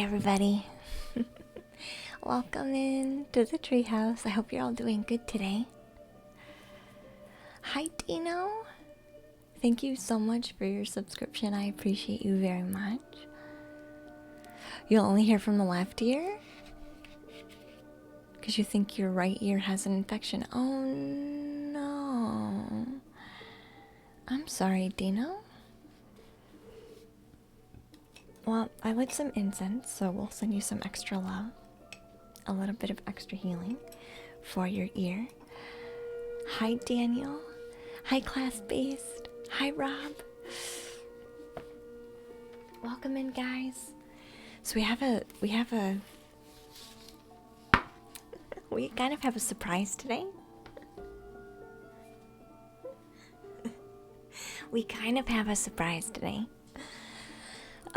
everybody. Welcome in to the treehouse. I hope you're all doing good today. Hi, Dino. Thank you so much for your subscription. I appreciate you very much. You'll only hear from the left ear? Because you think your right ear has an infection. Oh, no. I'm sorry, Dino. Well, I lit some incense, so we'll send you some extra love. A little bit of extra healing for your ear. Hi, Daniel. Hi, Class Based. Hi, Rob. Welcome in, guys. So we kind of have a surprise today.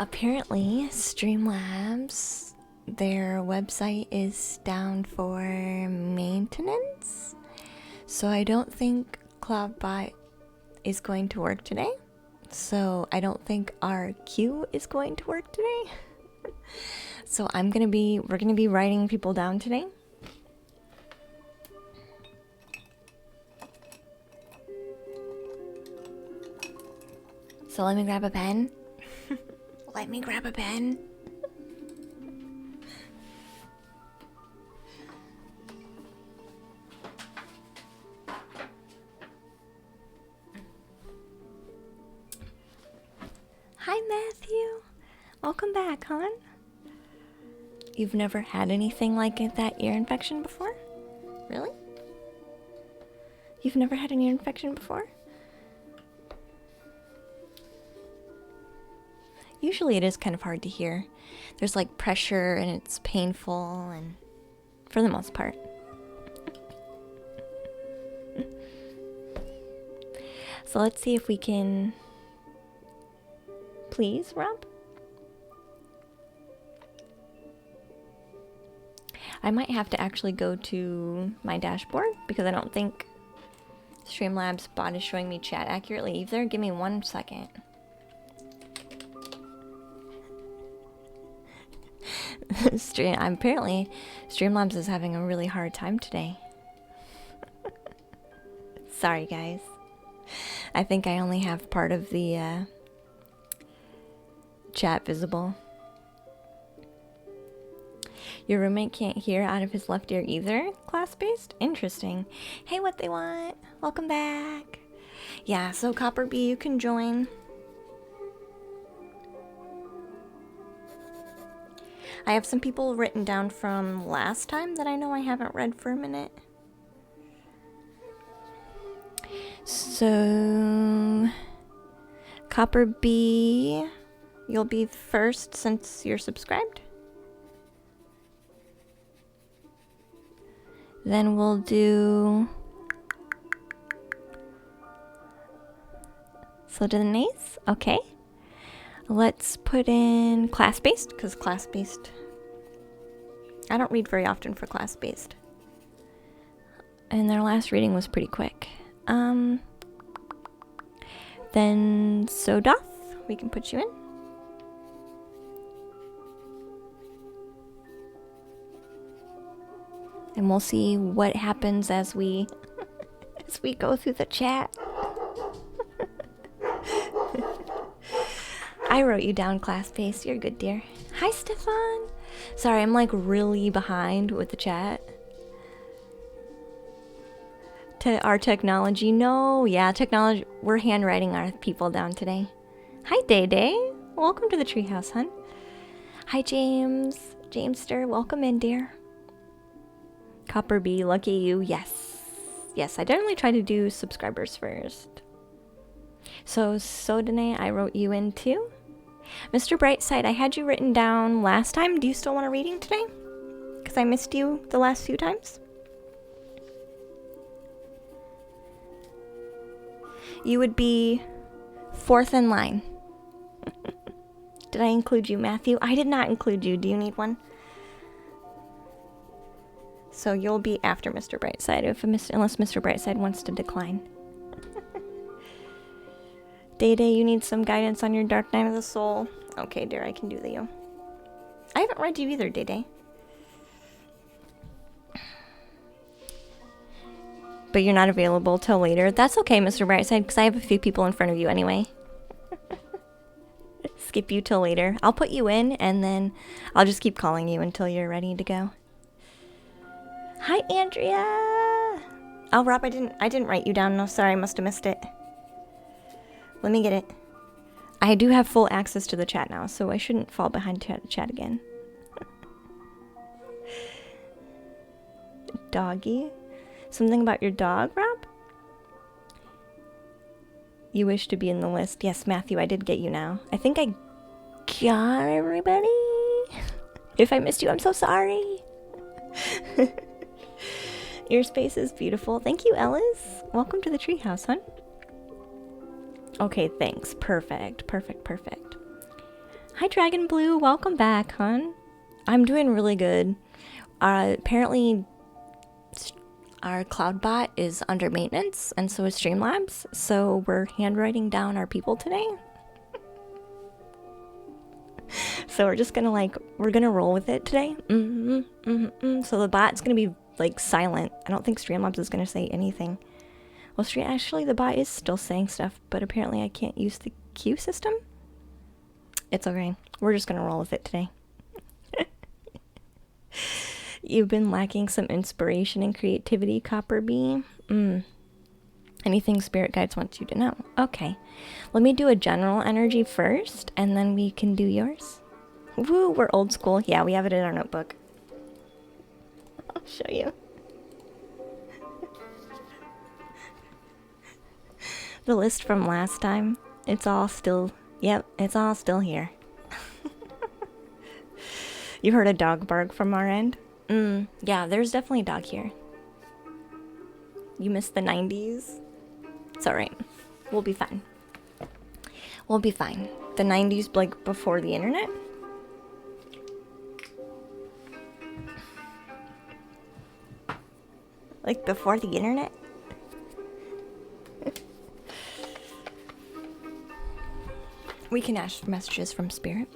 Apparently, Streamlabs, their website is down for maintenance. So I don't think Cloudbot is going to work today. So I don't think our queue is going to work today. So we're gonna be writing people down today. So let me grab a pen. Hi, Matthew. Welcome back, hon. You've never had anything like that ear infection before? Really? You've never had an ear infection before? Usually it is kind of hard to hear. There's like pressure and it's painful, and for the most part. So let's see if we can... Please, Rob? I might have to actually go to my dashboard because I don't think Streamlabs bot is showing me chat accurately either. Give me 1 second. Apparently Streamlabs is having a really hard time today. Sorry, guys. I think I only have part of the chat visible. Your roommate can't hear out of his left ear either? Class-based? Interesting. Hey, what they want? Welcome back. Yeah, so Copper B, you can join. I have some people written down from last time that I know I haven't read for a minute. So, Copper B, you'll be first since you're subscribed. Then we'll do Denise. Okay. Let's put in class-based, because class-based... I don't read very often for class-based. And their last reading was pretty quick. Then Sodoth, we can put you in. And we'll see what happens as we as we go through the chat. I wrote you down, class-based. You're good, dear. Hi, Stefan. Sorry, I'm like really behind with the chat. Our technology. No, yeah, technology. We're handwriting our people down today. Hi, Day Day. Welcome to the treehouse, hun. Hi, James. Jamester, welcome in, dear. Copper B, lucky you. Yes. Yes, I definitely try to do subscribers first. So, Sodene, I wrote you in too. Mr. Brightside, I had you written down last time. Do you still want a reading today? Because I missed you the last few times. You would be 4th in line. Did I include you, Matthew? I did not include you. Do you need one? So you'll be after Mr. Brightside, unless Mr. Brightside wants to decline. Day Day, you need some guidance on your dark night of the soul. Okay, dear, I can do the you. I haven't read you either, Day Day. But you're not available till later. That's okay, Mr. Brightside, because I have a few people in front of you anyway. Skip you till later. I'll put you in, and then I'll just keep calling you until you're ready to go. Hi, Andrea. Oh, Rob, I didn't write you down. No, sorry, I must have missed it. Let me get it. I do have full access to the chat now, so I shouldn't fall behind chat again. Doggy. Something about your dog, Rob? You wish to be in the list. Yes, Matthew, I did get you now. I think I got everybody. If I missed you, I'm so sorry. Your space is beautiful. Thank you, Ellis. Welcome to the treehouse, hon. Okay, thanks. Perfect. Hi, Dragon Blue. Welcome back, hon. I'm doing really good. Apparently, our CloudBot is under maintenance, and so is Streamlabs, so we're handwriting down our people today. So we're just gonna we're gonna roll with it today. So the bot's gonna be silent. I don't think Streamlabs is gonna say anything. Well, actually the bot is still saying stuff, but apparently I can't use the queue system. It's okay. We're just gonna roll with it today. You've been lacking some inspiration and creativity, Copper Bee. Anything Spirit Guides wants you to know. Okay. Let me do a general energy first, and then we can do yours. Woo, we're old school. Yeah, we have it in our notebook. I'll show you. The list from last time. It's all still... Yep, it's all still here. You heard a dog bark from our end? Yeah, there's definitely a dog here. You missed the 90s? It's alright. We'll be fine. We'll be fine. The 90s, before the internet? Before the internet? We can ask messages from Spirit.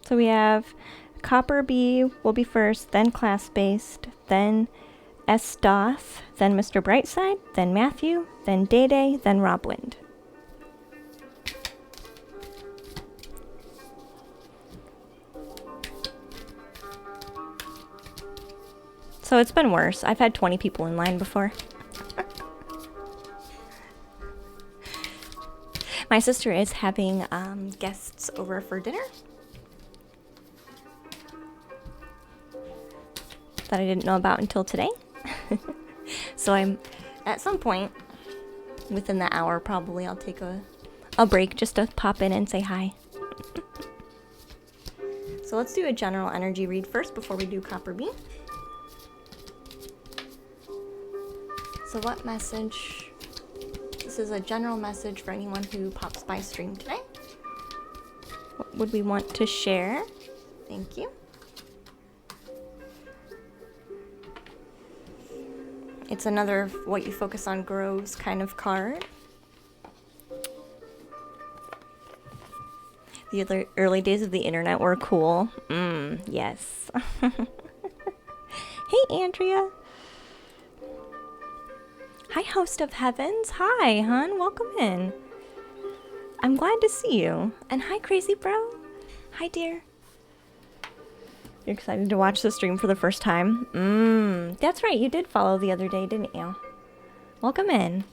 So we have Copper Bee will be first, then class-based, then Estoth, then Mr. Brightside, then Matthew, then Day Day, then Robwind. So it's been worse. I've had 20 people in line before. My sister is having guests over for dinner that I didn't know about until today. So I'm, at some point, within the hour probably, I'll take a break just to pop in and say hi. So let's do a general energy read first before we do Copper Bee. So what message... This is a general message for anyone who pops by stream today. What would we want to share? Thank you. It's another what you focus on grows kind of card. The early days of the internet were cool. Yes. Hey, Andrea. Hi, Host of Heavens. Hi, hon. Welcome in. I'm glad to see you. And hi, Crazy Bro. Hi, dear. You're excited to watch the stream for the first time? That's right. You did follow the other day, didn't you? Welcome in.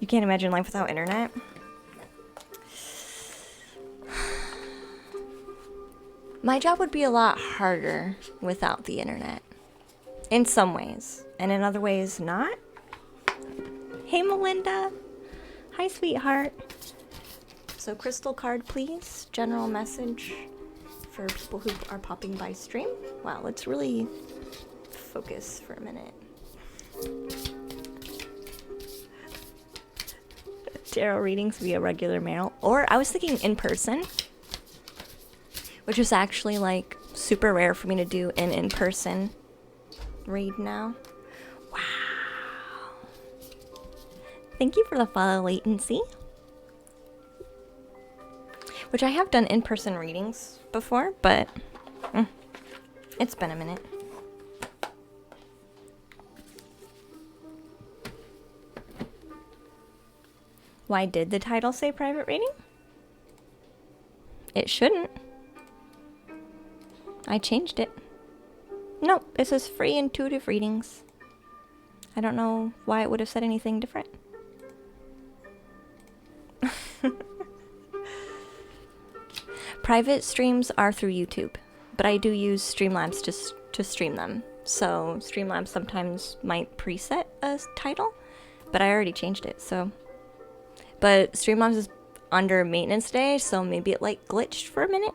You can't imagine life without internet. My job would be a lot harder without the internet. In some ways, and in other ways not. Hey, Melinda. Hi, sweetheart. So crystal card, please. General message for people who are popping by stream. Wow, let's really focus for a minute. Tarot readings via regular mail. Or I was thinking in person, which is actually super rare for me to do an in-person read now. Wow. Thank you for the follow, Latency. Which I have done in-person readings before, but it's been a minute. Why did the title say private reading? It shouldn't. I changed it. Nope, this is free intuitive readings. I don't know why it would have said anything different. Private streams are through YouTube, but I do use Streamlabs to stream them. So Streamlabs sometimes might preset a title, but I already changed it, so. But Streamlabs is under maintenance day, so maybe it like glitched for a minute.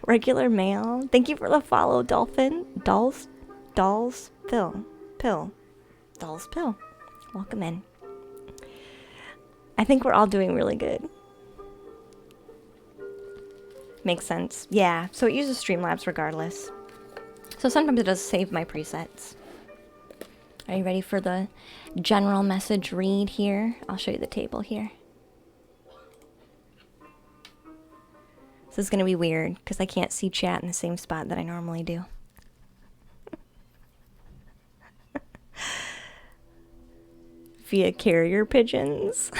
Regular mail. Thank you for the follow, Dolphin. Dolls Pill. Dolls Pill. Welcome in. I think we're all doing really good. Makes sense. Yeah, so it uses Streamlabs regardless. So sometimes it does save my presets. Are you ready for the general message read here? I'll show you the table here. This is going to be weird because I can't see chat in the same spot that I normally do. Via carrier pigeons.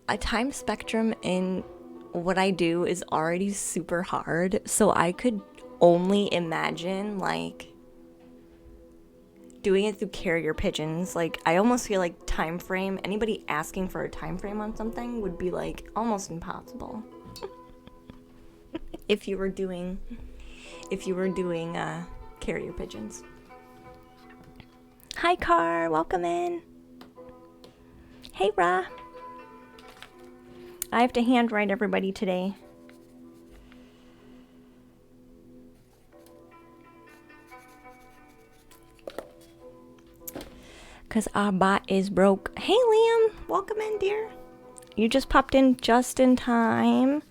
A time spectrum in what I do is already super hard, so I could only imagine like doing it through carrier pigeons. Like I almost feel like time frame, anybody asking for a time frame on something would be like almost impossible. if you were doing carrier pigeons. Hi Car, welcome in. Hey Ra. I have to handwrite everybody today. Because our bot is broke. Hey Liam, welcome in dear. You just popped in just in time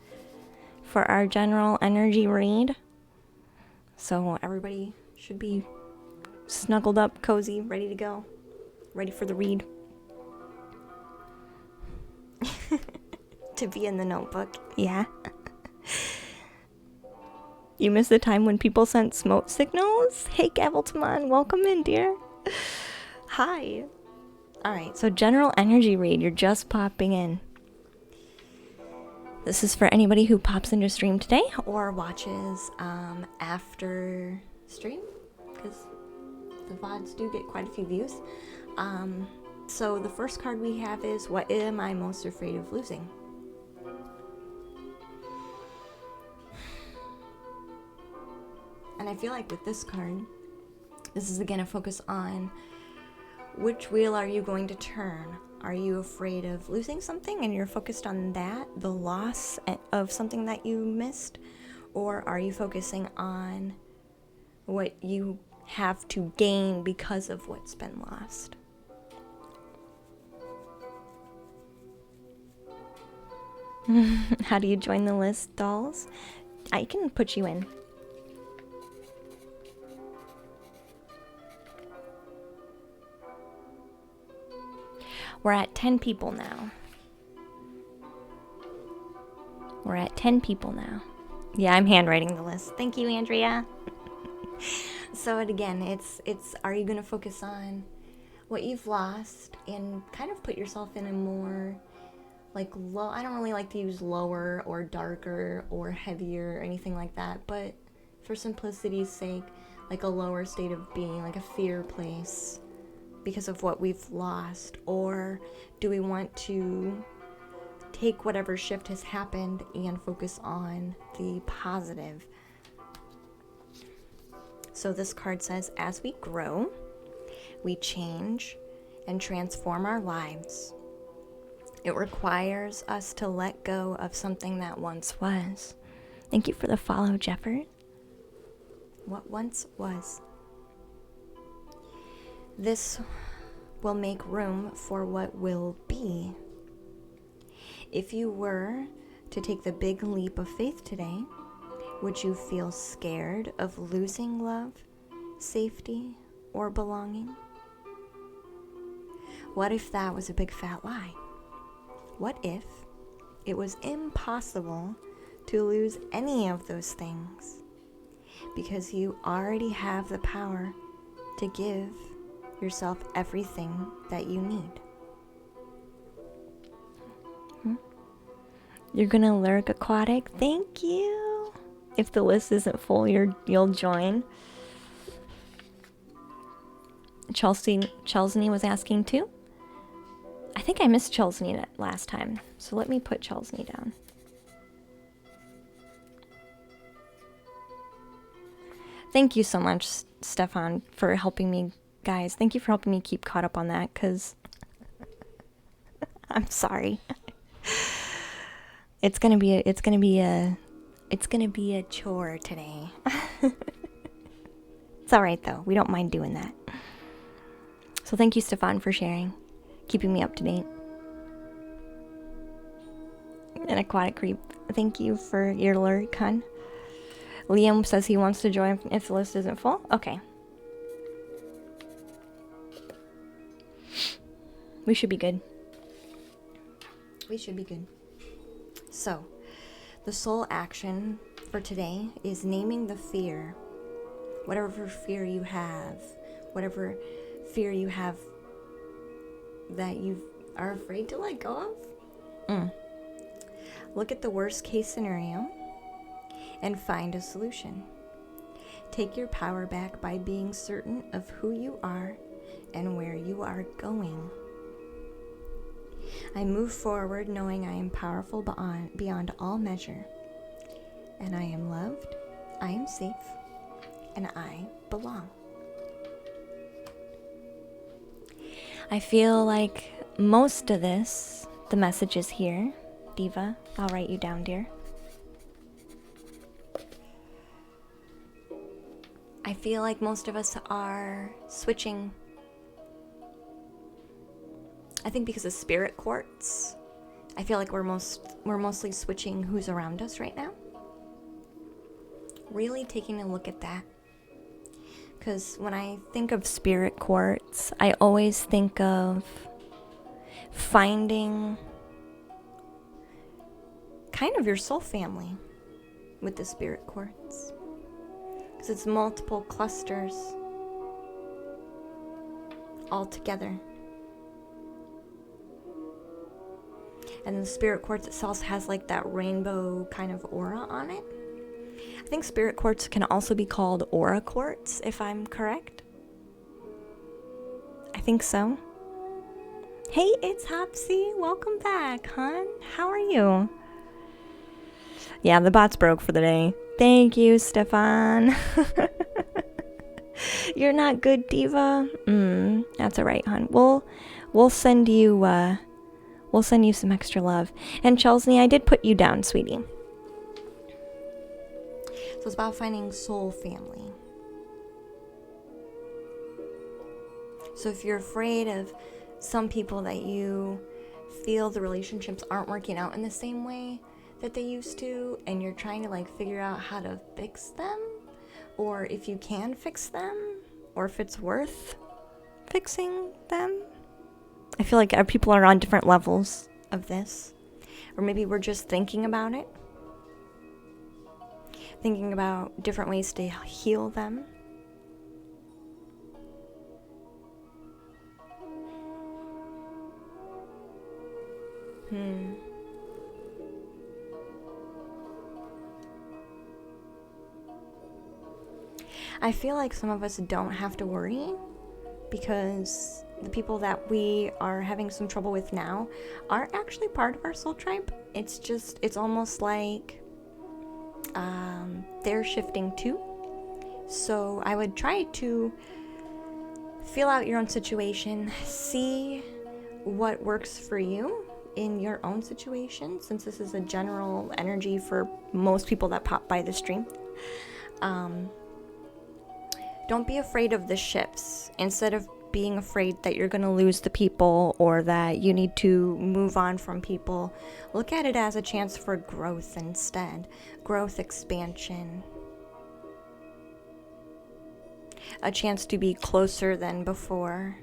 for our general energy read. So everybody should be snuggled up, cozy, ready to go. Ready for the read. To be in the notebook, yeah. You missed the time when people sent smoke signals? Hey Gaveltamon, welcome in dear. Hi. Alright, so general energy read, you're just popping in. This is for anybody who pops into stream today or watches after stream, because the VODs do get quite a few views. So the first card we have is, what am I most afraid of losing? And I feel like with this card, this is again a focus on which wheel are you going to turn? Are you afraid of losing something and you're focused on that, the loss of something that you missed? Or are you focusing on what you have to gain because of what's been lost? How do you join the list, dolls? I can put you in. We're at 10 people now. We're at 10 people now. Yeah, I'm handwriting the list. Thank you, Andrea. So again, it's are you going to focus on what you've lost and kind of put yourself in a more like low, I don't really like to use lower or darker or heavier or anything like that, but for simplicity's sake, like a lower state of being, like a fear place because of what we've lost? Or do we want to take whatever shift has happened and focus on the positive? So this card says, as we grow, we change and transform our lives. It requires us to let go of something that once was. Thank you for the follow, Jefford. What once was. This will make room for what will be. If you were to take the big leap of faith today, would you feel scared of losing love safety, or belonging? What if that was a big fat lie? What if it was impossible to lose any of those things because you already have the power to give yourself everything that you need? You're gonna lurk aquatic. Thank you. If the list isn't full, you'll join. Chelsney was asking too. I think I missed Chelsney last time, so let me put Chelsney down. Thank you so much, Stefan, for helping me, guys. Thank you for helping me keep caught up on that, because I'm sorry. It's gonna be a chore today. It's all right though. We don't mind doing that. So thank you, Stefan, for sharing, keeping me up to date. An aquatic creep. Thank you for your lurk, hun. Liam says he wants to join if the list isn't full. Okay. We should be good. We should be good. So, the soul action for today is naming the fear. Whatever fear you have that you are afraid to let go of. Look at the worst case scenario and find a solution. Take your power back by being certain of who you are and where you are going. I move forward knowing I am powerful beyond all measure, and I am loved, I am safe, and I belong. I feel like most of this, the message is here. Diva, I'll write you down, dear. I feel like most of us are switching. I think because of spirit quartz, I feel like we're mostly switching who's around us right now. Really taking a look at that. Because when I think of spirit quartz, I always think of finding kind of your soul family with the spirit quartz. Because it's multiple clusters all together. And the spirit quartz itself has like that rainbow kind of aura on it. I think spirit quartz can also be called aura quartz, if I'm correct. I think so. Hey, it's Hopsy. Welcome back, hon. How are you? Yeah, the bot's broke for the day. Thank you, Stefan. You're not good, Diva? That's alright, hon. We'll send you some extra love. And Chelsney, I did put you down, sweetie. So it's about finding soul family. So if you're afraid of some people that you feel the relationships aren't working out in the same way that they used to, and you're trying to like figure out how to fix them, or if you can fix them, or if it's worth fixing them. I feel like people are on different levels of this. Or maybe we're just thinking about it. Thinking about different ways to heal them. I feel like some of us don't have to worry because the people that we are having some trouble with now are actually part of our soul tribe. It's almost like they're shifting too. So I would try to feel out your own situation, see what works for you in your own situation, since this is a general energy for most people that pop by the stream. Don't be afraid of the shifts. Instead of being afraid that you're going to lose the people or that you need to move on from people, look at it as a chance for growth instead. Growth, expansion. a chance to be closer than before.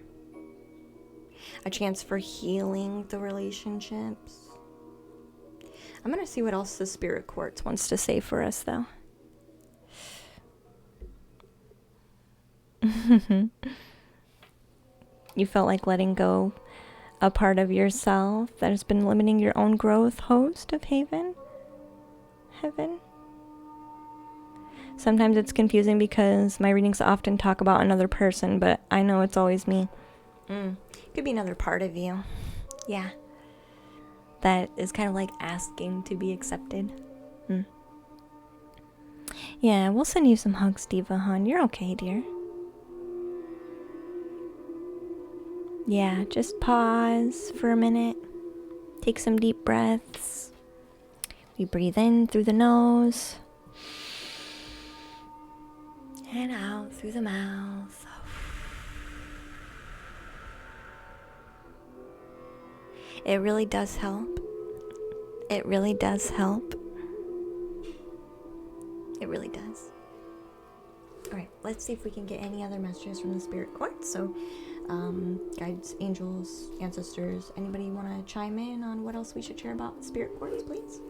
A chance for healing the relationships. I'm going to see what else the Spirit Quartz wants to say for us, though. You felt like letting go a part of yourself that has been limiting your own growth, host of Heaven. Sometimes it's confusing because my readings often talk about another person, but I know it's always me. Could be another part of you. Yeah. That is kind of like asking to be accepted. Yeah, we'll send you some hugs, Diva Hun. You're okay, dear. Yeah, just pause for a minute. Take some deep breaths. We breathe in through the nose. And out through the mouth. It really does help. It really does help. It really does. Alright, let's see if we can get any other messages from the Spirit Quartz. So, guides, angels, ancestors, anybody want to chime in on what else we should share about Spirit Quartz, please?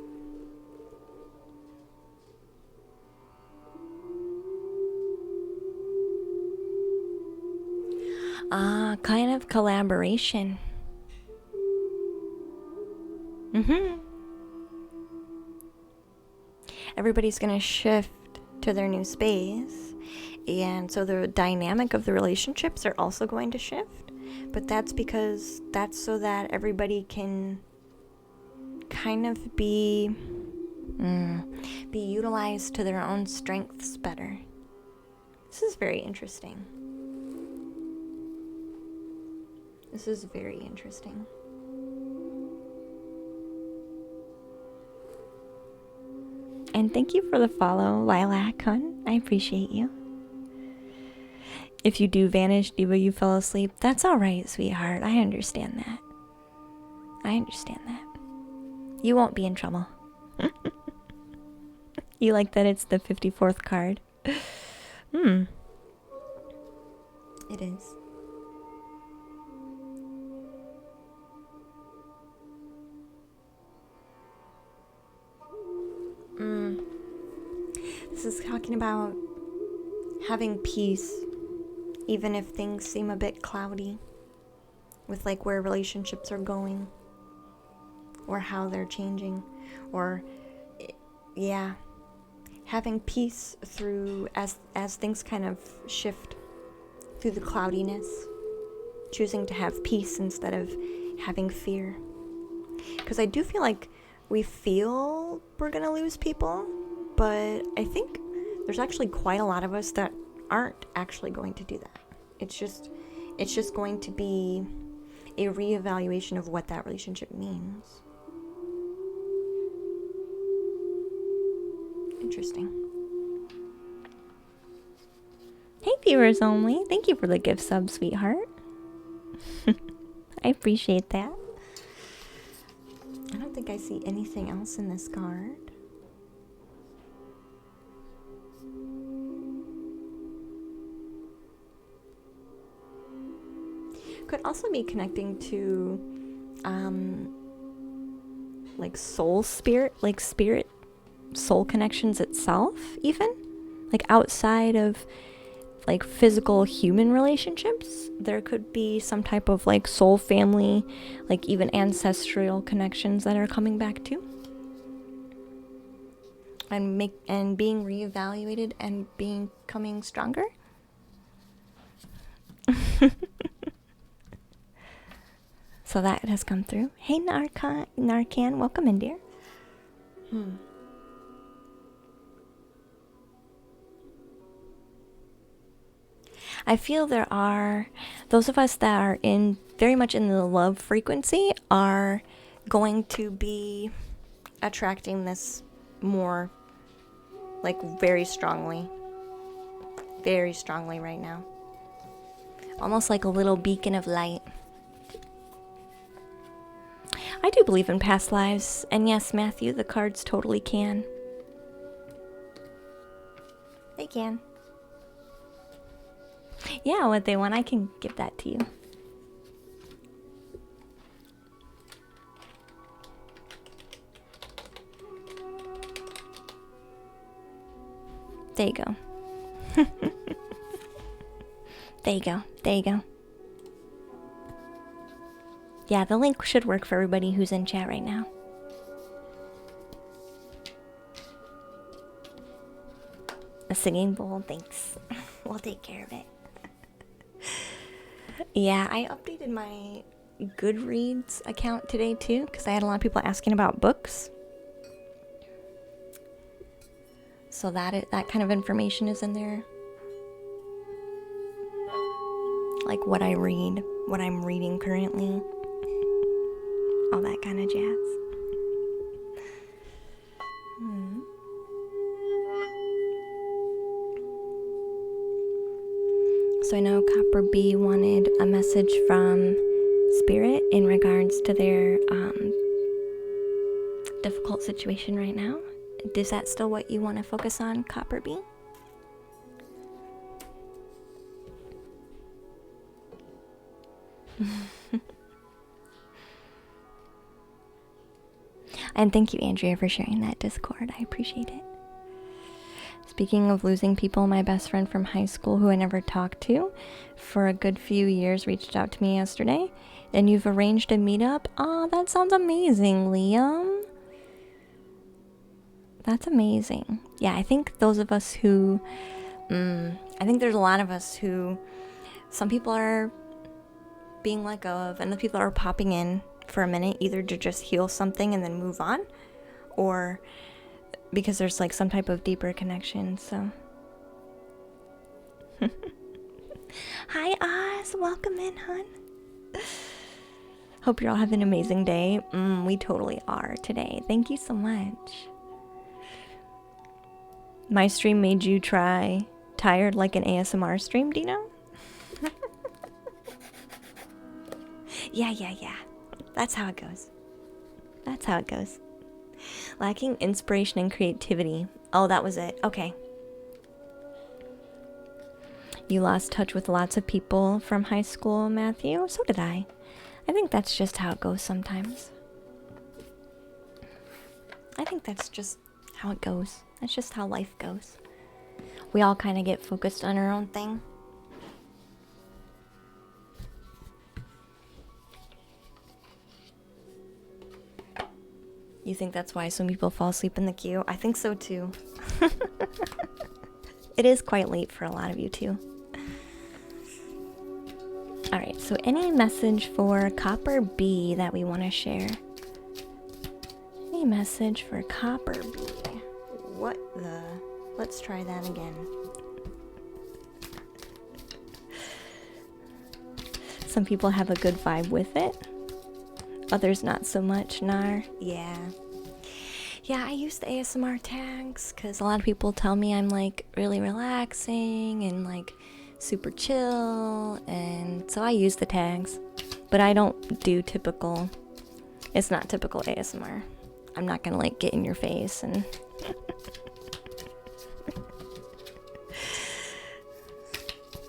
Kind of collaboration. Everybody's gonna shift to their new space, and so the dynamic of the relationships are also going to shift, but that's because that's so that everybody can kind of be utilized to their own strengths better. This is very interesting. This is very interesting. And thank you for the follow, Lilac Hun. I appreciate you. If you do vanish, Diva, you fell asleep. That's alright, sweetheart. I understand that. I understand that. You won't be in trouble. You like that it's the 54th card? It is. This is talking about having peace, even if things seem a bit cloudy, with like where relationships are going, or how they're changing, or yeah, having peace through as things kind of shift through the cloudiness, choosing to have peace instead of having fear. Because I do feel like we feel we're gonna lose people, but I think there's actually quite a lot of us that aren't actually going to do that. It's just going to be a reevaluation of what that relationship means. Interesting. Hey, viewers only. Thank you for the gift sub, sweetheart. I appreciate that. I don't think I see anything else in this card. Could also be connecting to like soul spirit, like spirit soul connections itself, even like outside of like physical human relationships. There could be some type of like soul family, like even ancestral connections that are coming back too, and being reevaluated and becoming stronger. So that has come through. Hey, Narcan, welcome in, dear. I feel there are those of us that are very much in the love frequency are going to be attracting this more, like very strongly right now. Almost like a little beacon of light. I do believe in past lives, and yes, Matthew, the cards totally can. They can. Yeah, what they want, I can give that to you. There you go. There you go. There you go. Yeah, the link should work for everybody who's in chat right now. A singing bowl, thanks. We'll take care of it. Yeah, I updated my Goodreads account today too, because I had a lot of people asking about books. So that kind of information is in there. Like what I read, what I'm reading currently. All that kind of jazz. So I know Copper B wanted a message from Spirit in regards to their difficult situation right now. Is that still what you want to focus on, Copper B? And thank you, Andrea, for sharing that Discord. I appreciate it. Speaking of losing people, my best friend from high school who I never talked to for a good few years reached out to me yesterday. And you've arranged a meetup? Oh, that sounds amazing, Liam. That's amazing. Yeah, I think those of us who... I think there's a lot of us who... Some people are being let go of, and the people are popping in for a minute, either to just heal something and then move on, or because there's like some type of deeper connection. So hi Oz, welcome in, hun. Hope you're all having an amazing day. We totally are today. Thank you so much. My stream made you try tired like an ASMR stream, Dino? Yeah. That's how it goes. That's how it goes. Lacking inspiration and creativity. Oh, that was it. Okay. You lost touch with lots of people from high school, Matthew? So did I. I think that's just how it goes sometimes. I think that's just how it goes. That's just how life goes. We all kind of get focused on our own thing. You think that's why some people fall asleep in the queue? I think so too. It is quite late for a lot of you too. Alright, so any message for Copper B that we want to share? Any message for Copper B? What the... Let's try that again. Some people have a good vibe with it. Others not so much, Nar. Yeah, I use the ASMR tags because a lot of people tell me I'm like really relaxing and like super chill, and so I use the tags, but I don't do typical, it's not typical ASMR. I'm not gonna like get in your face and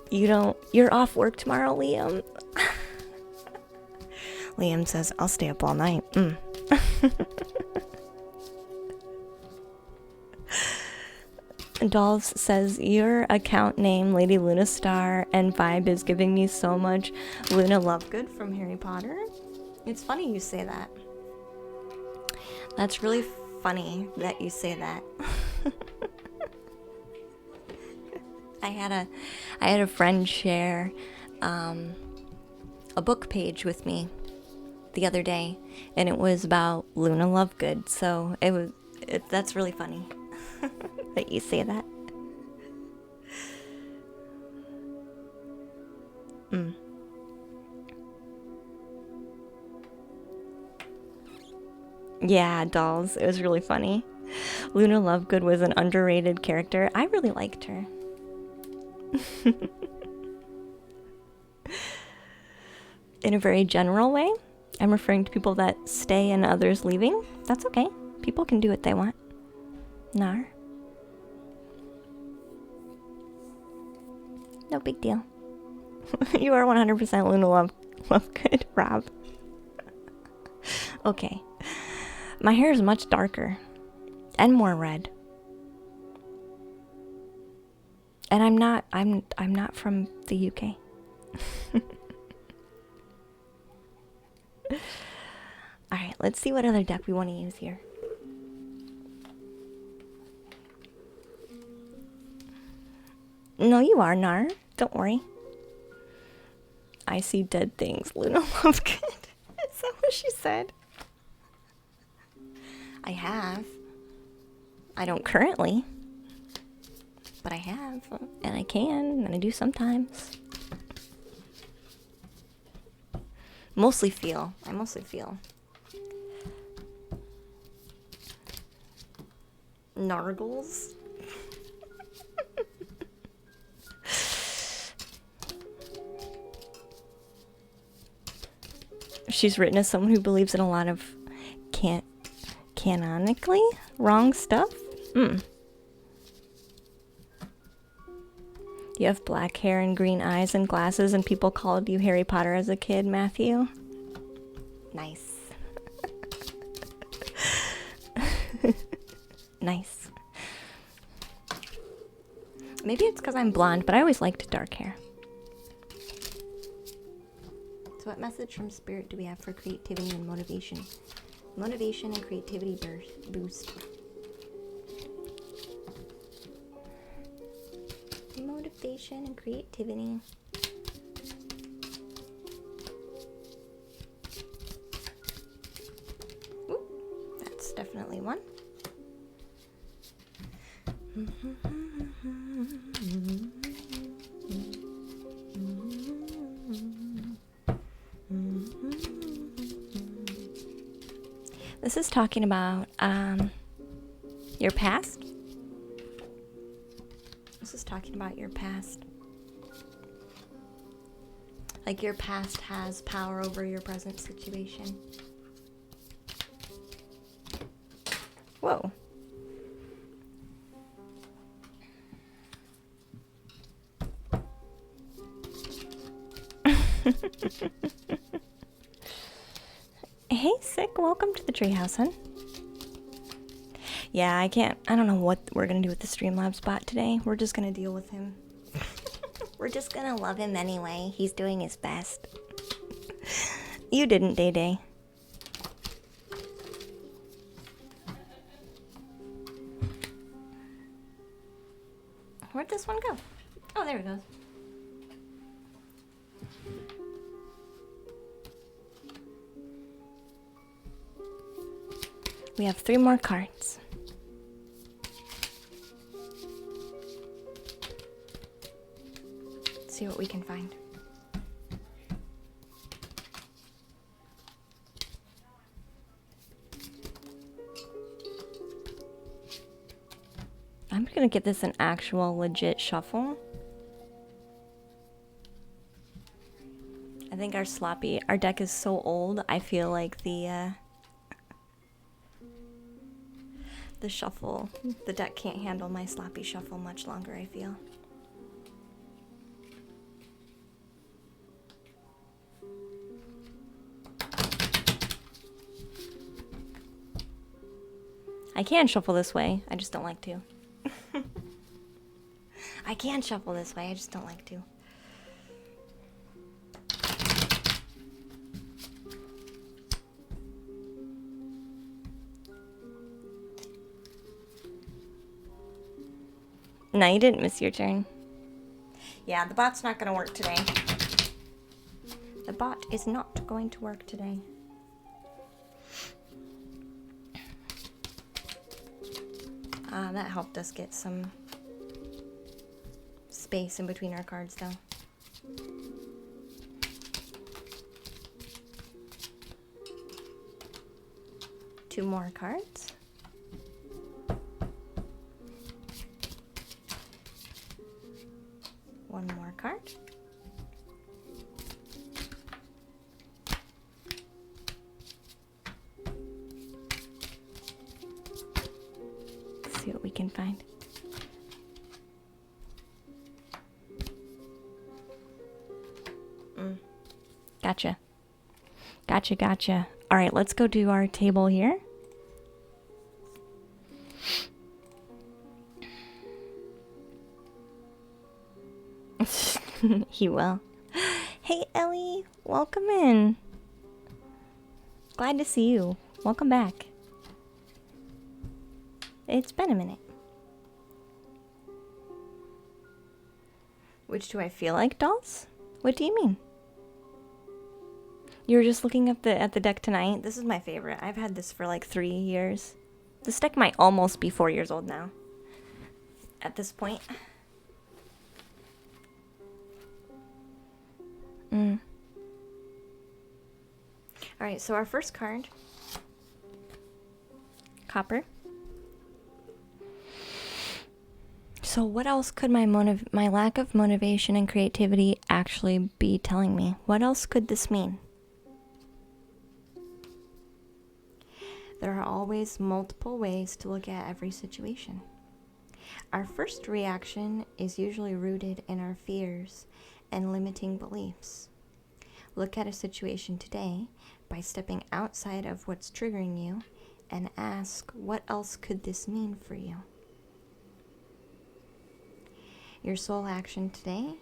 you're off work tomorrow, Liam? Liam says, I'll stay up all night. Dolls says, your account name, Lady Luna Star, and vibe is giving me so much Luna Lovegood from Harry Potter. It's funny you say that. That's really funny that you say that. I had a friend share a book page with me the other day, and it was about Luna Lovegood, so that's really funny that you say that. Yeah, dolls, it was really funny. Luna Lovegood was an underrated character. I really liked her. In a very general way, I'm referring to people that stay and others leaving. That's okay. People can do what they want. Nar. No big deal. You are 100% Luna Lovegood, Rob. Okay. My hair is much darker and more red. And I'm not from the UK. Alright, let's see what other deck we want to use here. No, you are, Nar. Don't worry. I see dead things. Luna Lovegood. Is that what she said? I have. I don't currently. But I have. And I can. And I do sometimes. Mostly feel. I mostly feel. Nargles. She's written as someone who believes in a lot of canonically wrong stuff. You have black hair and green eyes and glasses, and people called you Harry Potter as a kid, Matthew. Nice. Nice. Maybe it's because I'm blonde, but I always liked dark hair. So what message from Spirit do we have for creativity and motivation? Motivation and creativity boost. Motivation and creativity. Ooh, that's definitely one. This is talking about your past. This is talking about your past. Like your past has power over your present situation. Whoa. Hey, Sick, welcome to the treehouse, hun. Yeah, I don't know what we're gonna do with the Streamlabs bot today. We're just gonna deal with him. We're just gonna love him anyway. He's doing his best. You didn't, Day Day. Where'd this one go? Oh, there it goes. We have 3 more cards. Let's see what we can find. I'm gonna get this an actual legit shuffle. I think our deck is so old, I feel like the shuffle, the deck can't handle my sloppy shuffle much longer, I feel. I can shuffle this way, I just don't like to. I can shuffle this way, I just don't like to. No, you didn't miss your turn. Yeah, the bot's not gonna work today. The bot is not going to work today. That helped us get some space in between our cards, though. Two more cards. One more card. Let's see what we can find. Gotcha. Gotcha. All right, let's go to our table here. He will. Hey, Ellie. Welcome in. Glad to see you. Welcome back. It's been a minute. Which do I feel like, dolls? What do you mean? You were just looking at the deck tonight. This is my favorite. I've had this for like 3 years. This deck might almost be 4 years old now. At this point. Alright, so our first card. Copper. So what else could my lack of motivation and creativity actually be telling me? What else could this mean? There are always multiple ways to look at every situation. Our first reaction is usually rooted in our fears and limiting beliefs. Look at a situation today by stepping outside of what's triggering you and ask, what else could this mean for you? Your soul action today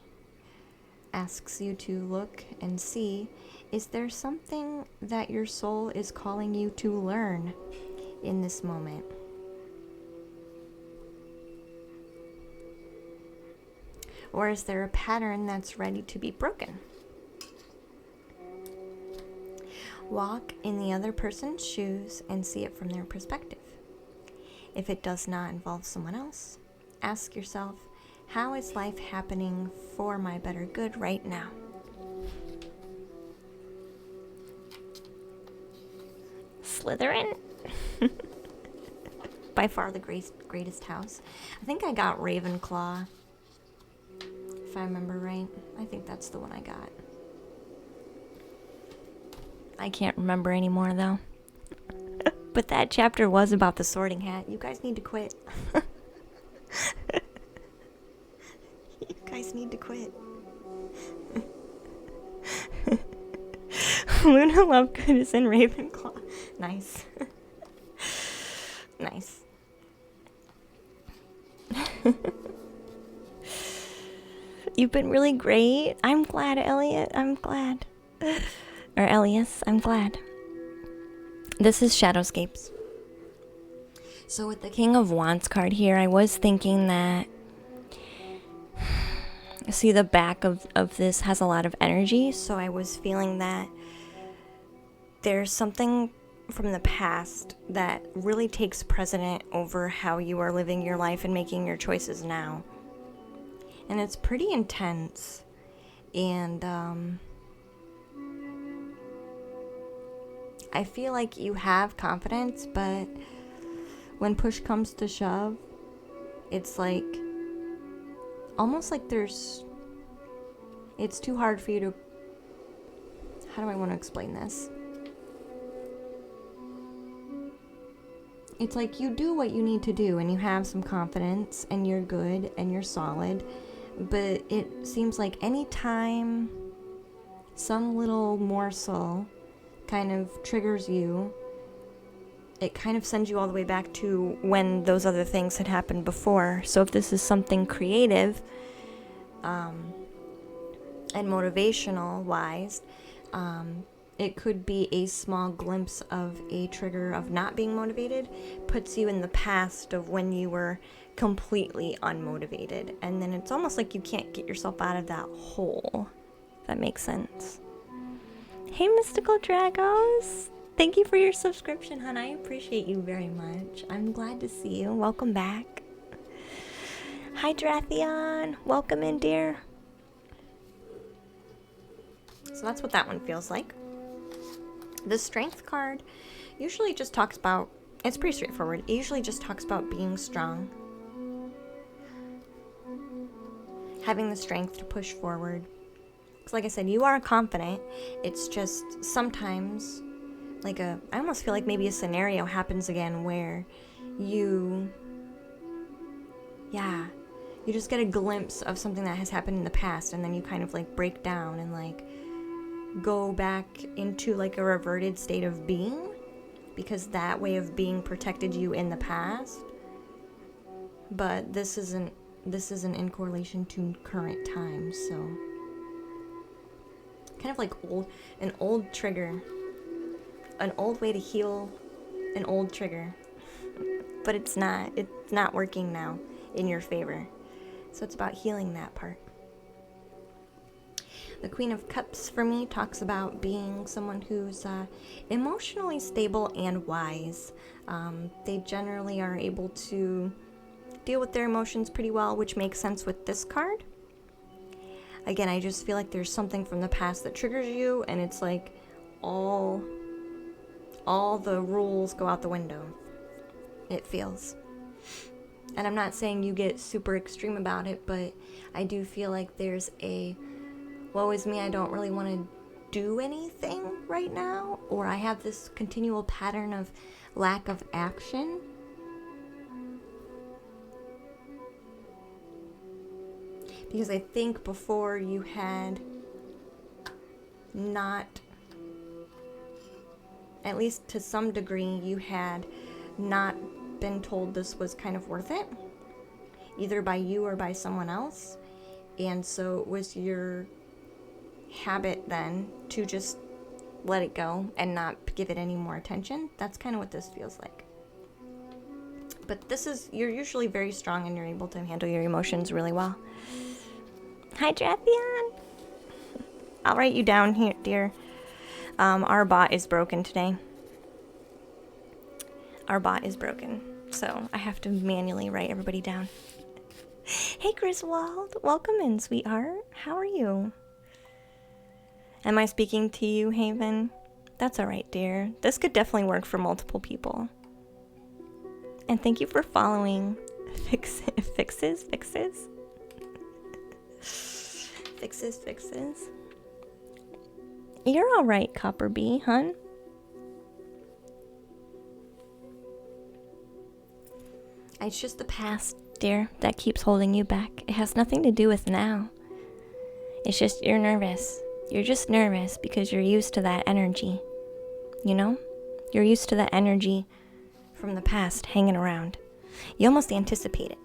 asks you to look and see, is there something that your soul is calling you to learn in this moment? Or is there a pattern that's ready to be broken? Walk in the other person's shoes and see it from their perspective. If it does not involve someone else, ask yourself, how is life happening for my better good right now? Slytherin? By far the greatest house. I think I got Ravenclaw. If I remember right. I think that's the one I got. I can't remember anymore though. But that chapter was about the Sorting Hat. You guys need to quit. You guys need to quit. Luna Lovegood is in Ravenclaw. Nice. Nice. You've been really great. I'm glad, Elliot. I'm glad. Or Elias, I'm glad. This is Shadowscapes. So with the King of Wands card here, I was thinking that... See, the back of this has a lot of energy, so I was feeling that there's something from the past that really takes precedent over how you are living your life and making your choices now. And it's pretty intense. And I feel like you have confidence, but when push comes to shove, it's like almost like it's too hard for you to, how do I want to explain this? It's like you do what you need to do and you have some confidence and you're good and you're solid, but it seems like any time some little morsel kind of triggers you, it kind of sends you all the way back to when those other things had happened before. So if this is something creative and motivational wise, it could be a small glimpse of a trigger of not being motivated, puts you in the past of when you were completely unmotivated. And then it's almost like you can't get yourself out of that hole. If that makes sense. Hey, Mystical Dragos. Thank you for your subscription, hon. I appreciate you very much. I'm glad to see you. Welcome back. Hi, Drathion. Welcome in, dear. So that's what that one feels like. The Strength card usually just talks about, it's pretty straightforward. It usually just talks about being strong. Having the strength to push forward. Because like I said, you are confident. It's just sometimes, I almost feel like maybe a scenario happens again where you just get a glimpse of something that has happened in the past, and then you kind of break down and go back into like a reverted state of being, because that way of being protected you in the past. But this isn't in correlation to current times, so kind of like an old trigger, an old way to heal an old trigger, but it's not working now in your favor. So it's about healing that part. The Queen of Cups for me talks about being someone who's emotionally stable and wise. They generally are able to deal with their emotions pretty well, which makes sense with this card. Again, I just feel like there's something from the past that triggers you, and it's like all the rules go out the window. It feels. And I'm not saying you get super extreme about it, but I do feel like there's a woe is me, I don't really want to do anything right now, or I have this continual pattern of lack of action. Because I think before you had not, at least to some degree, you had not been told this was kind of worth it, either by you or by someone else. And so it was your habit then to just let it go and not give it any more attention. That's kind of what this feels like. But you're usually very strong and you're able to handle your emotions really well. Hi, Jathian. I'll write you down here, dear. Our bot is broken today. Our bot is broken, so I have to manually write everybody down. Hey, Griswold. Welcome in, sweetheart. How are you? Am I speaking to you, Haven? That's all right, dear. This could definitely work for multiple people. And thank you for following. Fixes. You're all right, Copper Bee, hun. It's just the past, dear, that keeps holding you back. It has nothing to do with now. It's just you're nervous. You're just nervous because you're used to that energy. You know? You're used to that energy from the past hanging around. You almost anticipate it.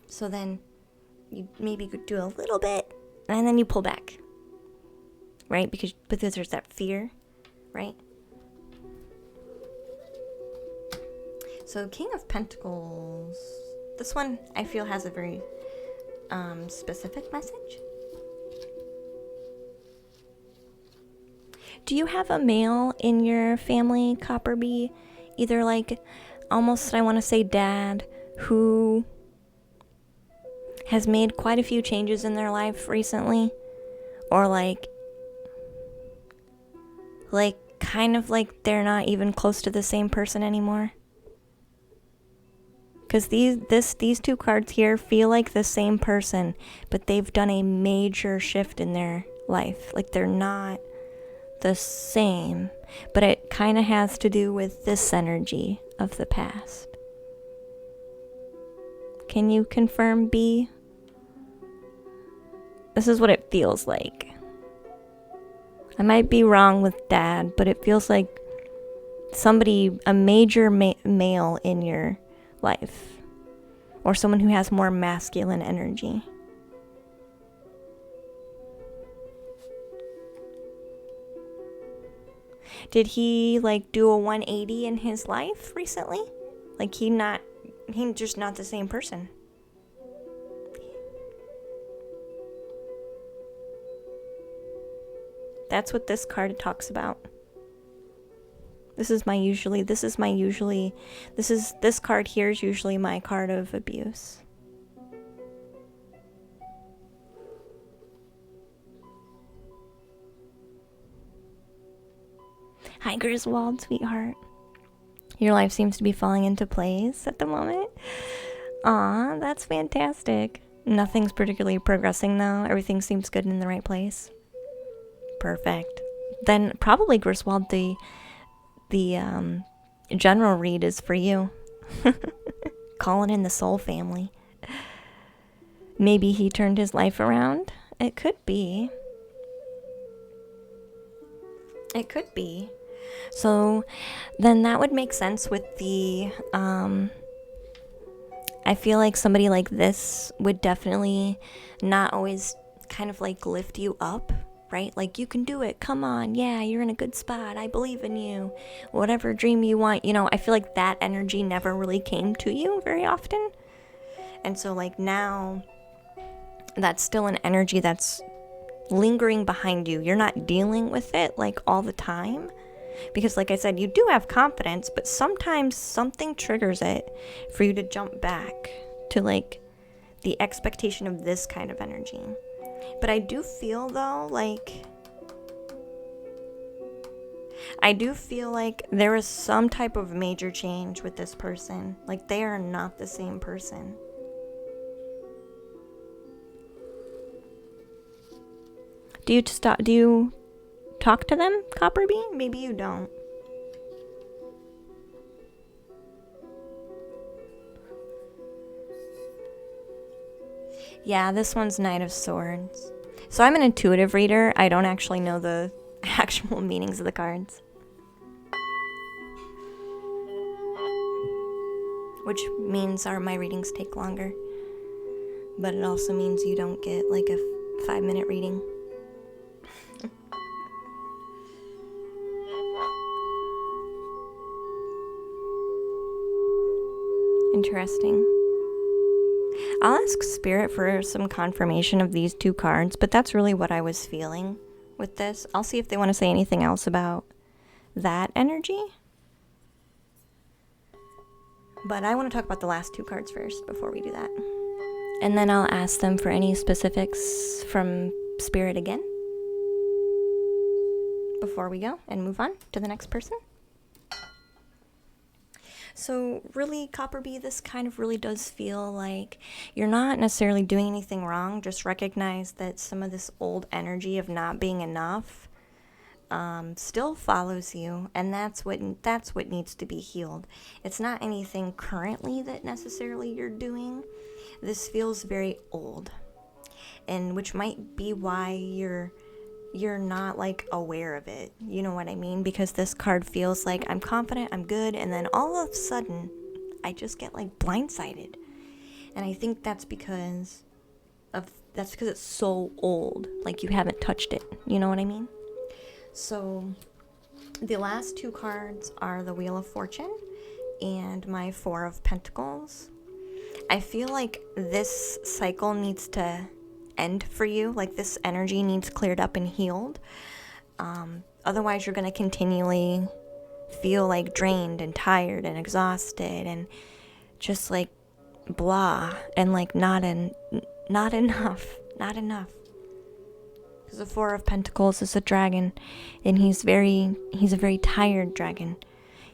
So then you maybe could do a little bit and then you pull back. Right? Because there's that fear, right? So King of Pentacles. This one I feel has a very specific message. Do you have a male in your family, Copperbee? Either like almost, I want to say dad, who has made quite a few changes in their life recently? Or like kind of like they're not even close to the same person anymore? Because these two cards here feel like the same person, but they've done a major shift in their life. Like they're not the same, but it kind of has to do with this energy of the past. Can you confirm, B? This is what it feels like. I might be wrong with dad, but it feels like somebody, a major male in your life, or someone who has more masculine energy. Did he like do a 180 in his life recently? Like he's just not the same person. That's what this card talks about. This card here is usually my card of abuse. Hi, Griswold, sweetheart. Your life seems to be falling into place at the moment. Aw, that's fantastic. Nothing's particularly progressing, though. Everything seems good in the right place. Perfect. Then probably, Griswold, the general read is for you. Calling in the soul family. Maybe he turned his life around? It could be. It could be. So then that would make sense with the, I feel like somebody like this would definitely not always kind of like lift you up, right? Like, you can do it. Come on. Yeah, you're in a good spot. I believe in you. Whatever dream you want. I feel like that energy never really came to you very often. And so, like, now that's still an energy that's lingering behind you. You're not dealing with it like all the time. Because, like I said, you do have confidence, but sometimes something triggers it for you to jump back to, like, the expectation of this kind of energy. But I do feel, though, like there is some type of major change with this person. Like, they are not the same person. Do you talk to them, Copper Bee? Maybe you don't. Yeah, this one's Knight of Swords. So I'm an intuitive reader. I don't actually know the actual meanings of the cards. Which means my readings take longer. But it also means you don't get like a 5-minute reading. Interesting. I'll ask Spirit for some confirmation of these two cards, but that's really what I was feeling with this. I'll see if they want to say anything else about that energy. But I want to talk about the last two cards first before we do that. And then I'll ask them for any specifics from Spirit again before we go and move on to the next person. So really, Copper Bee, this kind of really does feel like you're not necessarily doing anything wrong. Just recognize that some of this old energy of not being enough still follows you, and that's what needs to be healed. It's not anything currently that necessarily you're doing. This feels very old, and which might be why you're not like aware of it. You know what I mean? Because this card feels like I'm confident, I'm good, and then all of a sudden I just get like blindsided. And I think that's because it's so old, like you haven't touched it. You know what I mean? So the last two cards are the Wheel of Fortune and my Four of Pentacles. I feel like this cycle needs to end for you. Like, this energy needs cleared up and healed. Otherwise, you're going to continually feel like drained and tired and exhausted and just like blah and like not enough. Because the Four of Pentacles is a dragon, and he's a very tired dragon.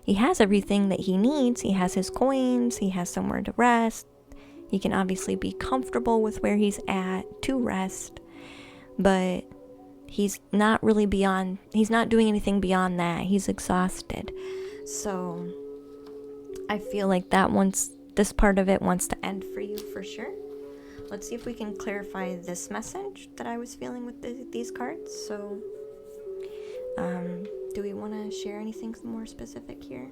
He has everything that he needs. He has his coins. He has somewhere to rest. He can obviously be comfortable with where he's at to rest, but he's not doing anything beyond that. He's exhausted. So I feel like this part of it wants to end for you for sure. Let's see if we can clarify this message that I was feeling with these cards. So, do we want to share anything more specific here?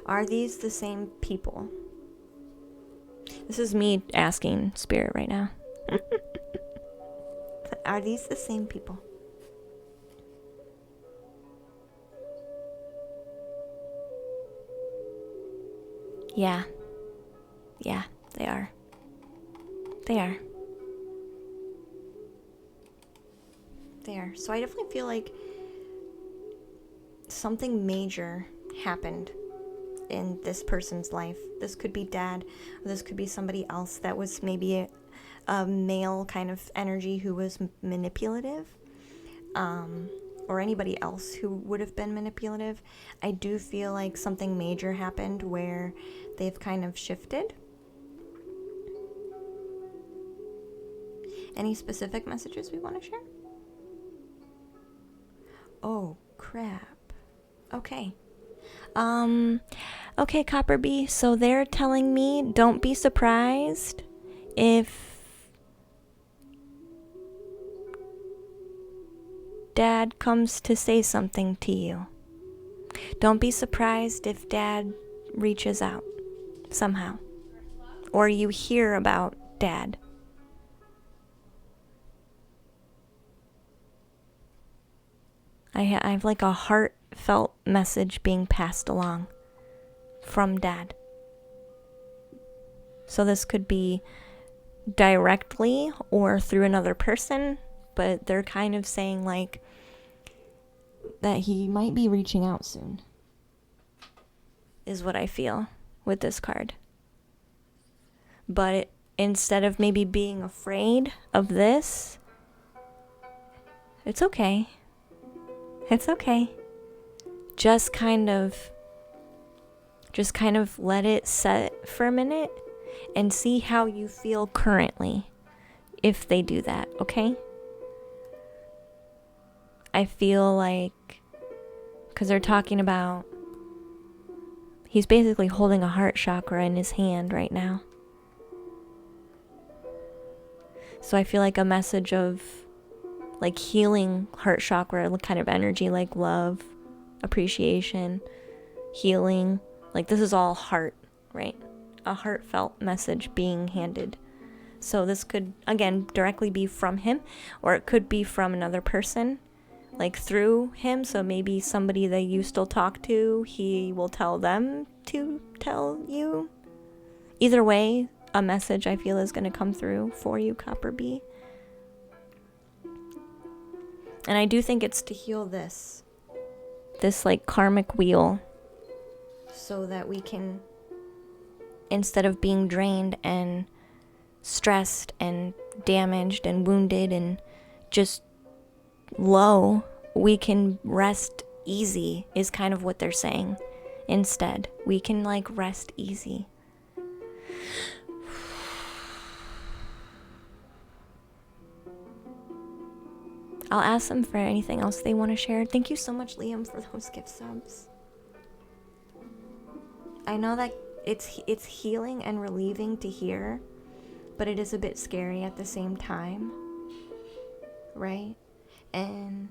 Are these the same people? This is me asking Spirit right now. Are these the same people? Yeah. Yeah, they are. They are. They are. So I definitely feel like something major happened in this person's life. This could be dad, or this could be somebody else that was maybe a male kind of energy who was manipulative, or anybody else who would have been manipulative. I do feel like something major happened where they've kind of shifted. Any specific messages we want to share? Oh, crap. Okay. Okay, Copper Bee. So they're telling me don't be surprised if Dad comes to say something to you. Don't be surprised if Dad reaches out somehow. Or you hear about Dad. I have like a heartfelt message being passed along from Dad. So this could be directly or through another person, but they're kind of saying like that he might be reaching out soon, is what I feel with this card. But instead of maybe being afraid of this, it's okay. It's okay. Just kind of let it set for a minute and see how you feel currently if they do that, okay? I feel like, because they're talking about, he's basically holding a heart chakra in his hand right now. So I feel like a message of like healing heart chakra kind of energy, like love, appreciation, healing. Like this is all heart, right? A heartfelt message being handed. So this could, again, directly be from him, or it could be from another person, like through him. So maybe somebody that you still talk to, he will tell them to tell you. Either way, a message I feel is going to come through for you, Copper Bee. And I do think it's to heal this like karmic wheel, so that we can, instead of being drained and stressed and damaged and wounded and just low, we can rest easy, is kind of what they're saying. Instead, we can like rest easy. I'll ask them for anything else they want to share. Thank you so much, Liam, for those gift subs. I know that it's healing and relieving to hear, but it is a bit scary at the same time, right? And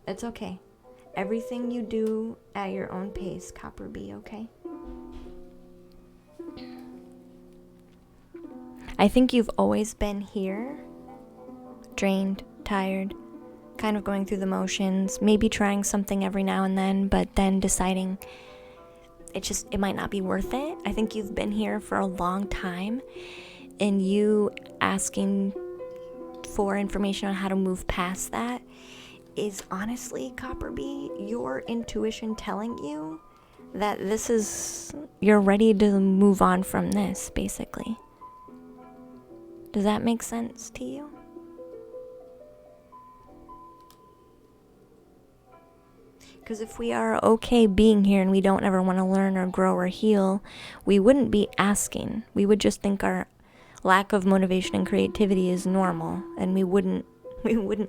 it's okay. Everything you do at your own pace, Copper Bee, okay? I think you've always been here, drained, tired, kind of going through the motions, maybe trying something every now and then, but then deciding it might not be worth it. I think you've been here for a long time, and you asking for information on how to move past that is honestly, Copper Bee, your intuition telling you that you're ready to move on from this, basically. Does that make sense to you? Because if we are okay being here and we don't ever want to learn or grow or heal, we wouldn't be asking. We would just think our lack of motivation and creativity is normal, and we wouldn't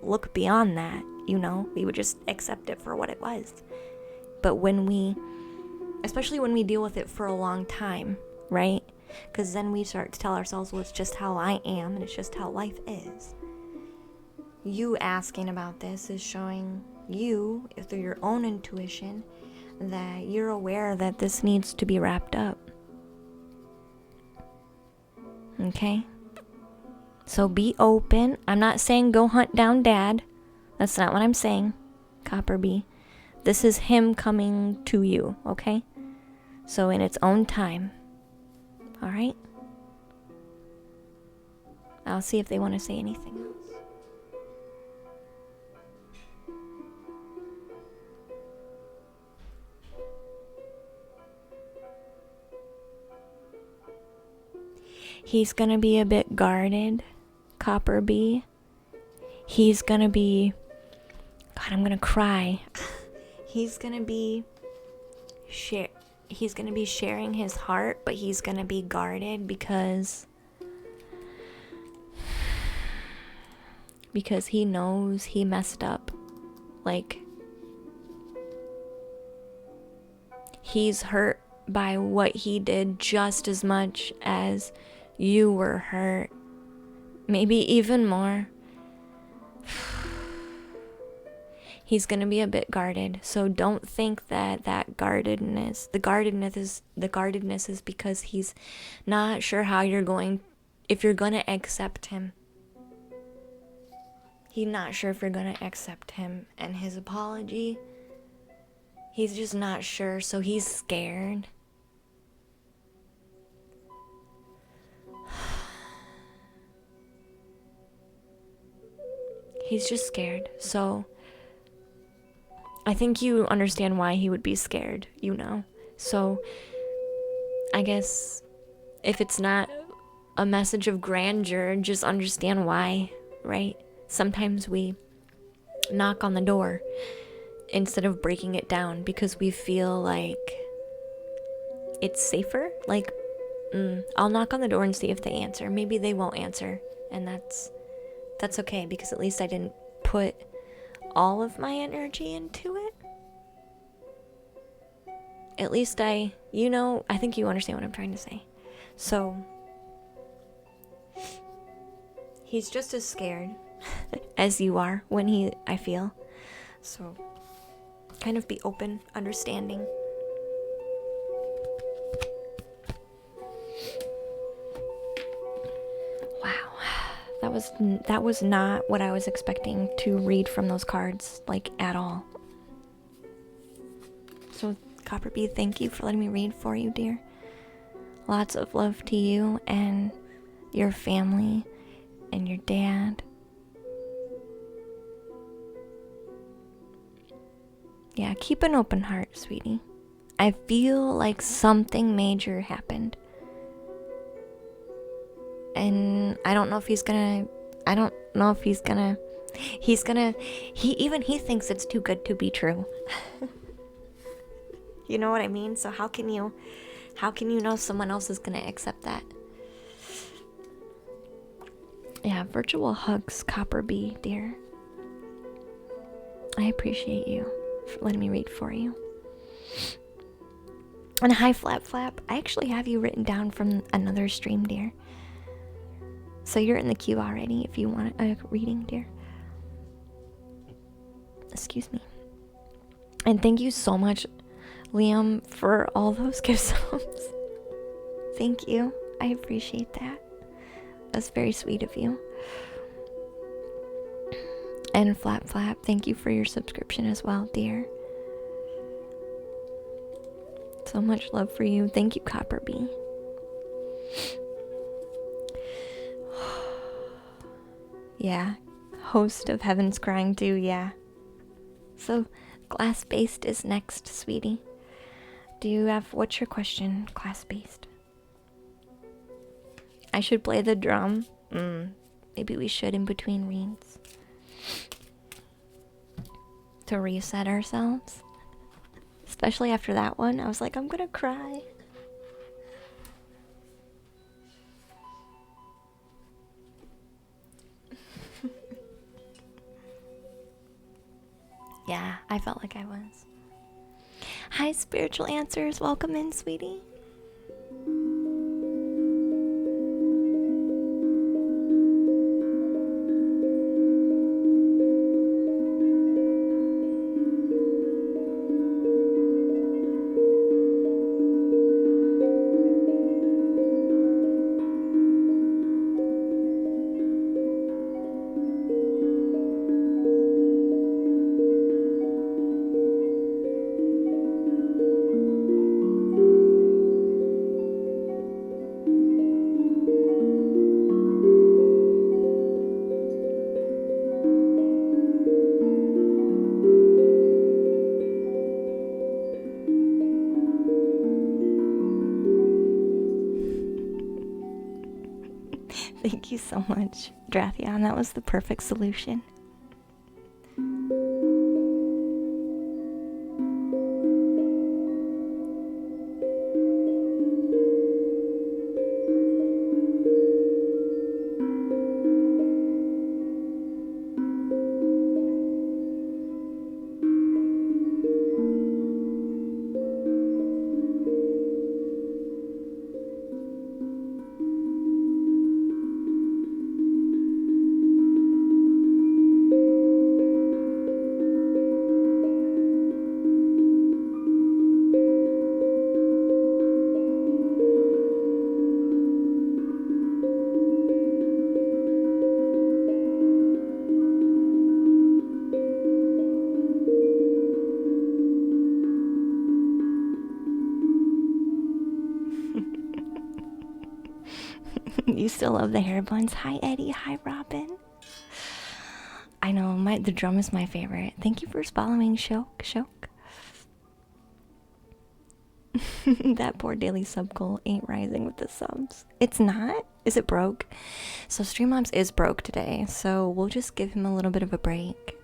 look beyond that, you know? We would just accept it for what it was. But especially when we deal with it for a long time, right? Because then we start to tell ourselves, well, it's just how I am, and it's just how life is. You asking about this is showing you, through your own intuition, that you're aware that this needs to be wrapped up. Okay? So be open. I'm not saying go hunt down Dad. That's not what I'm saying, Copper Bee. This is him coming to you, okay? So in its own time. Alright? I'll see if they want to say anything else. He's gonna be a bit guarded, Copper Bee. He's gonna be... God, I'm gonna cry. He's gonna be sharing his heart, but he's gonna be guarded because he knows he messed up. Like, he's hurt by what he did just as much as you were hurt. Maybe even more. He's going to be a bit guarded. So don't think that the guardedness is because he's not sure if you're going to accept him. He's not sure if you're going to accept him and his apology. He's just not sure, so he's scared. He's just scared. So I think you understand why he would be scared, So I guess if it's not a message of grandeur, just understand why, right? Sometimes we knock on the door instead of breaking it down because we feel like it's safer. Like, I'll knock on the door and see if they answer. Maybe they won't answer, and that's okay, because at least I didn't put all of my energy into it. At least I think you understand what I'm trying to say. So he's just as scared as you are I feel. So kind of be open, understanding. Wow. That was not what I was expecting to read from those cards, like, at all. So Copper Bee, thank you for letting me read for you, dear. Lots of love to you and your family and your dad. Yeah, keep an open heart, sweetie. I feel like something major happened. And I don't know if he thinks it's too good to be true. You know what I mean? So how can you know someone else is gonna accept that? Yeah, virtual hugs, Copper Bee, dear. I appreciate you for letting me read for you. And hi, Flap Flap. I actually have you written down from another stream, dear. So you're in the queue already if you want a reading, dear. Excuse me. And thank you so much, Liam, for all those gift subs. Thank you. I appreciate that. That's very sweet of you. And Flap Flap, thank you for your subscription as well, dear. So much love for you. Thank you, Copper Bee. Yeah, host of Heaven's Crying too, yeah. So, Glass-Based is next, sweetie. What's your question, Glass-Based? I should play the drum. Maybe we should in between reads. To reset ourselves. Especially after that one, I was like, I'm gonna cry. Yeah, I felt like I was. Hi, Spiritual Answers. Welcome in, sweetie. Thank you so much, Drathion. That was the perfect solution. You still love the hair buns. Hi, Eddie. Hi, Robin. I know, the drum is my favorite. Thank you for following, Shok. That poor daily sub goal ain't rising with the subs. It's not? Is it broke? So Streamlabs is broke today, so we'll just give him a little bit of a break.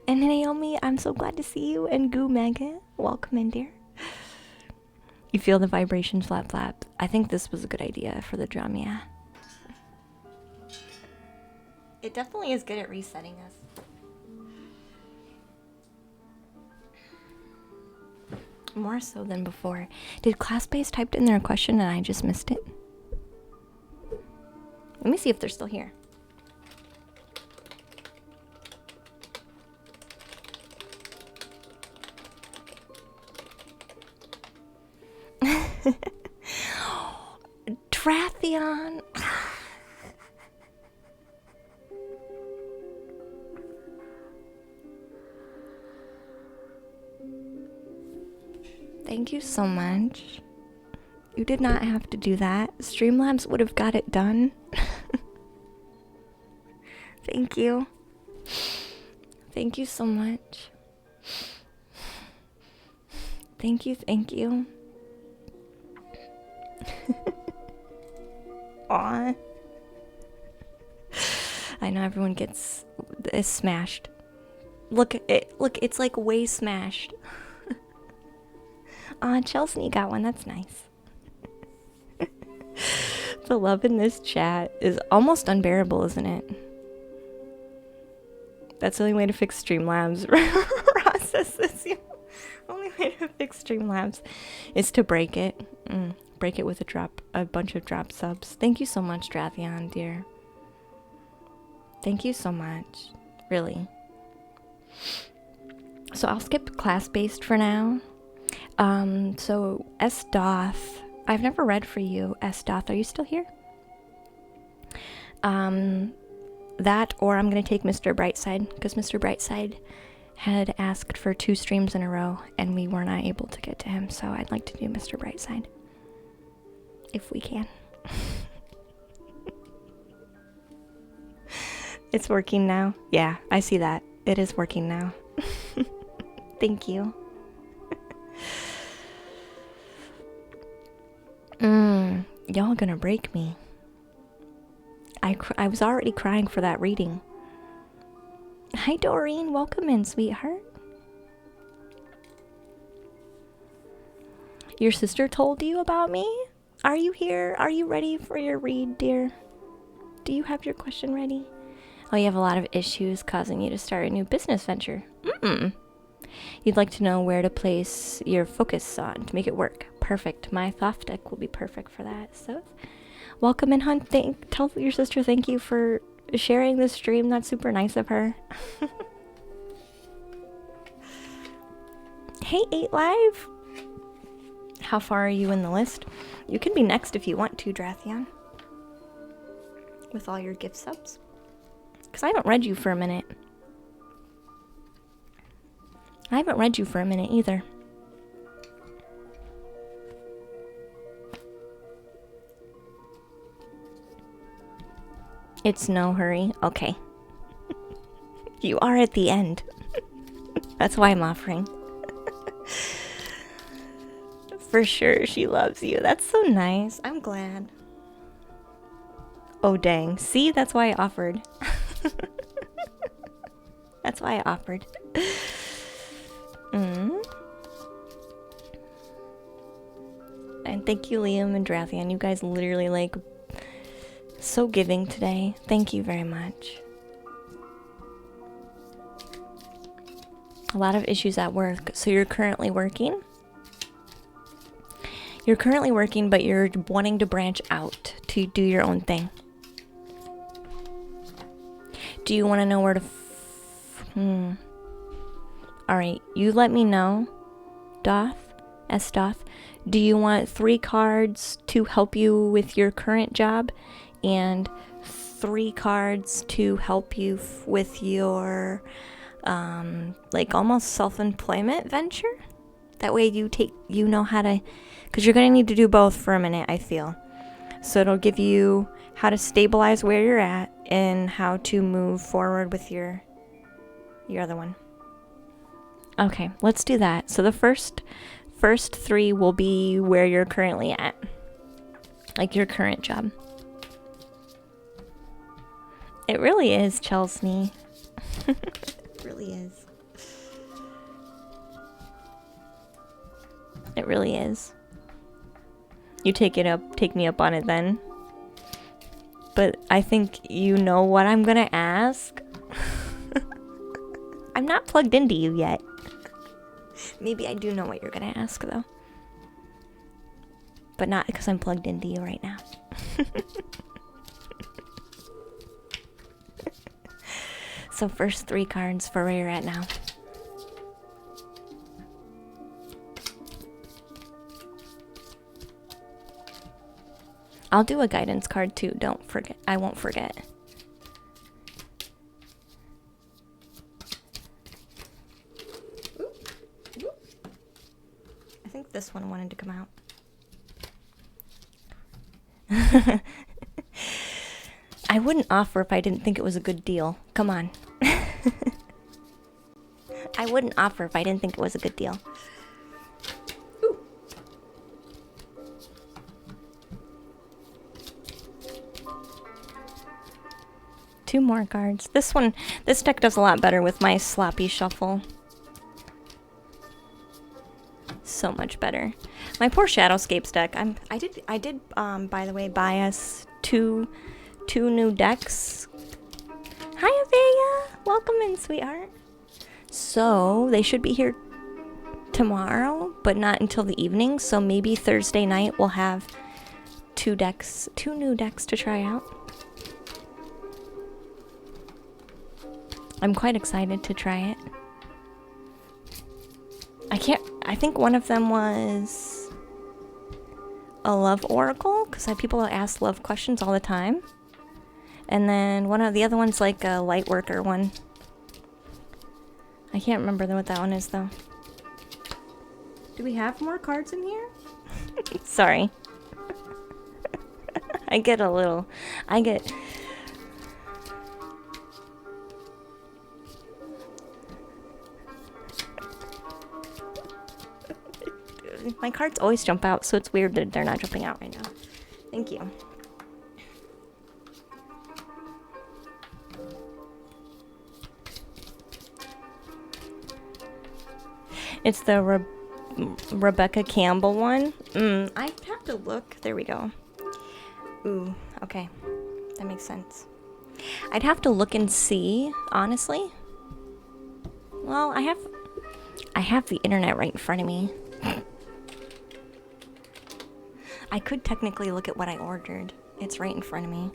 And Naomi, I'm so glad to see you. And Goo Mega, welcome in, dear. You feel the vibrations, flap flap. I think this was a good idea for the drum, yeah. It definitely is good at resetting us. More so than before. Did ClassBase typed in their question and I just missed it? Let me see if they're still here. Trathion. Thank you so much. You did not have to do that. Streamlabs would have got it done. Thank you. Thank you so much. Thank you, thank you. Aw. I know everyone is smashed. Look, it's like way smashed. Chelsea got one, that's nice. The love in this chat is almost unbearable, isn't it? That's the only way to fix Streamlabs. Process this. The only way to fix Streamlabs is to break it. Break it with a bunch of drop subs. Thank you so much, Drathion, dear. Thank you so much. Really. So I'll skip class-based for now. So S-Doth. I've never read for you, S-Doth. Are you still here? That, or I'm going to take Mr. Brightside, because Mr. Brightside had asked for 2 streams in a row, and we were not able to get to him, so I'd like to do Mr. Brightside. If we can. It's working now. Yeah, I see that. It is working now. Thank you. Y'all gonna break me. I was already crying for that reading. Hi Doreen, welcome in, sweetheart. Your sister told you about me? Are you here? Are you ready for your read, dear? Do you have your question ready? Oh, you have a lot of issues causing you to start a new business venture. You'd like to know where to place your focus on to make it work. Perfect. My Thoth deck will be perfect for that. So, welcome in, Hunt. Tell your sister thank you for sharing this stream. That's super nice of her. Hey, 8 Live. How far are you in the list? You can be next if you want to, Drathion. With all your gift subs. Because I haven't read you for a minute. I haven't read you for a minute either. It's no hurry. Okay. You are at the end. That's why I'm offering. For sure, she loves you. That's so nice. I'm glad. Oh, dang. See, that's why I offered. That's why I offered. And thank you, Liam and Drathion. You guys literally, like, so giving today. Thank you very much. A lot of issues at work. So you're currently working? You're currently working, but you're wanting to branch out to do your own thing. Do you want to know where to... Alright, you let me know. S-Doth. Do you want 3 cards to help you with your current job? And 3 cards to help you with your, like, almost self-employment venture? That way you know how to, because you're going to need to do both for a minute, I feel. So it'll give you how to stabilize where you're at and how to move forward with your other one. Okay, let's do that. So the first 3 will be where you're currently at. Like your current job. It really is, Chelsea. It really is. It really is. You take me up on it then. But I think you know what I'm gonna ask. I'm not plugged into you yet. Maybe I do know what you're gonna ask though. But not because I'm plugged into you right now. So first 3 cards for where you're at now. I'll do a guidance card too, don't forget. I won't forget. I think this one wanted to come out. I wouldn't offer if I didn't think it was a good deal. Come on. I wouldn't offer if I didn't think it was a good deal. Ooh. Two more cards. This deck does a lot better with my sloppy shuffle. So much better. My poor Shadowscapes deck. I did by the way buy us two new decks. Hi Avea! Welcome in, sweetheart. So they should be here tomorrow, but not until the evening. So maybe Thursday night we'll have 2 new decks to try out. I'm quite excited to try it. I think one of them was a love oracle, because people ask love questions all the time. And then one of the other one's like a light worker one. I can't remember what that one is though. Do we have more cards in here? Sorry. I get my cards always jump out, so it's weird that they're not jumping out right now. Thank you. It's the Rebecca Campbell one. I have to look. There we go. Ooh, okay. That makes sense. I'd have to look and see, honestly. Well, I have the internet right in front of me. I could technically look at what I ordered. It's right in front of me.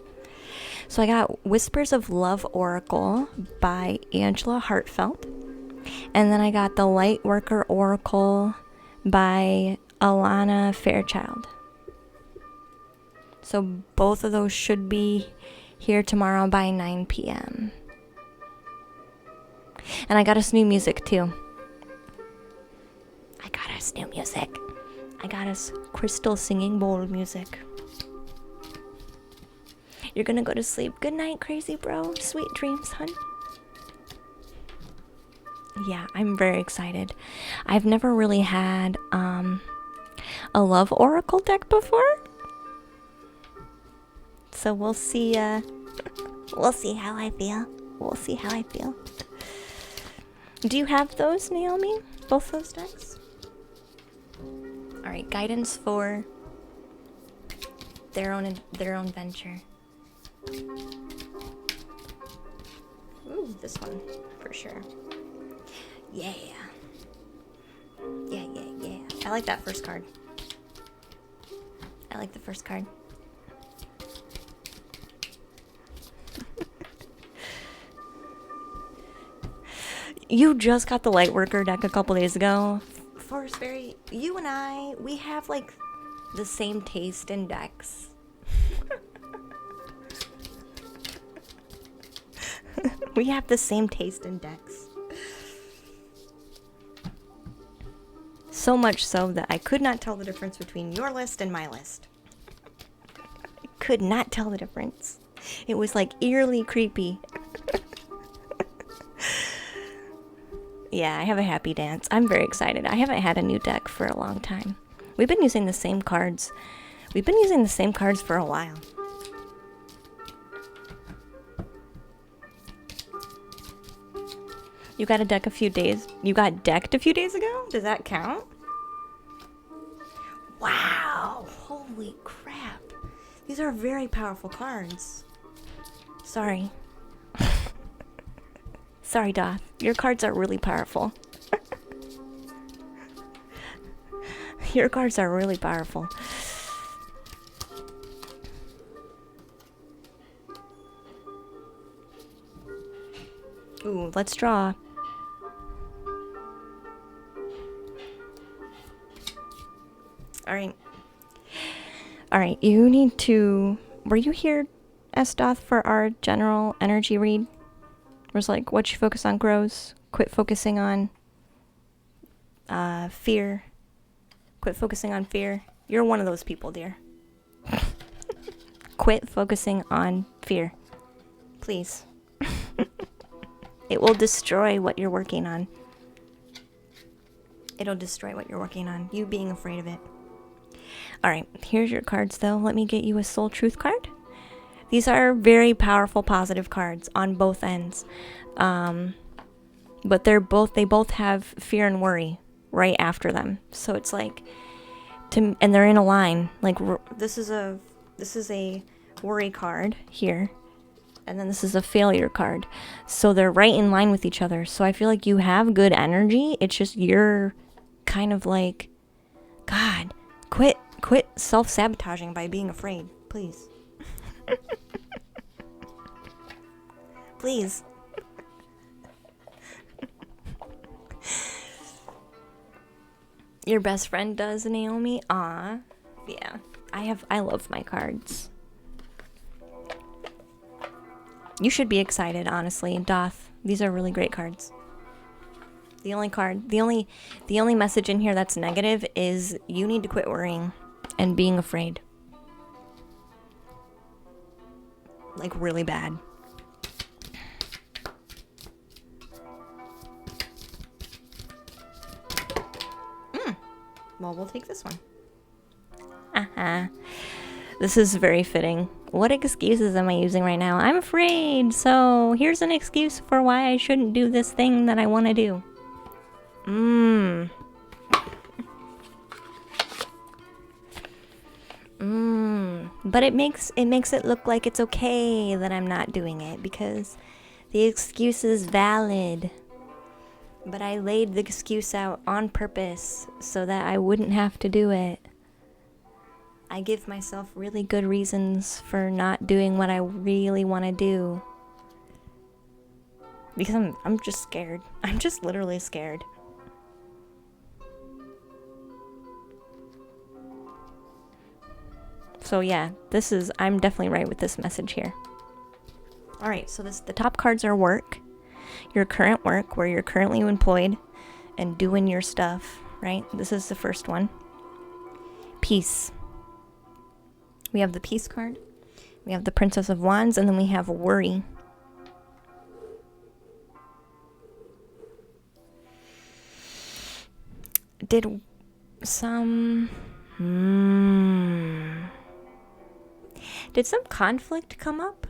So I got Whispers of Love Oracle by Angela Hartfeld. And then I got the Lightworker Oracle by Alana Fairchild. So both of those should be here tomorrow by 9 p.m. And I got us new music too. I got us Crystal Singing Bowl music. You're gonna go to sleep. Good night, crazy bro. Sweet dreams, hun. Yeah, I'm very excited. I've never really had a love oracle deck before. So we'll see we'll see how I feel. Do you have those, Naomi? Both those decks? Alright, guidance for their own venture. Ooh, this one for sure. Yeah. I like that first card. I like the first card. You just got the Lightworker deck a couple days ago. Forest Fairy, you and I, we have like the same taste in decks. We have the same taste in decks. So much so that I could not tell the difference between your list and my list. I could not tell the difference. It was like eerily creepy. Yeah, I have a happy dance. I'm very excited. I haven't had a new deck for a long time. We've been using the same cards. We've been using the same cards for a while. You got a deck a few days. You got decked a few days ago? Does that count? Wow! Holy crap. These are very powerful cards. Sorry. Sorry, Doth. Your cards are really powerful. Your cards are really powerful. Ooh, let's draw. Alright, you need to... Were you here, S-Doth, for our general energy read? It was like, what you focus on grows. Quit focusing on fear. Quit focusing on fear. You're one of those people, dear. Quit focusing on fear. Please. It will destroy what you're working on. It'll destroy what you're working on. You being afraid of it. Alright, here's your cards though. Let me get you a Soul Truth card. These are very powerful positive cards on both ends. But they both have fear and worry right after them. So it's like, and they're in a line. Like this is a worry card here. And then this is a failure card. So they're right in line with each other. So I feel like you have good energy. It's just you're kind of like, God, quit self-sabotaging by being afraid. Please. Please. Your best friend does, Naomi? Aw. Yeah. I love my cards. You should be excited, honestly. Doth. These are really great cards. The only message in here that's negative is you need to quit worrying and being afraid. Like really bad. Well, we'll take this one. This is very fitting. What excuses am I using right now? I'm afraid, so here's an excuse for why I shouldn't do this thing that I want to do. But it makes it look like it's okay that I'm not doing it because the excuse is valid. But I laid the excuse out on purpose so that I wouldn't have to do it. I give myself really good reasons for not doing what I really want to do. Because I'm just scared. I'm just literally scared. So yeah, I'm definitely right with this message here. Alright, so the top cards are work. Your current work, where you're currently employed and doing your stuff, right? This is the first one. Peace. We have the Peace card. We have the Princess of Wands, and then we have worry. Did some conflict come up?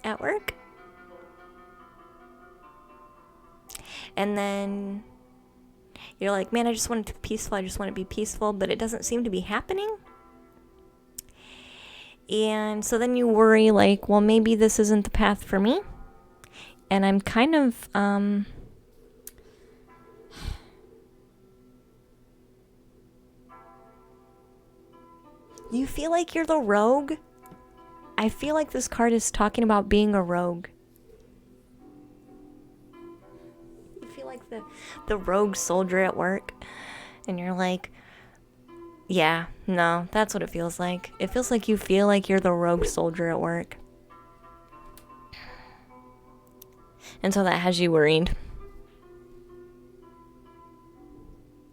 At work? And then you're like, man, I just want it to be peaceful. I just want it to be peaceful, but it doesn't seem to be happening. And so then you worry like, well, maybe this isn't the path for me. And I'm kind of, you feel like you're the rogue? I feel like this card is talking about being a rogue. You feel like the rogue soldier at work. And you're like, yeah, no, that's what it feels like. It feels like you feel like you're the rogue soldier at work. And so that has you worried.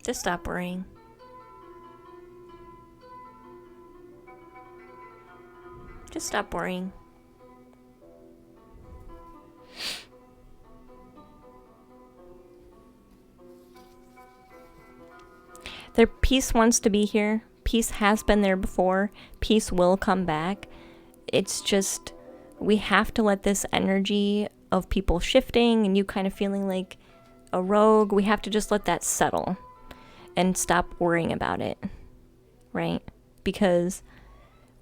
Just stop worrying. Just stop worrying. Their peace wants to be here. Peace has been there before. Peace will come back. It's just, we have to let this energy of people shifting and you kind of feeling like a rogue, we have to just let that settle and stop worrying about it, right? Because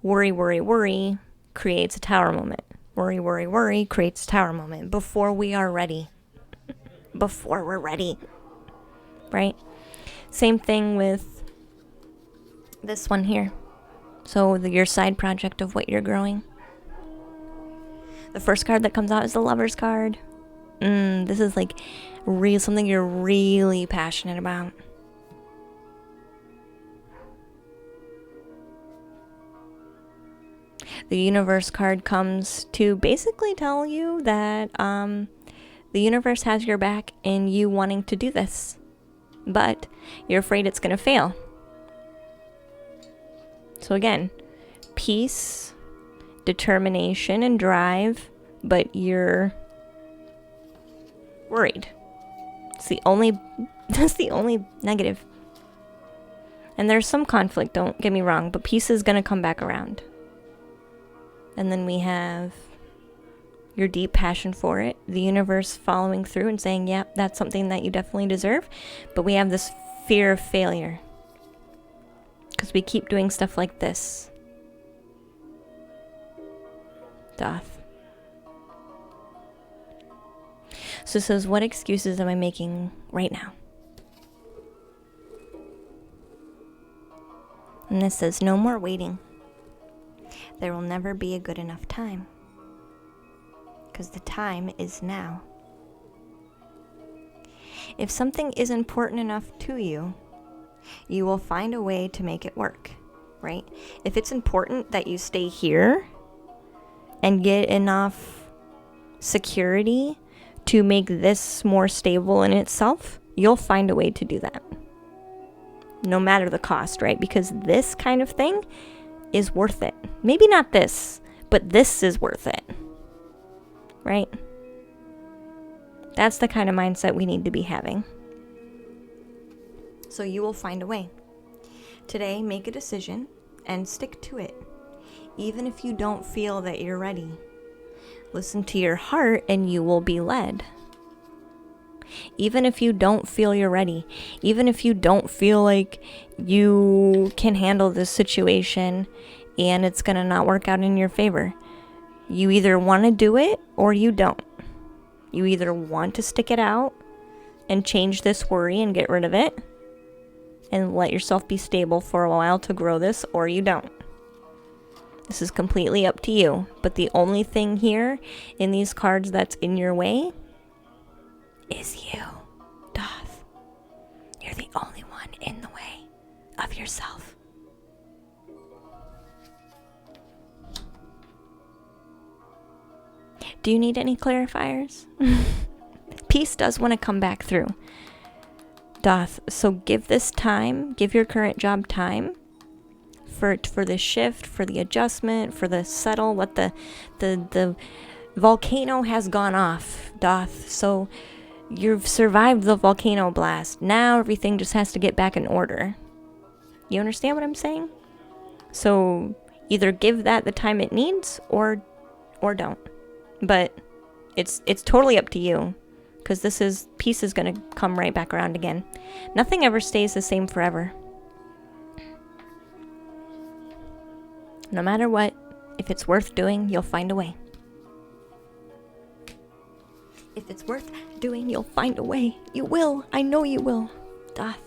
worry creates a tower moment. Worry creates a tower moment before we are ready. Before we're ready, right? Same thing with this one here. So your side project of what you're growing. The first card that comes out is the Lover's card. This is like something you're really passionate about. The Universe card comes to basically tell you that the universe has your back in you wanting to do this, but you're afraid it's going to fail. So again, peace, determination, and drive, but you're worried. That's the only negative. And there's some conflict, don't get me wrong, but peace is going to come back around. And then we have your deep passion for it, the universe following through and saying, yeah, that's something that you definitely deserve. But we have this fear of failure because we keep doing stuff like this. Doth. So it says, what excuses am I making right now? And this says, no more waiting. There will never be a good enough time. Because the time is now. If something is important enough to you, you will find a way to make it work, right? If it's important that you stay here and get enough security to make this more stable in itself, you'll find a way to do that. No matter the cost, right? Because this kind of thing is worth it. Maybe not this, but this is worth it. Right? That's the kind of mindset we need to be having. So you will find a way. Today, make a decision and stick to it. Even if you don't feel that you're ready. Listen to your heart and you will be led. Even if you don't feel you're ready. Even if you don't feel like you can handle this situation and it's going to not work out in your favor. You either want to do it or you don't. You either want to stick it out and change this worry and get rid of it and let yourself be stable for a while to grow this, or you don't. This is completely up to you. But the only thing here in these cards that's in your way is you, Doth. You're the only one in the way of yourself. Do you need any clarifiers? Peace does want to come back through. Doth. So give this time, give your current job time for the shift, for the adjustment, for the settle. Let the volcano has gone off, Doth. So you've survived the volcano blast. Now everything just has to get back in order. You understand what I'm saying? So either give that the time it needs or don't. But it's totally up to you, because peace is going to come right back around again. Nothing ever stays the same forever. No matter what, if it's worth doing, you'll find a way. If it's worth doing, you'll find a way. You will. I know you will. Doth.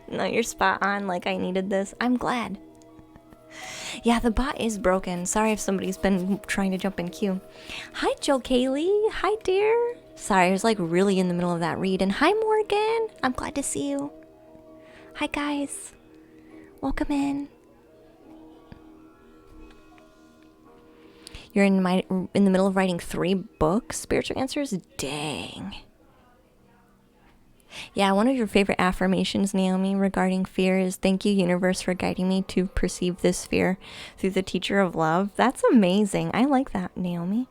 No, you're spot on. Like, I needed this. I'm glad. Yeah, the bot is broken. Sorry if somebody's been trying to jump in queue. Hi, Joe Kaylee. Hi, dear. Sorry, I was like really in the middle of that read. And hi, Morgan. I'm glad to see you. Hi, guys. Welcome in. You're in the middle of writing 3 books, spiritual answers? Dang. Yeah, one of your favorite affirmations, Naomi, regarding fear is thank you, universe, for guiding me to perceive this fear through the teacher of love. That's amazing. I like that, Naomi.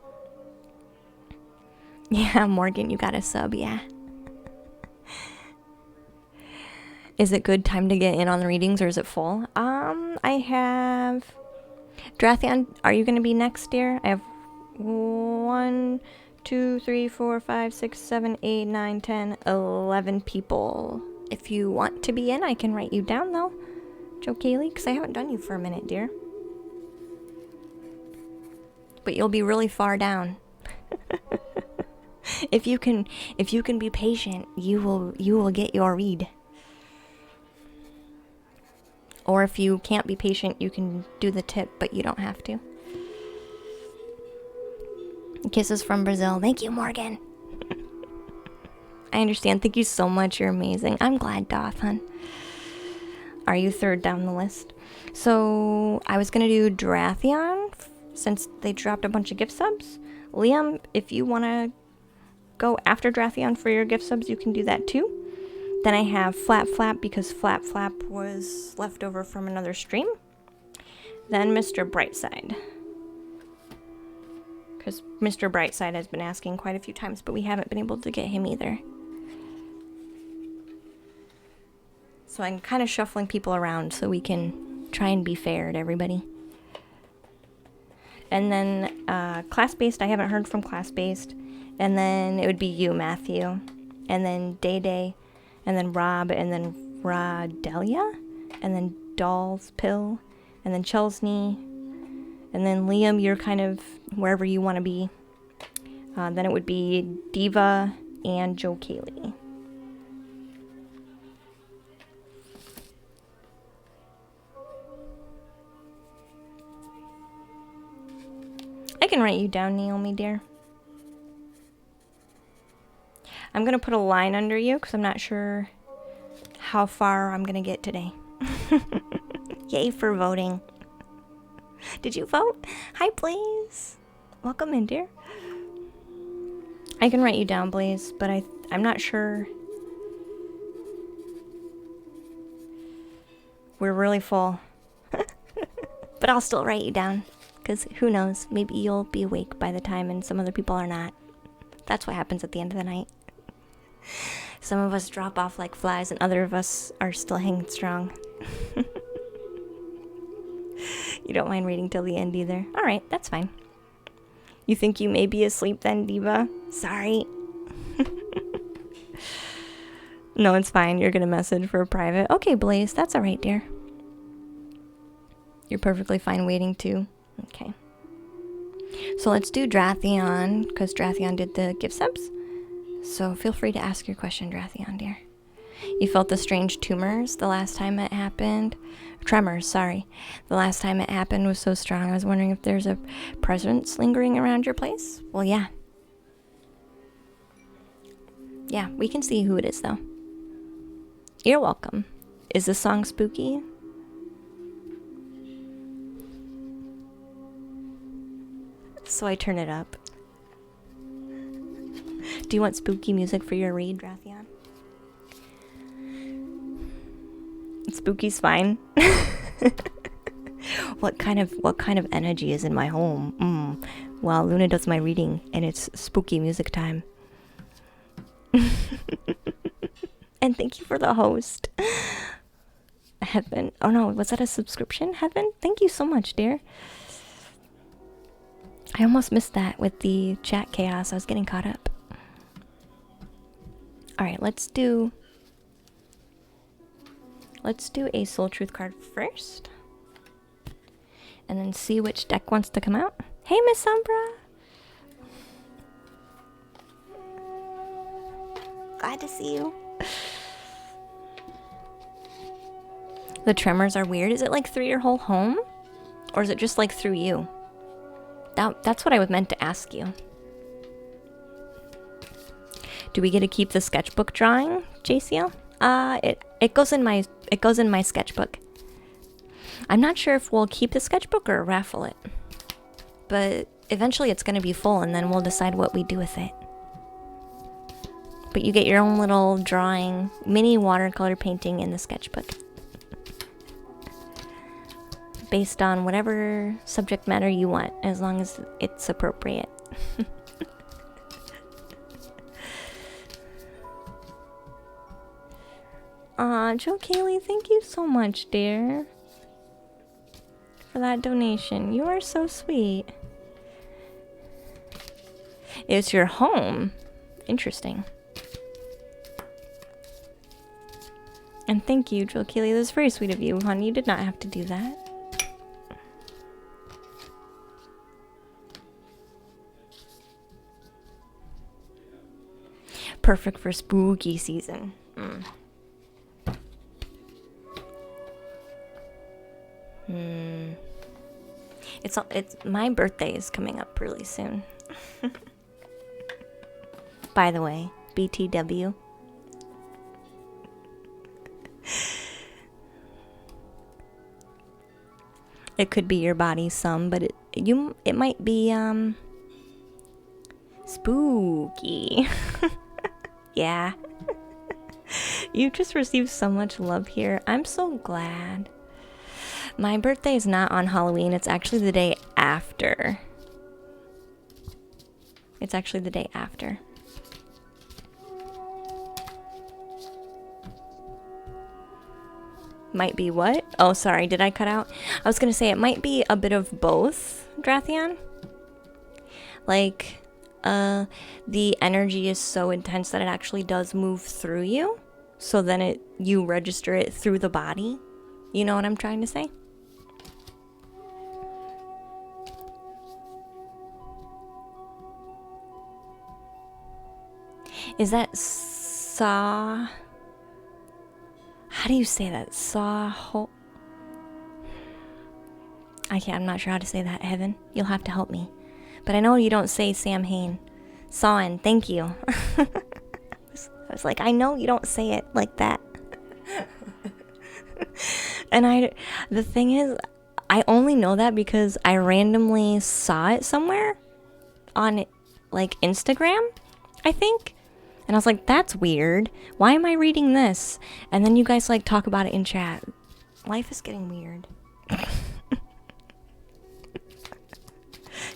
Yeah, Morgan, you got a sub, yeah. Is it good time to get in on the readings or is it full? I have... Drathion, are you going to be next, dear? I have 1, 2, 3, 4, 5, 6, 7, 8, 9, 10, 11 people. If you want to be in, I can write you down, though. Joe Kaylee, because I haven't done you for a minute, dear. But you'll be really far down. If you can be patient, you will get your read. Or if you can't be patient, you can do the tip, but you don't have to. Kisses from Brazil. Thank you, Morgan. I understand. Thank you so much. You're amazing. I'm glad, Dothan. Are you third down the list? So I was going to do Drathion since they dropped a bunch of gift subs. Liam, if you want to go after Drathion for your gift subs, you can do that too. Then I have Flap Flap because Flap Flap was left over from another stream. Then Mr. Brightside. Because Mr. Brightside has been asking quite a few times, but we haven't been able to get him either. So I'm kind of shuffling people around so we can try and be fair to everybody. And then class-based, I haven't heard from class-based. And then it would be you, Matthew. And then Day Day. And then Rob. And then Radelia. And then Doll's Pill. And then Chelsney. And then Liam, you're kind of wherever you want to be. Then it would be Diva and Joe Kaylee. I can write you down, Naomi, dear. I'm going to put a line under you because I'm not sure how far I'm going to get today. Yay for voting. Did you vote? Hi, Blaze. Welcome in, dear. I can write you down, Blaze, but I'm not sure. We're really full. But I'll still write you down. Because who knows, maybe you'll be awake by the time and some other people are not. That's what happens at the end of the night. Some of us drop off like flies and other of us are still hanging strong. You don't mind reading till the end either. Alright, that's fine. You think you may be asleep then, Diva? Sorry. No, it's fine. You're gonna message for a private. Okay, Blaze, that's alright, dear. You're perfectly fine waiting too. Okay. So let's do Drathion, because Drathion did the gift subs. So feel free to ask your question, Drathion, dear. You felt the strange tumors the last time it happened. Tremors, sorry. The last time it happened was so strong. I was wondering if there's a presence lingering around your place. Well, yeah. Yeah, we can see who it is, though. You're welcome. Is this song spooky? So I turn it up. Do you want spooky music for your read, Drathion? Spooky's fine. What kind of energy is in my home? Well, Luna does my reading, and it's spooky music time. And thank you for the host, Heaven. Oh no, was that a subscription, Heaven? Thank you so much, dear. I almost missed that with the chat chaos. I was getting caught up. Alright, let's do a Soul Truth card first. And then see which deck wants to come out. Hey, Miss Umbra! Glad to see you. The tremors are weird. Is it like through your whole home? Or is it just like through you? That's what I was meant to ask you. Do we get to keep the sketchbook drawing, JCL? It goes in my sketchbook. I'm not sure if we'll keep the sketchbook or raffle it. But eventually it's going to be full and then we'll decide what we do with it. But you get your own little drawing, mini watercolor painting in the sketchbook. Based on whatever subject matter you want, as long as it's appropriate. Aw, Joe Kaylee, thank you so much, dear, for that donation. You are so sweet. It's your home. Interesting. And thank you, Joe Kaylee. That's very sweet of you, hon. You did not have to do that. Perfect for spooky season. It's my birthday is coming up really soon. By the way, BTW. It could be your body some, but it might be spooky. Yeah. You just received so much love here. I'm so glad. My birthday is not on Halloween. It's actually the day after. It's actually the day after. Might be what? Oh, sorry. Did I cut out? I was going to say it might be a bit of both, Drathian. Like, the energy is so intense that it actually does move through you. So then you register it through the body. You know what I'm trying to say? Is that Saw? How do you say that? Saw? I'm not sure how to say that, Heaven. You'll have to help me. But I know you don't say Sam Hain. Sawin, thank you. I was like, I know you don't say it like that. And the thing is, I only know that because I randomly saw it somewhere on, like, Instagram, I think. And I was like, that's weird. Why am I reading this? And then you guys, like, talk about it in chat. Life is getting weird.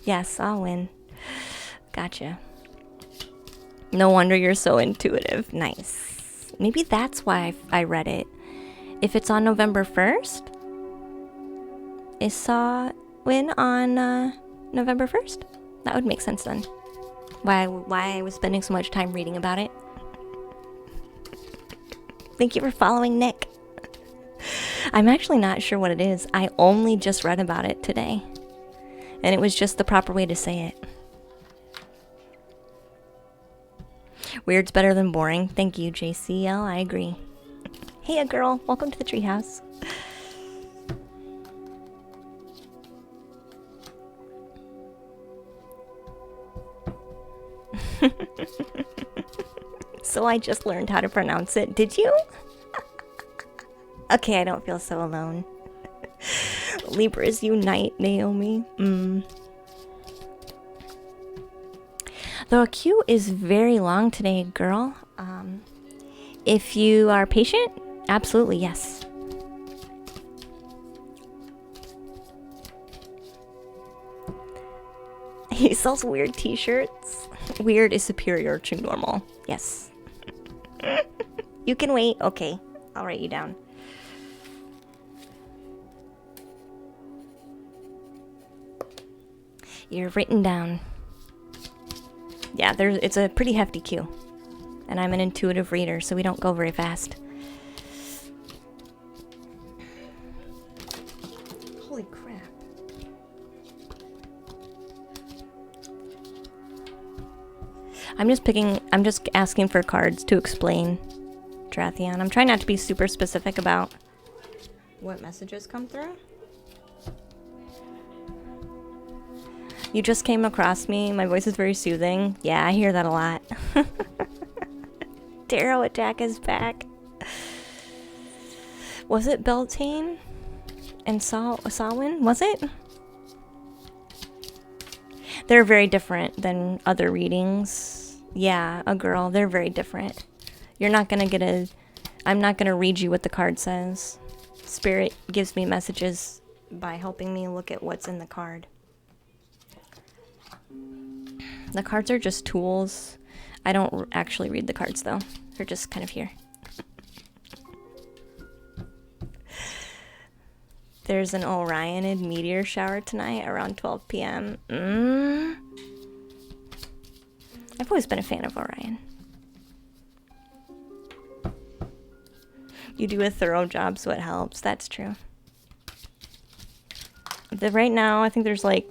Yes, I'll win. Gotcha. No wonder you're so intuitive. Nice. Maybe that's why I read it. If it's on November 1st, is Saw win on November 1st? That would make sense then. Why I was spending so much time reading about it. Thank you for following Nick. I'm actually not sure what it is. I only just read about it today. And it was just the proper way to say it. Weird's better than boring. Thank you, JCL. I agree. Hey, a girl. Welcome to the treehouse. So I just learned how to pronounce it. Did you? Okay, I don't feel so alone. Libras unite, Naomi. The queue is very long today, girl. If you are patient, absolutely, yes. He sells weird t-shirts. Weird is superior to normal. Yes. You can wait. Okay, I'll write you down. You're written down. Yeah, it's a pretty hefty queue. And I'm an intuitive reader, so we don't go very fast. Holy crap. I'm just asking for cards to explain Drathian. I'm trying not to be super specific about what messages come through. You just came across me. My voice is very soothing. Yeah, I hear that a lot. Darrow attack is back. Was it Beltane and Samhain? Was it? They're very different than other readings. Yeah, a girl. They're very different. You're not gonna get a... I'm not gonna read you what the card says. Spirit gives me messages by helping me look at what's in the card. The cards are just tools. I don't actually read the cards though. They're just kind of here. There's an Orionid meteor shower tonight around 12 p.m. I've always been a fan of Orion. You do a thorough job, so it helps. That's true. Right now, I think there's like...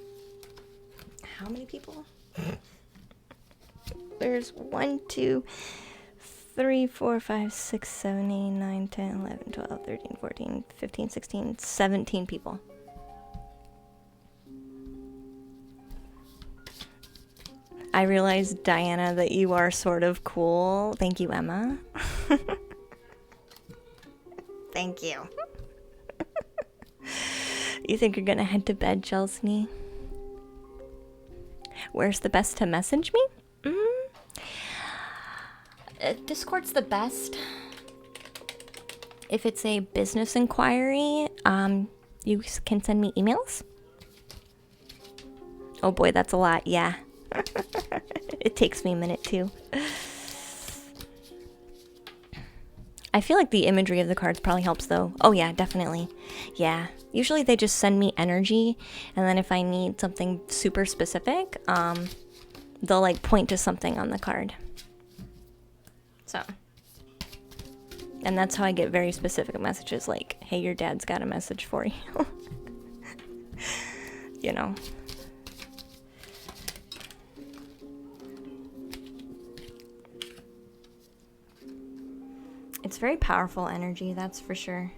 How many people? There's 1, 2, 3, 4, 5, 6, 7, 8, 9, 10, 11, 12, 13, 14, 15, 16, 17 people. I realized, Diana, that you are sort of cool. Thank you, Emma. Thank you. You think you're gonna head to bed, Chelsea? Where's the best to message me? Discord's the best. If it's a business inquiry, you can send me emails. Oh boy, that's a lot. Yeah. It takes me a minute too. I feel like the imagery of the cards probably helps though. Oh yeah, definitely. Yeah. Usually they just send me energy, and then if I need something super specific, they'll like point to something on the card. So. And that's how I get very specific messages like, hey, your dad's got a message for you. You know. It's very powerful energy, that's for sure.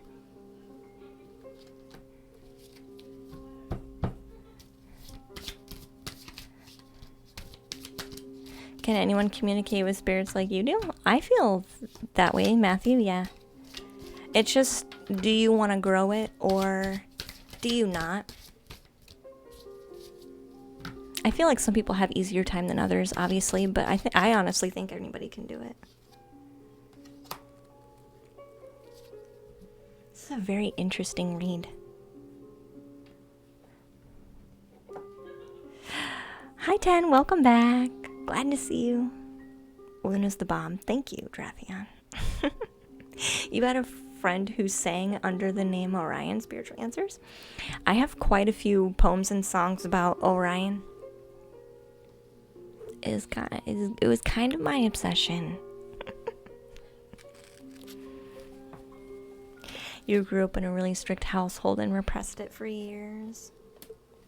Can anyone communicate with spirits like you do? I feel that way, Matthew, yeah. It's just, do you want to grow it or do you not? I feel like some people have easier time than others, obviously, but I honestly think anybody can do it. This is a very interesting read. Hi, Ten, welcome back. Glad to see you. Luna's the bomb. Thank you, Drathion. You had a friend who sang under the name Orion Spiritual Answers. I have quite a few poems and songs about Orion. It was kind of my obsession. You grew up in a really strict household and repressed it for years.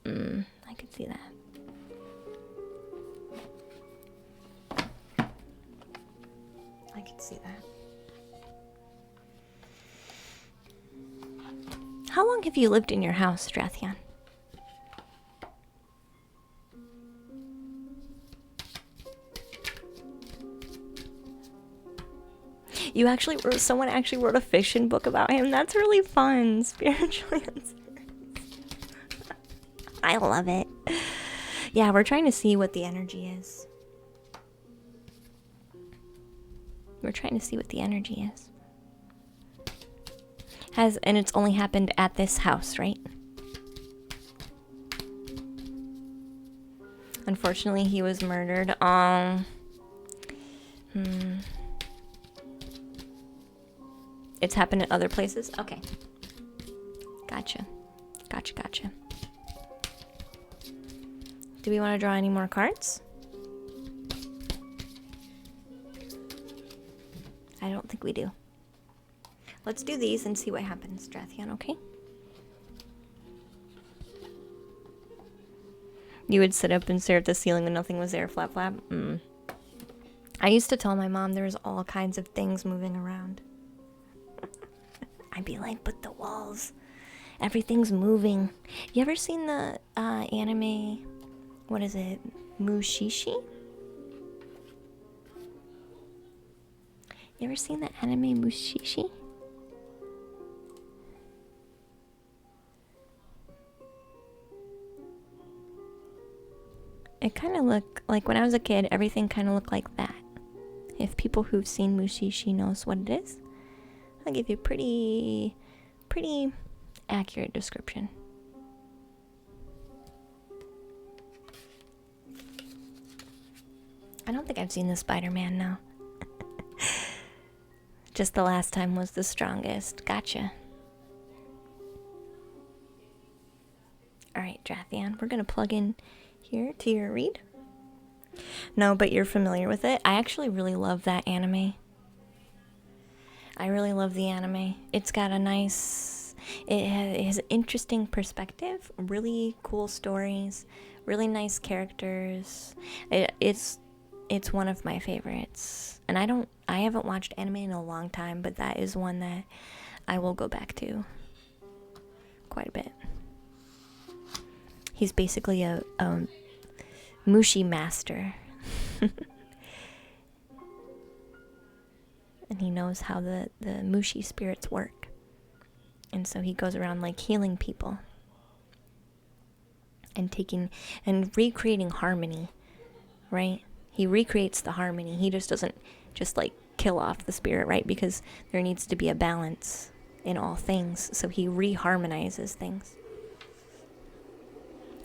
I could see that. I could see that. How long have you lived in your house, Drathion? Someone actually wrote a fiction book about him. That's really fun. Spiritual Answers. I love it. Yeah, we're trying to see what the energy is. And it's only happened at this house, right? Unfortunately, he was murdered. It's happened at other places? Okay. Gotcha. Do we want to draw any more cards? I don't think we do. Let's do these and see what happens, Drathion, okay? You would sit up and stare at the ceiling when nothing was there, flap flap. I used to tell my mom there was all kinds of things moving around. I'd be like, but the walls, everything's moving. You ever seen the anime, what is it, Mushishi? You ever seen the anime Mushishi? It kind of looked like when I was a kid, everything kind of looked like that. If people who've seen Mushishi knows what it is, I'll give you a pretty accurate description. I don't think I've seen the Spider-Man now. Just the last time was the strongest. Gotcha. Alright, Drathion, we're gonna plug in here to your read. No, but you're familiar with it. I actually really love that anime. I really love the anime. It's got a nice... It has an interesting perspective. Really cool stories. Really nice characters. It's one of my favorites. And I haven't watched anime in a long time, but that is one that I will go back to quite a bit. He's basically a Mushi master. And he knows how the Mushi spirits work. And so he goes around like healing people. And recreating harmony, right? He recreates the harmony. He just doesn't just like kill off the spirit, right? Because there needs to be a balance in all things. So he reharmonizes things.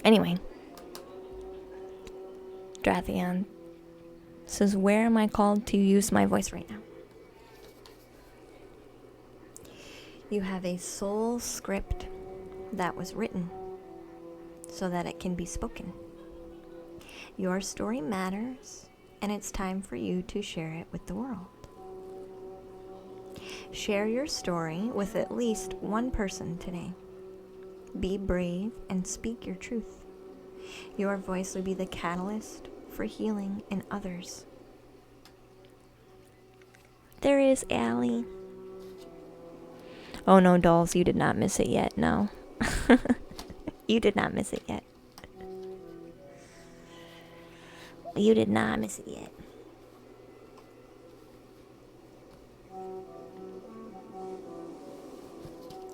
Anyway, Drathion says, where am I called to use my voice right now? You have a soul script that was written so that it can be spoken. Your story matters, and it's time for you to share it with the world. Share your story with at least one person today. Be brave and speak your truth. Your voice will be the catalyst for healing in others. There is Allie. Oh no, dolls, you did not miss it yet. No. You did not miss it yet. You did not miss it yet.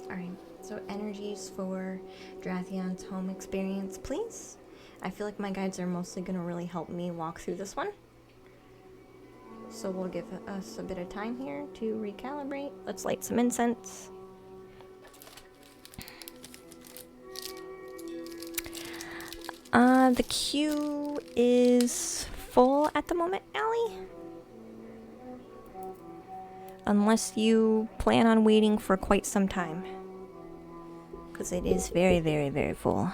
Alright, so energies for Drathion's home experience, please. I feel like my guides are mostly going to really help me walk through this one. So we'll give us a bit of time here to recalibrate. Let's light some incense. The queue is full at the moment, Allie. Unless you plan on waiting for quite some time. Because it is very, very, very full.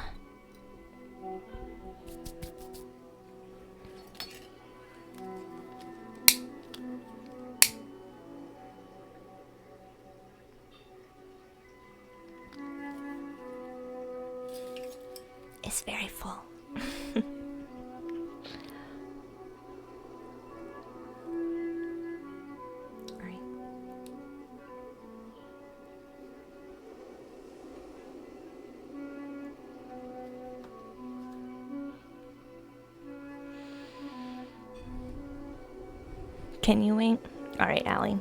It's very full. Alright. Can you wait? Alright, Allie.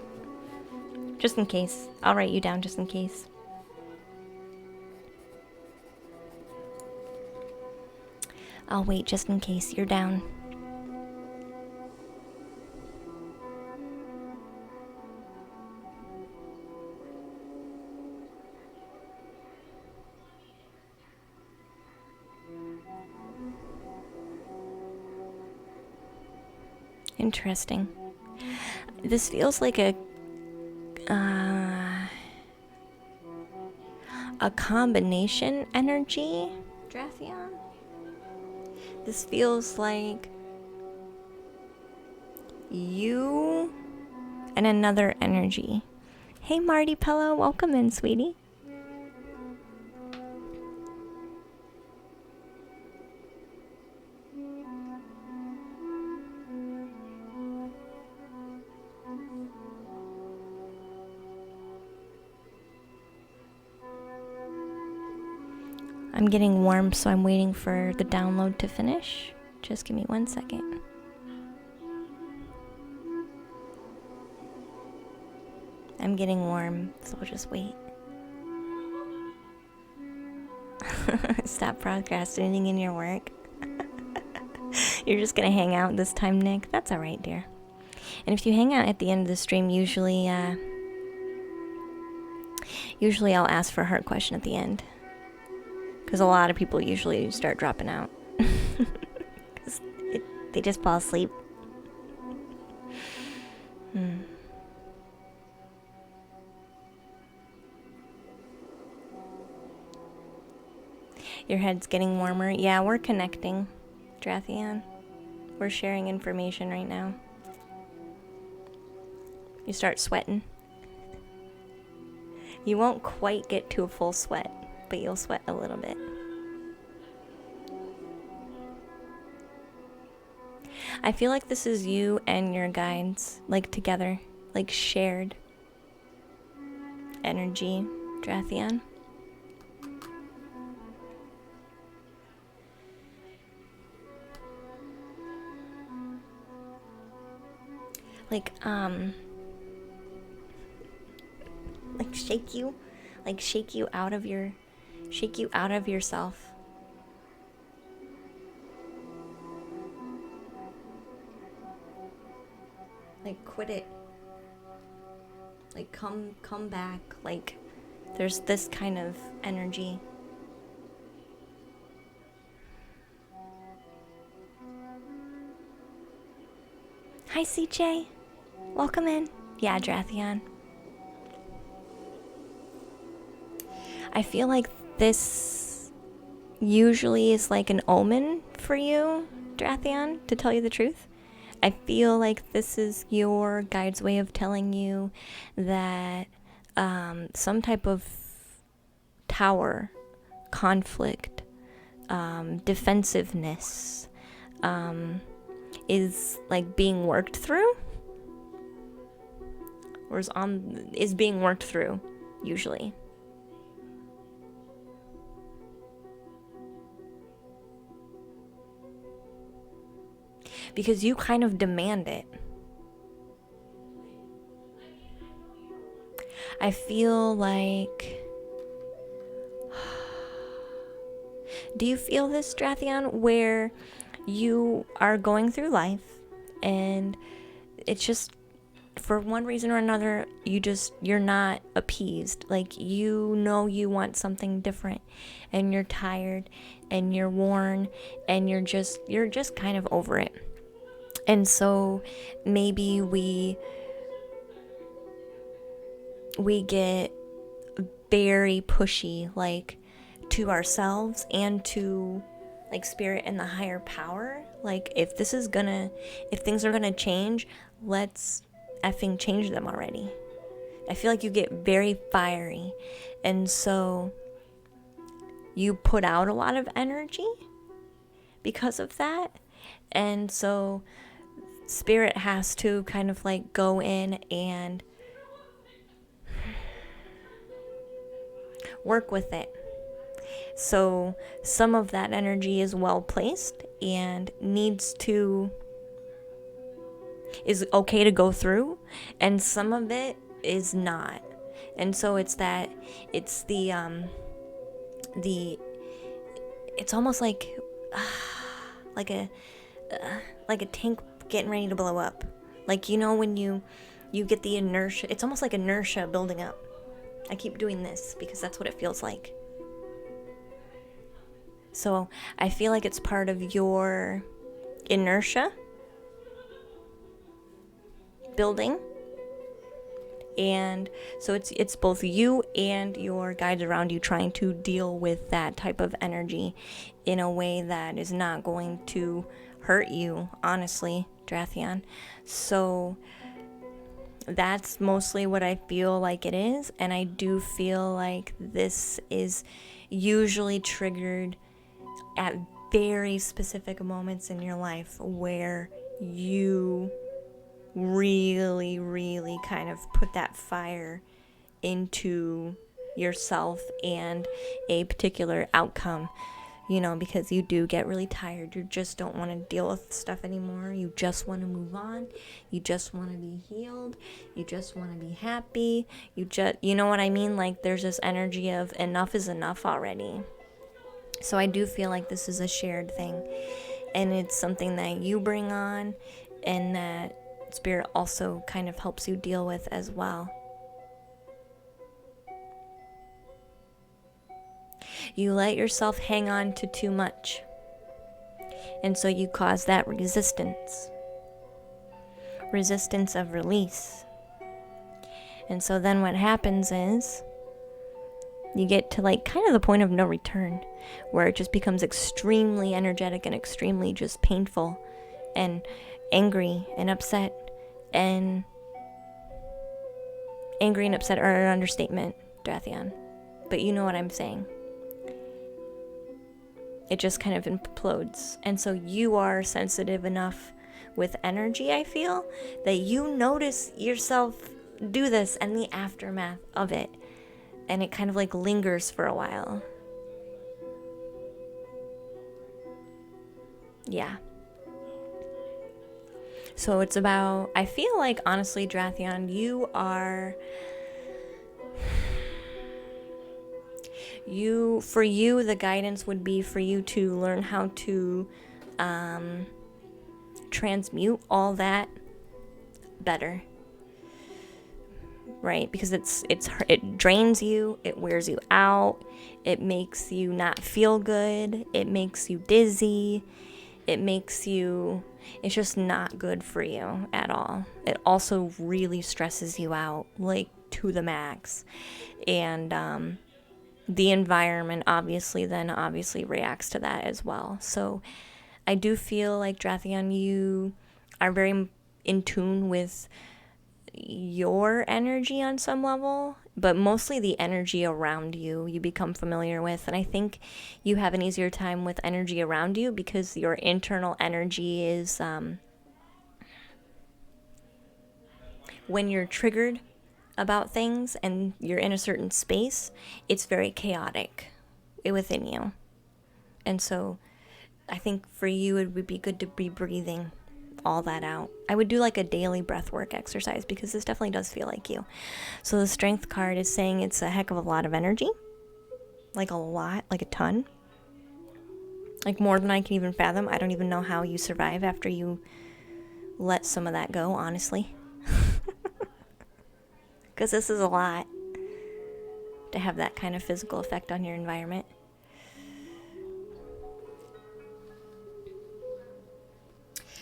Just in case. I'll write you down just in case. I'll wait just in case you're down. Interesting. This feels like a combination energy, Drathion. This feels like you and another energy. Hey Marty Pello, welcome in, sweetie. I'm getting warm, so I'm waiting for the download to finish. Just give me 1 second. I'm getting warm, so I'll just wait. Stop procrastinating in your work. You're just gonna hang out this time, Nick? That's alright, dear. And if you hang out at the end of the stream, usually I'll ask for a heart question at the end. Because a lot of people usually start dropping out. Because they just fall asleep. Your head's getting warmer. Yeah, we're connecting, Drathian. We're sharing information right now. You start sweating. You won't quite get to a full sweat, but you'll sweat a little bit. I feel like this is you and your guides, like together, like shared energy, Drathian. Like shake you out of yourself. Like quit it. Like come back. Like there's this kind of energy. Hi CJ. Welcome in. Yeah, Drathian. I feel like this usually is like an omen for you, Drathian, to tell you the truth. I feel like this is your guide's way of telling you that some type of tower, conflict, defensiveness is like being worked through. Or is being worked through, usually. Because you kind of demand it. I feel like... Do you feel this, Drathian, where you are going through life and it's just, for one reason or another, you're not appeased. Like, you know you want something different and you're tired and you're worn and you're just kind of over it. And so maybe we get very pushy, like, to ourselves and to, like, spirit and the higher power. Like, if things are gonna change, let's effing change them already. I feel like you get very fiery, and so you put out a lot of energy because of that. And so spirit has to kind of like go in and work with it. So some of that energy is well placed and is okay to go through, and some of it is not. And so it's almost like a tank getting ready to blow up. Like, you know, when you get the inertia, it's almost like inertia building up. I keep doing this because that's what it feels like. So I feel like it's part of your inertia building. And so it's both you and your guides around you trying to deal with that type of energy in a way that is not going to hurt you, honestly, Drathian. So that's mostly what I feel like it is. And I do feel like this is usually triggered at very specific moments in your life where you really, really kind of put that fire into yourself and a particular outcome, you know, because you do get really tired. You just don't want to deal with stuff anymore. You just want to move on. You just want to be healed. You just want to be happy. You know what I mean? Like, there's this energy of enough is enough already. So I do feel like this is a shared thing. and it's something that you bring on and that spirit also kind of helps you deal with as well. You let yourself hang on to too much, and so you cause that resistance of release. And so then what happens is you get to like kind of the point of no return, where it just becomes extremely energetic and extremely just painful and angry and upset. And angry and upset are an understatement, Drathian, but you know what I'm saying. It just kind of implodes. And so you are sensitive enough with energy, I feel, that you notice yourself do this and the aftermath of it. And it kind of like lingers for a while. Yeah. So it's about, I feel like, honestly, Drathian, for you, the guidance would be for you to learn how to transmute all that better. Right? Because it drains you, it wears you out, it makes you not feel good, it makes you dizzy, it's just not good for you at all. It also really stresses you out, like to the max. And the environment obviously reacts to that as well. So I do feel like, Drathian, you are very in tune with your energy on some level, but mostly the energy around you become familiar with. And I think you have an easier time with energy around you because your internal energy is when you're triggered about things and you're in a certain space, it's very chaotic within you. And so I think for you it would be good to be breathing all that out. I would do like a daily breath work exercise because this definitely does feel like you. So the strength card is saying it's a heck of a lot of energy. Like a lot, like a ton. Like more than I can even fathom. I don't even know how you survive after you let some of that go, honestly. Because this is a lot to have that kind of physical effect on your environment.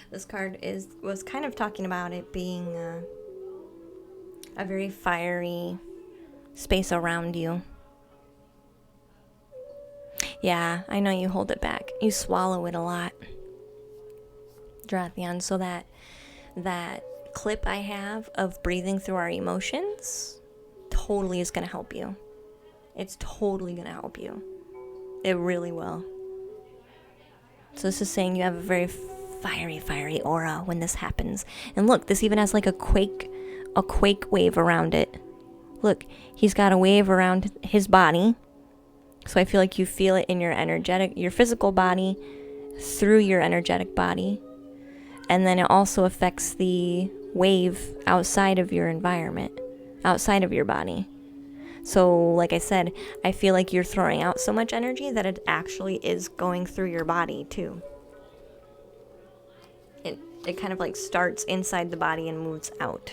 This card was kind of talking about it being a very fiery space around you. Yeah, I know you hold it back. You swallow it a lot, Drathian. So that clip I have of breathing through our emotions totally is going to help you. It's totally going to help you. It really will. So this is saying you have a very fiery aura when this happens. And look, this even has like a quake wave around it. Look, he's got a wave around his body. So I feel like you feel it in your physical body through your energetic body. And then it also affects the wave outside of your environment, outside of your body. So like I said, I feel like you're throwing out so much energy that it actually is going through your body too. It kind of like starts inside the body and moves out.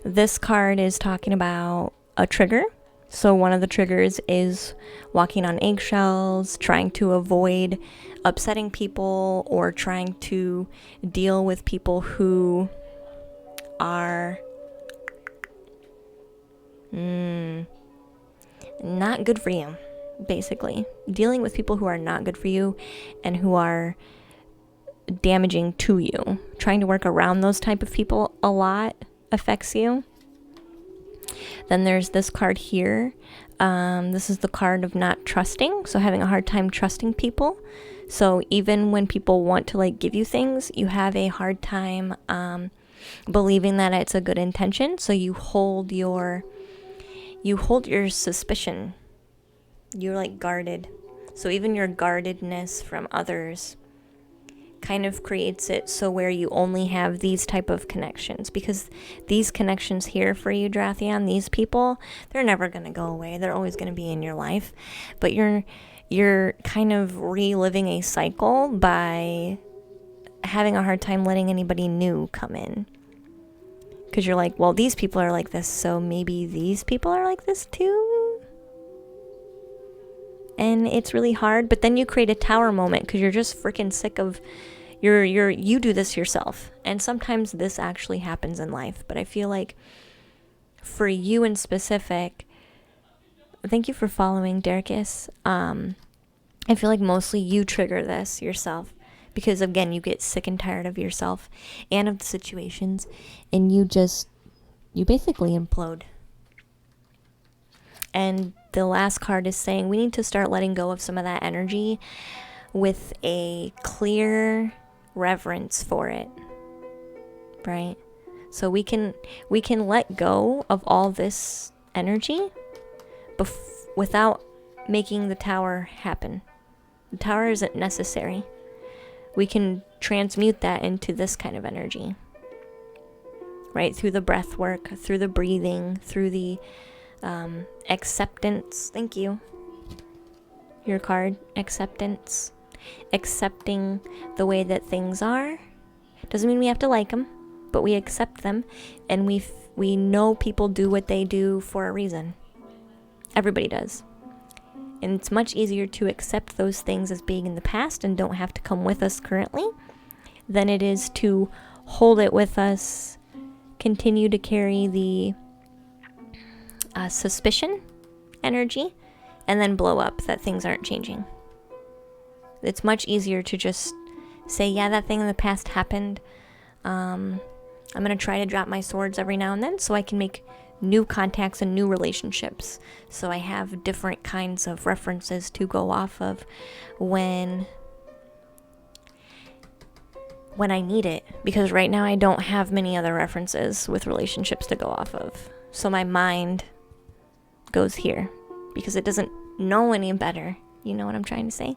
This card is talking about a trigger. So one of the triggers is walking on eggshells, trying to avoid upsetting people, or trying to deal with people who are not good for you, basically. Dealing with people who are not good for you and who are damaging to you. Trying to work around those type of people a lot affects you. Then there's this card here. This is the card of not trusting. So having a hard time trusting people. So even when people want to like give you things, you have a hard time believing that it's a good intention. So you hold your suspicion. You're like guarded. So even your guardedness from others kind of creates it so where you only have these type of connections, because these connections here for you, Drathian, these people, they're never going to go away. They're always going to be in your life, but you're you're kind of reliving a cycle by having a hard time letting anybody new come in. Because you're like, well, these people are like this, so maybe these people are like this too? And it's really hard, but then you create a tower moment because you're just freaking sick of you do this yourself. And sometimes this actually happens in life, but I feel like for you in specific, thank you for following, Derekis. I feel like mostly you trigger this yourself because, again, you get sick and tired of yourself and of the situations, and you basically implode. And the last card is saying we need to start letting go of some of that energy with a clear reverence for it, right? So we can let go of all this energy without making the tower happen. The tower isn't necessary. We can transmute that into this kind of energy, right? Through the breath work, through the breathing, through the acceptance. Thank you. Your card, acceptance. Accepting the way that things are. Doesn't mean we have to like them, but we accept them, and we know people do what they do for a reason. Everybody does. And it's much easier to accept those things as being in the past and don't have to come with us currently than it is to hold it with us, continue to carry the suspicion energy, and then blow up that things aren't changing. It's much easier to just say, yeah, that thing in the past happened. I'm going to try to drop my swords every now and then so I can make new contacts and new relationships. So I have different kinds of references to go off of when I need it. Because right now I don't have many other references with relationships to go off of. So my mind goes here because it doesn't know any better. You know what I'm trying to say?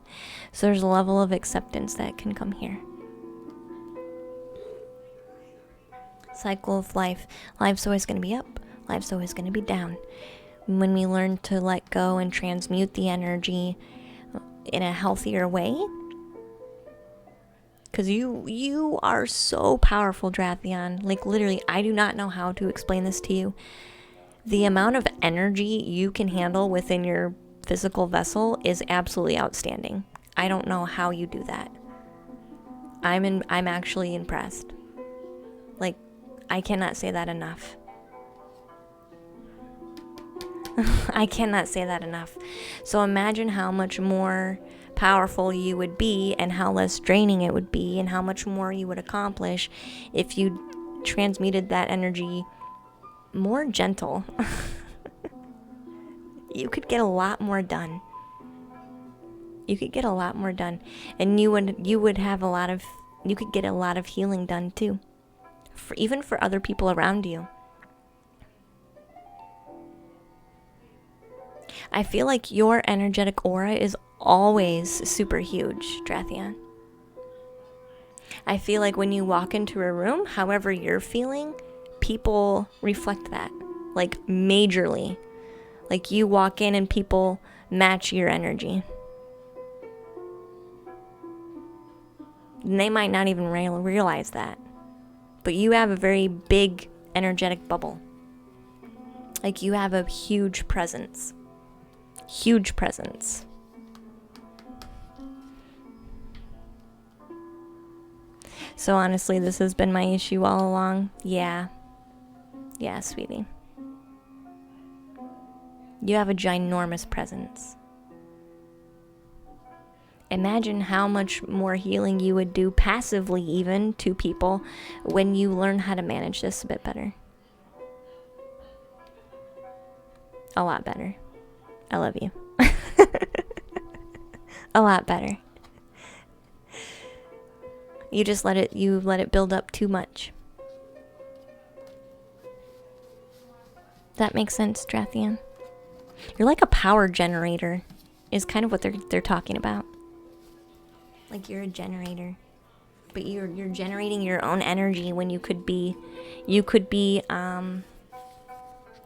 So there's a level of acceptance that can come here. Cycle of life. Life's always going to be up. Life's always going to be down. When we learn to let go and transmute the energy in a healthier way, because you are so powerful, Drathion. Like, literally, I do not know how to explain this to you. The amount of energy you can handle within your physical vessel is absolutely outstanding. I don't know how you do that. I'm actually impressed. Like, I cannot say that enough. I cannot say that enough. So imagine how much more powerful you would be and how less draining it would be and how much more you would accomplish if you transmuted that energy more gentle. You could get a lot more done. You could get a lot more done. And you would have you could get a lot of healing done too. Even for other people around you. I feel like your energetic aura is always super huge, Drathion. I feel like when you walk into a room, however you're feeling, people reflect that. Like, majorly. Like, you walk in and people match your energy. And they might not even realize that. But you have a very big energetic bubble. Like, you have a huge presence. Huge presence. So honestly, this has been my issue all along. Yeah. Yeah, sweetie. You have a ginormous presence. Imagine how much more healing you would do passively even to people when you learn how to manage this a bit better. A lot better. I love you. A lot better. You just let it build up too much. That makes sense, Drathion? You're like a power generator, is kind of what they're talking about. Like, you're a generator. But you're generating your own energy when you could be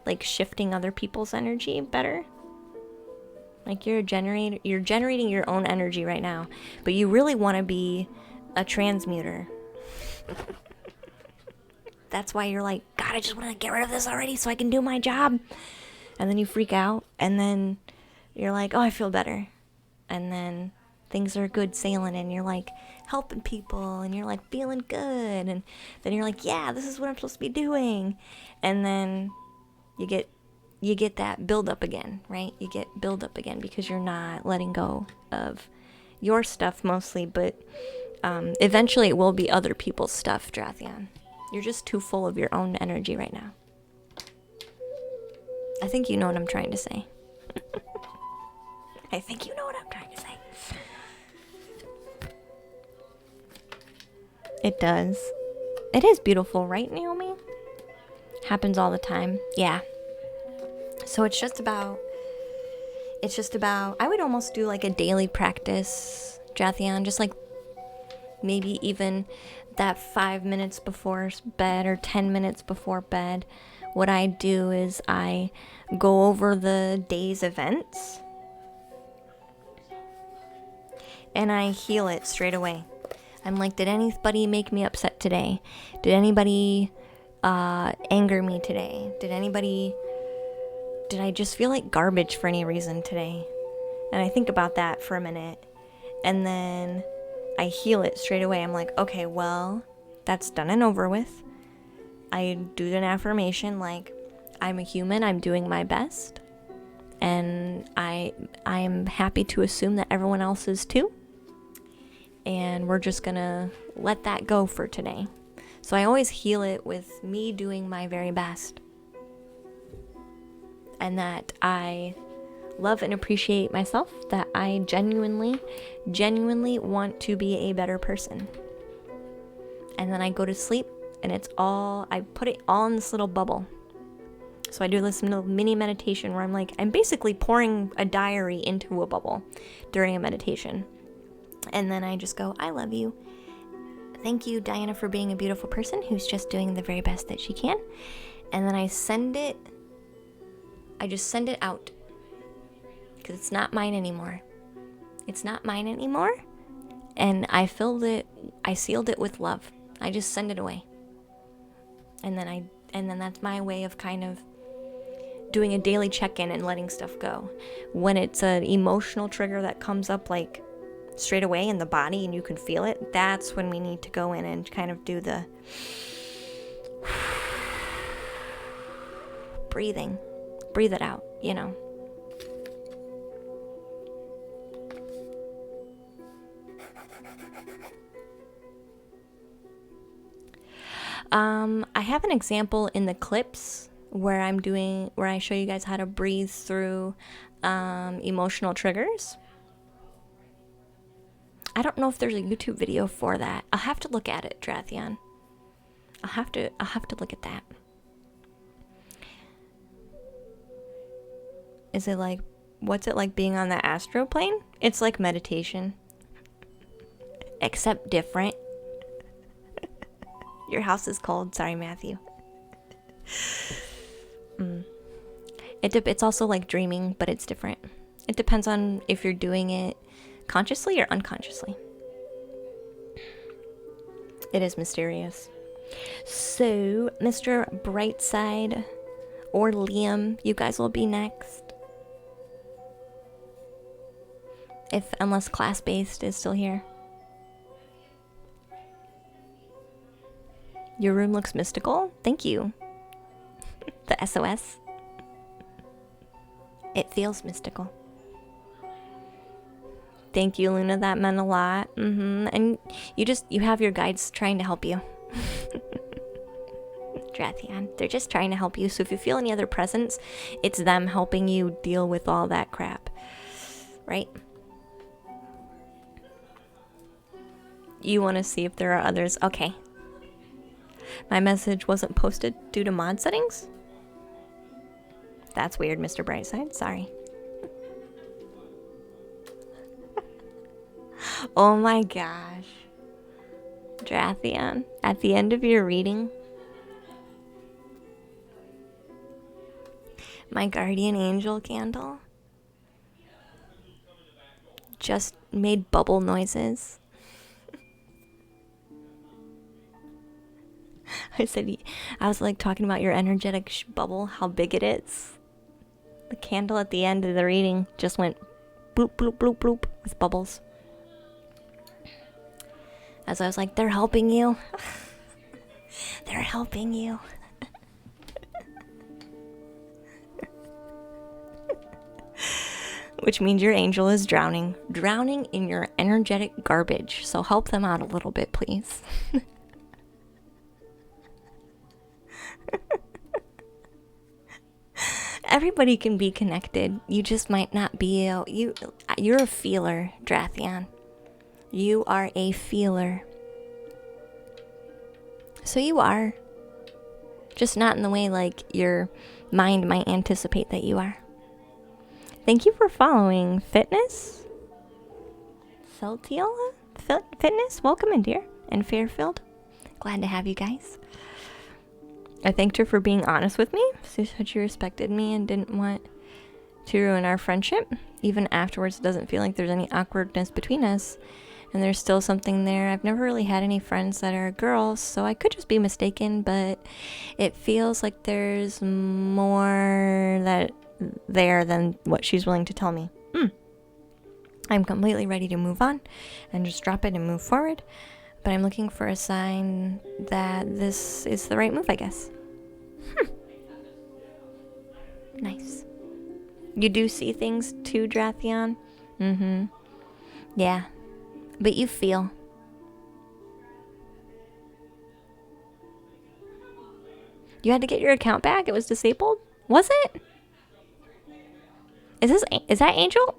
like shifting other people's energy better. Like you're generating your own energy right now, but you really want to be a transmuter. That's why you're like, God, I just want to get rid of this already so I can do my job. And then you freak out, and then you're like, oh, I feel better. And then things are good sailing, and you're like helping people, and you're like feeling good, and then you're like, yeah, this is what I'm supposed to be doing. And then you get that build up again, right? You get build up again because you're not letting go of your stuff mostly, but eventually it will be other people's stuff, Drathian. You're just too full of your own energy right now. I think you know what I'm trying to say. I think you know what I'm trying to say. It does. It is beautiful, right, Naomi? Happens all the time. Yeah. So it's just about, I would almost do like a daily practice, Jathian, just like maybe even that 5 minutes before bed or 10 minutes before bed. What I do is I go over the day's events and I heal it straight away. I'm like, did anybody make me upset today? Did anybody anger me today? Did I just feel like garbage for any reason today? And I think about that for a minute, and then I heal it straight away. I'm like, okay, well, that's done and over with. I do an affirmation like, I'm a human, I'm doing my best, and I'm happy to assume that everyone else is too. And we're just gonna let that go for today. So I always heal it with me doing my very best. And that I love and appreciate myself, that I genuinely want to be a better person. And then I go to sleep, and I put it all in this little bubble. So I do this little mini meditation where I'm basically pouring a diary into a bubble during a meditation. And then I just go, I love you. Thank you, Diana, for being a beautiful person who's just doing the very best that she can. And then I just send it out. Because it's not mine anymore. It's not mine anymore. And I sealed it with love. I just send it away. And then that's my way of kind of doing a daily check-in and letting stuff go. When it's an emotional trigger that comes up like straight away in the body and you can feel it, that's when we need to go in and kind of do the breathing. Breathe it out, you know. I have an example in the clips where I show you guys how to breathe through emotional triggers. I don't know if there's a YouTube video for that. I'll have to look at it, Drathian. I'll have to look at that. What's it like being on the astral plane? It's like meditation. Except different. Your house is cold. Sorry, Matthew. It's also like dreaming, but it's different. It depends on if you're doing it consciously or unconsciously. It is mysterious. So, Mr. Brightside or Liam, you guys will be next. Unless class-based is still here. Your room looks mystical. Thank you. The SOS. It feels mystical. Thank you, Luna. That meant a lot. And you have your guides trying to help you. Drathian. They're just trying to help you. So if you feel any other presence, it's them helping you deal with all that crap. Right? You want to see if there are others. Okay. My message wasn't posted due to mod settings? That's weird, Mr. Brightside. Sorry. Oh my gosh. Drathian, at the end of your reading, my guardian angel candle. just made bubble noises. I was like talking about your energetic bubble, how big it is. The candle at the end of the reading just went bloop, bloop, bloop, bloop with bubbles. As I was like, they're helping you. They're helping you. Which means your angel is drowning in your energetic garbage. So help them out a little bit, please. Everybody can be connected. You just might not be. You're a feeler, Drathion. You are a feeler. So you are. Just not in the way like your mind might anticipate that you are. Thank you for following Fitness. Celtiola? Fitness? Welcome in, dear. And Fairfield. Glad to have you guys. I thanked her for being honest with me. She said she respected me and didn't want to ruin our friendship. Even afterwards, it doesn't feel like there's any awkwardness between us. And there's still something there. I've never really had any friends that are girls, so I could just be mistaken, but it feels like there's more that there than what she's willing to tell me. I'm completely ready to move on and just drop it and move forward. But I'm looking for a sign that this is the right move, I guess. Nice. You do see things too, Drathion? Yeah. But you feel. You had to get your account back? It was disabled? Was it? Is that Angel?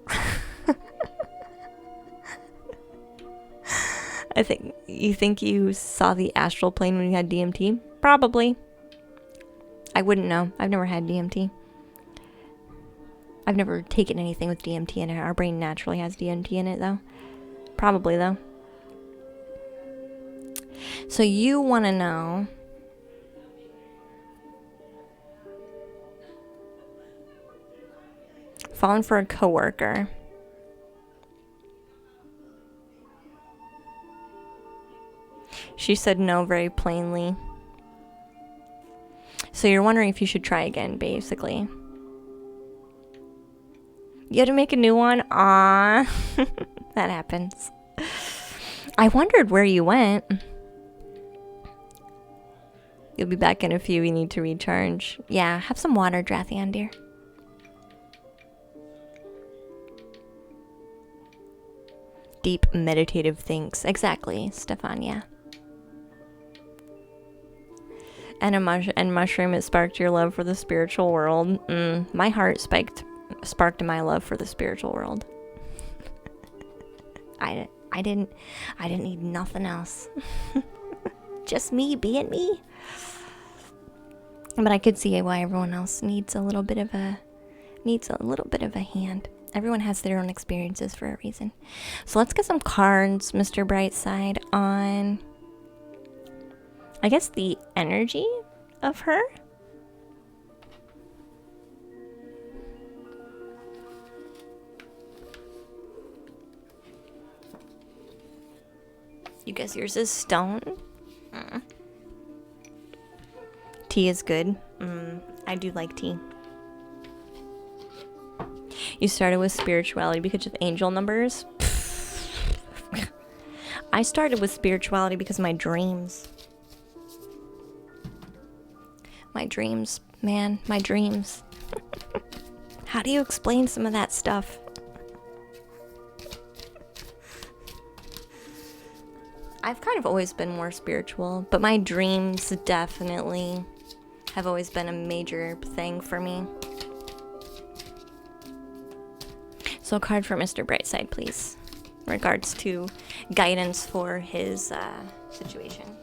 You think you saw the astral plane when you had DMT? Probably. I wouldn't know. I've never had DMT. I've never taken anything with DMT in it. Our brain naturally has DMT in it, though. Probably, though. So you want to know... Falling for a coworker. She said no very plainly. So you're wondering if you should try again, basically. You had to make a new one? Aww. That happens. I wondered where you went. You'll be back in a few. You need to recharge. Yeah, have some water, Drathion, dear. Deep meditative thinks. Exactly, Stefan, yeah. And mushroom, it sparked your love for the spiritual world. My heart sparked my love for the spiritual world. I didn't need nothing else. Just me being me. But I could see why everyone else needs a little bit of a hand. Everyone has their own experiences for a reason. So let's get some cards, Mr. Brightside, on, I guess, the energy of her. You guess yours is stone? Tea is good. I do like tea. You started with spirituality because of angel numbers? I started with spirituality because of my dreams. My dreams, man, my dreams. How do you explain some of that stuff? I've kind of always been more spiritual, but my dreams definitely have always been a major thing for me. So a card for Mr. Brightside, please. In regards to guidance for his situation.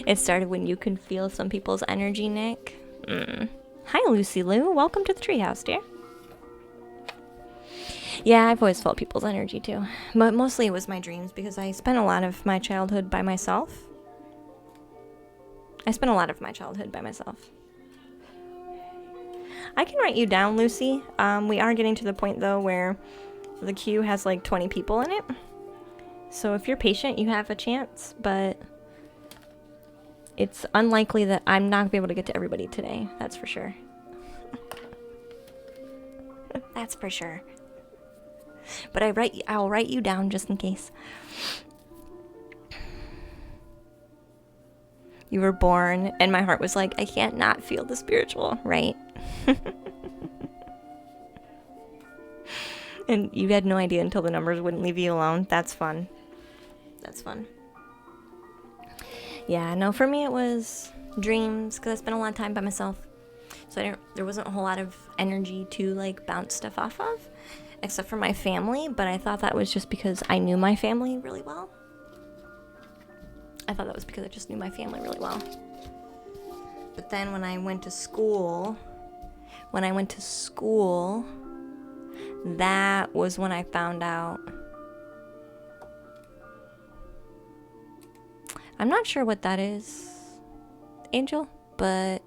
It started when you can feel some people's energy, Nick. Hi, Lucy Lou. Welcome to the treehouse, dear. Yeah, I've always felt people's energy too. But mostly it was my dreams because I spent a lot of my childhood by myself. I spent a lot of my childhood by myself. I can write you down, Lucy. We are getting to the point, though, where the queue has like 20 people in it. So if you're patient, you have a chance, but it's unlikely that I'm not going to be able to get to everybody today. That's for sure. That's for sure. But I'll write you down just in case. You were born, and my heart was like, I can't not feel the spiritual, right? And you had no idea until the numbers wouldn't leave you alone. That's fun. That's fun. Yeah, no, for me it was dreams, because I spent a lot of time by myself. So there wasn't a whole lot of energy to like bounce stuff off of, except for my family, but I thought that was just because I knew my family really well. I thought that was because I just knew my family really well. But then when I went to school, that was when I found out. I'm not sure what that is, Angel, but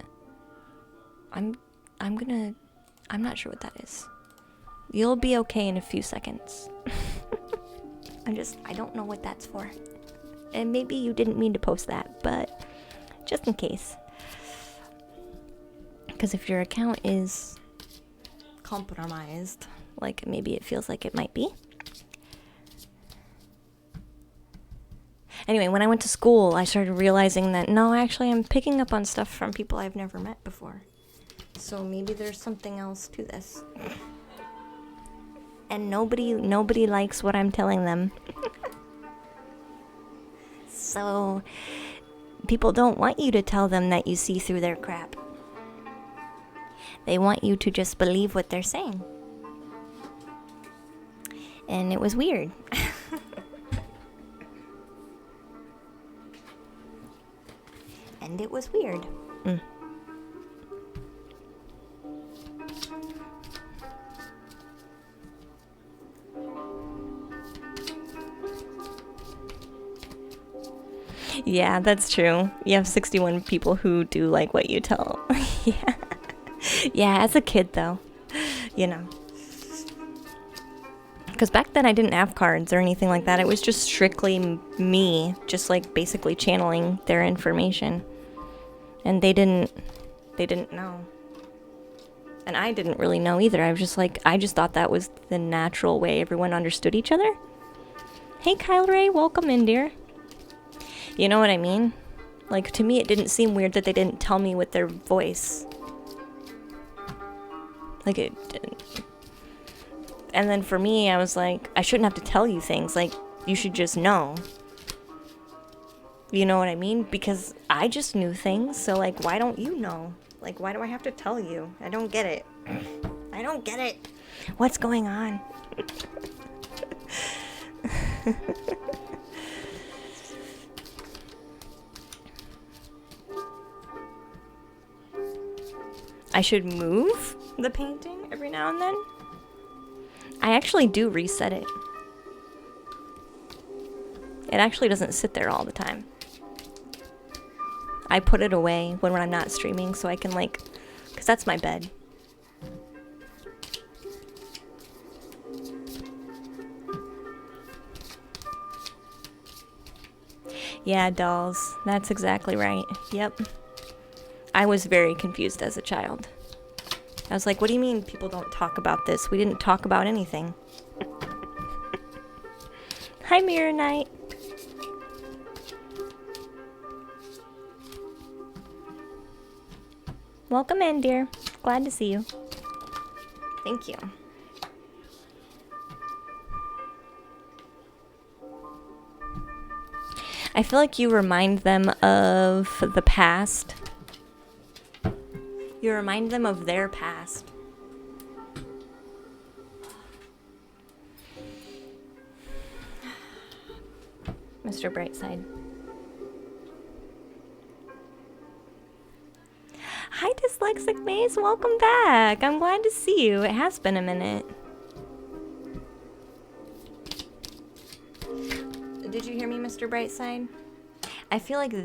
I'm not sure what that is. You'll be okay in a few seconds. I don't know what that's for. And maybe you didn't mean to post that, but just in case. Because if your account is compromised, like maybe it feels like it might be. Anyway, when I went to school, I started realizing that, no, actually I'm picking up on stuff from people I've never met before. So maybe there's something else to this. And nobody likes what I'm telling them. So people don't want you to tell them that you see through their crap. They want you to just believe what they're saying. And it was weird. And it was weird. Yeah, that's true. You have 61 people who do like what you tell. Yeah. Yeah, as a kid though, you know. Because back then I didn't have cards or anything like that. It was just strictly me, just like basically channeling their information. And they didn't know. And I didn't really know either. I was just like, I just thought that was the natural way everyone understood each other. Hey Kyle Ray, welcome in, dear. You know what I mean? Like, to me it didn't seem weird that they didn't tell me with their voice. Like, it didn't. And then for me, I was like, I shouldn't have to tell you things. Like, you should just know. You know what I mean? Because I just knew things, so like, why don't you know? Like, why do I have to tell you? I don't get it. I don't get it. What's going on? I should move the painting every now and then. I actually do reset it. It actually doesn't sit there all the time. I put it away when I'm not streaming so I can like, because that's my bed. Yeah, dolls. That's exactly right. Yep. I was very confused as a child. I was like, what do you mean people don't talk about this? We didn't talk about anything. Hi, Mirror Knight. Welcome in, dear. Glad to see you. Thank you. I feel like you remind them of the past. You remind them of their past. Mr. Brightside. Hi, Dyslexic Maze. Welcome back. I'm glad to see you. It has been a minute. Did you hear me, Mr. Brightside? I feel like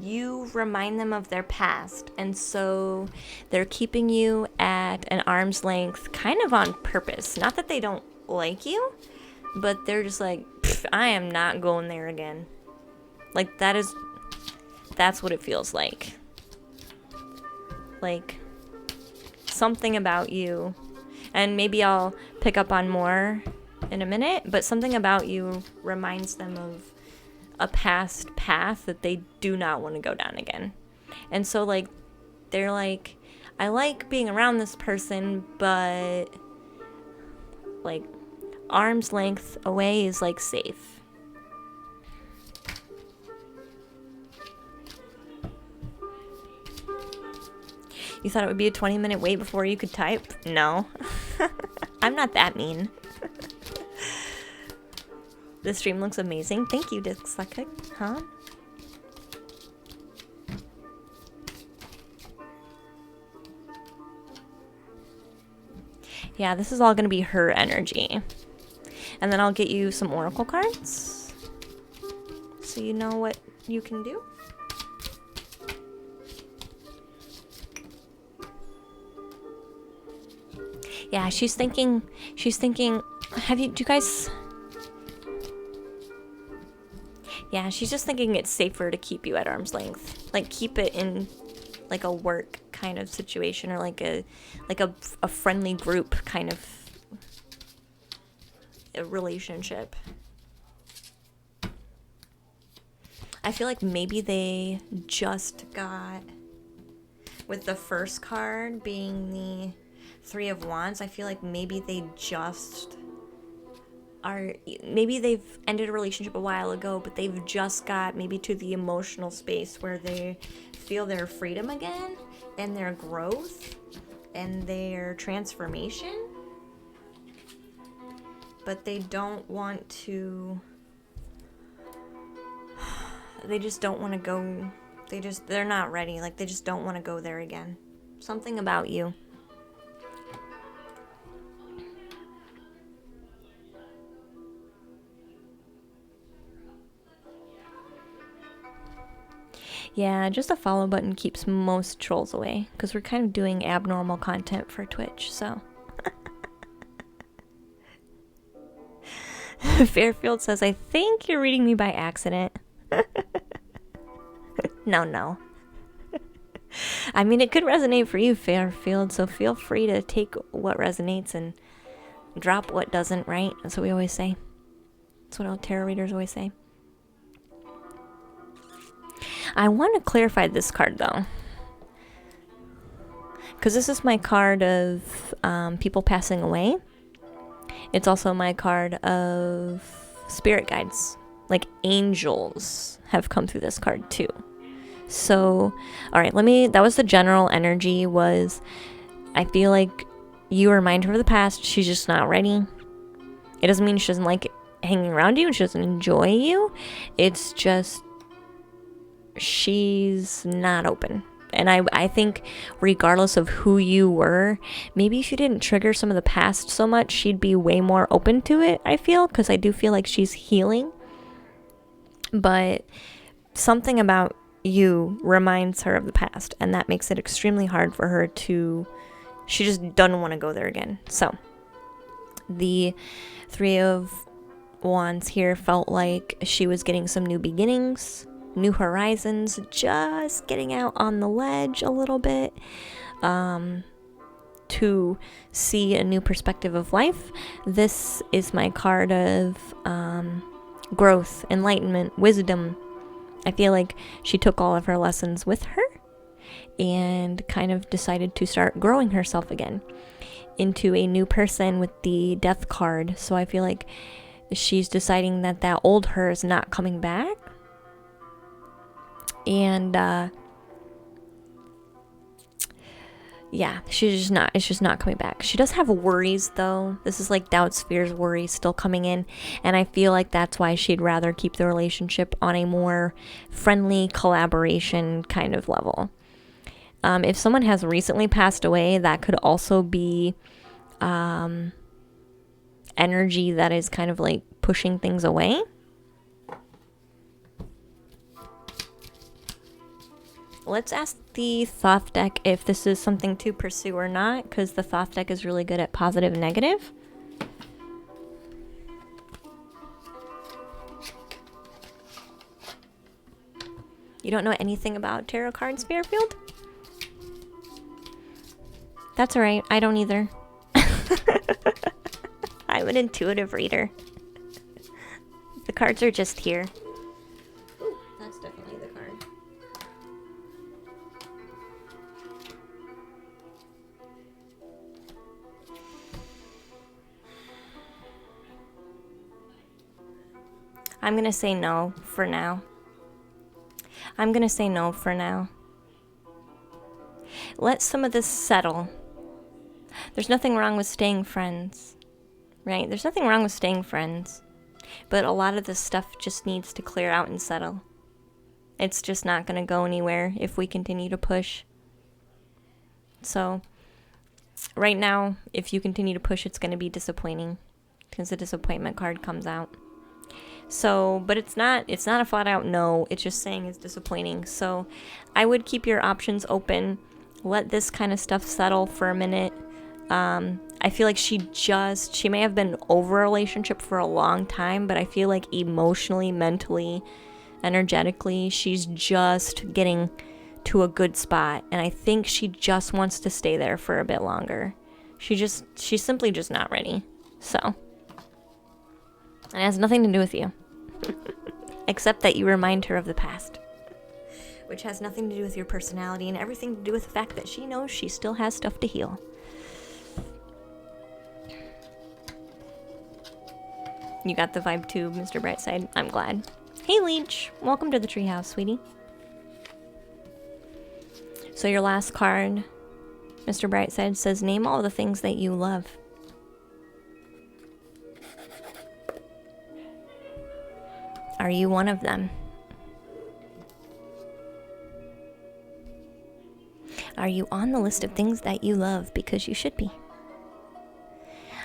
you remind them of their past, and so they're keeping you at an arm's length kind of on purpose. Not that they don't like you, but they're just like, I am not going there again. Like, that's what it feels like. Like, something about you, and maybe I'll pick up on more in a minute, but something about you reminds them of a past path that they do not want to go down again. And so, like, they're like, I like being around this person, but, like, arm's length away is, like, safe. You thought it would be a 20-minute wait before you could type? No. I'm not that mean. The stream looks amazing. Thank you, Dyslexic. Huh? Yeah, this is all going to be her energy. And then I'll get you some oracle cards, so you know what you can do. Yeah, she's thinking, do you guys... Yeah, she's just thinking it's safer to keep you at arm's length. Like, keep it in, like, a work kind of situation, or like a friendly group kind of a relationship. I feel like maybe they just got, with the first card being the Three of Wands, I feel like maybe they just maybe they've ended a relationship a while ago, but they've just got maybe to the emotional space where they feel their freedom again, and their growth, and their transformation. But they don't want to, they just don't want to go, they're not ready. Like, they just don't want to go there again. Something about you. Yeah, just a follow button keeps most trolls away, because we're kind of doing abnormal content for Twitch, so. Fairfield says, I think you're reading me by accident. No. I mean, it could resonate for you, Fairfield, so feel free to take what resonates and drop what doesn't, right? That's what we always say. That's what all tarot readers always say. I want to clarify this card, though, because this is my card of people passing away. It's also my card of spirit guides. Like, angels have come through this card, too. So, all right, that was the general energy. Was, I feel like you remind her of the past. She's just not ready. It doesn't mean she doesn't like hanging around you and she doesn't enjoy you. It's just she's not open. And I think regardless of who you were, maybe if you didn't trigger some of the past so much, she'd be way more open to it, I feel, because I do feel like she's healing. But something about you reminds her of the past, and that makes it extremely hard for her to, she just doesn't want to go there again. So the Three of Wands here felt like she was getting some new beginnings, new horizons, just getting out on the ledge a little bit, to see a new perspective of life. This is my card of growth, enlightenment, wisdom. I feel like she took all of her lessons with her and kind of decided to start growing herself again into a new person with the Death card. So I feel like she's deciding that old her is not coming back. And yeah, it's just not coming back. She does have worries, though. This is like doubts, fears, worries still coming in, and I feel like that's why she'd rather keep the relationship on a more friendly collaboration kind of level. If someone has recently passed away, that could also be energy that is kind of like pushing things away. Let's ask the Thoth deck if this is something to pursue or not, because the Thoth deck is really good at positive and negative. You don't know anything about tarot cards, Fairfield? That's alright, I don't either. I'm an intuitive reader. The cards are just here. Ooh, that's definitely the card. I'm gonna say no for now. I'm gonna say no for now. Let some of this settle. There's nothing wrong with staying friends, right? There's nothing wrong with staying friends. But a lot of this stuff just needs to clear out and settle. It's just not gonna go anywhere if we continue to push. So, right now, if you continue to push, it's gonna be disappointing. Because the disappointment card comes out. So, but it's not a flat out no, it's just saying it's disappointing. So I would keep your options open. Let this kind of stuff settle for a minute. I feel like she may have been over a relationship for a long time, but I feel like emotionally, mentally, energetically, she's just getting to a good spot. And I think she just wants to stay there for a bit longer. She's simply just not ready. So. And it has nothing to do with you. Except that you remind her of the past. Which has nothing to do with your personality and everything to do with the fact that she knows she still has stuff to heal. You got the vibe too, Mr. Brightside. I'm glad. Hey, Leech. Welcome to the treehouse, sweetie. So your last card, Mr. Brightside, says, name all the things that you love. Are you one of them? Are you on the list of things that you love? Because you should be.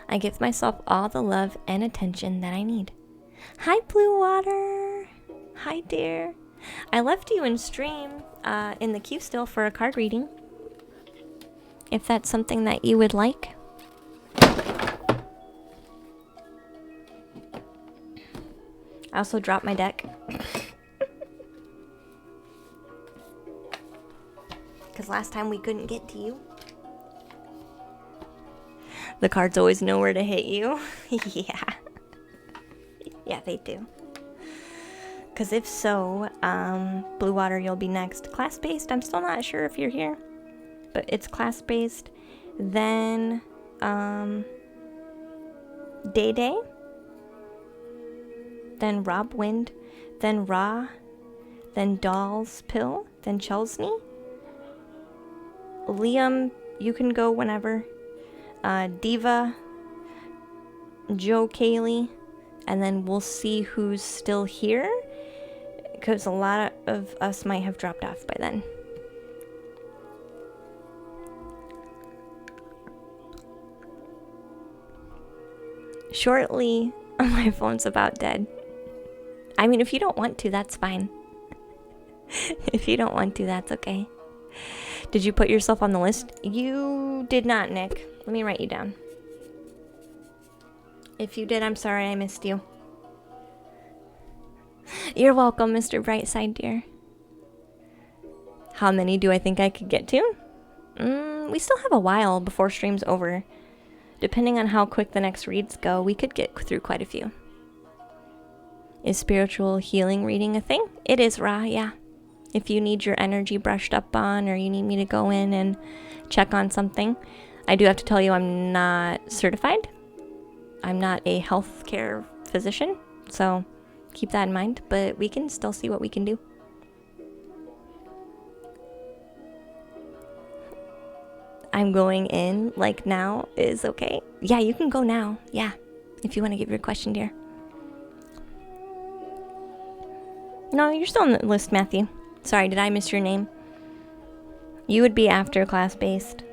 I give myself all the love and attention that I need. Hi, Blue Water. Hi, dear. I left you in stream in the queue still for a card reading. If that's something that you would like. I also dropped my deck. Because last time we couldn't get to you. The cards always know where to hit you. Yeah. Yeah, they do. Because if so, Blue Water, you'll be next. Class-based, I'm still not sure if you're here. But it's class-based. Then, Day Day. Then Rob Wind, then Ra, then Doll's Pill, then Chelsney. Liam, you can go whenever. Diva, Joe Kaylee, and then we'll see who's still here, because a lot of us might have dropped off by then. Shortly, my phone's about dead. I mean, if you don't want to, that's fine. If you don't want to, that's okay. Did you put yourself on the list? You did not, Nick. Let me write you down. If you did, I'm sorry I missed you. You're welcome, Mr. Brightside, dear. How many do I think I could get to? We still have a while before stream's over. Depending on how quick the next reads go, we could get through quite a few. Is spiritual healing reading a thing? It is, Ra, yeah. If you need your energy brushed up on, or you need me to go in and check on something. I do have to tell you I'm not certified. I'm not a healthcare physician, so keep that in mind, but we can still see what we can do. I'm going in, like now is okay. Yeah, you can go now, yeah, if you want to give your question, dear. No, you're still on the list, Matthew. Sorry, did I miss your name? You would be after class-based.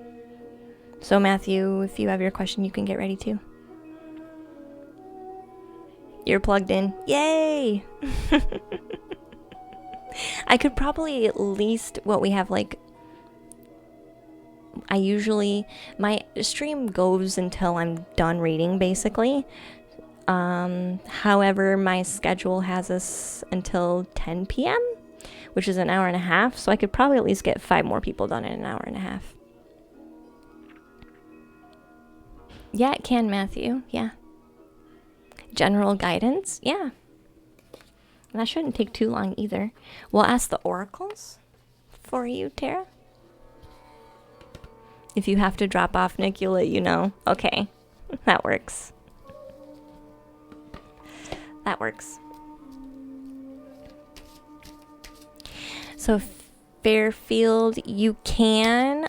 So, Matthew, if you have your question, you can get ready too. You're plugged in. Yay! I could probably at least what we have like. I usually my stream goes until I'm done reading, basically. However, my schedule has us until 10 p.m., which is an hour and a half, so I could probably at least get 5 more people done in an hour and a half. Yeah, it can, Matthew. Yeah. General guidance. Yeah. And that shouldn't take too long either. We'll ask the oracles for you, Tara. If you have to drop off, Nick, you'll let you know. Okay. That works. That works. So Fairfield, you can.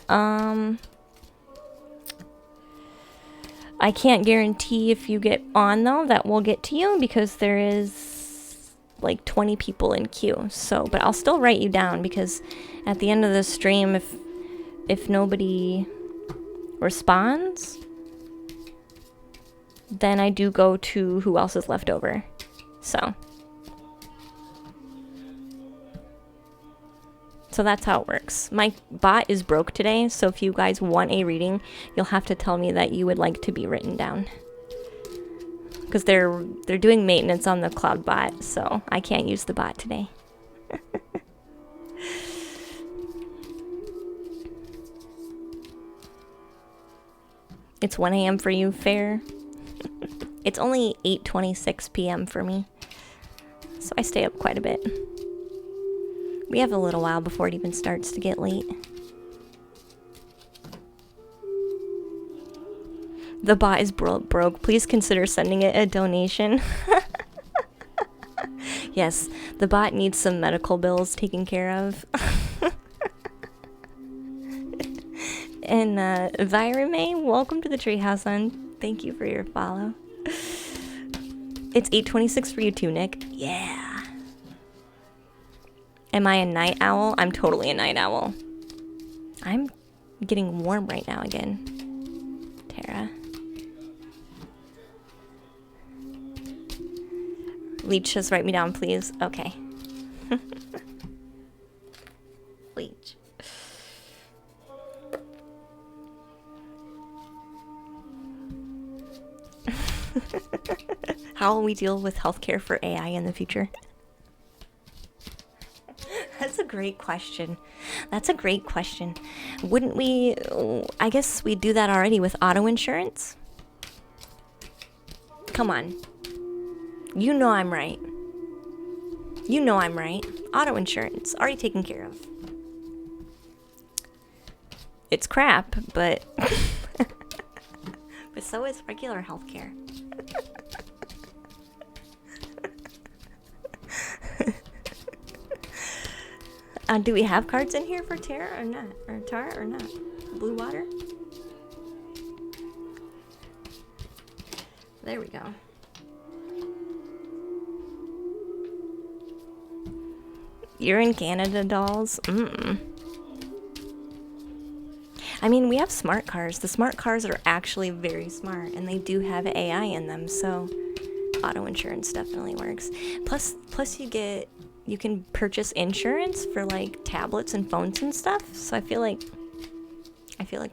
I can't guarantee if you get on though that we'll get to you because there is like 20 people in queue. So, but I'll still write you down because at the end of the stream, if nobody responds, then I do go to who else is left over. So that's how it works. My bot is broke today, so if you guys want a reading, you'll have to tell me that you would like to be written down. Because they're doing maintenance on the cloud bot, so I can't use the bot today. It's 1 a.m. for you, Fair. It's only 8:26 p.m. for me, so I stay up quite a bit. We have a little while before it even starts to get late. The bot is broke. Please consider sending it a donation. Yes, the bot needs some medical bills taken care of. And Virame, welcome to the Treehouse, hon. Thank you for your follow. It's 8:26 for you too, Nick. Yeah. Am I a night owl? I'm totally a night owl. I'm getting warm right now again. Tara. Leech, just write me down, please. Okay. Leech. How will we deal with healthcare for AI in the future? That's a great question. That's a great question. Wouldn't we... I guess we do that already with auto insurance? Come on. You know I'm right. You know I'm right. Auto insurance. Already taken care of. It's crap, but... but so is regular healthcare. Do we have cards in here for Tara or not? Or Tara or not? Blue water? There we go. You're in Canada, dolls? I mean, we have smart cars. The smart cars are actually very smart, and they do have AI in them, so auto insurance definitely works. Plus you can purchase insurance for like tablets and phones and stuff. So I feel like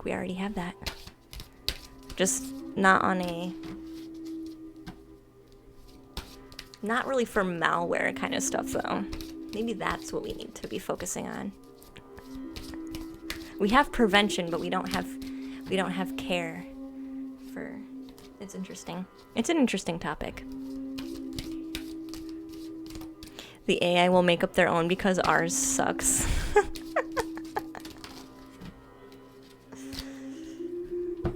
we already have that. Just not really for malware kind of stuff though. Maybe that's what we need to be focusing on. We have prevention, but we don't have care for. It's interesting. It's an interesting topic. The AI will make up their own because ours sucks.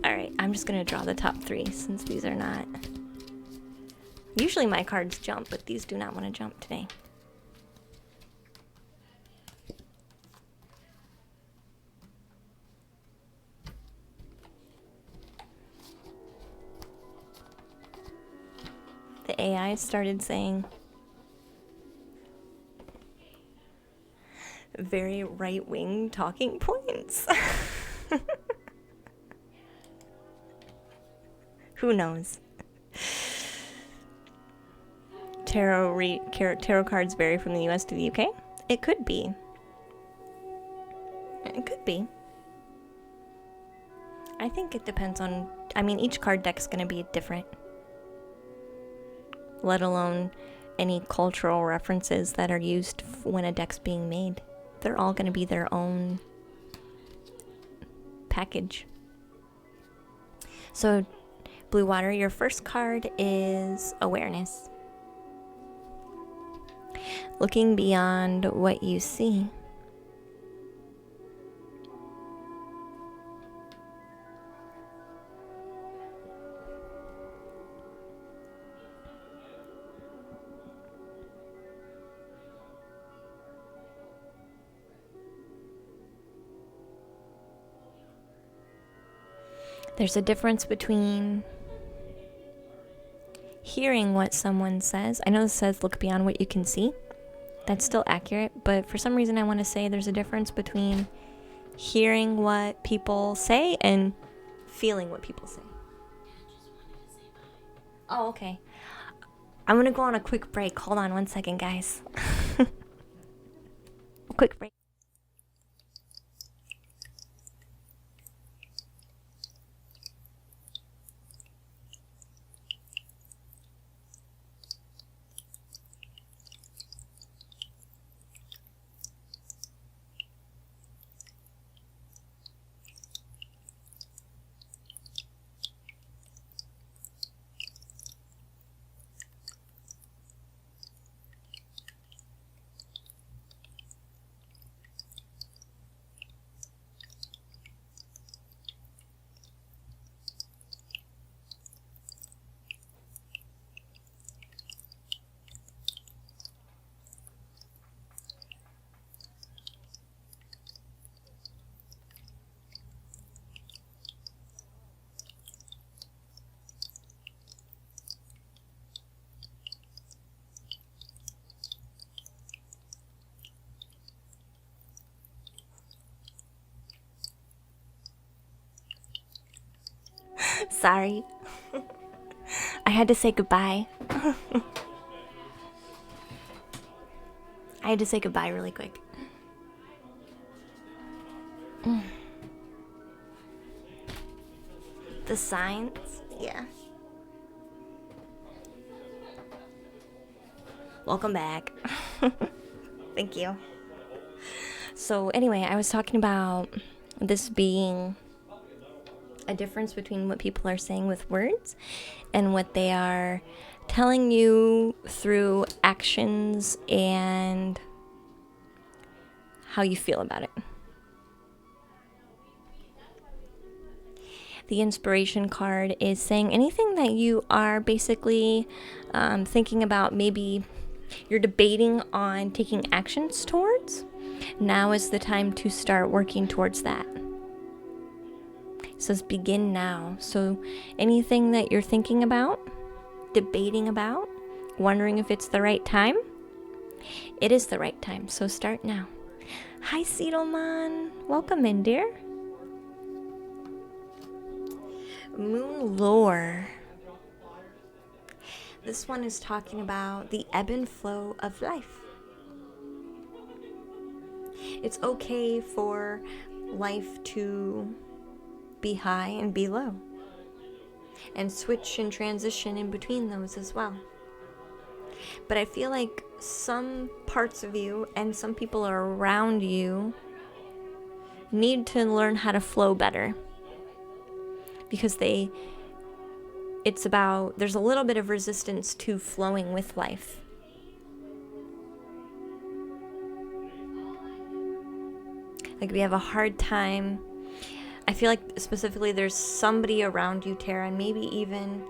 Alright, I'm just gonna draw the top 3 since these are not... Usually my cards jump, but these do not want to jump today. The AI started saying... very right-wing talking points. Who knows? Tarot cards vary from the US to the UK. It could be. It could be. I think it depends on, I mean, each card deck's going to be different. Let alone any cultural references that are used when a deck's being made. They're all going to be their own package. So, Blue Water, your first card is Awareness. Looking beyond what you see. There's a difference between hearing what someone says. I know this says look beyond what you can see. That's still accurate, but for some reason I want to say there's a difference between hearing what people say and feeling what people say. Oh, okay. I'm going to go on a quick break. Hold on one second, guys. Quick break. Sorry. I had to say goodbye. I had to say goodbye really quick. The signs? Yeah. Welcome back. Thank you. So anyway, I was talking about this being a difference between what people are saying with words and what they are telling you through actions and how you feel about it. The inspiration card is saying anything that you are basically thinking about, maybe you're debating on taking actions towards, now is the time to start working towards that. It says begin now. So anything that you're thinking about, debating about, wondering if it's the right time, it is the right time. So start now. Hi, Siedelman. Welcome in, dear. Moon lore. This one is talking about the ebb and flow of life. It's okay for life to be high and be low, and switch and transition in between those as well. But I feel like some parts of you and some people around you need to learn how to flow better, because there's a little bit of resistance to flowing with life. Like we have a hard time. I feel like specifically there's somebody around you, Tara, and maybe even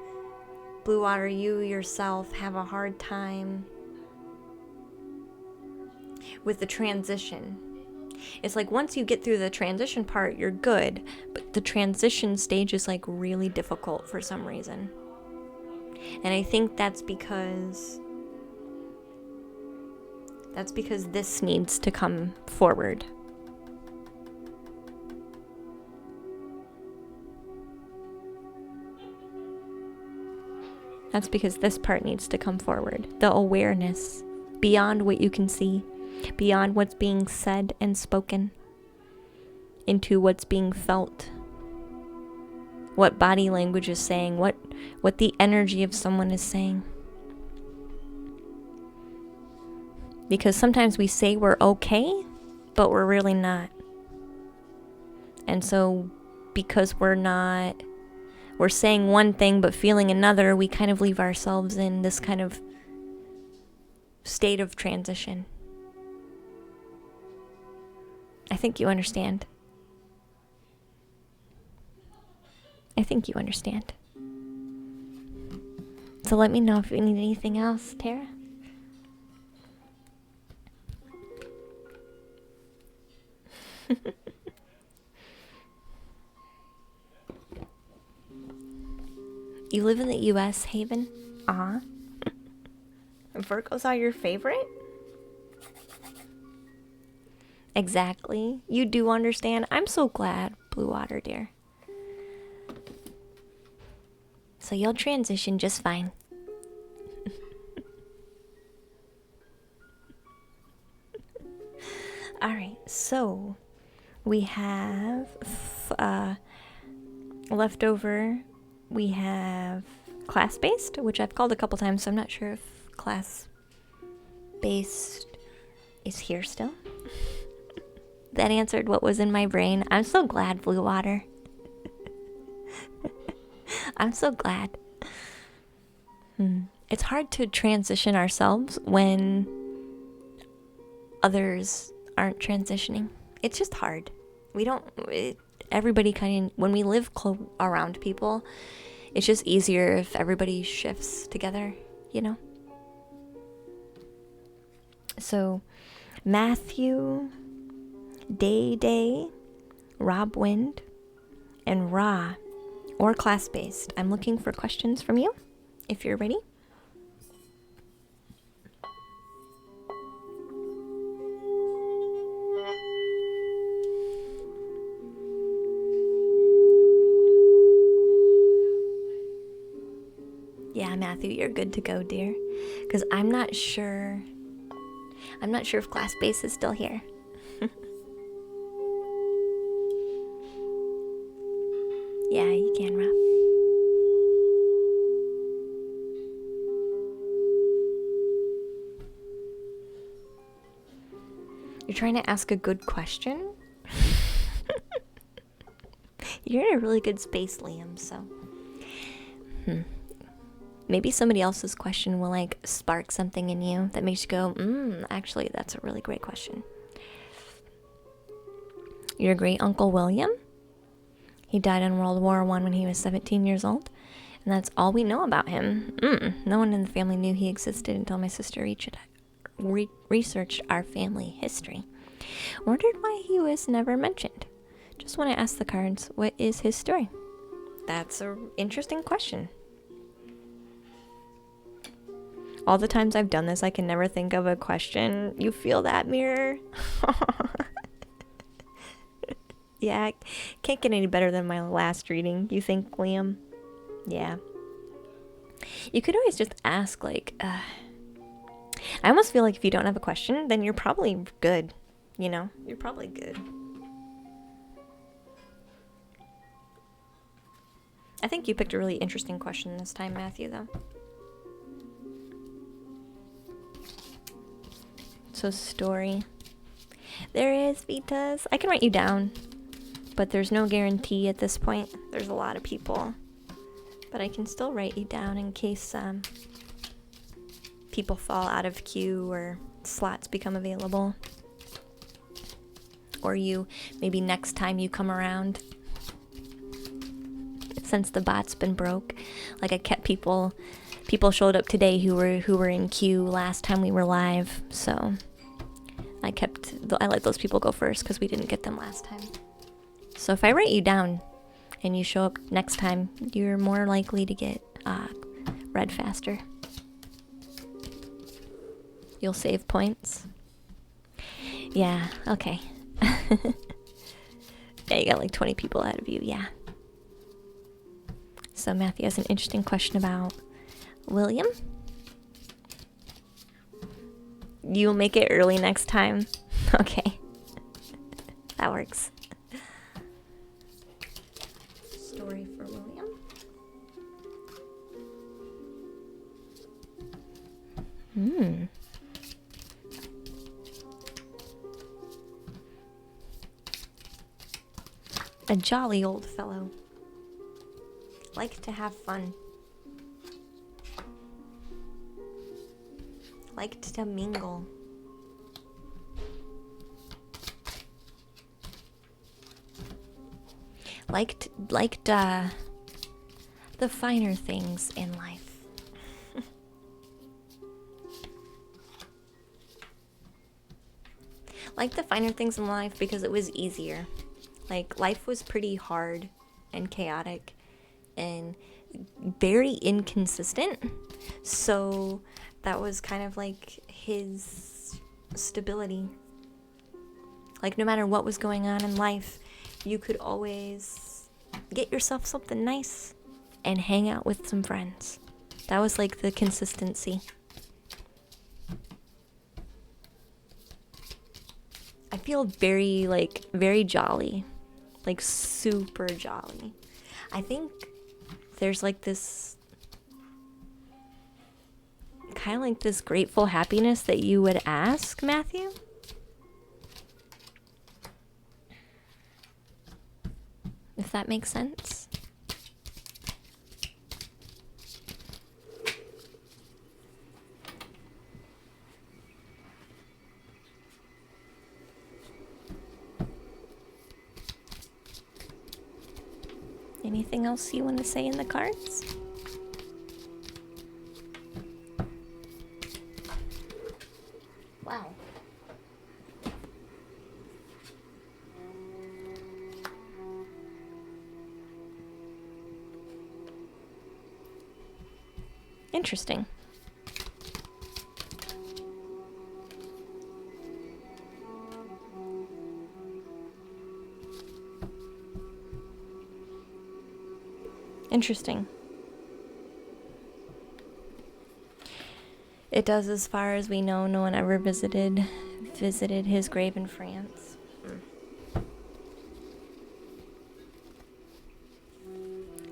Blue Water, you yourself have a hard time with the transition. It's like once you get through the transition part, you're good, but the transition stage is like really difficult for some reason. And I think that's because this needs to come forward. That's because this part needs to come forward. The awareness beyond what you can see. beyond what's being said and spoken, into what's being felt, what body language is saying, what the energy of someone is saying. Because sometimes we say we're okay, but we're really not. And so because we're saying one thing but feeling another, we kind of leave ourselves in this kind of state of transition. I think you understand. I think you understand. So let me know if you need anything else, Tara. You live in the US, Haven? Uh-huh. Virgos are your favorite? Exactly. You do understand. I'm so glad, Blue Water, dear. So you'll transition just fine. Alright, so we have leftover. We have class-based, which I've called a couple times, so I'm not sure if class-based is here still. That answered what was in my brain. I'm so glad, Blue Water. I'm so glad. It's hard to transition ourselves when others aren't transitioning. It's just hard. Everybody kind of, when we live around people, it's just easier if everybody shifts together, you know? So, Matthew, Day, Rob Wind, and Ra, or class-based. I'm looking for questions from you, if you're ready. Yeah, Matthew, you're good to go, dear. Because I'm not sure if class-based is still here. Yeah, you can, Rob. You're trying to ask a good question? You're in a really good space, Liam, so. Maybe somebody else's question will, like, spark something in you that makes you go, actually, that's a really great question. Your great uncle William? He died in World War I when he was 17 years old, and that's all we know about him. No one in the family knew he existed until my sister researched our family history. Wondered why he was never mentioned. Just want to ask the cards, what is his story? That's an interesting question. All the times I've done this, I can never think of a question. You feel that, Mirror? Yeah, can't get any better than my last reading, you think, Liam? Yeah. You could always just ask, like, I almost feel like if you don't have a question, then you're probably good. You know? You're probably good. I think you picked a really interesting question this time, Matthew, though. So, story. There is, Vitas. I can write you down, but there's no guarantee at this point. There's a lot of people. But I can still write you down in case people fall out of queue or slots become available. Or maybe next time you come around, since the bot's been broke, like I kept people showed up today who were in queue last time we were live, so I let those people go first because we didn't get them last time. So if I write you down and you show up next time, you're more likely to get read faster. You'll save points. Yeah, okay. Yeah, you got like 20 people out of you, yeah. So Matthew has an interesting question about William. You'll make it early next time. Okay. That works. Story for William. A jolly old fellow. Liked to have fun. Liked to mingle. Liked the finer things in life. Liked the finer things in life because it was easier. Like, life was pretty hard and chaotic and very inconsistent. So that was kind of like his stability. Like, no matter what was going on in life, you could always get yourself something nice and hang out with some friends. That was like the consistency. I feel very jolly. Like, super jolly. I think there's like this kind of like this grateful happiness that you would ask, Matthew. If that makes sense. Anything else you want to say in the cards? Wow. Interesting. Interesting. It does, as far as we know, no one ever visited his grave in France.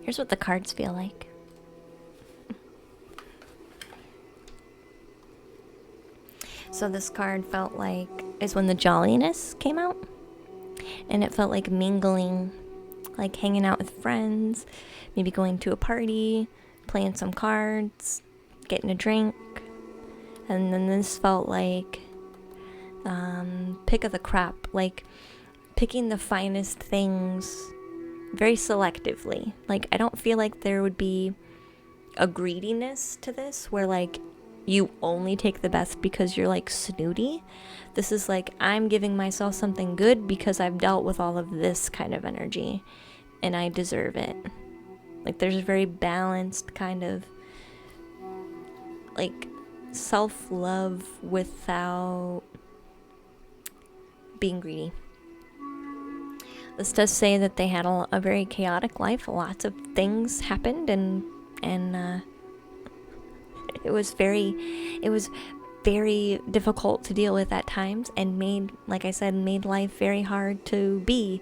Here's what the cards feel like. So this card felt like is when the jolliness came out, and it felt like mingling, like hanging out with friends, maybe going to a party, playing some cards, getting a drink. And then this felt like pick of the crop, like picking the finest things very selectively. Like, I don't feel like there would be a greediness to this where like you only take the best because you're like snooty. This is like, I'm giving myself something good because I've dealt with all of this kind of energy and I deserve it. Like, there's a very balanced kind of like self-love without being greedy. This does say that they had a very chaotic life. Lots of things happened, and it was very difficult to deal with at times, and made life very hard to be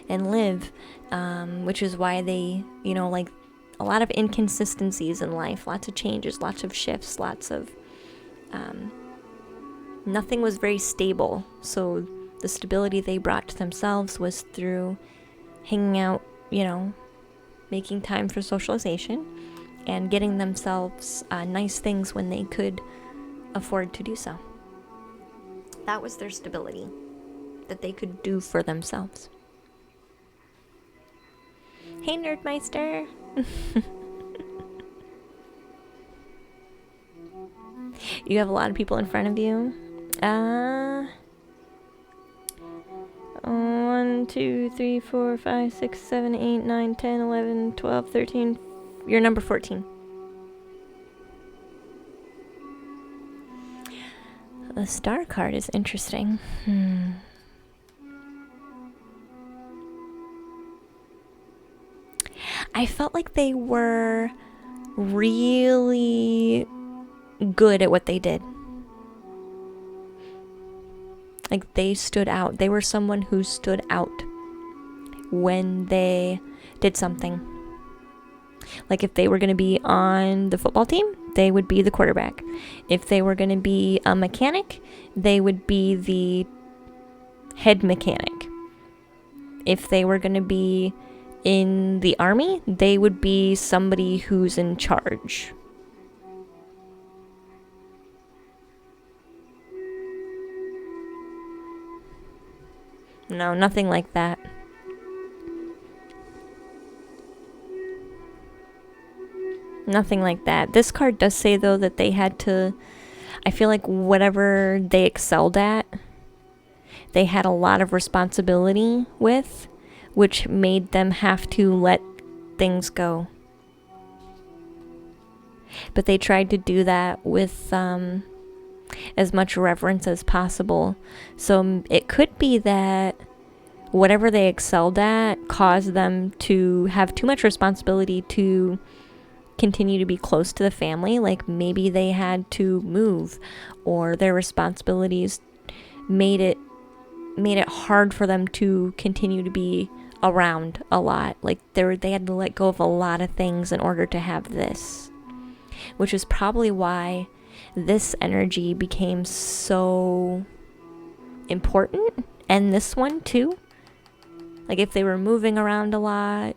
and live, which is why they, like, a lot of inconsistencies in life, lots of changes, lots of shifts, lots of nothing was very stable. So the stability they brought to themselves was through hanging out, making time for socialization and getting themselves nice things when they could afford to do so. That was their stability that they could do for themselves. Hey, Nerdmeister. You have a lot of people in front of you. 1, 2, 3, 4, 5, 6, 7, 8, 9, 10, 11, 12, 13. You're number 14. The star card is interesting. I felt like they were really good at what they did. Like, they stood out. They were someone who stood out when they did something. Like, if they were going to be on the football team, they would be the quarterback. If they were going to be a mechanic, they would be the head mechanic. If they were going to be in the army, they would be somebody who's in charge. No, nothing like that. Nothing like that. This card does say, though, that they had to... I feel like whatever they excelled at, they had a lot of responsibility with, which made them have to let things go. But they tried to do that with as much reverence as possible. So it could be that whatever they excelled at caused them to have too much responsibility to continue to be close to the family. Like, maybe they had to move, or their responsibilities made it hard for them to continue to be around a lot. Like, they had to let go of a lot of things in order to have this, which is probably why this energy became so important. And this one too. Like, if they were moving around a lot,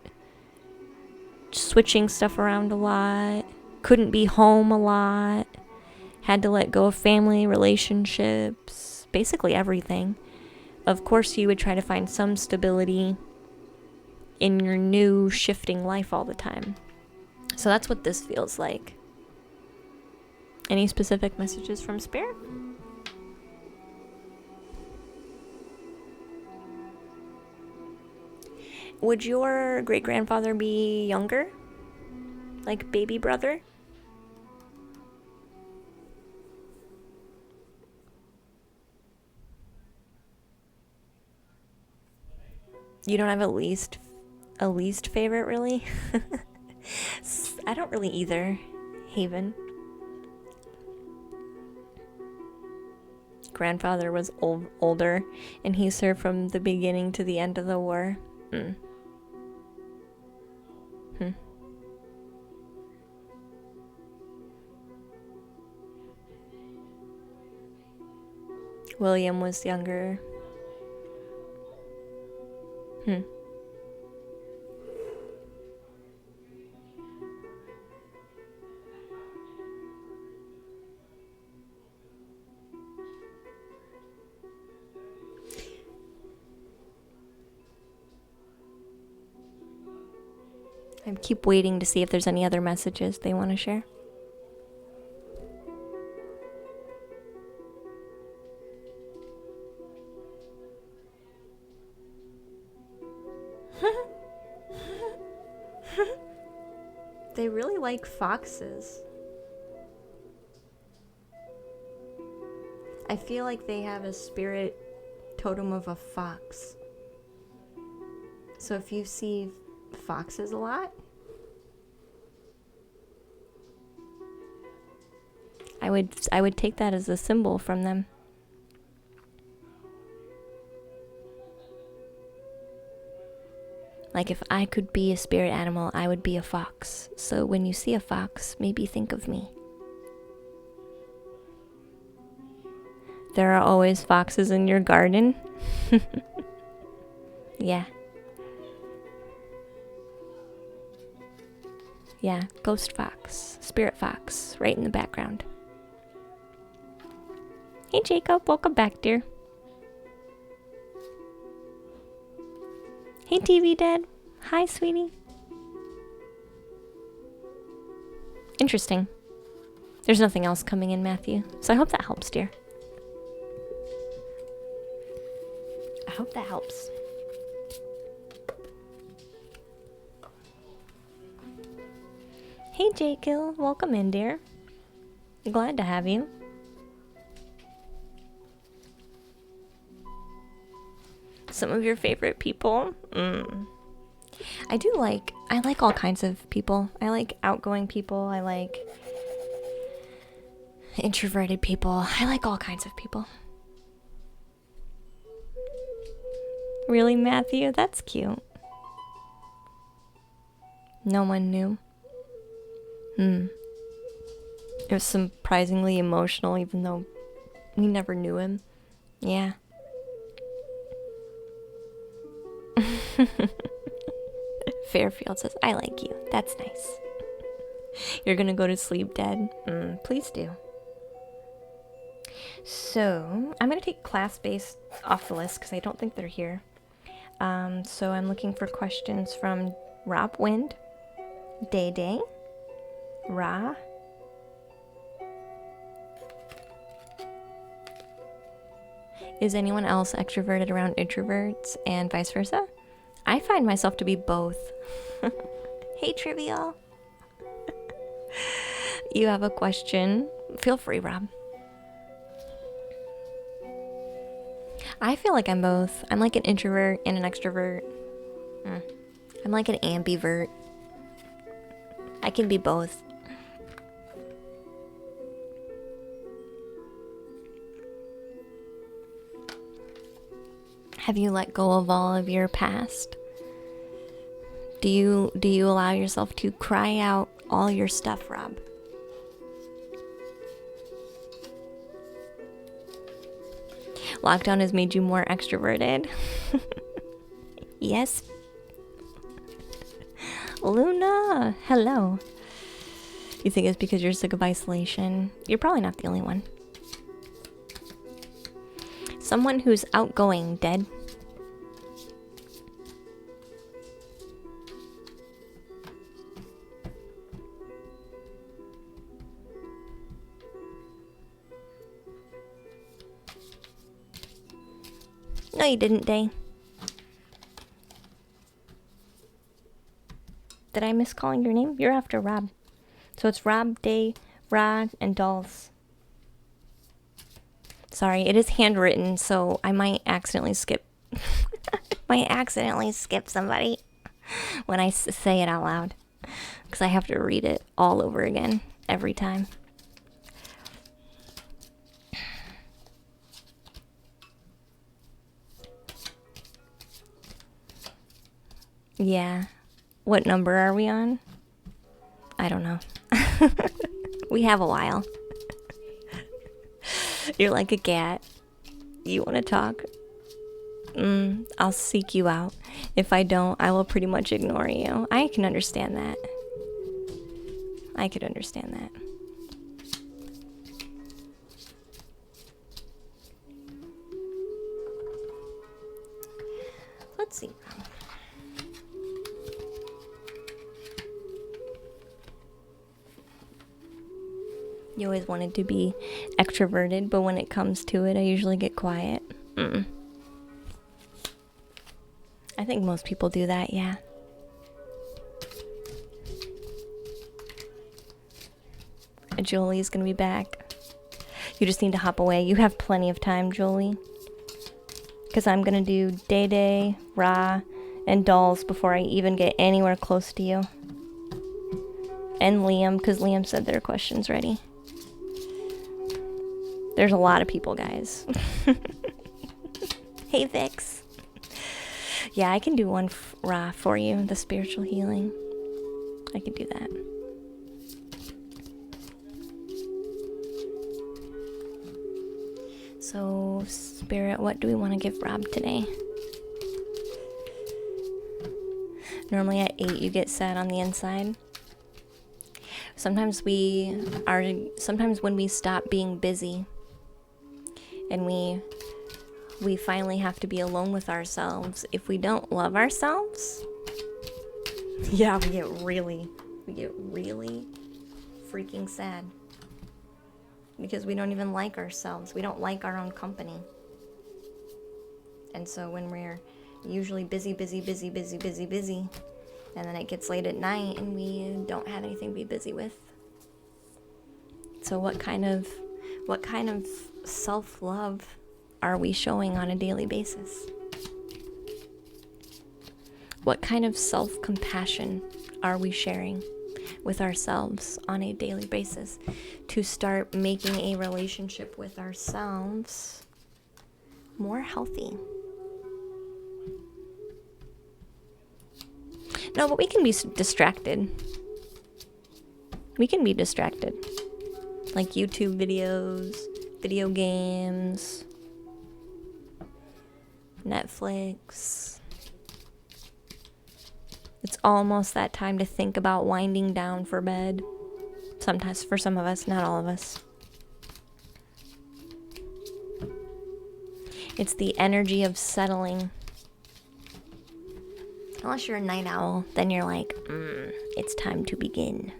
switching stuff around a lot, couldn't be home a lot, had to let go of family relationships, basically everything. Of course, you would try to find some stability in your new shifting life all the time. So that's what this feels like. Any specific messages from Spirit? Would your great-grandfather be younger? Like baby brother? You don't have a least favorite, really? I don't really either, Haven. Grandfather was older, and he served from the beginning to the end of the war. William was younger. I keep waiting to see if there's any other messages they want to share. They really like foxes. I feel like they have a spirit totem of a fox. So if you see foxes a lot, I would take that as a symbol from them. Like, if I could be a spirit animal, I would be a fox. So when you see a fox, maybe think of me. There are always foxes in your garden. Yeah. Yeah, ghost fox, spirit fox, right in the background. Hey Jacob, welcome back, dear. Hey TV Dad. Hi, sweetie. Interesting. There's nothing else coming in, Matthew. So I hope that helps, dear. I hope that helps. Hey Jakill, welcome in, dear. Glad to have you. Some of your favorite people? I like all kinds of people. I like outgoing people. I like introverted people. I like all kinds of people. Really, Matthew? That's cute. No one knew. It was surprisingly emotional, even though we never knew him. Yeah. Fairfield says, I like you. That's nice. You're gonna go to sleep dead? Please do. So, I'm gonna take class-based off the list because I don't think they're here. So I'm looking for questions from Rob Wind, Day Day, Ra, is anyone else extroverted around introverts and vice versa? I find myself to be both. Hey, Trivial. You have a question? Feel free, Rob. I feel like I'm both. I'm like an introvert and an extrovert. I'm like an ambivert. I can be both. Have you let go of all of your past? Do you allow yourself to cry out all your stuff, Rob? Lockdown has made you more extroverted. Yes. Luna, hello. You think it's because you're sick of isolation? You're probably not the only one. Someone who's outgoing, dead. No, you didn't, Day. Did I miss calling your name? You're after Rob. So it's Rob, Day, Ra, and Dolls. Sorry, it is handwritten, so I might accidentally skip. Somebody when I say it out loud. Because I have to read it all over again every time. Yeah. What number are we on? I don't know. We have a while. You're like a cat. You want to talk? I'll seek you out. If I don't, I will pretty much ignore you. I can understand that. I could understand that. Let's see. You always wanted to be extroverted, but when it comes to it, I usually get quiet. I think most people do that, yeah. Julie's gonna be back. You just need to hop away. You have plenty of time, Julie. Because I'm gonna do Day Day, Ra, and Dolls before I even get anywhere close to you. And Liam, because Liam said their question's ready. There's a lot of people, guys. Hey, Vix. Yeah, I can do one Ra for you, the spiritual healing. I can do that. So, Spirit, what do we want to give Rob today? Normally at 8 you get sad on the inside. Sometimes when we stop being busy and we finally have to be alone with ourselves, if we don't love ourselves, yeah, we get really freaking sad. Because we don't even like ourselves. We don't like our own company. And so when we're usually busy, and then it gets late at night and we don't have anything to be busy with. So what kind of self-love are we showing on a daily basis? What kind of self-compassion are we sharing with ourselves on a daily basis to start making a relationship with ourselves more healthy? No, but we can be distracted. We can be distracted. Like YouTube videos, video games, Netflix. It's almost that time to think about winding down for bed. Sometimes for some of us, not all of us. It's the energy of settling. Unless you're a night owl, then you're like, it's time to begin.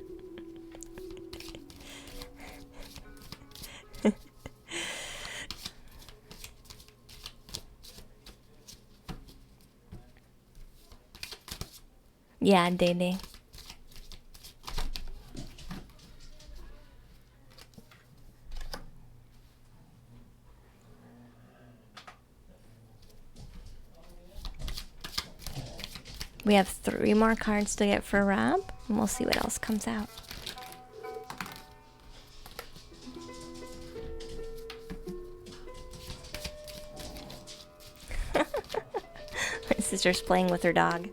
Yeah, Day Day. We have 3 more cards to get for Rob, and we'll see what else comes out. My sister's playing with her dog.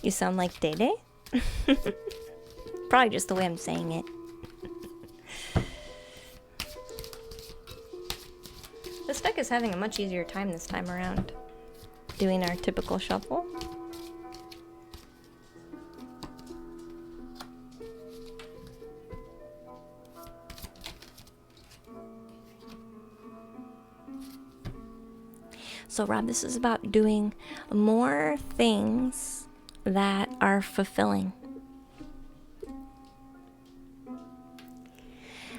You sound like Day Day? Probably just the way I'm saying it. This deck is having a much easier time this time around, doing our typical shuffle. So Rob, this is about doing more things that are fulfilling.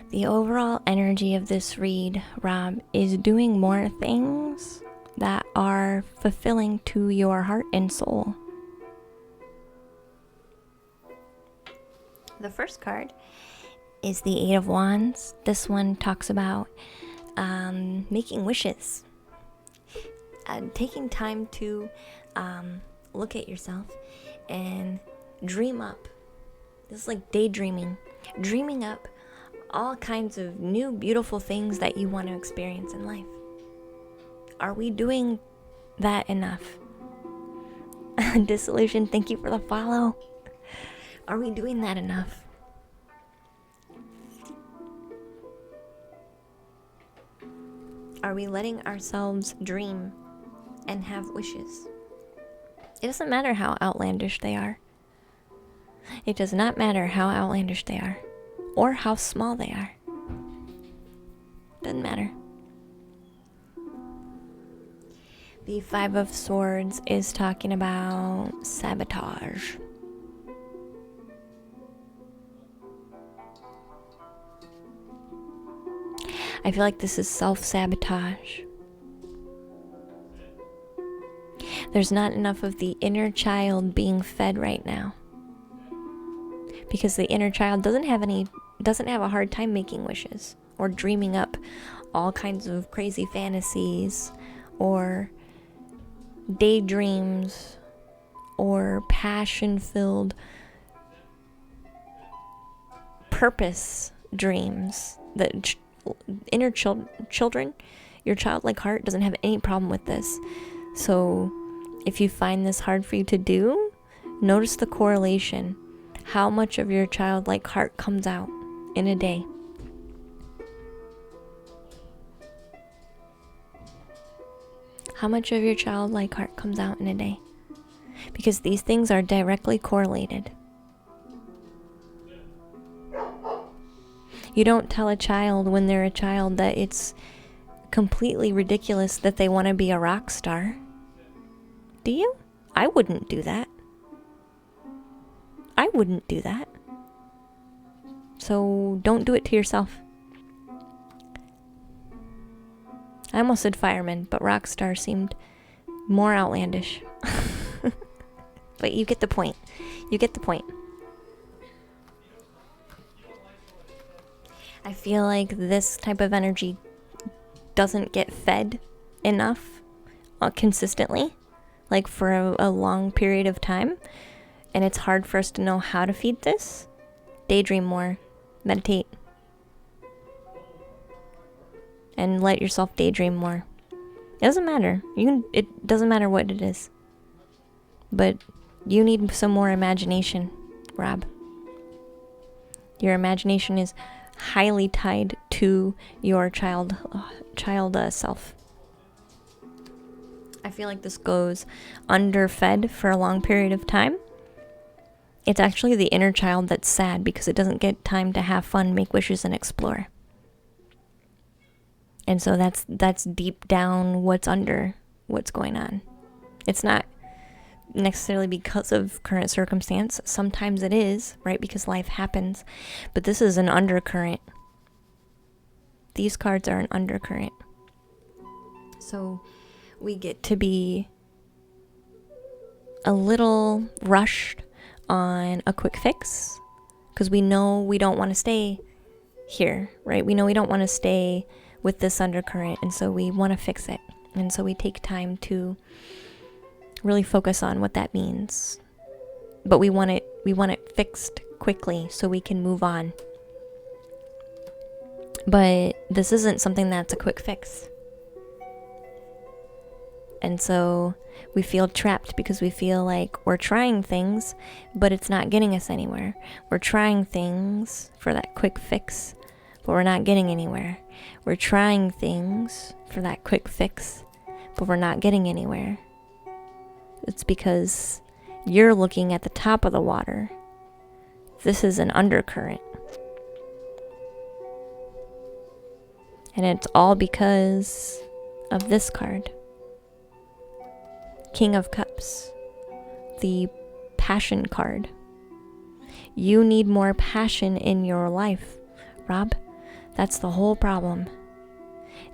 The overall energy of this read, Rob, is doing more things that are fulfilling to your heart and soul. The first card is the 8 of Wands. This one talks about making wishes. Taking time to look at yourself and dream up. This is like daydreaming. Dreaming up all kinds of new, beautiful things that you want to experience in life. Are we doing that enough? Dissolution, thank you for the follow. Are we doing that enough? Are we letting ourselves dream and have wishes? It doesn't matter how outlandish they are. It does not matter how outlandish they are or how small they are. Doesn't matter. The 5 of Swords is talking about sabotage. I feel like this is self-sabotage. There's not enough of the inner child being fed right now. Because the inner child doesn't have a hard time making wishes or dreaming up all kinds of crazy fantasies or daydreams or passion-filled purpose dreams. The inner children, your childlike heart doesn't have any problem with this. So if you find this hard for you to do, notice the correlation. How much of your childlike heart comes out in a day? How much of your childlike heart comes out in a day? Because these things are directly correlated. You don't tell a child when they're a child that it's completely ridiculous that they want to be a rock star. Do you? I wouldn't do that. I wouldn't do that. So don't do it to yourself. I almost said fireman, but rock star seemed more outlandish. But you get the point. You get the point. I feel like this type of energy doesn't get fed enough consistently, like for a long period of time. And it's hard for us to know how to feed this. Daydream more. Meditate. And let yourself daydream more. It doesn't matter. It doesn't matter what it is. But you need some more imagination, Rob. Your imagination is highly tied to your child self. I feel like this goes underfed for a long period of time. It's actually the inner child that's sad because it doesn't get time to have fun, make wishes, and explore. And so that's deep down what's going on. It's not necessarily because of current circumstance. Sometimes it is, right? Because life happens. But this is an undercurrent. These cards are an undercurrent. So we get to be a little rushed on a quick fix because we know we don't want to stay here, right? We know we don't want to stay with this undercurrent, and so we want to fix it. And so we take time to really focus on what that means. But we want it fixed quickly so we can move on. But this isn't something that's a quick fix. And so we feel trapped because we feel like we're trying things, but it's not getting us anywhere. We're trying things for that quick fix, but we're not getting anywhere. We're trying things for that quick fix, but we're not getting anywhere. It's because you're looking at the top of the water. This is an undercurrent. And it's all because of this card. King of Cups. The passion card. You need more passion in your life, Rob. That's the whole problem.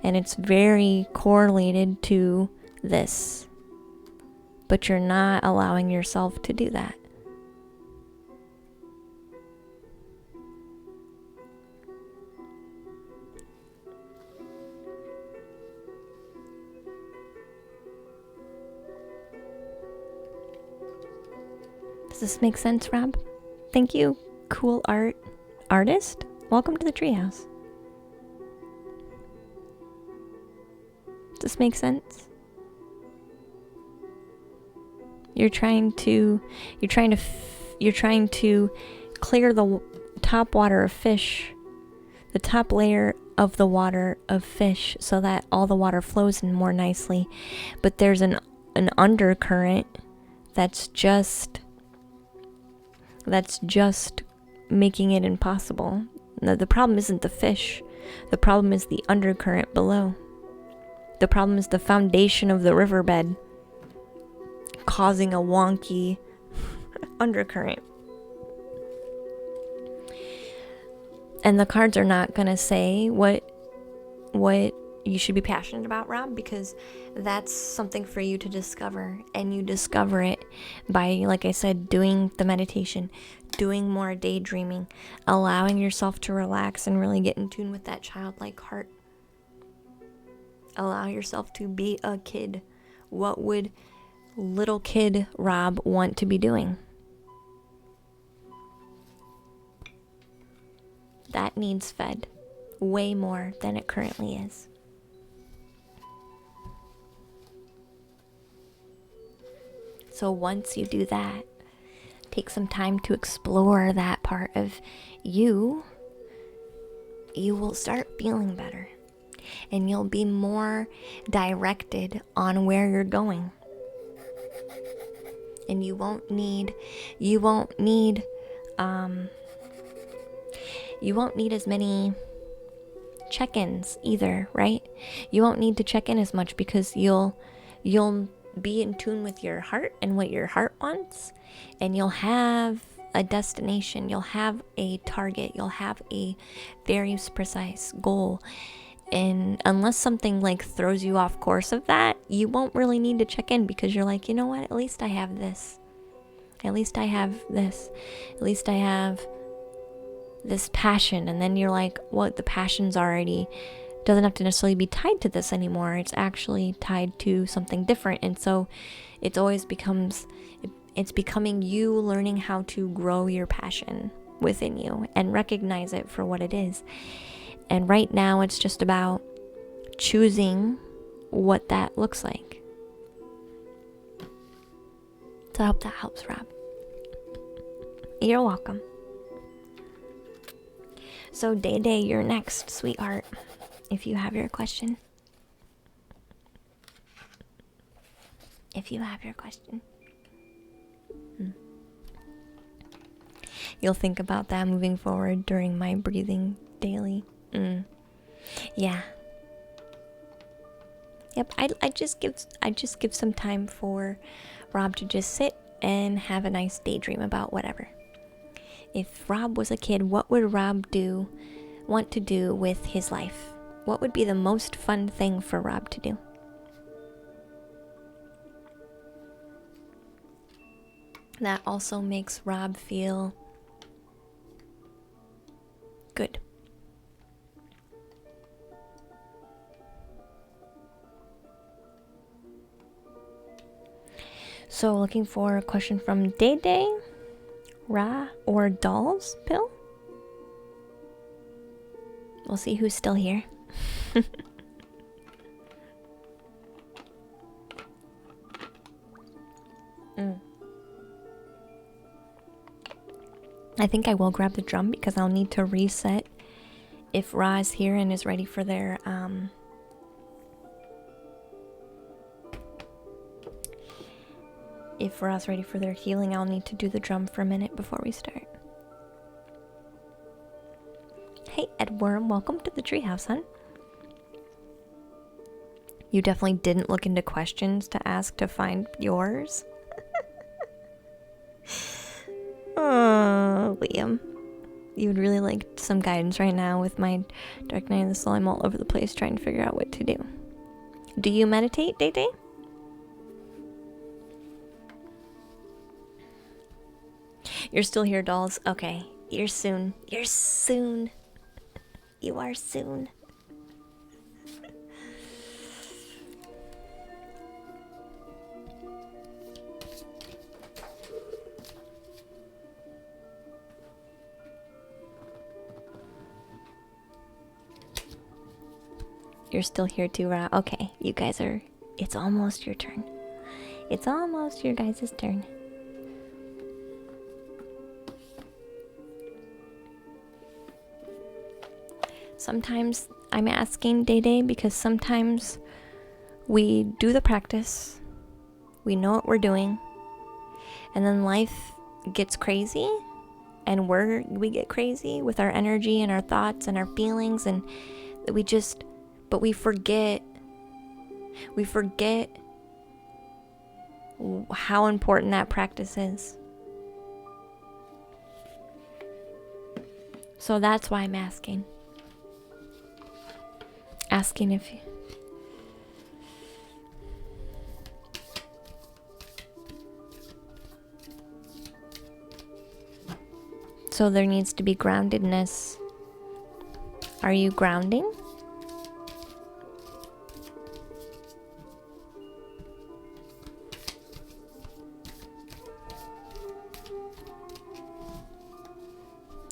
And it's very correlated to this. But you're not allowing yourself to do that. Does this make sense, Rob? Thank you, cool artist. Welcome to the treehouse. Does this make sense? You're trying to clear the top water of fish, the top layer of the water of fish, so that all the water flows in more nicely. But there's an undercurrent that's just making it impossible. The problem isn't the fish. The problem is the undercurrent below. The problem is the foundation of the riverbed causing a wonky undercurrent. And the cards are not going to say what you should be passionate about, Rob, because that's something for you to discover. And you discover it by, like I said, doing the meditation, doing more daydreaming, allowing yourself to relax and really get in tune with that childlike heart. Allow yourself to be a kid. What would little kid Rob want to be doing? That needs fed way more than it currently is. So once you do that, take some time to explore that part of you, you will start feeling better. And you'll be more directed on where you're going. And you won't need as many check-ins either, right? You won't need to check in as much because you'll be in tune with your heart and what your heart wants, and you'll have a destination, you'll have a target, you'll have a very precise goal. And unless something like throws you off course of that, you won't really need to check in because you're like, you know what? At least I have this. At least I have this. At least I have this passion. And then you're like, what? The passion's already doesn't have to necessarily be tied to this anymore. It's actually tied to something different. And so it's becoming you learning how to grow your passion within you and recognize it for what it is. And right now it's just about choosing what that looks like. So I hope that helps, Rob. You're welcome. So Day Day, you're next, sweetheart, if you have your question. If you have your question. You'll think about that moving forward during my breathing daily. Yeah. Yep, I just give some time for Rob to just sit and have a nice daydream about whatever. If Rob was a kid, what would Rob want to do with his life? What would be the most fun thing for Rob to do? That also makes Rob feel good. So looking for a question from Day Day, Ra, or Dolls Pill? We'll see who's still here. I think I will grab the drum because I'll need to reset if Ra is here and is ready for their if Ra's ready for their healing. I'll need to do the drum for a minute before we start. Hey Edworm, welcome to the treehouse, hon. You definitely didn't look into questions to ask to find yours. Oh, Liam. You would really like some guidance right now with my Dark Night of the Soul. I'm all over the place trying to figure out what to do. Do you meditate, Day Day? You're still here, dolls? Okay. You're soon. You're soon. You are soon. You're still here too, Ra. Okay, you guys are... It's almost your turn. It's almost your guys' turn. Sometimes I'm asking Day Day because sometimes we do the practice, we know what we're doing, and then life gets crazy, and we get crazy with our energy and our thoughts and our feelings, and but we forget how important that practice is. So that's why I'm asking if you... So there needs to be groundedness. Are you grounding?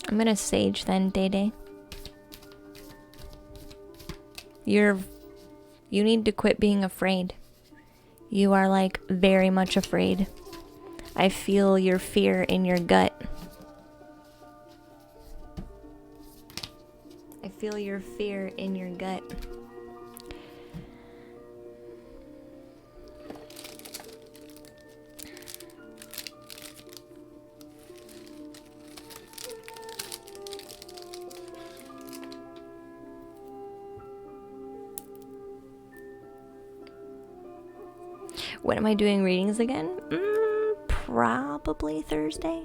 I'm gonna sage then, Day Day. You need to quit being afraid. You are like very much afraid. I feel your fear in your gut. I feel your fear in your gut. When am I doing readings again? Probably Thursday.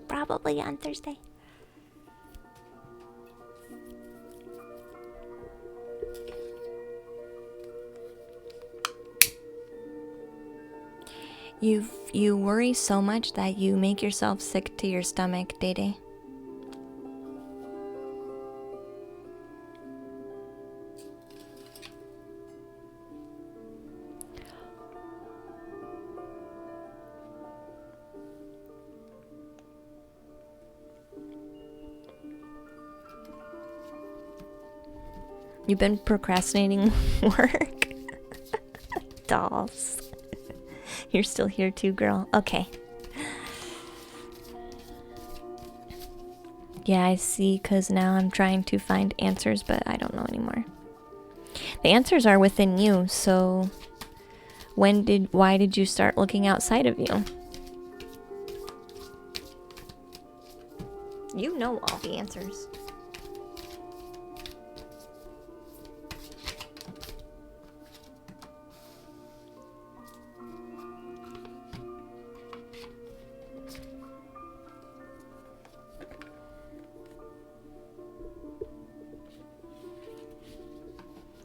Probably on Thursday. You worry so much that you make yourself sick to your stomach, Day Day. You've been procrastinating work? Dolls. You're still here too, girl. Okay. Yeah, I see, because now I'm trying to find answers, but I don't know anymore. The answers are within you, so why did you start looking outside of you? You know all the answers.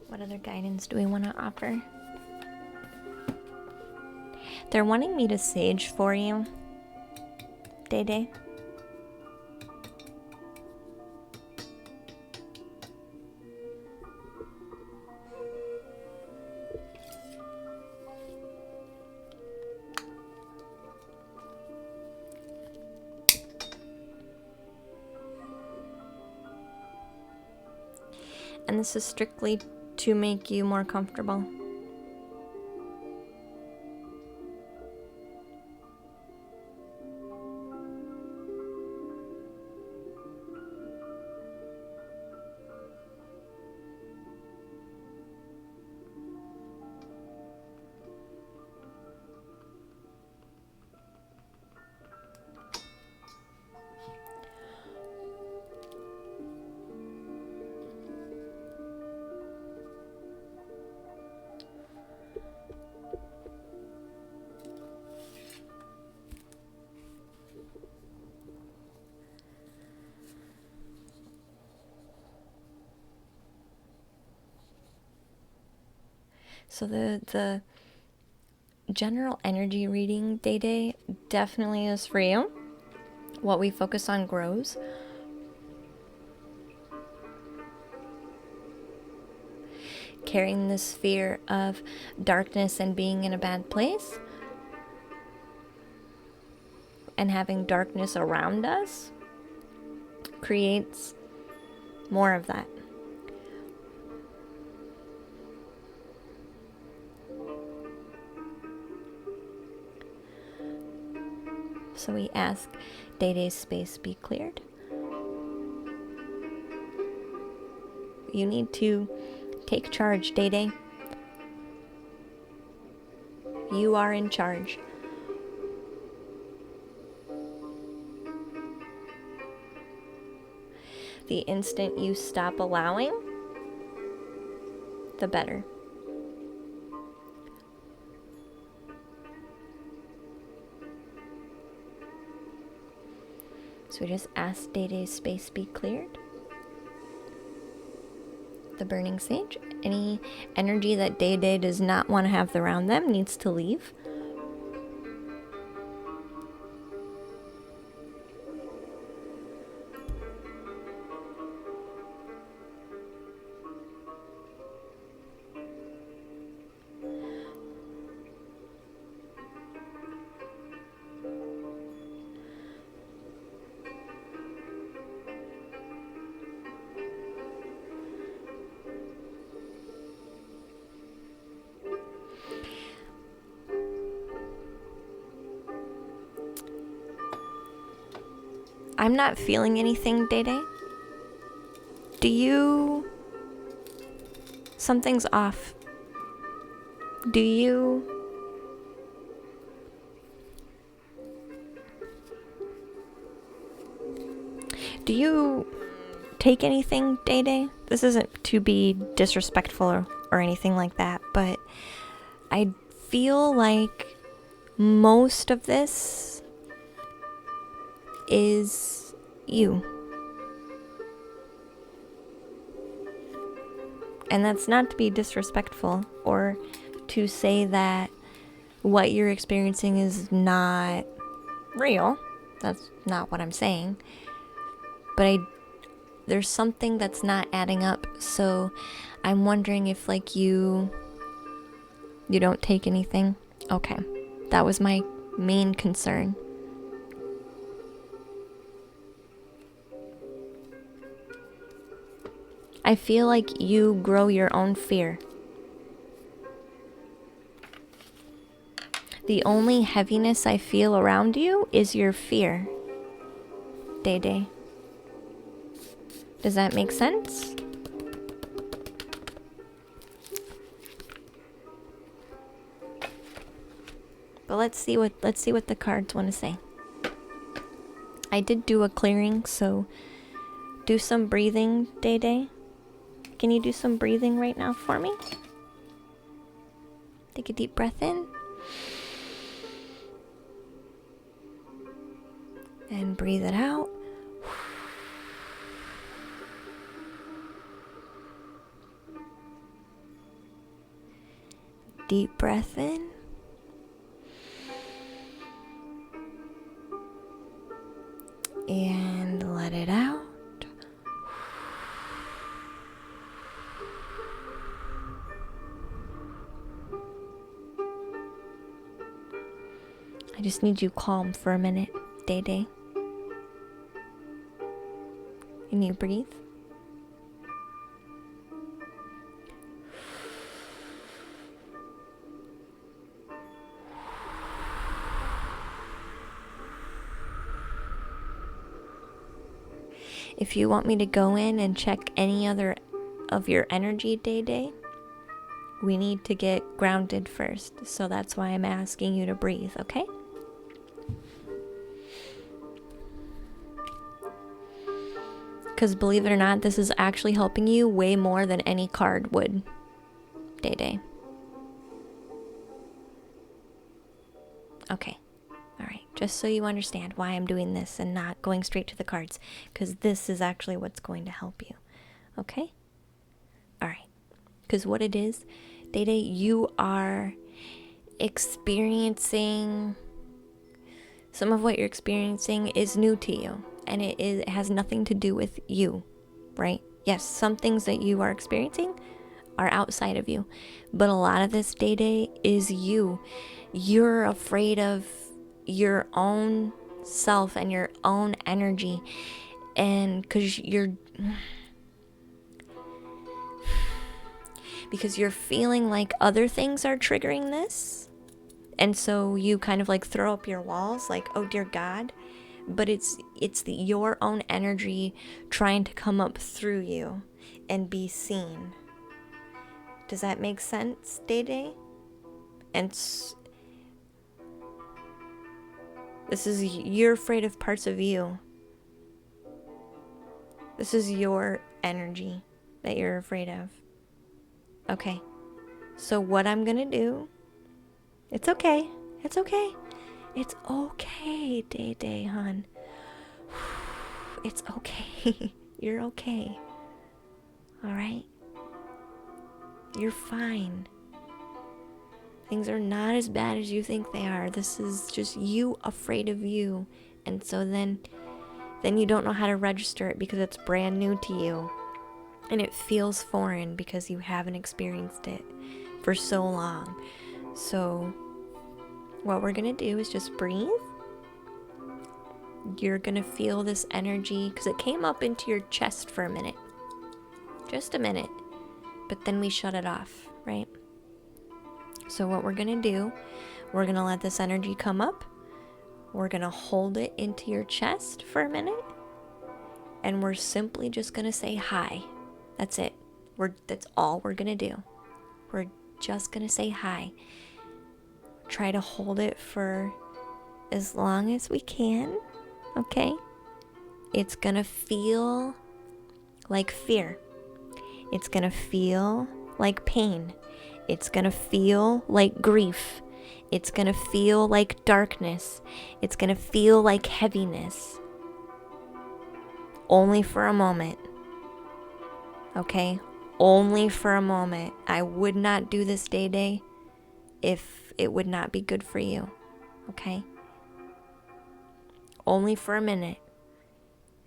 What other guidance do we want to offer? They're wanting me to sage for you, Day Day. And this is strictly to make you more comfortable. So the general energy reading, Day Day, definitely is for you. What we focus on grows. Carrying this fear of darkness and being in a bad place, and having darkness around us, creates more of that. So we ask Day Day's space be cleared. You need to take charge, Day Day. You are in charge. The instant you stop allowing, the better. So we just ask Day Day's space be cleared. The burning sage. Any energy that Day Day does not want to have around them needs to leave. I'm not feeling anything, Day Day. Do you... Something's off. Do you... Do you take anything, Day Day? This isn't to be disrespectful or anything like that, but I feel like most of this is you. And that's not to be disrespectful or to say that what you're experiencing is not real. That's not what I'm saying. But there's something that's not adding up. So I'm wondering if like you don't take anything. Okay. That was my main concern. I feel like you grow your own fear. The only heaviness I feel around you is your fear, Day Day. Does that make sense? But let's see what the cards want to say. I did do a clearing, so do some breathing, Day Day. Can you do some breathing right now for me? Take a deep breath in. And breathe it out. Deep breath in. And let it out. I just need you calm for a minute, Day Day. Can you breathe? If you want me to go in and check any other of your energy, Day Day, we need to get grounded first. So that's why I'm asking you to breathe, okay? Because believe it or not, this is actually helping you way more than any card would, Day Day. Okay. All right. Just so you understand why I'm doing this and not going straight to the cards. Because this is actually what's going to help you. Okay? All right. Because what it is, Day Day, you are experiencing... Some of what you're experiencing is new to you. And it has nothing to do with you, right? Yes, some things that you are experiencing are outside of you. But a lot of this, Day Day, is you. You're afraid of your own self and your own energy. And because you're feeling like other things are triggering this. And so you kind of like throw up your walls like, oh dear God. But it's your own energy trying to come up through you and be seen. Does that make sense, Day Day? And this is, you're afraid of parts of you. This is your energy that you're afraid of. Okay. So what I'm gonna do, it's okay. It's okay. It's okay, Day Day, hon. It's okay. You're okay. Alright? You're fine. Things are not as bad as you think they are. This is just you afraid of you. And so then you don't know how to register it because it's brand new to you. And it feels foreign because you haven't experienced it for so long. So what we're going to do is just breathe. You're going to feel this energy because it came up into your chest for a minute. Just a minute. But then we shut it off, right? So what we're going to do, we're going to let this energy come up. We're going to hold it into your chest for a minute. And we're simply just going to say hi. That's it. That's all we're going to do. We're just going to say hi. Try to hold it for as long as we can, okay? It's gonna feel like fear. It's gonna feel like pain. It's gonna feel like grief. It's gonna feel like darkness. It's gonna feel like heaviness. Only for a moment, okay? Only for a moment. I would not do this, Day Day, if it would not be good for you, okay? Only for a minute.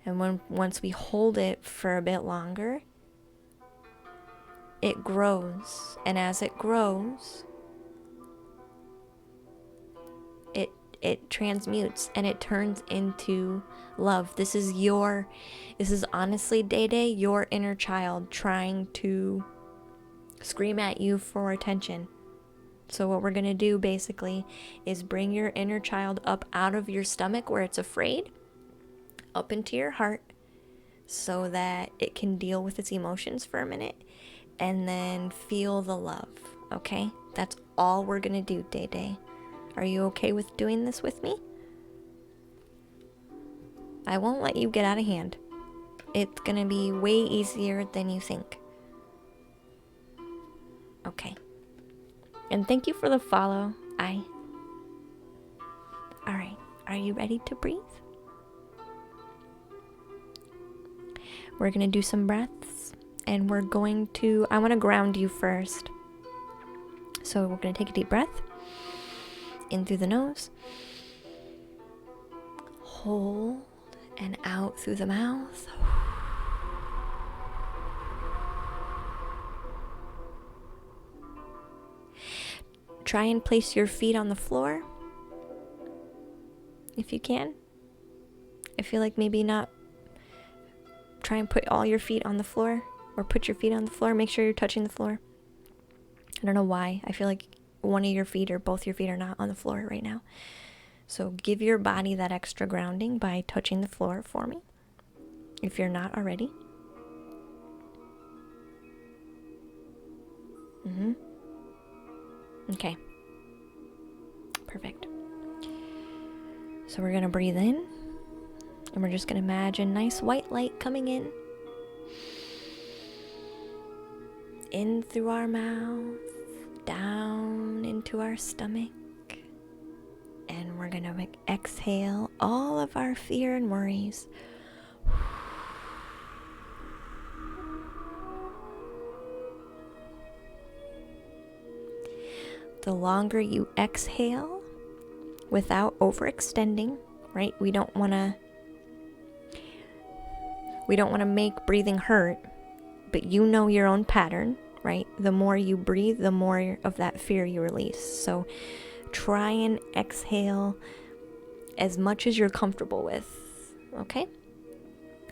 And once we hold it for a bit longer, it grows. And as it grows, it transmutes and it turns into love. This is honestly, Day Day, your inner child trying to scream at you for attention. So what we're going to do basically is bring your inner child up out of your stomach where it's afraid, up into your heart, so that it can deal with its emotions for a minute, and then feel the love, okay? That's all we're going to do, Day Day. Are you okay with doing this with me? I won't let you get out of hand. It's going to be way easier than you think. Okay. And thank you for the follow. Alright, are you ready to breathe? We're going to do some breaths, and I want to ground you first. So we're going to take a deep breath in through the nose, hold, and out through the mouth. Try and place your feet on the floor if you can. I feel like maybe not. Try and put all your feet on the floor, or put your feet on the floor. Make sure you're touching the floor. I don't know why. I feel like one of your feet or both your feet are not on the floor right now. So give your body that extra grounding by touching the floor for me, if you're not already. Okay. Perfect. So we're going to breathe in, and we're just going to imagine nice white light coming in through our mouth, down into our stomach, and we're going to exhale all of our fear and worries. The longer you exhale without overextending, right? We don't want to make breathing hurt, but you know your own pattern, right? The more you breathe, the more of that fear you release. So try and exhale as much as you're comfortable with, okay?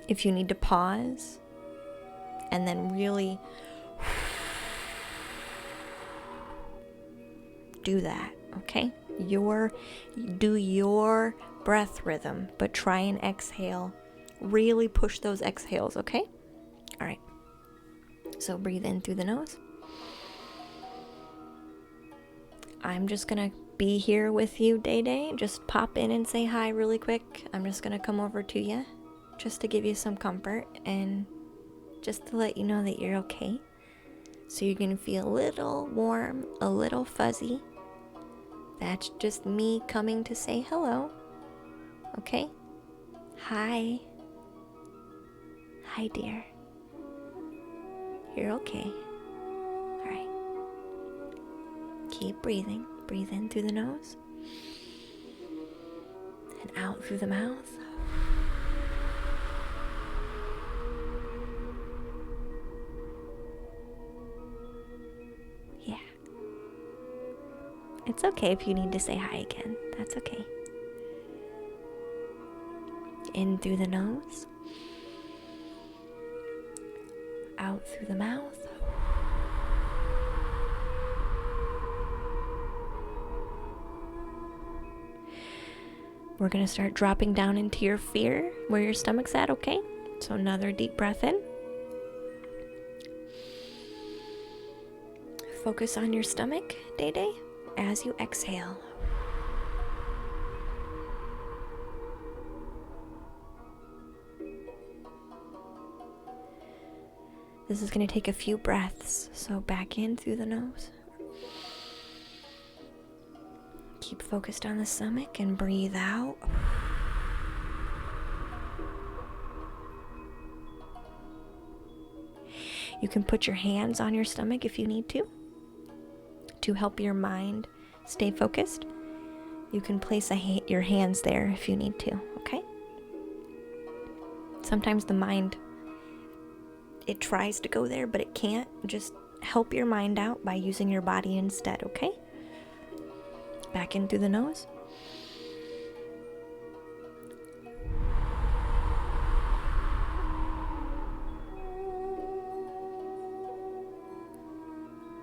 If you need to pause and then really do that, okay? Do your breath rhythm, but try and exhale. Really push those exhales, okay? All right. So breathe in through the nose. I'm just gonna be here with you, Day Day. Just pop in and say hi really quick. I'm just gonna come over to you just to give you some comfort and just to let you know that you're okay. So you're gonna feel a little warm, a little fuzzy. That's just me coming to say hello. Okay? Hi. Hi, dear. You're okay. All right. Keep breathing. Breathe in through the nose and out through the mouth. Yeah. It's okay if you need to say hi again. That's okay. In through the nose, out through the mouth. We're going to start dropping down into your fear, where your stomach's at, okay? So another deep breath in. Focus on your stomach, Day Day, as you exhale. This is going to take a few breaths, so back in through the nose. Keep focused on the stomach and breathe out. You can put your hands on your stomach if you need to help your mind stay focused. You can place your hands there if you need to, okay? Sometimes the mind, it tries to go there, but it can't. Just help your mind out by using your body instead, okay? Back in through the nose.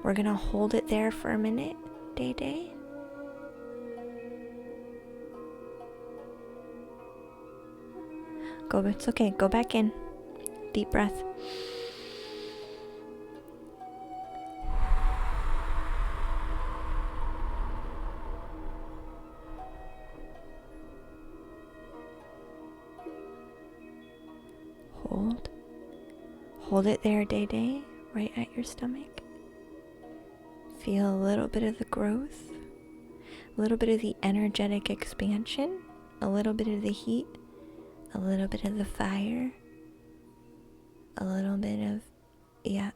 We're gonna hold it there for a minute, Day Day. It's okay, go back in. Deep breath. Hold. Hold it there, Day Day, right at your stomach. Feel a little bit of the growth, a little bit of the energetic expansion, a little bit of the heat, a little bit of the fire, a little bit of, yeah.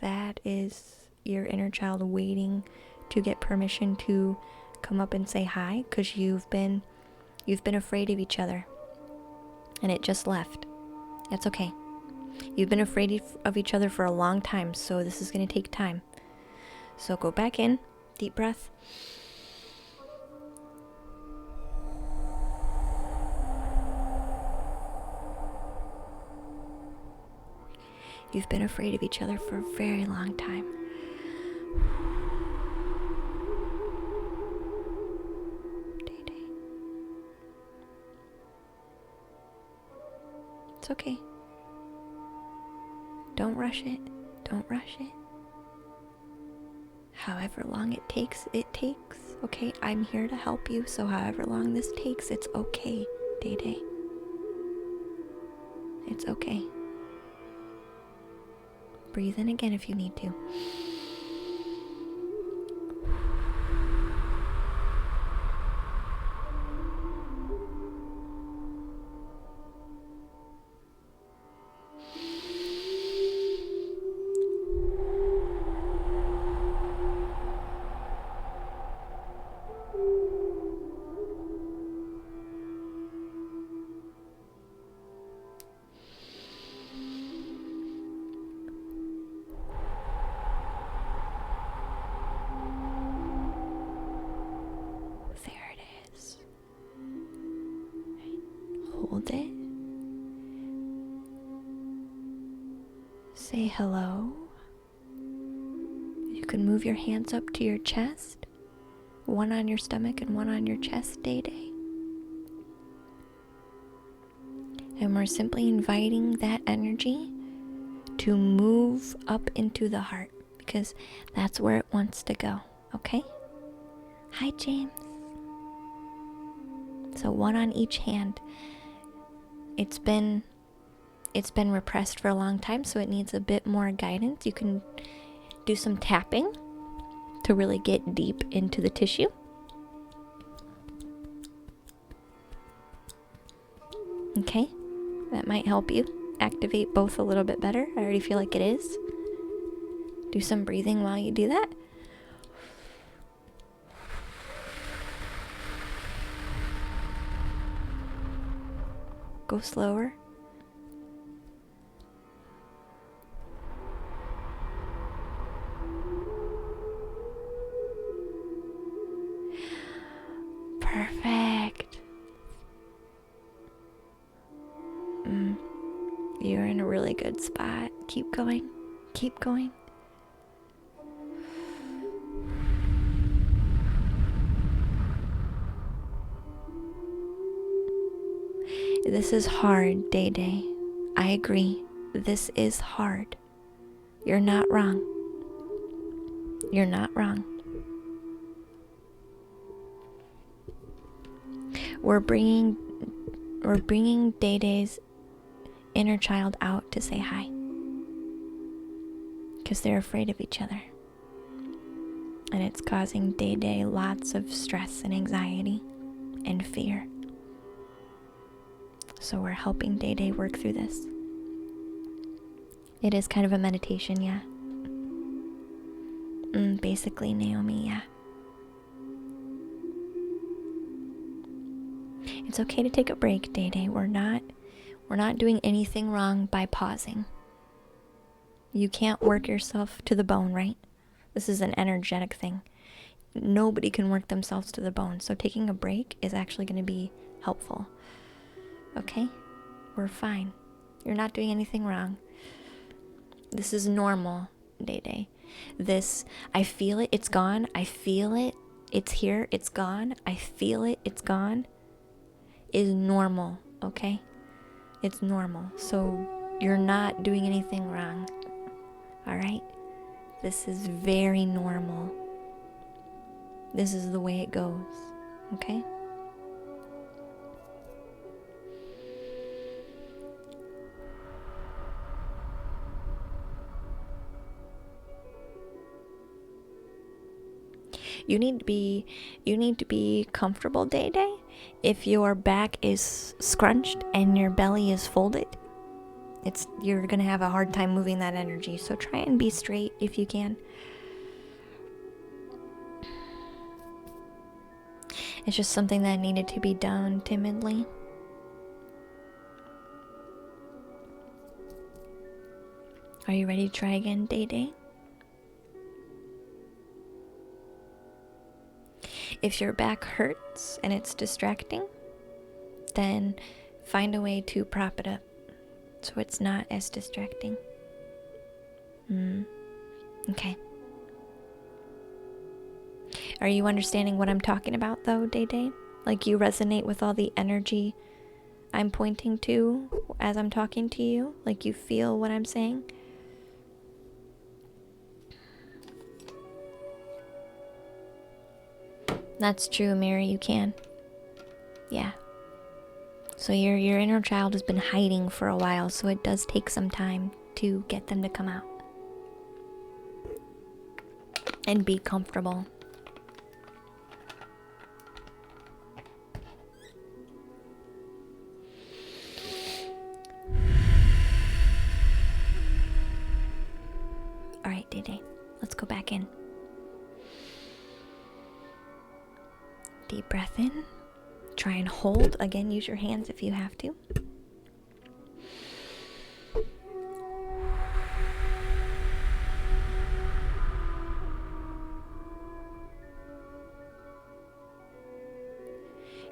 That is your inner child waiting to get permission to come up and say hi, because you've been afraid of each other, and it just left. That's okay. You've been afraid of each other for a long time, so this is going to take time. So go back in, deep breath. You've been afraid of each other for a very long time. Day-Day. It's okay. Don't rush it. Don't rush it. However long it takes, it takes. Okay, I'm here to help you, so however long this takes, it's okay, Day-Day. It's okay. Breathe in again if you need to. Hold it. Say hello. You can move your hands up to your chest, one on your stomach and one on your chest, Day-Day. And we're simply inviting that energy to move up into the heart, because that's where it wants to go, okay? Hi, James. So one on each hand. It's been repressed for a long time, so it needs a bit more guidance. You can do some tapping to really get deep into the tissue. Okay, that might help you activate both a little bit better. I already feel like it is. Do some breathing while you do that. Go slower. Perfect. You're in a really good spot. Keep going. Keep going. This is hard, Day-Day. I agree. This is hard. You're not wrong. You're not wrong. We're bringing Day-Day's inner child out to say hi, because they're afraid of each other, and it's causing Day-Day lots of stress and anxiety and fear. So we're helping Day-Day work through this. It is kind of a meditation, yeah. Basically, Naomi, yeah. It's okay to take a break, Day-Day. We're not doing anything wrong by pausing. You can't work yourself to the bone, right? This is an energetic thing. Nobody can work themselves to the bone, so taking a break is actually going to be helpful. Okay? We're fine. You're not doing anything wrong. This is normal. Day Day. This, I feel it, it's gone. I feel it, it's here, it's gone. I feel it, it's gone, is normal, okay? It's normal. So you're not doing anything wrong. Alright? This is very normal. This is the way it goes. Okay? You need to be comfortable, Day Day. If your back is scrunched and your belly is folded, you're gonna have a hard time moving that energy. So try and be straight if you can. It's just something that needed to be done timidly. Are you ready to try again, Day Day? If your back hurts and it's distracting, then find a way to prop it up so it's not as distracting. Okay. Are you understanding what I'm talking about though, Day Day? Like you resonate with all the energy I'm pointing to as I'm talking to you? Like you feel what I'm saying? That's true, Mary, you can. Yeah. So your inner child has been hiding for a while, so it does take some time to get them to come out. And be comfortable. Alright, Day Day, let's go back in. Deep breath in. Try and hold. Again, use your hands if you have to.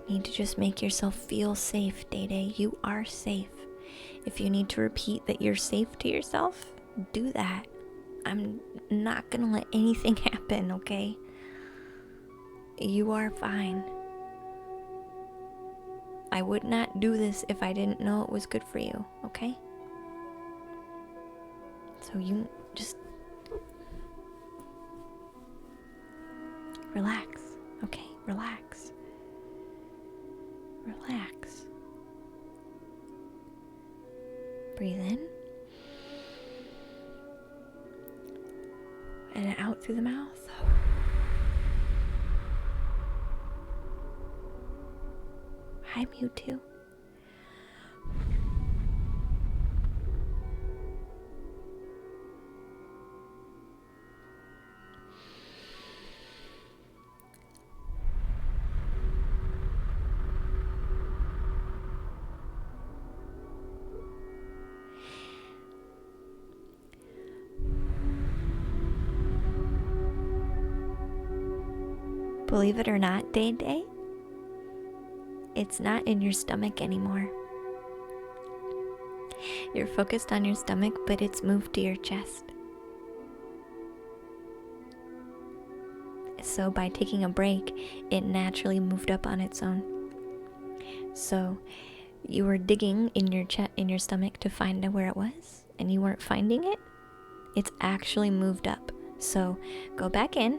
You need to just make yourself feel safe, Day Day. You are safe. If you need to repeat that you're safe to yourself, do that. I'm not gonna let anything happen, okay? You are fine. I would not do this if I didn't know it was good for you, okay? So you just relax, okay? Relax. Relax. Breathe in. And out through the mouth. Hi, Mewtwo. Believe it or not, Day Day, it's not in your stomach anymore. You're focused on your stomach, but it's moved to your chest. So by taking a break, it naturally moved up on its own. So you were digging in your stomach to find out where it was, and you weren't finding it. It's actually moved up. So go back in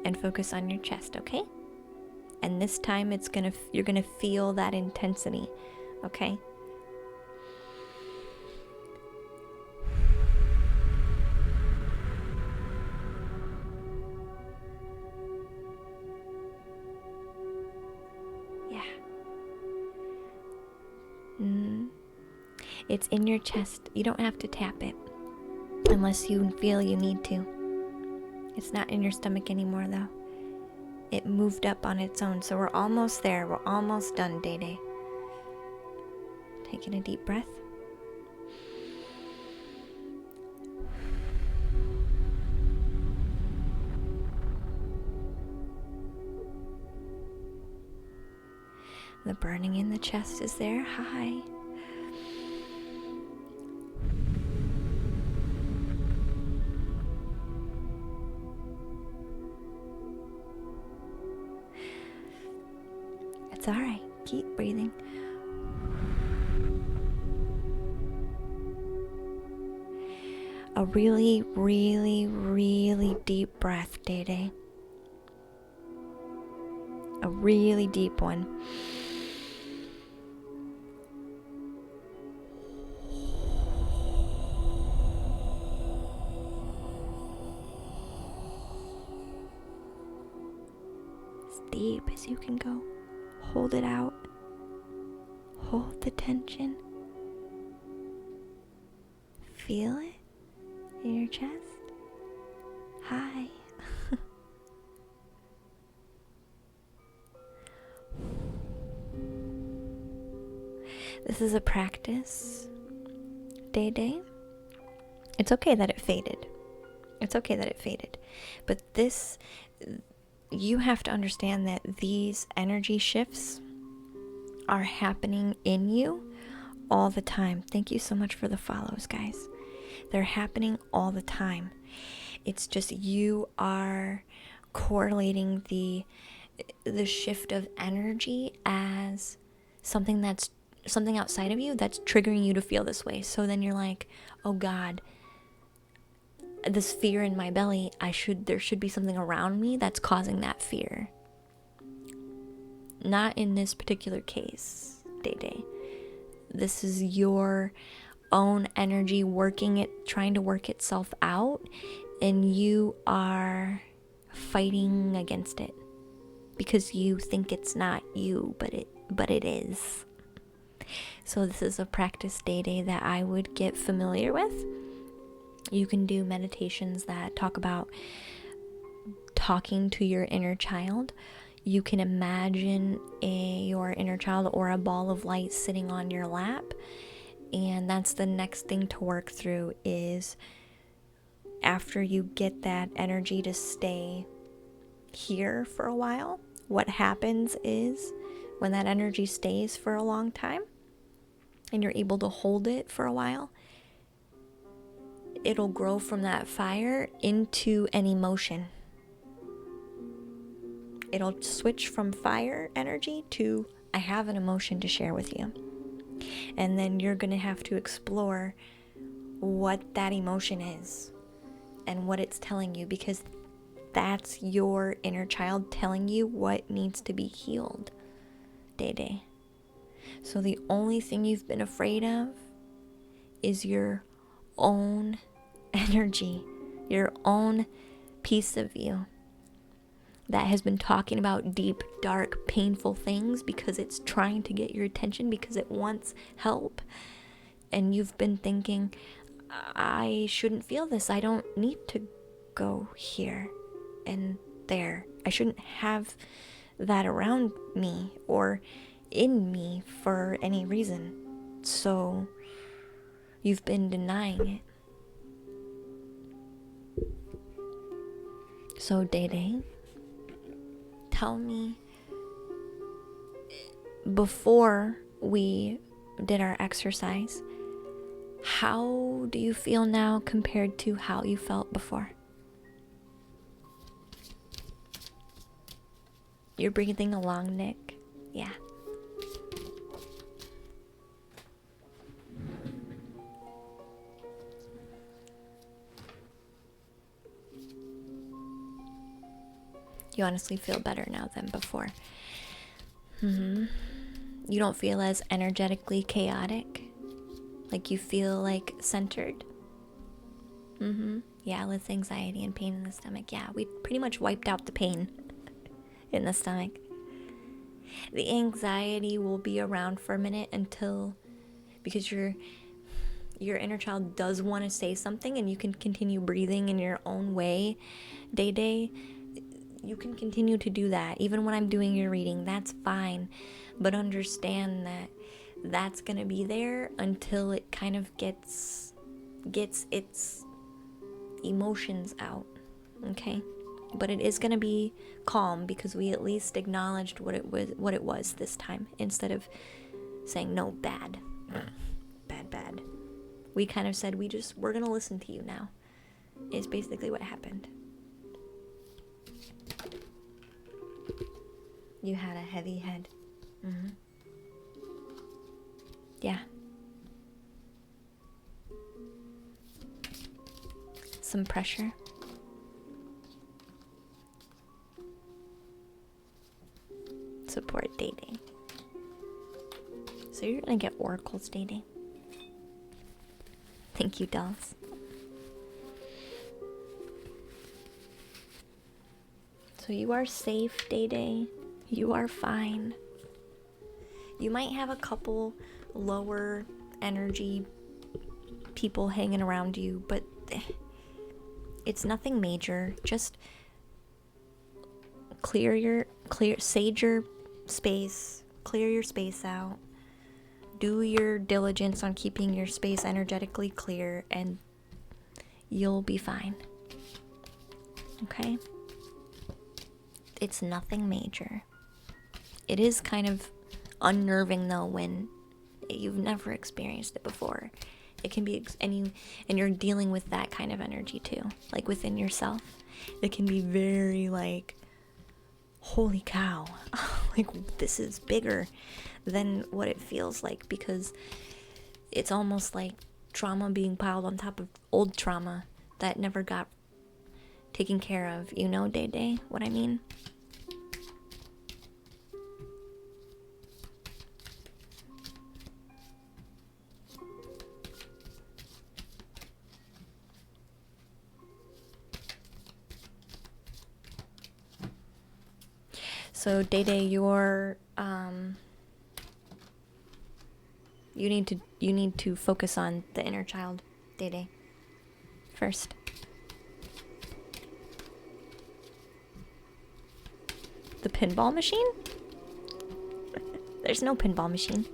and focus on your chest, okay? And this time you're gonna feel that intensity, okay? Yeah. It's in your chest. You don't have to tap it unless you feel you need to. It's not in your stomach anymore, though. It moved up on its own, so we're almost there. We're almost done, Day Day. Taking a deep breath. The burning in the chest is there. Hi. It's all right. Keep breathing. A really, really, really deep breath, Day Day. A really deep one. As deep as you can go. Hold it out. Hold the tension. Feel it in your chest. Hi. This is a practice, Day Day. It's okay that it faded. It's okay that it faded. But this, you have to understand that these energy shifts are happening in you all the time. Thank you so much for the follows, guys. They're happening all the time. It's just you are correlating the shift of energy as something outside of you that's triggering you to feel this way. So then you're like, oh God, this fear in my belly, there should be something around me that's causing that fear. Not in this particular case, Day Day. This is your own energy trying to work itself out, and you are fighting against it because you think it's not you, but it is. So this is a practice, Day Day, that I would get familiar with. You can do meditations that talk about talking to your inner child. You can imagine your inner child or a ball of light sitting on your lap. And that's the next thing to work through is after you get that energy to stay here for a while, what happens is when that energy stays for a long time and you're able to hold it for a while, it'll grow from that fire into an emotion. It'll switch from fire energy to, I have an emotion to share with you. And then you're going to have to explore what that emotion is and what it's telling you, because that's your inner child telling you what needs to be healed, Day Day. So the only thing you've been afraid of is your own energy, your own piece of you that has been talking about deep, dark, painful things because it's trying to get your attention because it wants help. And you've been thinking, I shouldn't feel this. I don't need to go here and there. I shouldn't have that around me or in me for any reason. So you've been denying it. So Day Day, tell me, before we did our exercise, how do you feel now compared to how you felt before? You're breathing along, Nick. Yeah. You honestly feel better now than before. You don't feel as energetically chaotic. Like you feel like centered. Yeah, with anxiety and pain in the stomach. Yeah, we pretty much wiped out the pain in the stomach. The anxiety will be around for a minute because your inner child does want to say something, and you can continue breathing in your own way, Day Day. You can continue to do that even when I'm doing your reading. That's fine, but understand that that's gonna be there until it kind of gets its emotions out. Okay, but it is gonna be calm because we at least acknowledged what it was this time, instead of saying no, bad. We kind of said we're gonna listen to you now, is basically what happened. You had a heavy head. Yeah. Some pressure. Support dating. So you're gonna get oracles dating. Thank you, dolls. So you are safe, Day Day. You are fine. You might have a couple lower energy people hanging around you, but it's nothing major. Just sage your space, clear your space out. Do your diligence on keeping your space energetically clear, and you'll be fine. Okay? It's nothing major. It is kind of unnerving though when you've never experienced it before. It can be, and you're dealing with that kind of energy too, like within yourself. It can be very like, holy cow, like this is bigger than what it feels like, because it's almost like trauma being piled on top of old trauma that never got taken care of. You know, Day Day, what I mean? So Day Day, you need to focus on the inner child, Day Day, first. The pinball machine? There's no pinball machine.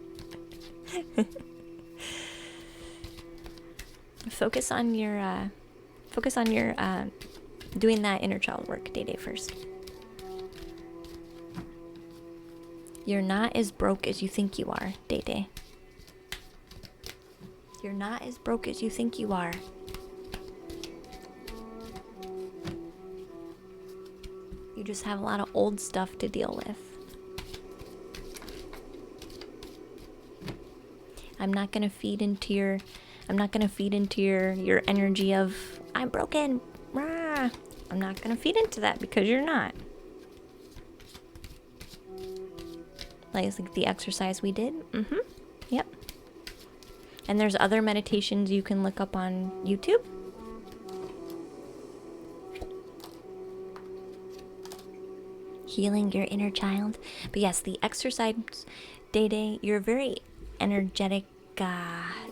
Focus on your doing that inner child work, Day Day, first. You're not as broke as you think you are, Day Day. You're not as broke as you think you are. You just have a lot of old stuff to deal with. I'm not gonna feed into your energy of I'm broken. Rah. I'm not gonna feed into that, because you're not. Like the exercise we did. Yep. And there's other meditations you can look up on YouTube. Healing your inner child. But yes, the exercise, Day Day, you're very energetic.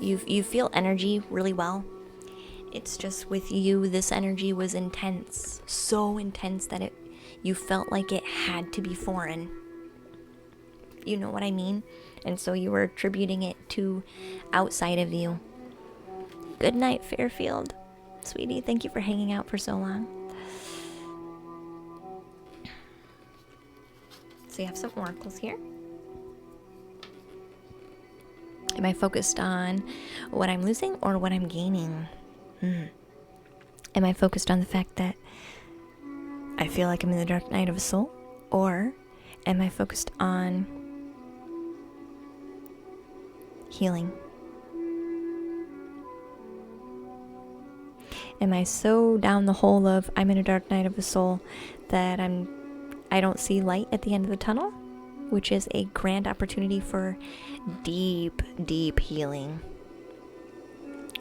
You feel energy really well. It's just with you, this energy was intense. So intense that you felt like it had to be foreign. You know what I mean? And so you were attributing it to outside of you. Good night, Fairfield. Sweetie, thank you for hanging out for so long. So you have some oracles here. Am I focused on what I'm losing or what I'm gaining? Am I focused on the fact that I feel like I'm in the dark night of a soul? Or am I focused on healing? Am I so down the hole of I'm in a dark night of a soul that I don't see light at the end of the tunnel, which is a grand opportunity for deep, deep healing?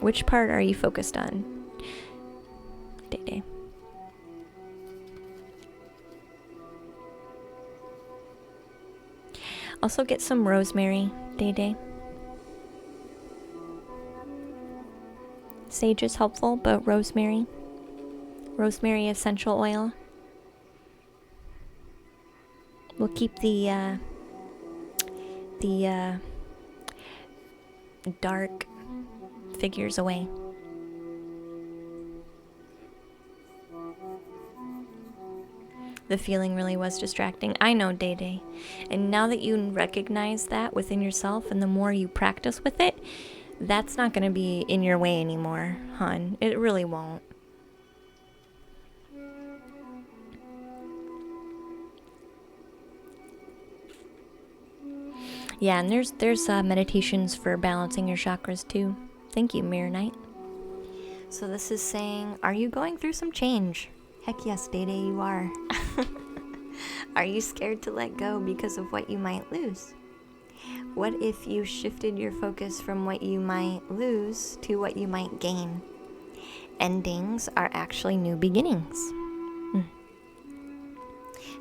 Which part are you focused on, Day Day? Also get some rosemary, Day Day. Sage is helpful, but rosemary essential oil will keep the dark figures away. The feeling really was distracting. I know, Day Day. And now that you recognize that within yourself, and the more you practice with it, that's not going to be in your way anymore, hon. It really won't. Yeah, and there's meditations for balancing your chakras too. Thank you, Mirror Knight. So this is saying, are you going through some change? Heck yes, Day Day, you are. Are you scared to let go because of what you might lose? What if you shifted your focus from what you might lose to what you might gain? Endings are actually new beginnings.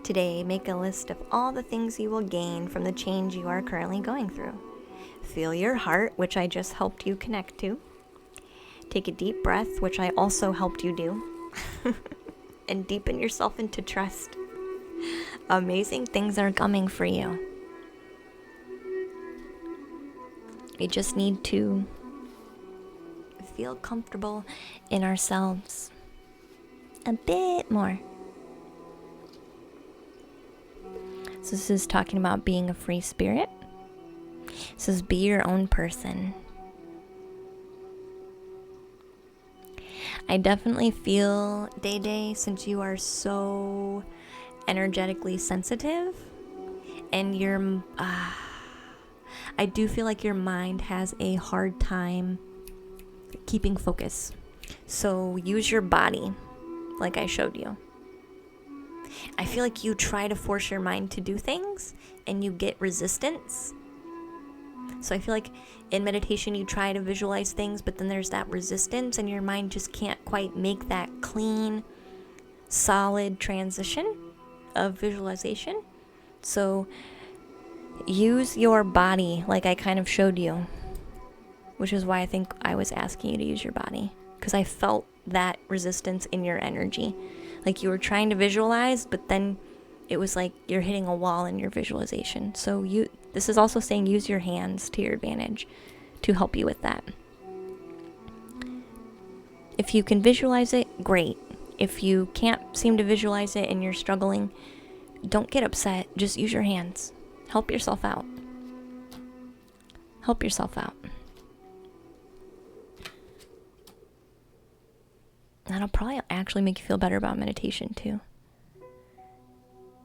Today, make a list of all the things you will gain from the change you are currently going through. Feel your heart, which I just helped you connect to. Take a deep breath, which I also helped you do. And deepen yourself into trust. Amazing things are coming for you. We just need to feel comfortable in ourselves a bit more. So this is talking about being a free spirit. It says be your own person. I definitely feel, Day Day, since you are so energetically sensitive, and I do feel like your mind has a hard time keeping focus. So use your body, like I showed you. I feel like you try to force your mind to do things, and you get resistance. So I feel like in meditation you try to visualize things, but then there's that resistance and your mind just can't quite make that clean, solid transition of visualization. So use your body like I kind of showed you, which is why I think I was asking you to use your body, because I felt that resistance in your energy. Like you were trying to visualize, but then it was like you're hitting a wall in your visualization. So this is also saying use your hands to your advantage to help you with that. If you can visualize it, great. If you can't seem to visualize it and you're struggling, don't get upset. Just use your hands. Help yourself out. Help yourself out. That'll probably actually make you feel better about meditation too.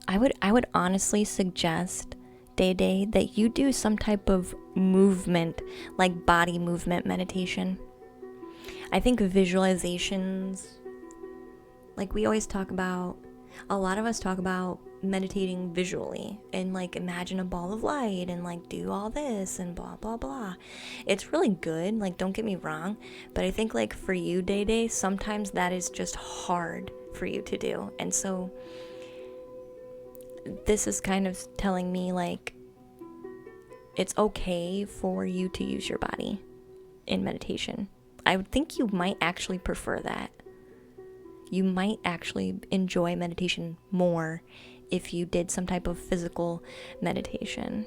I would honestly suggest, Day Day, that you do some type of movement, like body movement meditation. I think visualizations, like we always talk about, a lot of us talk about meditating visually and like imagine a ball of light and like do all this and blah blah blah. It's really good, like don't get me wrong, but I think like for you, Day Day, sometimes that is just hard for you to do. And so this is kind of telling me like it's okay for you to use your body in meditation. I would think you might actually prefer that. You might actually enjoy meditation more if you did some type of physical meditation.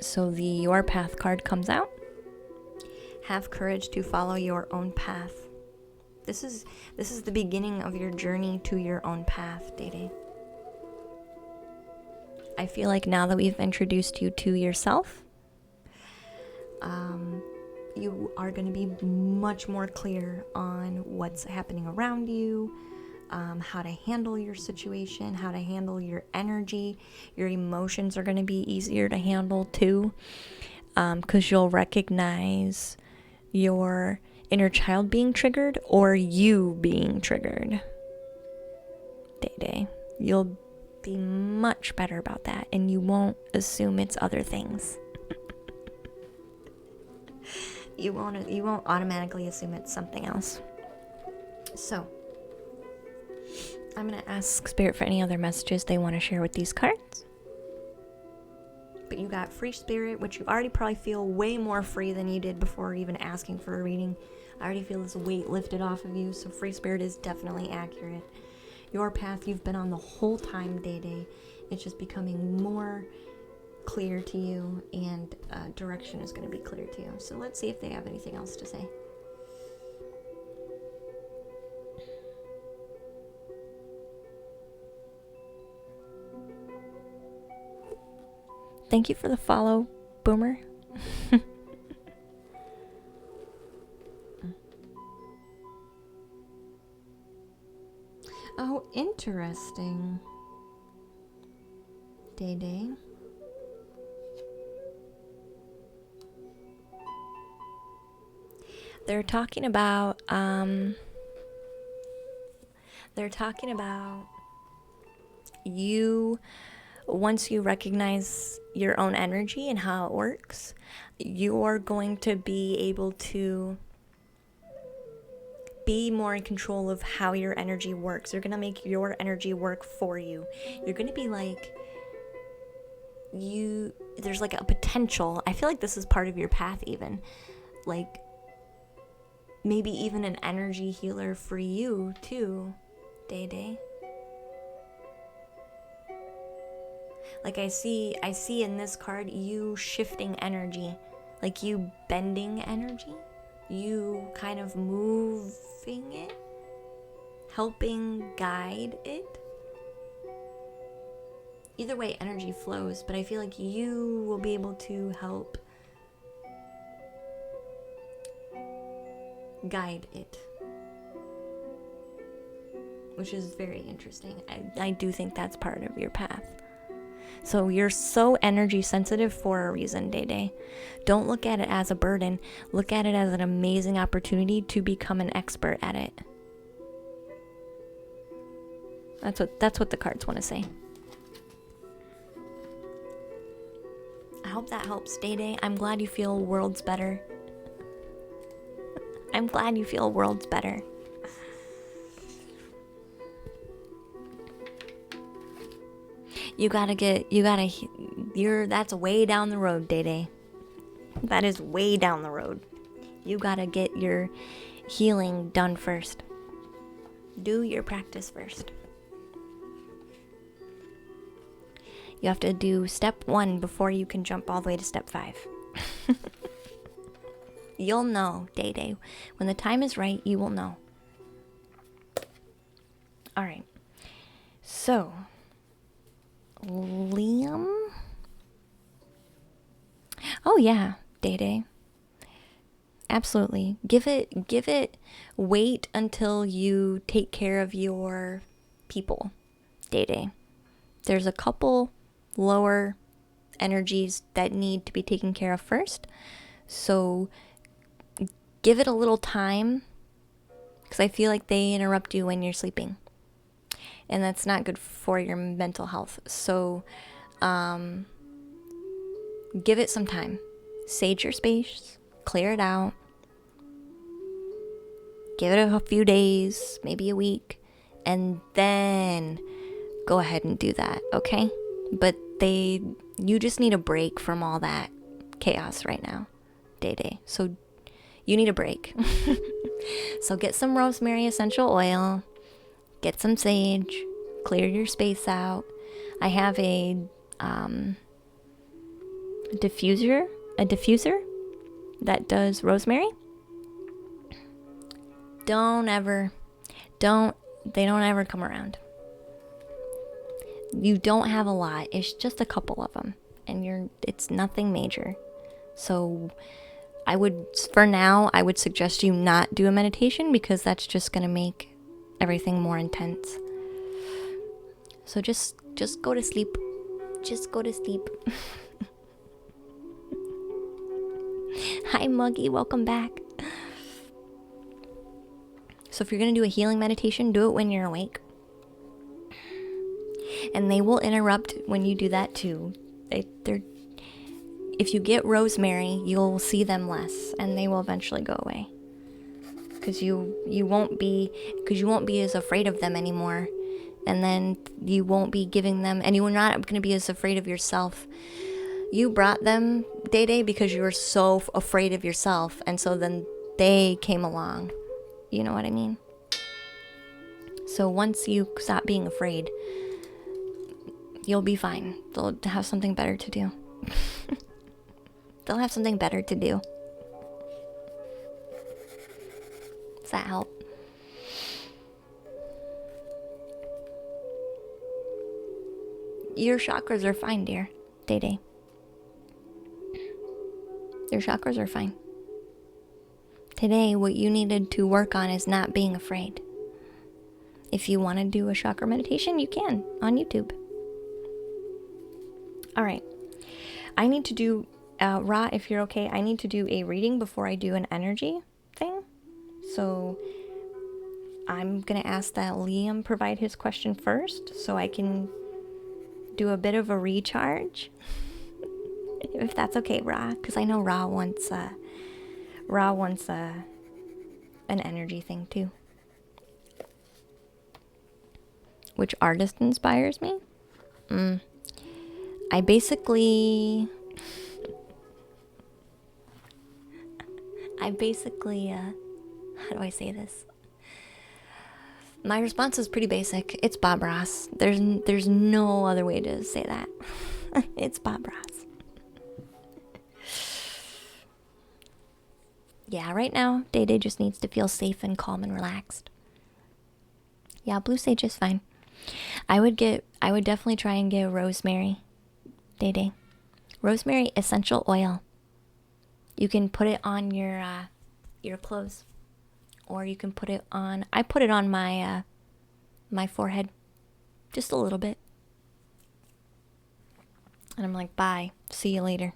So the Your Path card comes out. Have courage to follow your own path. This is the beginning of your journey to your own path, Day Day. I feel like now that we've introduced you to yourself, you are going to be much more clear on what's happening around you, how to handle your situation, how to handle your energy. Your emotions are going to be easier to handle too, because you'll recognize your inner child being triggered or you being triggered. Day Day, you'll be much better about that, and you won't assume it's other things. You won't automatically assume it's something else. So, I'm going to ask Spirit for any other messages they want to share with these cards. But you got free spirit, which you already probably feel way more free than you did before even asking for a reading. I already feel this weight lifted off of you, so free spirit is definitely accurate. Your path you've been on the whole time, Day Day. It's just becoming more clear to you, and direction is going to be clear to you. So let's see if they have anything else to say. Thank you for the follow, Boomer. Oh, interesting. Day Day. They're talking about you, once you recognize your own energy and how it works, you're going to be able to be more in control of how your energy works. You're going to make your energy work for you. You're going to be like, there's like a potential. I feel like this is part of your path even. Like, maybe even an energy healer for you too, Day Day. Like I see in this card you shifting energy, like you bending energy, you kind of moving it, helping guide it. Either way, energy flows, but I feel like you will be able to help guide it, which is very interesting. I do think that's part of your path. So you're so energy sensitive for a reason, Day Day. Don't look at it as a burden. Look at it as an amazing opportunity to become an expert at it. That's what the cards want to say. I hope that helps, Day Day. I'm glad you feel worlds better. I'm glad you feel worlds better. That's way down the road, Day Day. That is way down the road. You gotta get your healing done first. Do your practice first. You have to do step 1 before you can jump all the way to step 5. You'll know, Day Day. When the time is right, you will know. Alright. So, Liam? Oh yeah, Day Day. Absolutely. Give it wait until you take care of your people, Day Day. There's a couple lower energies that need to be taken care of first. So give it a little time, because I feel like they interrupt you when you're sleeping. And that's not good for your mental health. So give it some time. Sage your space, clear it out. Give it a few days, maybe a week, and then go ahead and do that, okay? But you just need a break from all that chaos right now, Day Day. So you need a break. So get some rosemary essential oil, get some sage, clear your space out. I have a diffuser that does rosemary. They don't ever come around. You don't have a lot. It's just a couple of them, and it's nothing major. So for now, I would suggest you not do a meditation, because that's just going to make everything more intense. So just go to sleep. Just go to sleep. Hi, Muggy. Welcome back. So if you're going to do a healing meditation, do it when you're awake. And they will interrupt when you do that too. If you get rosemary, you'll see them less, and they will eventually go away. Because you won't be as afraid of them anymore, and then you won't be giving them, and you're not going to be as afraid of yourself. You brought them, Day Day, because you were so afraid of yourself, and so then they came along. You know what I mean? So once you stop being afraid, you'll be fine. They'll have something better to do. They'll have something better to do. Does that help? Your chakras are fine, dear. Day Day. Your chakras are fine. Today, what you needed to work on is not being afraid. If you want to do a chakra meditation, you can on YouTube. All right. I need to do, Ra, if you're okay, I need to do a reading before I do an energy thing. So I'm going to ask that Liam provide his question first so I can do a bit of a recharge. If that's okay, Ra, because I know Ra wants an energy thing too. Which artist inspires me? I basically, how do I say this? My response is pretty basic. It's Bob Ross. There's no other way to say that. It's Bob Ross. Yeah, right now, Day Day just needs to feel safe and calm and relaxed. Yeah, blue sage is fine. I would definitely try and get rosemary. Day Day. Rosemary essential oil. You can put it on your clothes. Or you can put it on, I put it on my my forehead. Just a little bit. And I'm like, bye. See you later.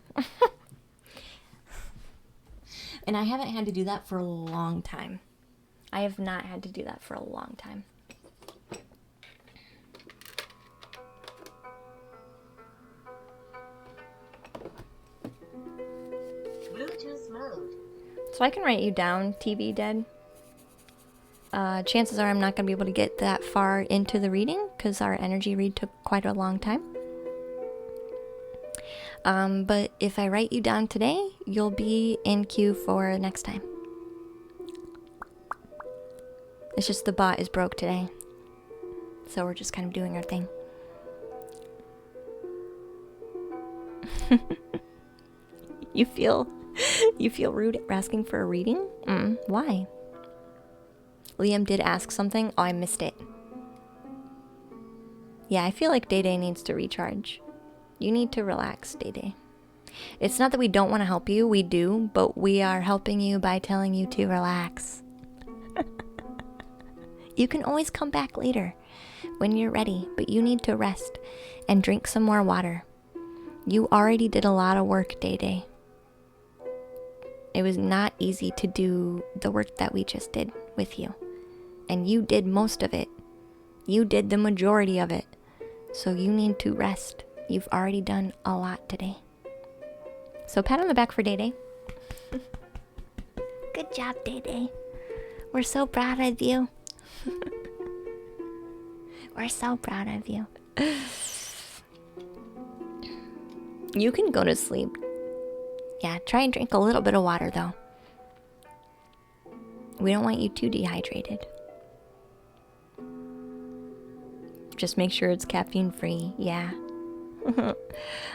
And I haven't had to do that for a long time. I have not had to do that for a long time. Bluetooth mode. So I can write you down, TV Dead. Chances are I'm not going to be able to get that far into the reading because our energy read took quite a long time. But if I write you down today, you'll be in queue for next time. It's just the bot is broke today. So we're just kind of doing our thing. You feel rude asking for a reading? Why? Liam did ask something. Oh, I missed it. Yeah, I feel like Day Day needs to recharge. You need to relax, Day Day. It's not that we don't want to help you. We do, but we are helping you by telling you to relax. You can always come back later when you're ready, but you need to rest and drink some more water. You already did a lot of work, Day Day. It was not easy to do the work that we just did with you. And you did most of it. You did the majority of it. So you need to rest. You've already done a lot today. So pat on the back for Day Day. Good job, Day Day. We're so proud of you. We're so proud of you. You can go to sleep. Yeah, try and drink a little bit of water though. We don't want you too dehydrated. Just make sure it's caffeine free. Yeah.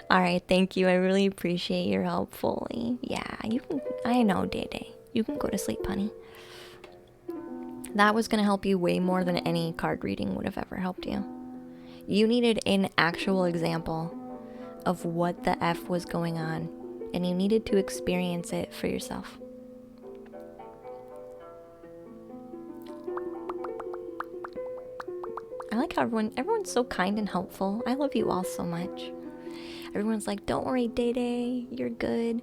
Alright, thank you. I really appreciate your help fully. Yeah, you can. I know, Day Day. You can go to sleep, honey. That was going to help you way more than any card reading would have ever helped you. You needed an actual example of what the F was going on, and you needed to experience it for yourself. I like how everyone's so kind and helpful. I love you all so much. Everyone's like, don't worry, Day Day, you're good.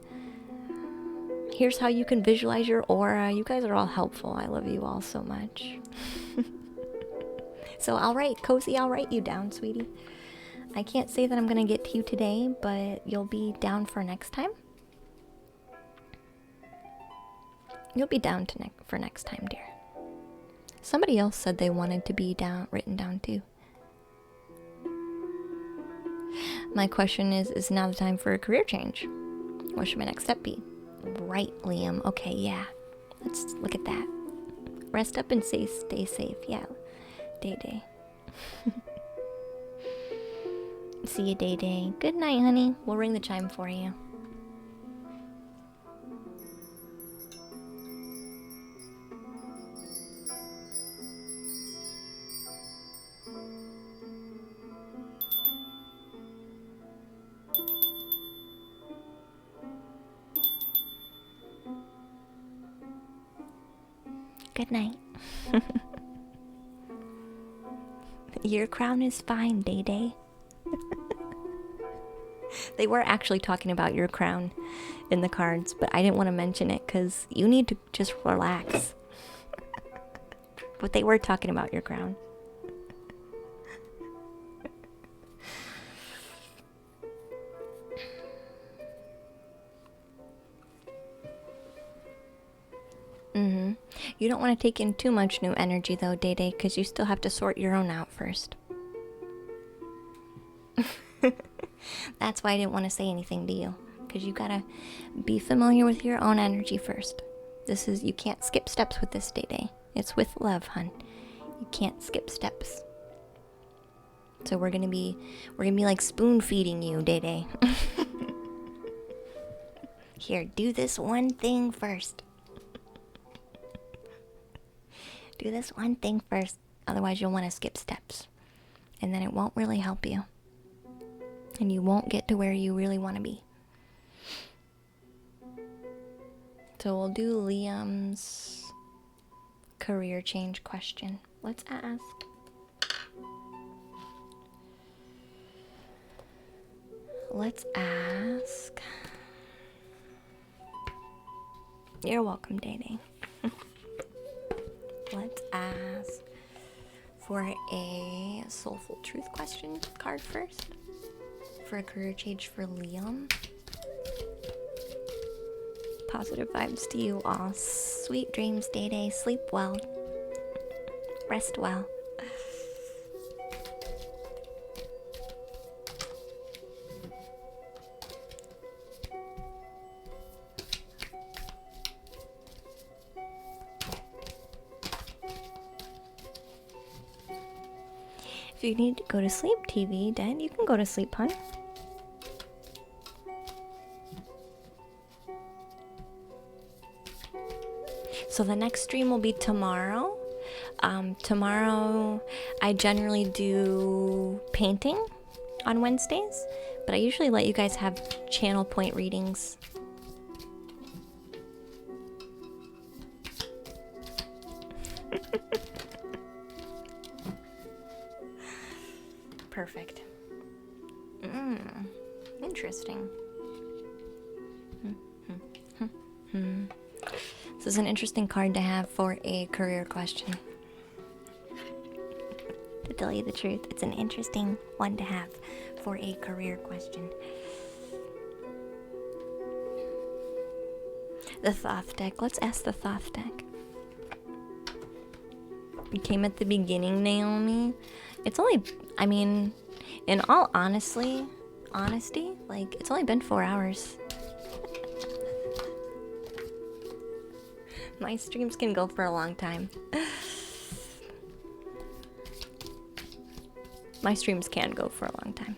Here's how you can visualize your aura. You guys are all helpful. I love you all so much. So Cozy, I'll write you down, sweetie. I can't say that I'm going to get to you today, but you'll be down for next time. You'll be down for next time, dear. Somebody else said they wanted to be written down too. My question is now the time for a career change? What should my next step be? Right, Liam. Okay, yeah. Let's look at that. Rest up and stay safe. Yeah. Day Day. See you, Day Day. Good night, honey. We'll ring the chime for you. Good night. Your crown is fine, Day Day. They were actually talking about your crown in the cards, but I didn't want to mention it because you need to just relax. But they were talking about your crown. You don't want to take in too much new energy though, Day Day, because you still have to sort your own out first. That's why I didn't want to say anything to you, because you gotta be familiar with your own energy first. You can't skip steps with this, Day Day. It's with love, hun. You can't skip steps. So we're gonna be like spoon feeding you, Day Day. Here, do this one thing first. Do this one thing first, otherwise you'll want to skip steps. And then it won't really help you. And you won't get to where you really want to be. So we'll do Liam's career change question. Let's ask. You're welcome, Day Day. Let's ask for a Soulful Truth question card first. For a career change for Liam. Positive vibes to you all. Sweet dreams, Day Day. Sleep well. Rest well. If you need to go to sleep, TV, then you can go to sleep, hun. So the next stream will be tomorrow. Tomorrow I generally do painting on Wednesdays, but I usually let you guys have channel point readings. Perfect. Interesting. This is an interesting card to have for a career question. To tell you the truth, it's an interesting one to have for a career question. The Thoth deck. Let's ask the Thoth deck. You came at the beginning, Naomi. It's only, I mean, in all honesty, like, it's only been 4 hours. My streams can go for a long time. My streams can go for a long time.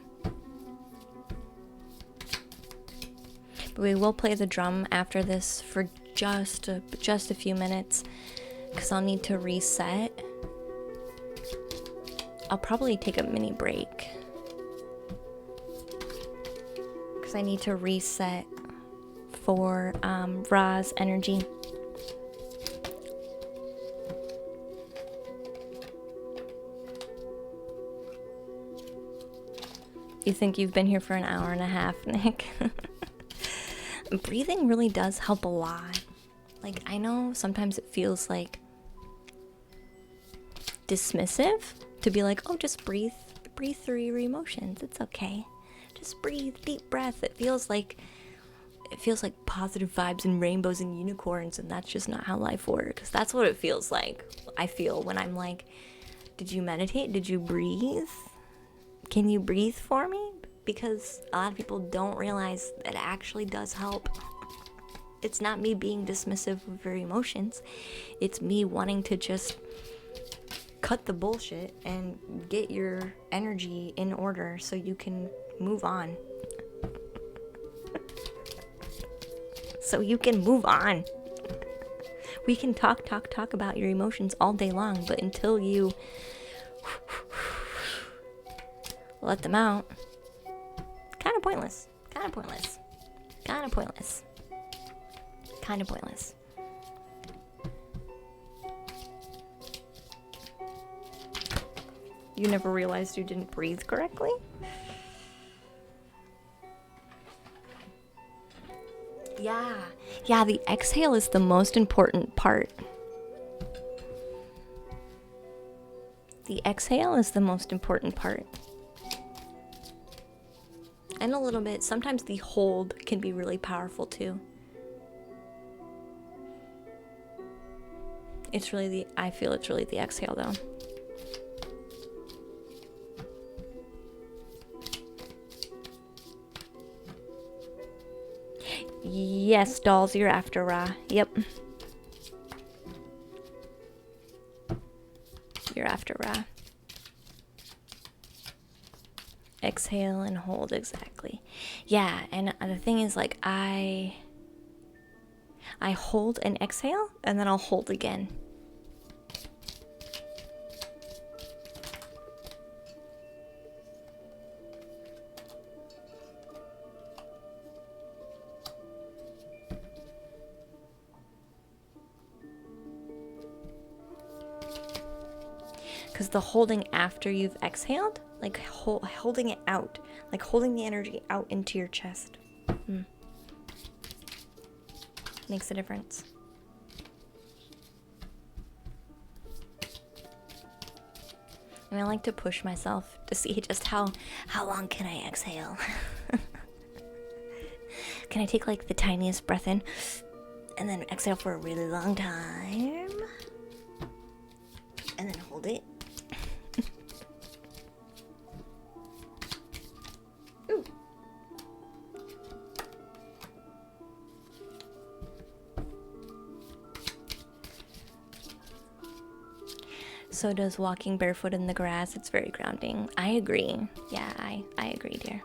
But we will play the drum after this for just a few minutes, because I'll need to reset. I'll probably take a mini break, because I need to reset for Ra's energy. You think you've been here for an hour and a half, Nick? Breathing really does help a lot. Like, I know sometimes it feels like dismissive to be like, oh, just breathe through your emotions. It's okay. Just breathe, deep breath. It feels like positive vibes and rainbows and unicorns, and that's just not how life works. That's what it feels like. I feel when I'm like, did you meditate? Did you breathe? Can you breathe for me? Because a lot of people don't realize that it actually does help. It's not me being dismissive of your emotions. It's me wanting to just cut the bullshit and get your energy in order so you can move on. So you can move on. We can talk about your emotions all day long, but until you let them out, kind of pointless. You never realized you didn't breathe correctly? Yeah. Yeah, the exhale is the most important part. The exhale is the most important part. And a little bit, sometimes the hold can be really powerful too. I feel it's really the exhale though. Yes, dolls, you're after Ra. Yep. You're after Ra. Exhale and hold, exactly. Yeah, and the thing is, like, I hold and exhale, and then I'll hold again. Because the holding after you've exhaled, like holding it out, like holding the energy out into your chest, makes a difference. And I like to push myself to see just how long can I exhale. Can I take like the tiniest breath in and then exhale for a really long time and then hold it. Ooh. So does walking barefoot in the grass. It's very grounding. I agree. Yeah, I agree, dear.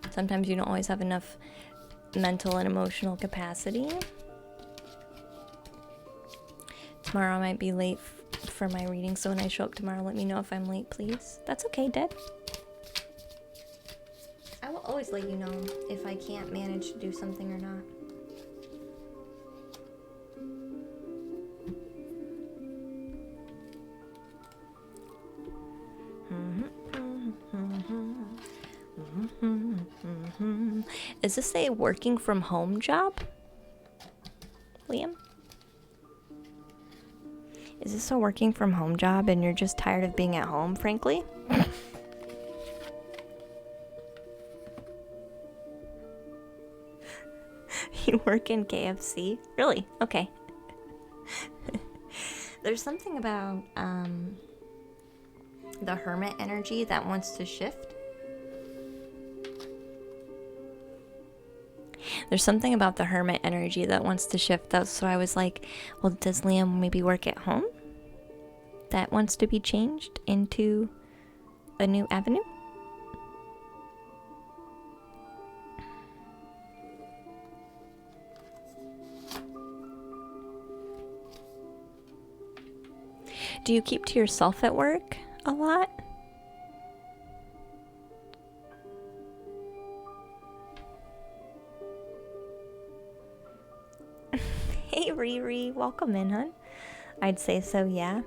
Sometimes you don't always have enough mental and emotional capacity. Tomorrow I might be late for my reading, so when I show up tomorrow, let me know if I'm late, please. That's okay, Dad. I will always let you know if I can't manage to do something or not. Is this a working from home job, Liam? Is this a working from home job and you're just tired of being at home, frankly? You work in KFC? Really? Okay. There's something about the hermit energy that wants to shift. There's something about the hermit energy that wants to shift. That's so I was like, well, does Liam maybe work at home? That wants to be changed into a new avenue? Do you keep to yourself at work a lot? Hey Riri, welcome in, hon. I'd say so, yeah.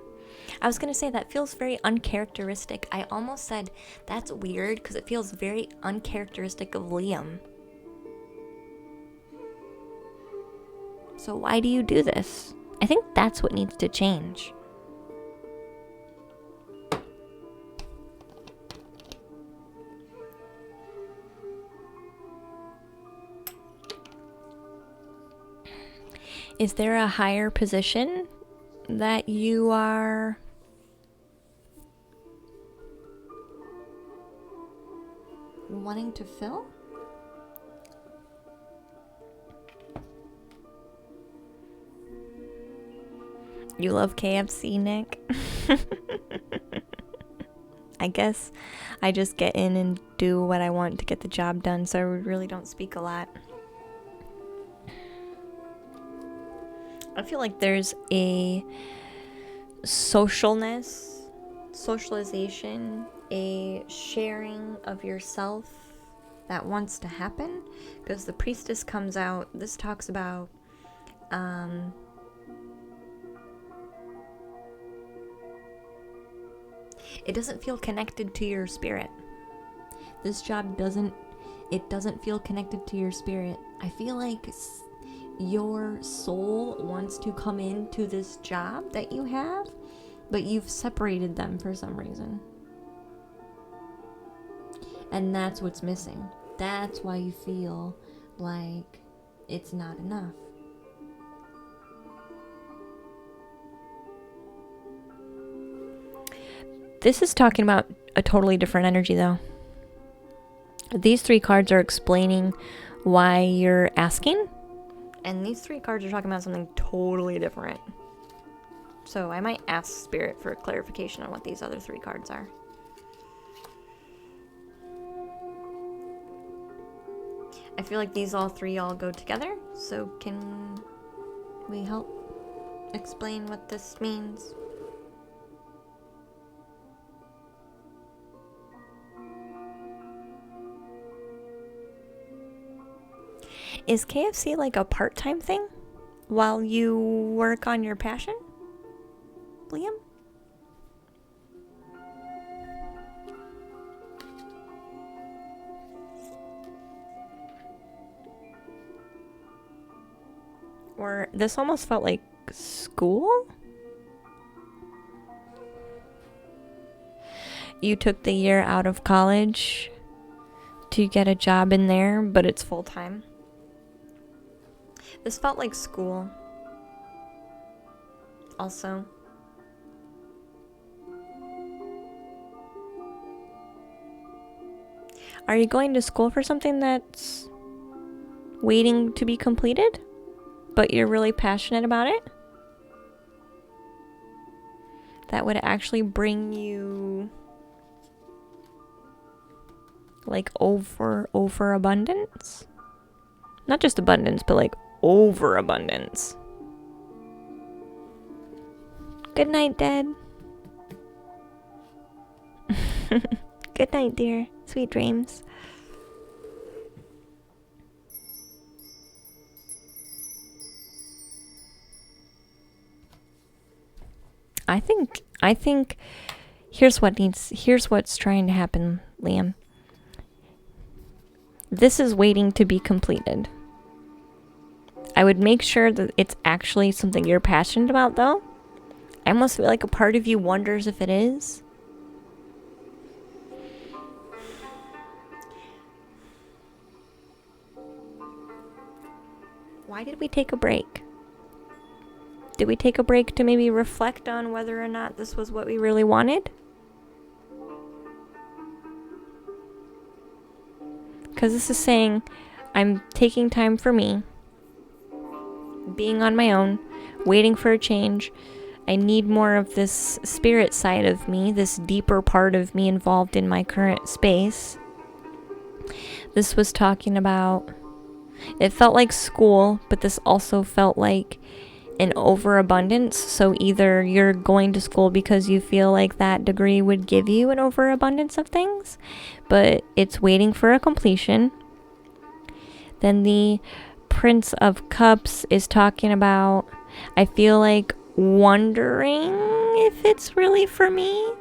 I was gonna say that feels very uncharacteristic. I almost said that's weird because it feels very uncharacteristic of Liam. So why do you do this? I think that's what needs to change. Is there a higher position that you are wanting to fill? You love KFC, Nick? I guess I just get in and do what I want to get the job done, so I really don't speak a lot. I feel like there's a socialization, a sharing of yourself that wants to happen. Because the priestess comes out, this talks about it doesn't feel connected to your spirit. This job doesn't It doesn't feel connected to your spirit. I feel like your soul wants to come into this job that you have, but you've separated them for some reason. And that's what's missing. That's why you feel like it's not enough. This is talking about a totally different energy, though. These 3 cards are explaining why you're asking, and these 3 cards are talking about something totally different. So I might ask Spirit for clarification on what these other 3 cards are. I feel like these all 3 go together, so can we help explain what this means? Is KFC like a part-time thing while you work on your passion, Liam? Or this almost felt like school? You took the year out of college to get a job in there, but it's full-time. This felt like school. Also. Are you going to school for something that's waiting to be completed, but you're really passionate about it? That would actually bring you like overabundance? Not just abundance, but like overabundance. Good night, Dad. Good night, dear. Sweet dreams. I think here's what's trying to happen, Liam. This is waiting to be completed. I would make sure that it's actually something you're passionate about, though. I almost feel like a part of you wonders if it is. Why did we take a break? Did we take a break to maybe reflect on whether or not this was what we really wanted? Because this is saying, I'm taking time for me, being on my own, waiting for a change. I need more of this spirit side of me, this deeper part of me involved in my current space. This was talking about, it felt like school, but this also felt like an overabundance. So either you're going to school because you feel like that degree would give you an overabundance of things, but it's waiting for a completion. Then the Prince of Cups is talking about, I feel like wondering if it's really for me.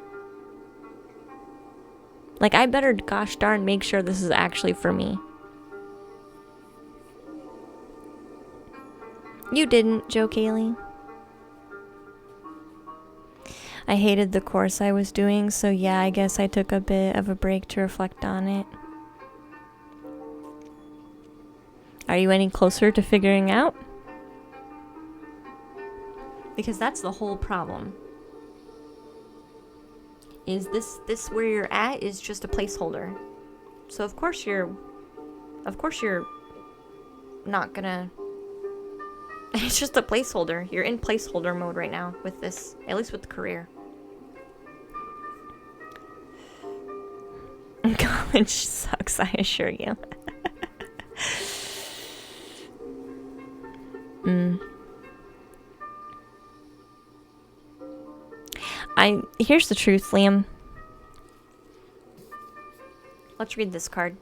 Like, I better gosh darn make sure this is actually for me. You didn't, Joe Kaylee. I hated the course I was doing, so yeah, I guess I took a bit of a break to reflect on it. Are you any closer to figuring out? Because that's the whole problem. Is this where you're at is just a placeholder. So of course you're not gonna, it's just a placeholder. You're in placeholder mode right now with this, at least with the career. College sucks, I assure you. Here's the truth, Liam. Let's read this card.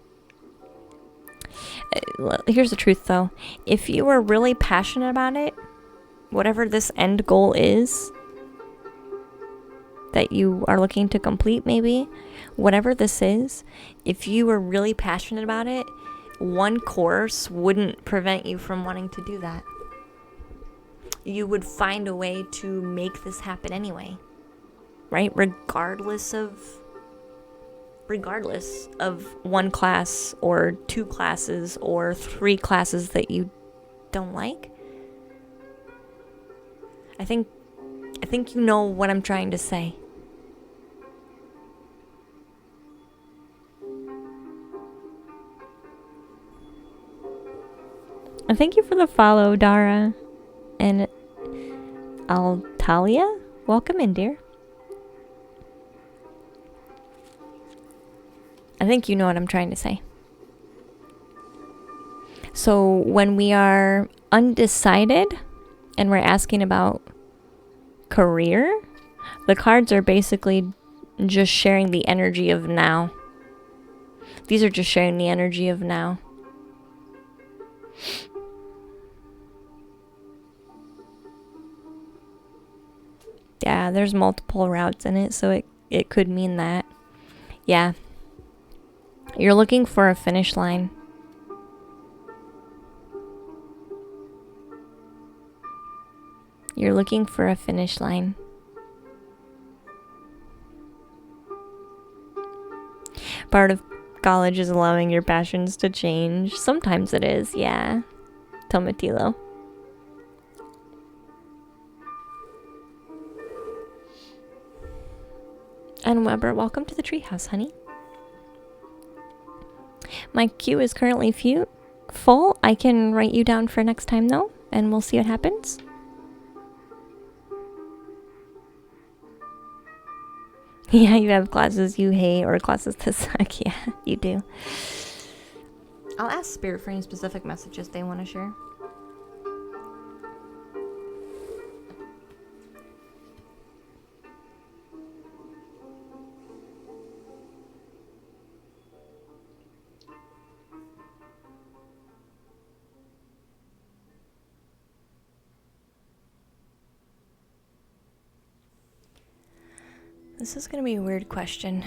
Here's the truth, though. If you are really passionate about it, whatever this end goal is, that you are looking to complete, maybe. Whatever this is, if you are really passionate about it, one course wouldn't prevent you from wanting to do that. You would find a way to make this happen anyway, right? Regardless of one class or two classes or three classes that you don't like. I think you know what I'm trying to say. And thank you for the follow, Dara. And Altalia, welcome in, dear. I think you know what I'm trying to say. So when we are undecided and we're asking about career, the cards are basically just sharing the energy of now. These are just sharing the energy of now. Yeah, there's multiple routes in it, so it could mean that. Yeah. You're looking for a finish line. You're looking for a finish line. Part of college is allowing your passions to change. Sometimes it is, yeah. Tomatilo. And Weber, welcome to the treehouse, honey. My queue is currently full. I can write you down for next time, though, and we'll see what happens. Yeah, you have classes you hate or classes that suck. Yeah, you do. I'll ask Spirit for any specific messages they want to share. This is going to be a weird question.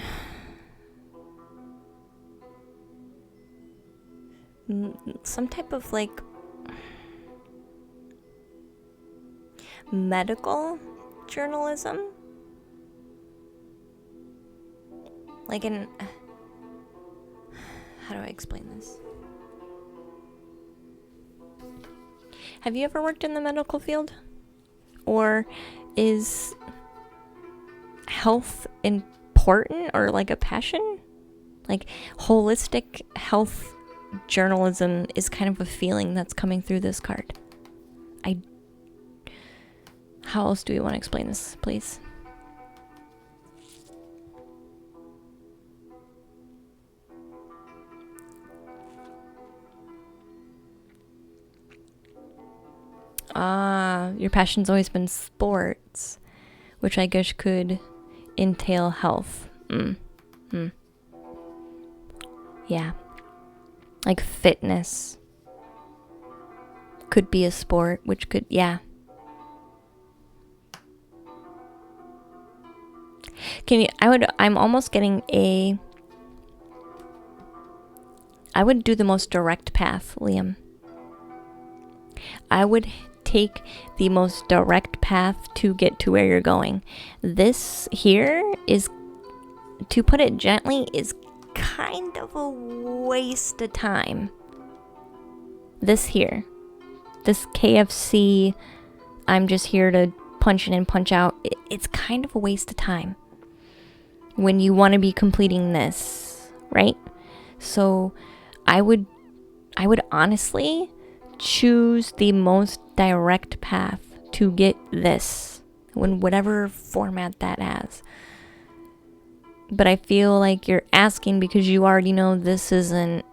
Some type of like medical journalism? Like how do I explain this? Have you ever worked in the medical field? Or is health important or like a passion? Like holistic health journalism is kind of a feeling that's coming through this card. How else do we want to explain this, please? Your passion's always been sports, which I guess could entail health. Yeah. Like fitness could be a sport, which could, yeah. I'm almost getting I would do the most direct path, Liam. I would take the most direct path to get to where you're going. This here is, to put it gently, is kind of a waste of time. This KFC, I'm just here to punch in and punch out. It's kind of a waste of time when you want to be completing this, right? So I would honestly choose the most direct path to get this, in whatever format that has. But I feel like you're asking because you already know this isn't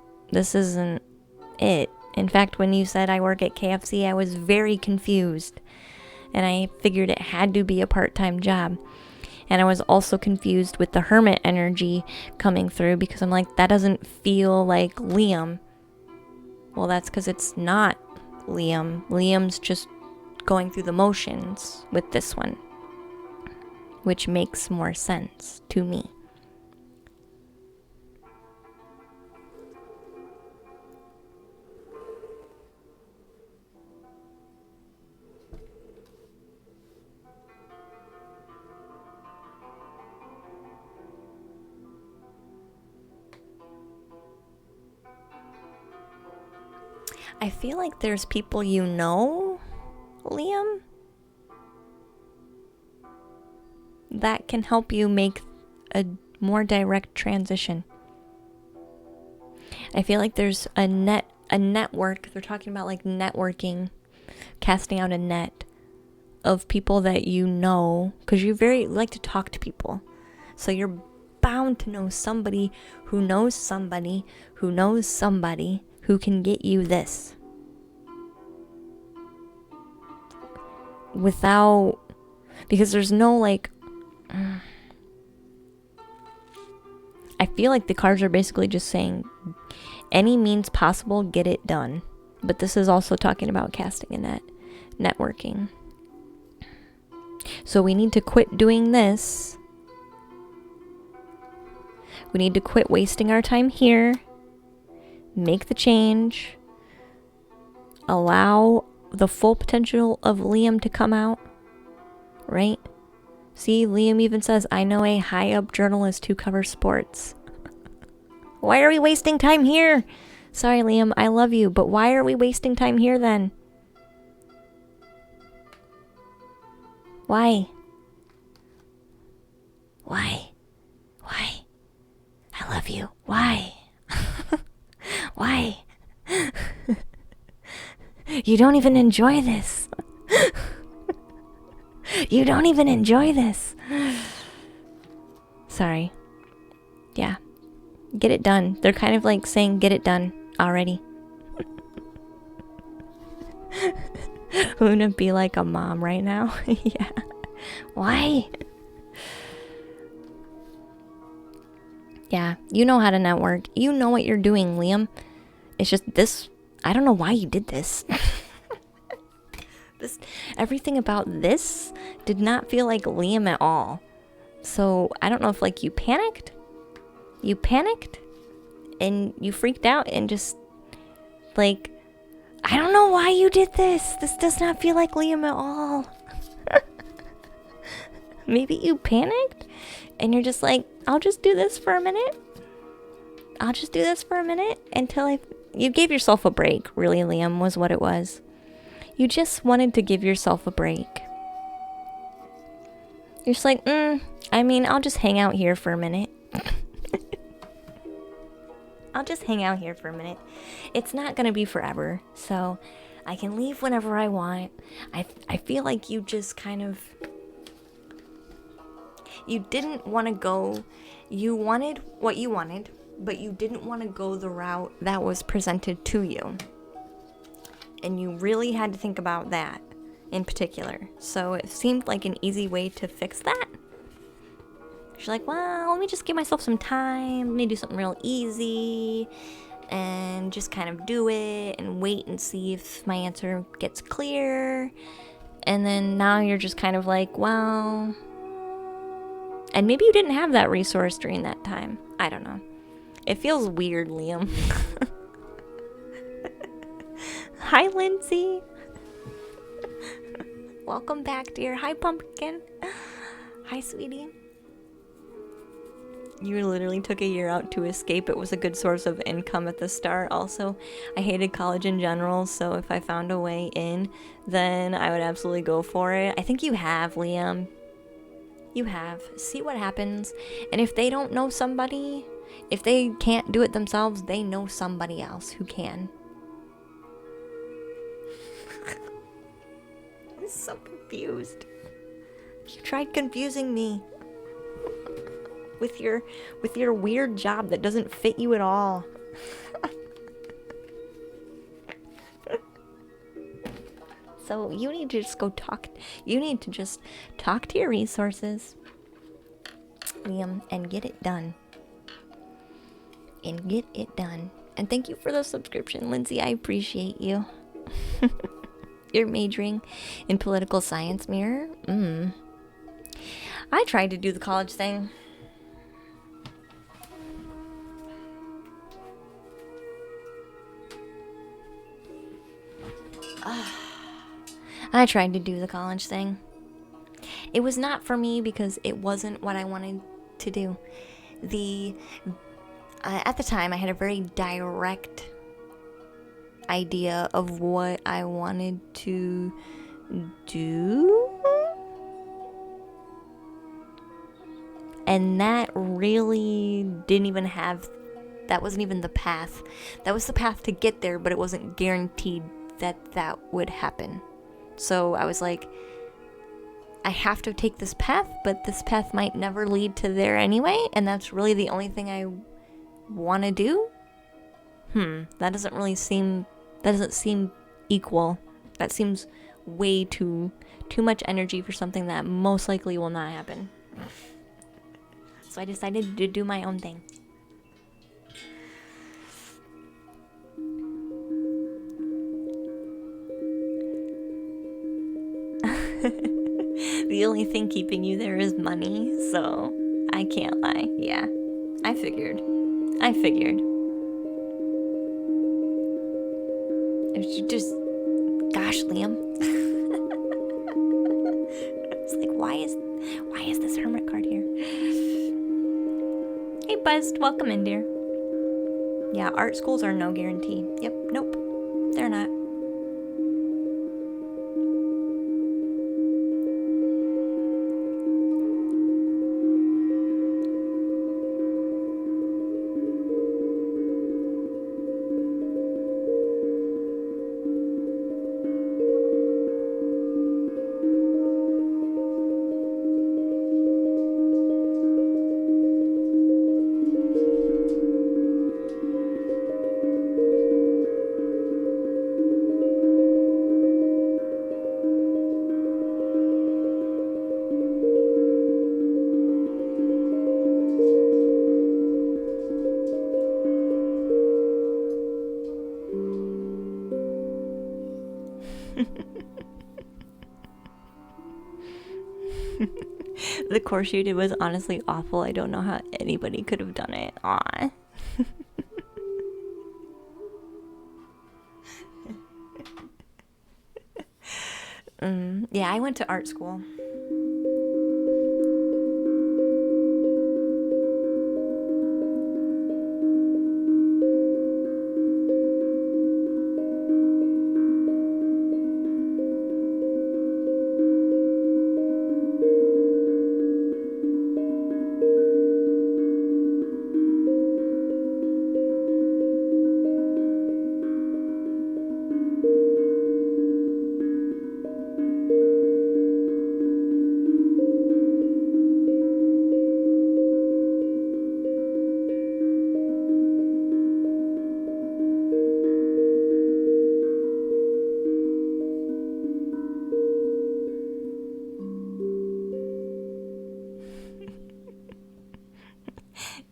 it. In fact, when you said I work at KFC, I was very confused. And I figured it had to be a part-time job. And I was also confused with the hermit energy coming through because I'm like, that doesn't feel like Liam. Well, that's because it's not Liam. Liam's just going through the motions with this one. which makes more sense to me. I feel like there's people you know, Liam, that can help you make a more direct transition. I feel like there's a network. They're talking about like networking, casting out a net of people that you know, because you very like to talk to people. So you're bound to know somebody who knows somebody who knows somebody who can get you this. Without, because there's no like, I feel like the cards are basically just saying any means possible, get it done. But this is also talking about casting a net, networking. So we need to quit doing this. We need to quit wasting our time here. Make the change. Allow the full potential of Liam to come out. Right? See, Liam even says, I know a high-up journalist who covers sports. Why are we wasting time here? Sorry, Liam, I love you, but why are we wasting time here then? Why? Why? Why? I love you. Why? Why? You don't even enjoy this. You don't even enjoy this. Sorry. Yeah. Get it done. They're kind of like saying, get it done already. Wouldn't it be like a mom right now? Yeah. Why? Yeah, you know how to network. You know what you're doing, Liam. It's just this. I don't know why you did this. Everything about this did not feel like Liam at all. So I don't know if like you panicked and you freaked out and just like, I don't know why you did this. This does not feel like Liam at all. Maybe you panicked and you're just like, I'll just do this for a minute. I'll just do this for a minute until you gave yourself a break, really, Liam, was what it was. You just wanted to give yourself a break. You're just like, I'll just hang out here for a minute. I'll just hang out here for a minute. It's not going to be forever, so I can leave whenever I want. I feel like you just kind of... You didn't want to go... You wanted what you wanted, but you didn't want to go the route that was presented to you. And you really had to think about that in particular. So it seemed like an easy way to fix that. She's like, well, let me just give myself some time. Let me do something real easy and just kind of do it and wait and see if my answer gets clear. And then now you're just kind of like, well, and maybe you didn't have that resource during that time. I don't know. It feels weird, Liam. Hi, Lindsay. Welcome back, dear. Hi, Pumpkin. Hi, sweetie. You literally took a year out to escape. It was a good source of income at the start. Also, I hated college in general, so if I found a way in, then I would absolutely go for it. I think you have, Liam. You have. See what happens. And if they don't know somebody, if they can't do it themselves, they know somebody else who can. I'm so confused. You tried confusing me with your weird job that doesn't fit you at all. So you need to just go talk. You need to just talk to your resources, Liam, and get it done. And get it done. And thank you for the subscription, Lindsay. I appreciate you. You're majoring in political science, Mirror? I tried to do the college thing. I tried to do the college thing. It was not for me because it wasn't what I wanted to do. At the time, I had a very direct idea of what I wanted to do. And that really that wasn't even the path. That was the path to get there, but it wasn't guaranteed that would happen. So I was like, I have to take this path, but this path might never lead to there anyway, and that's really the only thing I want to do? That doesn't seem equal. That seems way too much energy for something that most likely will not happen. So I decided to do my own thing. The only thing keeping you there is money, so I can't lie. Yeah, I figured. If you just, gosh, Liam. It's like, why is this hermit card here? Hey, Buzzed, welcome in, dear. Yeah, art schools are no guarantee. Yep, nope, they're not. The course you did was honestly awful. I don't know how anybody could have done it. Aw. Yeah, I went to art school.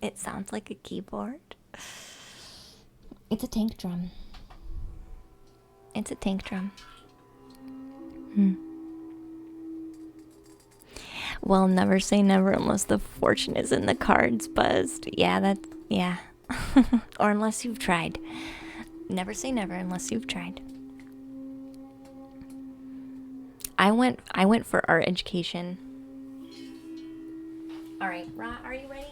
It sounds like a keyboard. It's a tank drum. Well, never say never unless the fortune is in the cards, Buzzed. Yeah. Or unless you've tried. Never say never unless you've tried. I went for art education. All right, Ra, are you ready?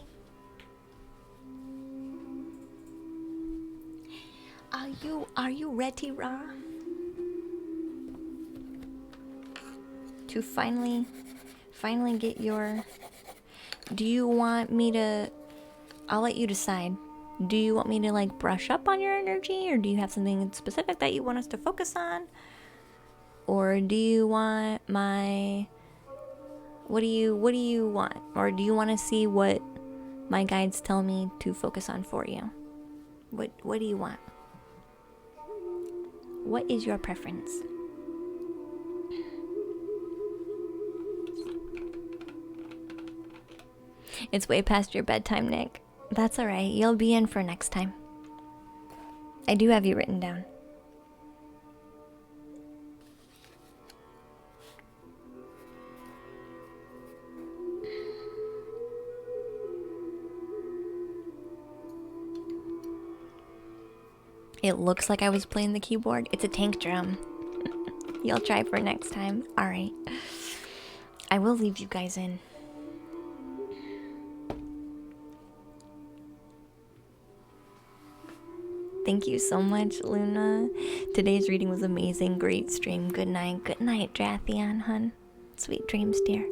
Are you ready, Ra? To finally get your... Do you want me to... I'll let you decide. Do you want me to like brush up on your energy, or do you have something specific that you want us to focus on? Or do you want my... What do you want? Or do you want to see what my guides tell me to focus on for you? What do you want? What is your preference? It's way past your bedtime, Nick. That's alright. You'll be in for next time. I do have you written down. It looks like I was playing the keyboard. It's a tank drum. You'll try for next time. Alright. I will leave you guys in. Thank you so much, Luna. Today's reading was amazing. Great stream. Good night. Good night, Drathion, hun. Sweet dreams, dear.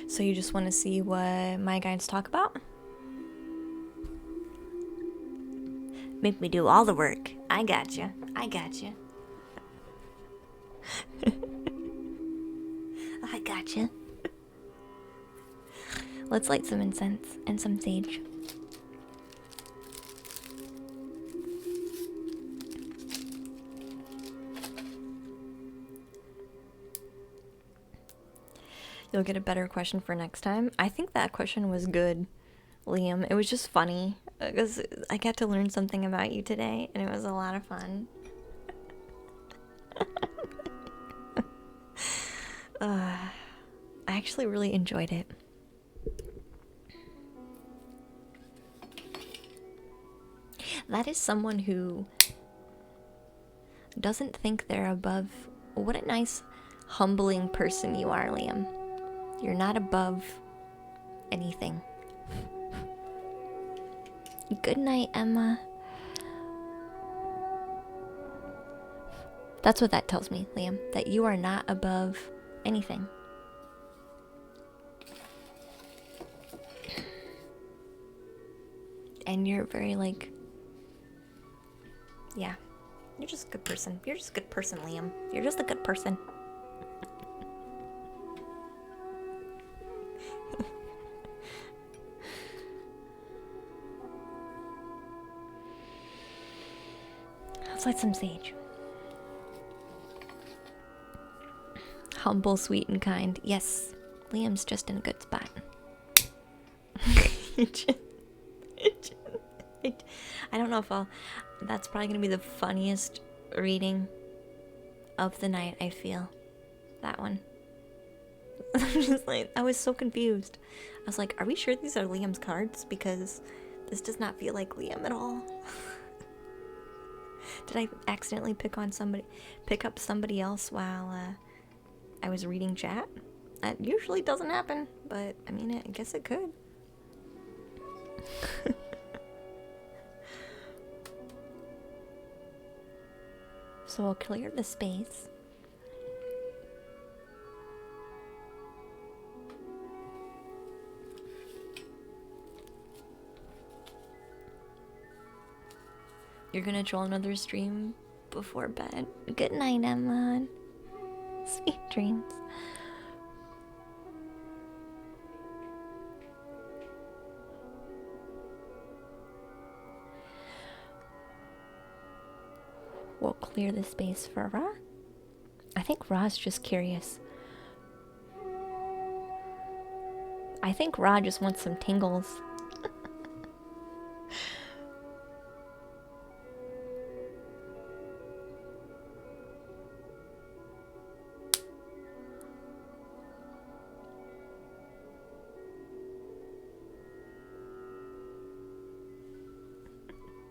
So you just want to see what my guides talk about? Make me do all the work. I gotcha. I gotcha. I gotcha. Let's light some incense and some sage. You'll get a better question for next time. I think that question was good, Liam. It was just funny because I got to learn something about you today, and it was a lot of fun. I actually really enjoyed it. That is someone who doesn't think they're above. What a nice, humbling person you are, Liam. You're not above anything. Good night, Emma. That's what that tells me, Liam. That you are not above anything. And you're very like... Yeah. You're just a good person. You're just a good person, Liam. You're just a good person. Let's light some sage. Humble, sweet, and kind. Yes, Liam's just in a good spot. I don't know if I'll... That's probably going to be the funniest reading of the night, I feel. That one. I'm just like, I was so confused. I was like, are we sure these are Liam's cards? Because this does not feel like Liam at all. Did I accidentally pick up somebody else while I was reading chat? That usually doesn't happen, but I mean, I guess it could. So I'll clear the space. You're gonna troll another stream before bed. Good night, Emma. Sweet dreams. We'll clear the space for Ra. I think Ra's just curious. I think Ra just wants some tingles.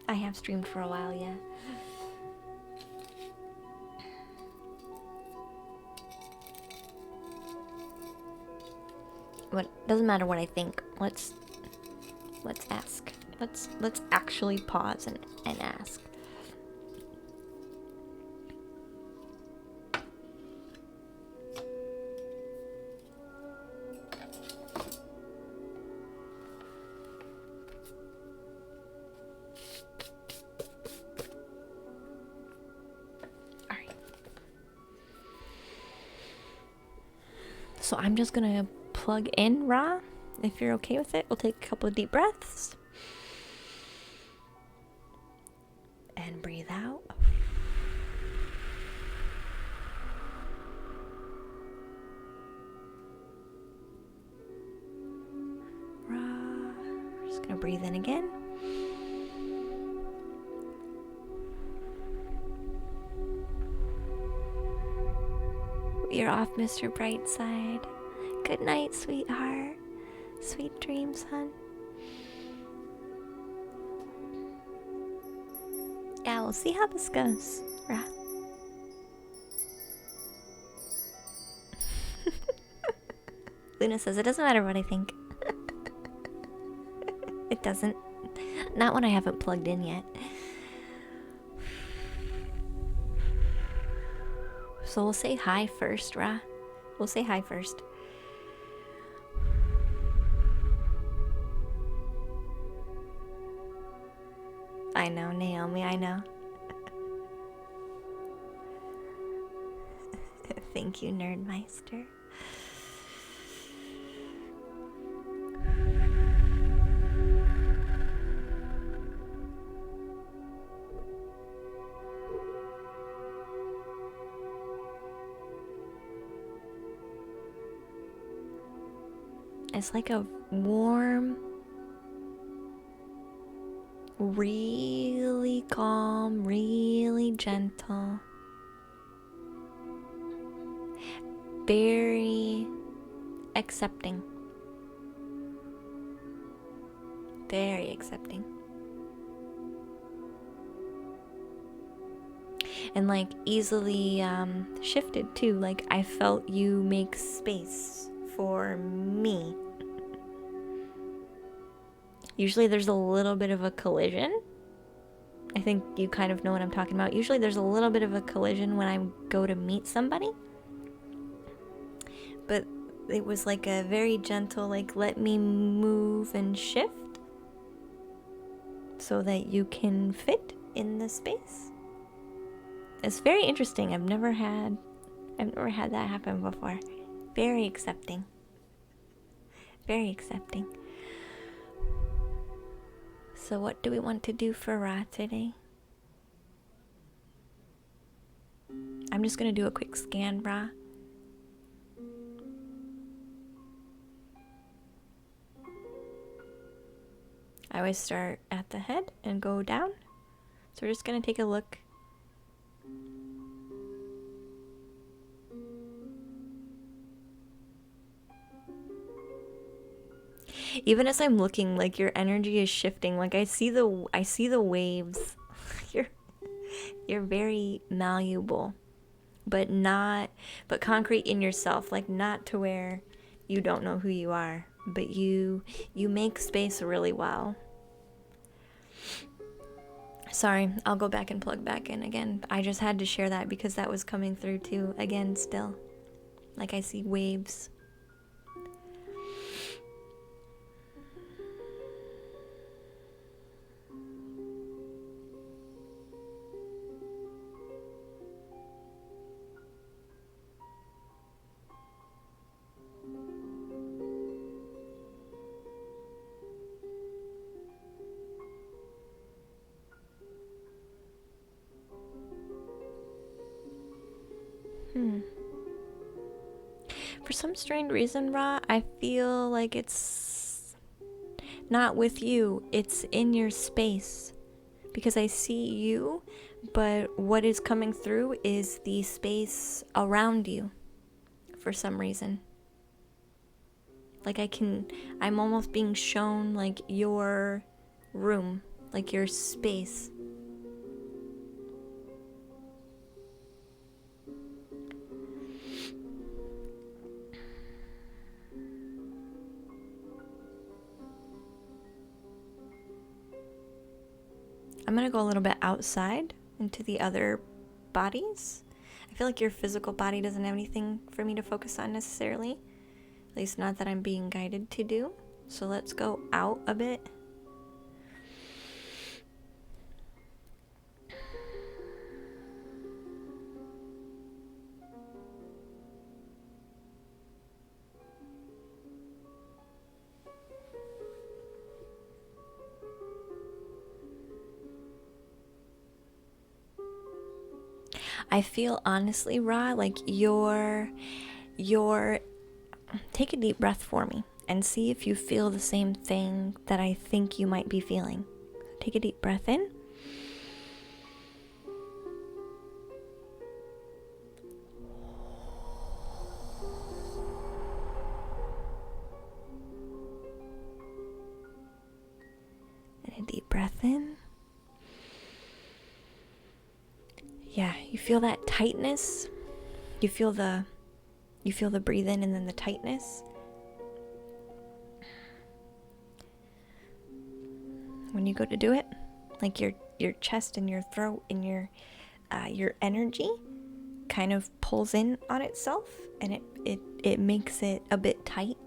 I have streamed for a while, yeah. What doesn't matter what I think. Let's ask. Let's actually pause and ask. So I'm just gonna plug in Ra. If you're okay with it, we'll take a couple of deep breaths. And breathe out. Ra. We're just gonna breathe in again. Mr. Brightside. Good night, sweetheart. Sweet dreams, hun. Yeah, we'll see how this goes. Rah. Luna says, it doesn't matter what I think. It doesn't. Not when I haven't plugged in yet. So we'll say hi first, Ra. We'll say hi first. I know, Naomi, I know. Thank you, Nerdmeister. It's like a warm, really calm, really gentle, very accepting. Very accepting. And like easily shifted too. Like I felt you make space for me. Usually there's a little bit of a collision. I think you kind of know what I'm talking about. Usually there's a little bit of a collision when I go to meet somebody. But it was like a very gentle, like, let me move and shift so that you can fit in the space. It's very interesting. I've never had that happen before. Very accepting. Very accepting. So what do we want to do for Ra today? I'm just going to do a quick scan, Ra. I always start at the head and go down. So we're just going to take a look. Even as I'm looking, like your energy is shifting. Like I see the waves. You're very malleable, but concrete in yourself. Like not to where you don't know who you are, but you make space really well. Sorry, I'll go back and plug back in again. I just had to share that because that was coming through too. Again, still, like I see waves. For some strange reason, Ra, I feel like it's not with you, it's in your space. Because I see you, but what is coming through is the space around you for some reason. Like I'm almost being shown like your room, like your space. I'm gonna go a little bit outside into the other bodies. I feel like your physical body doesn't have anything for me to focus on necessarily. At least not that I'm being guided to do. So let's go out a bit. I feel honestly, Ra, like your take a deep breath for me and see if you feel the same thing that I think you might be feeling. Take a deep breath in. breath in. Yeah, you feel that tightness. You feel the breathe in and then the tightness. When you go to do it, like your chest and your throat and your energy kind of pulls in on itself, and it makes it a bit tight.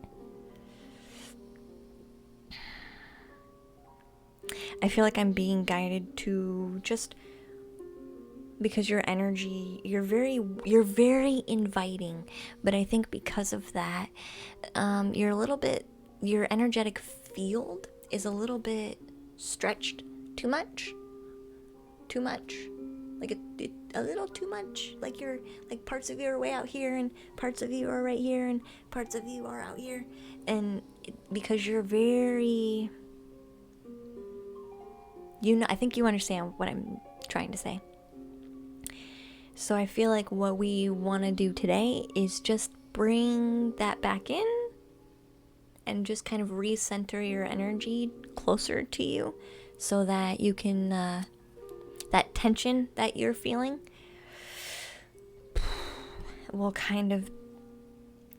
I feel like I'm being guided to just, because your energy, you're very inviting, but I think because of that, your energetic field is a little bit stretched too much, like a little too much. Like you're, like parts of you are way out here and parts of you are right here and parts of you are out here, and because you're very, I think you understand what I'm trying to say. So I feel like what we want to do today is just bring that back in and just kind of recenter your energy closer to you, so that you can, that tension that you're feeling will kind of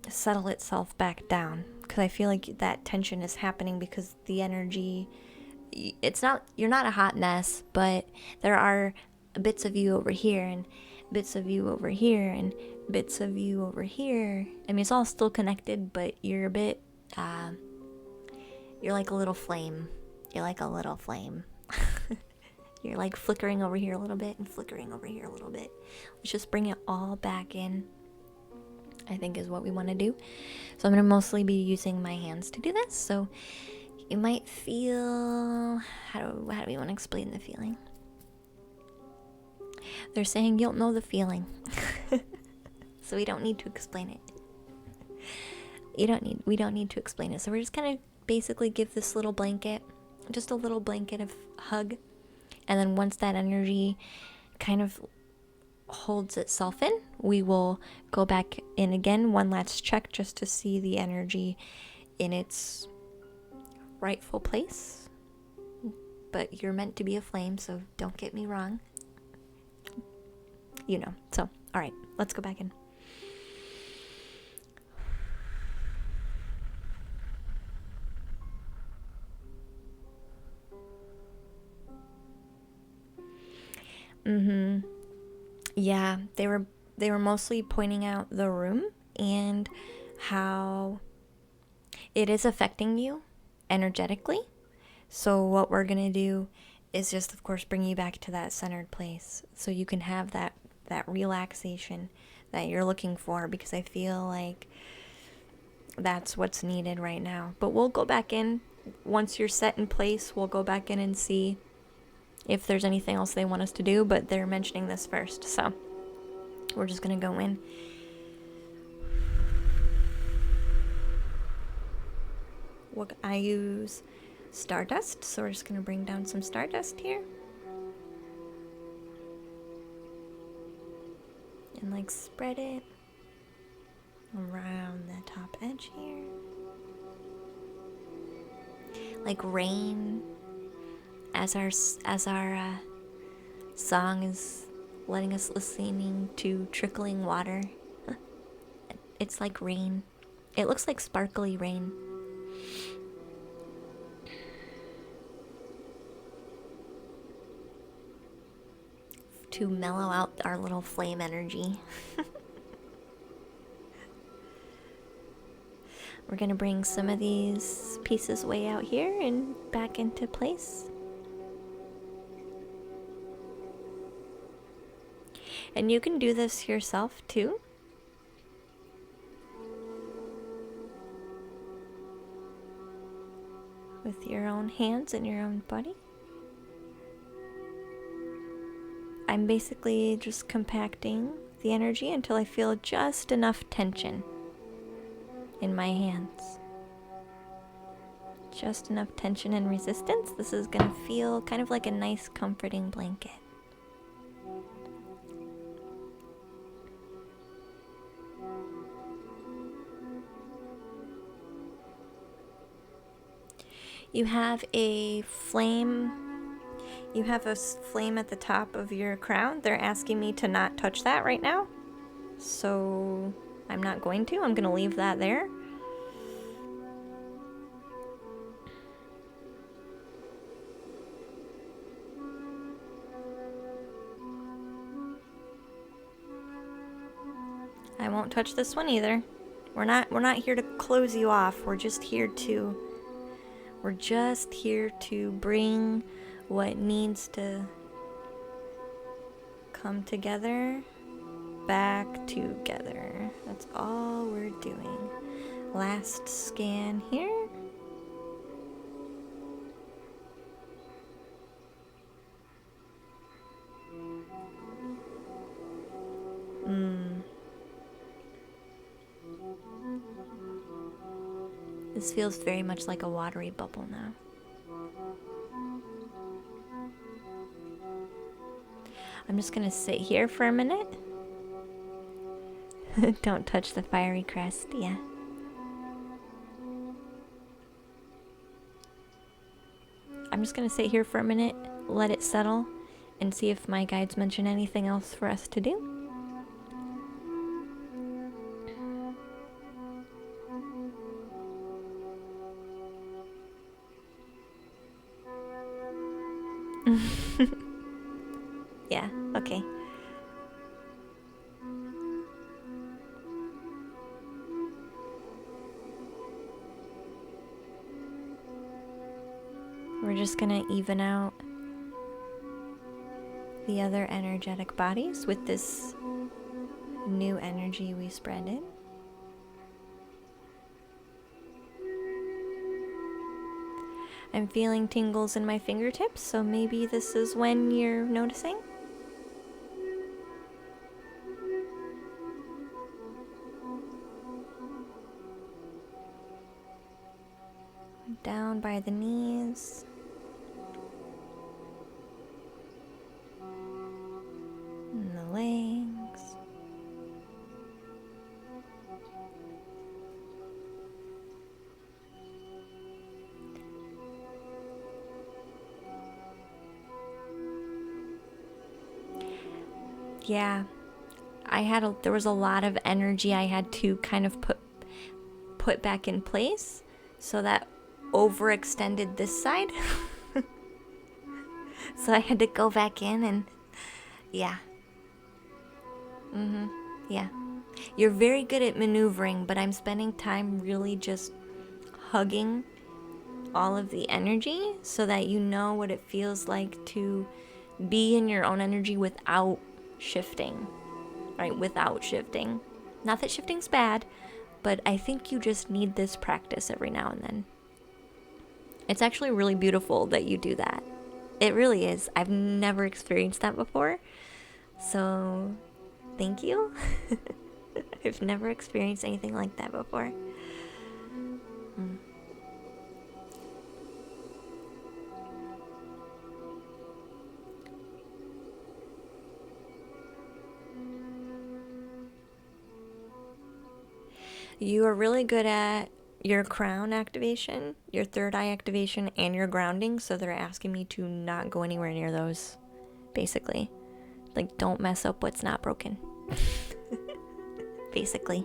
settle itself back down. Because I feel like that tension is happening because the energy, you're not a hot mess, but there are bits of you over here and bits of you over here and bits of you over here. I mean, it's all still connected, but you're a bit, you're like a little flame. You're like a little flame. You're like flickering over here a little bit and flickering over here a little bit. Let's just bring it all back in, I think is what we want to do. So I'm going to mostly be using my hands to do this. So you might feel, how do we want to explain the feeling? They're saying you'll know the feeling. So we don't need to explain it. We don't need to explain it. So we're just kind of basically give this little blanket, just a little blanket of hug. And then once that energy kind of holds itself in, we will go back in again, one last check just to see the energy in its rightful place. But you're meant to be a flame, so don't get me wrong. So, all right, let's go back in. Yeah, they were mostly pointing out the room and how it is affecting you energetically. So what we're going to do is just, of course, bring you back to that centered place so you can have that relaxation that you're looking for, because I feel like that's what's needed right now. But we'll go back in once you're set in place. We'll go back in and see if there's anything else they want us to do, but they're mentioning this first, so we're just gonna go in. I use stardust, so we're just gonna bring down some stardust here. And like spread it around the top edge here. Like rain, as our song is letting us listening to trickling water. It's like rain. It looks like sparkly rain. To mellow out our little flame energy. We're gonna bring some of these pieces way out here and back into place. And you can do this yourself too. With your own hands and your own body. I'm basically just compacting the energy until I feel just enough tension in my hands. Just enough tension and resistance. This is gonna feel kind of like a nice comforting blanket. You have a flame You have a flame at the top of your crown. They're asking me to not touch that right now. So I'm not going to. I'm going to leave that there. I won't touch this one either. We're not here to close you off. We're just here to bring what needs to come together back together. That's all we're doing. Last scan here. This feels very much like a watery bubble now. I'm just gonna sit here for a minute. Don't touch the fiery crest, yeah. I'm just gonna sit here for a minute, let it settle, and see if my guides mention anything else for us to do. Yeah, okay. We're just gonna even out the other energetic bodies with this new energy we spread in. I'm feeling tingles in my fingertips, so maybe this is when you're noticing. Down by the knees. And the legs. Yeah, there was a lot of energy I had to kind of put back in place, so that overextended this side. So I had to go back in and yeah. Yeah. You're very good at maneuvering, but I'm spending time really just hugging all of the energy so that you know what it feels like to be in your own energy without shifting. Right? Without shifting. Not that shifting's bad, but I think you just need this practice every now and then. It's actually really beautiful that you do that. It really is. I've never experienced that before. So, thank you. I've never experienced anything like that before. You are really good at your crown activation, your third eye activation, and your grounding, so they're asking me to not go anywhere near those, basically. Like, don't mess up what's not broken. Basically.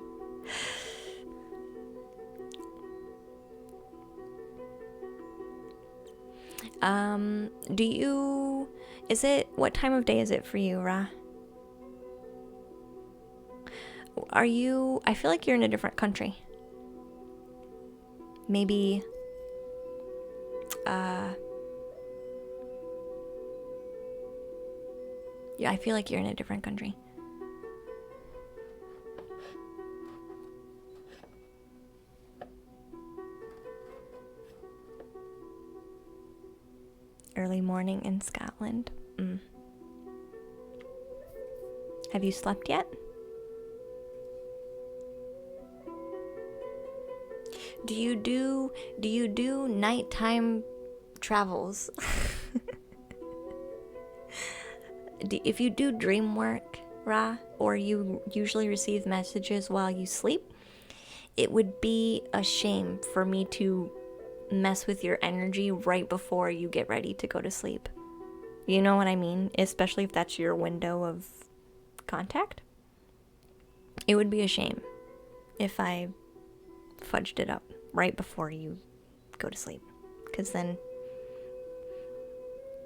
What time of day is it for you, Ra? I feel like you're in a different country. Maybe, yeah, I feel like you're in a different country. Early morning in Scotland. Have you slept yet? Do you do nighttime travels? If you do dream work, Ra, or you usually receive messages while you sleep, it would be a shame for me to mess with your energy right before you get ready to go to sleep. You know what I mean? Especially if that's your window of contact. It would be a shame if I fudged it up right before you go to sleep. Because then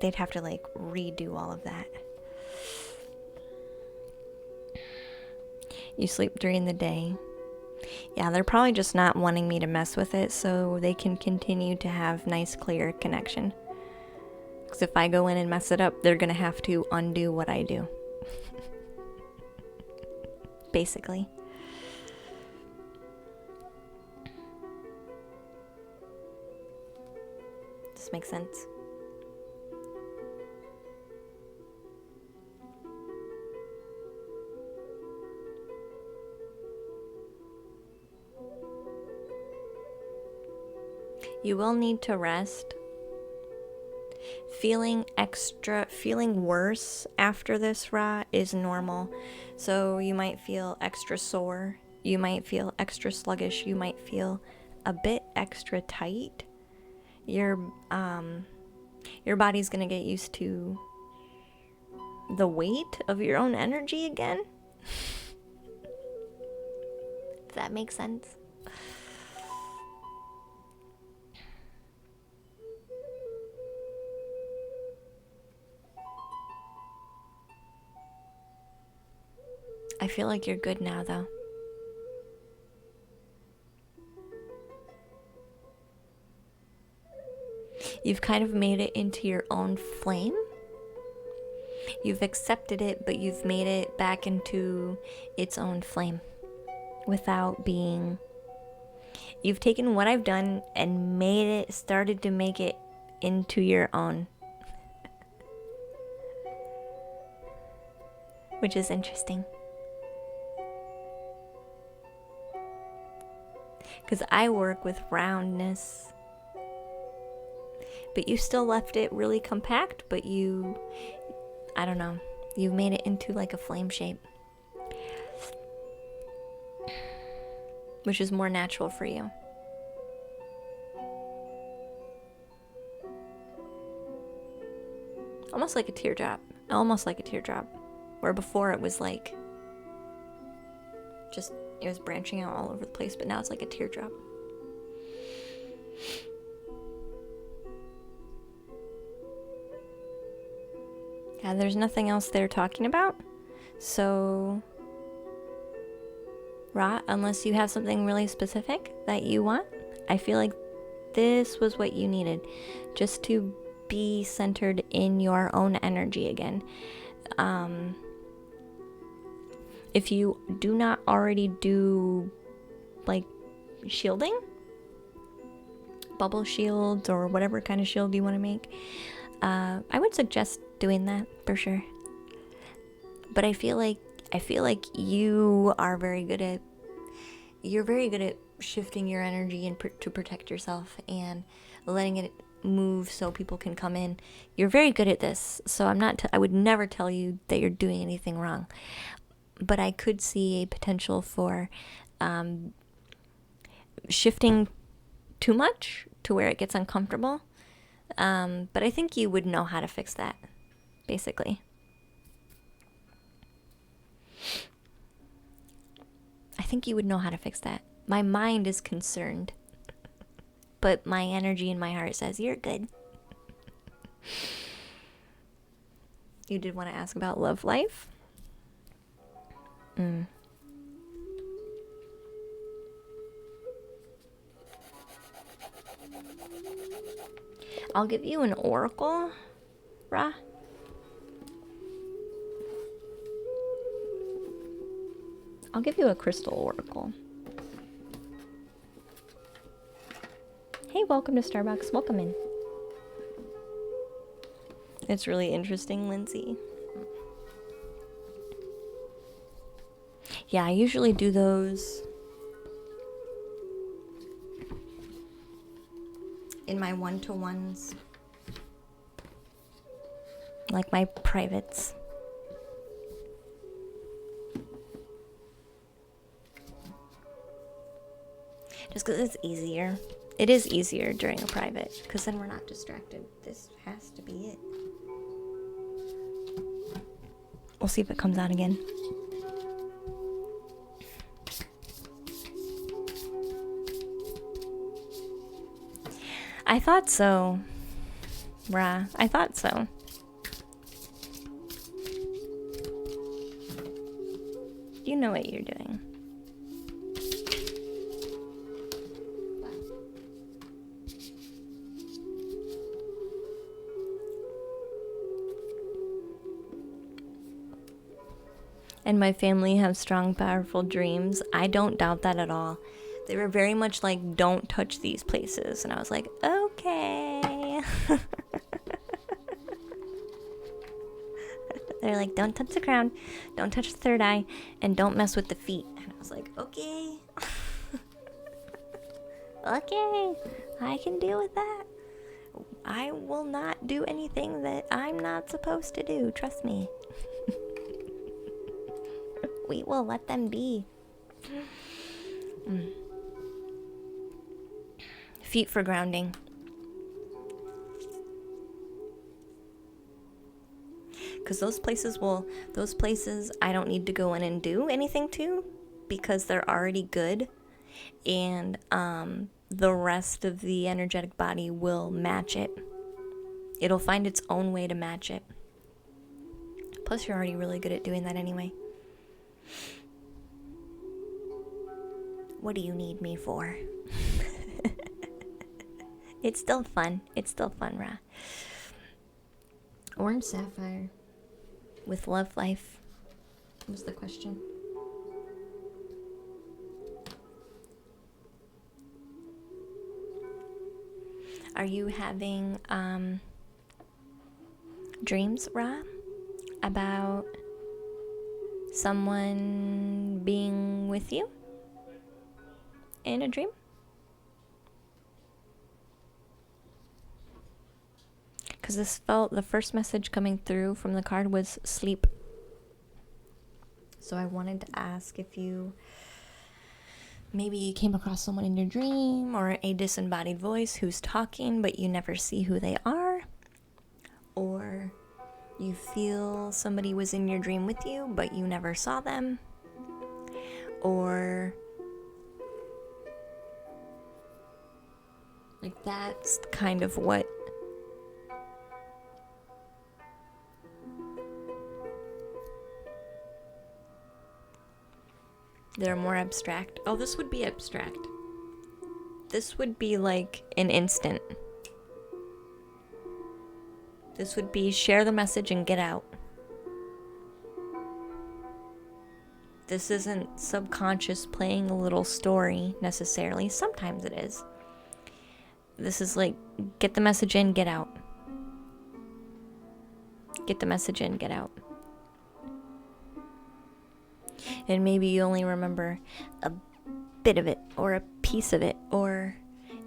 they'd have to like redo all of that. You sleep during the day. Yeah, they're probably just not wanting me to mess with it so they can continue to have nice, clear connection. Because if I go in and mess it up, they're going to have to undo what I do. Basically. This makes sense. You will need to rest. Feeling worse after this, Ra, is normal. So you might feel extra sore. You might feel extra sluggish. You might feel a bit extra tight. Your body's gonna get used to the weight of your own energy again. If that makes sense. I feel like you're good now, though. You've kind of made it into your own flame. You've accepted it, but you've made it back into its own flame without being... You've taken what I've done and started to make it into your own. Which is interesting. Because I work with roundness. But you still left it really compact, but I don't know, you've made it into like a flame shape. Which is more natural for you. Almost like a teardrop. Where before it was like, it was branching out all over the place, but now it's like a teardrop. Yeah, there's nothing else they're talking about. So, Ra, unless you have something really specific that you want, I feel like this was what you needed. Just to be centered in your own energy again. If you do not already do, like, shielding, bubble shields, or whatever kind of shield you want to make, I would suggest doing that for sure. But I feel like you are very good at shifting your energy and to protect yourself and letting it move so people can come in. You're very good at this, so I would never tell you that you're doing anything wrong. But I could see a potential for shifting too much to where it gets uncomfortable. But I think you would know how to fix that, basically. I think you would know how to fix that. My mind is concerned, but my energy in my heart says, you're good. You did want to ask about love life? I'll give you an oracle, Ra. I'll give you a crystal oracle. Hey, welcome to Starbucks. Welcome in. It's really interesting, Lindsay. Yeah, I usually do those in my one-to-ones, like my privates. Just because it's easier. It is easier during a private, because then we're not distracted. This has to be it. We'll see if it comes out again. I thought so. Bruh, I thought so. You know what you're doing. And my family have strong, powerful dreams. I don't doubt that at all. They were very much like, don't touch these places. And I was like, okay. They're like, don't touch the crown, don't touch the third eye, and don't mess with the feet. And I was like, okay. Okay, I can deal with that. I will not do anything that I'm not supposed to do. Trust me. We will let them be. Feet for grounding. Because those places I don't need to go in and do anything to, because they're already good. And the rest of the energetic body will match it. It'll find its own way to match it. Plus, you're already really good at doing that anyway. What do you need me for? It's still fun. It's still fun, Ra. Orange sapphire. With love life. Was the question. Are you having dreams, Ra? About someone being with you? In a dream? Because the first message coming through from the card was sleep. So I wanted to ask if you maybe came across someone in your dream, or a disembodied voice who's talking but you never see who they are, or you feel somebody was in your dream with you but you never saw them, or like that's kind of what they're more abstract. Oh, this would be abstract. This would be like an instant. This would be share the message and get out. This isn't subconscious playing a little story necessarily. Sometimes it is. This is like get the message in, get out. Get the message in, get out. And maybe you only remember a bit of it or a piece of it, or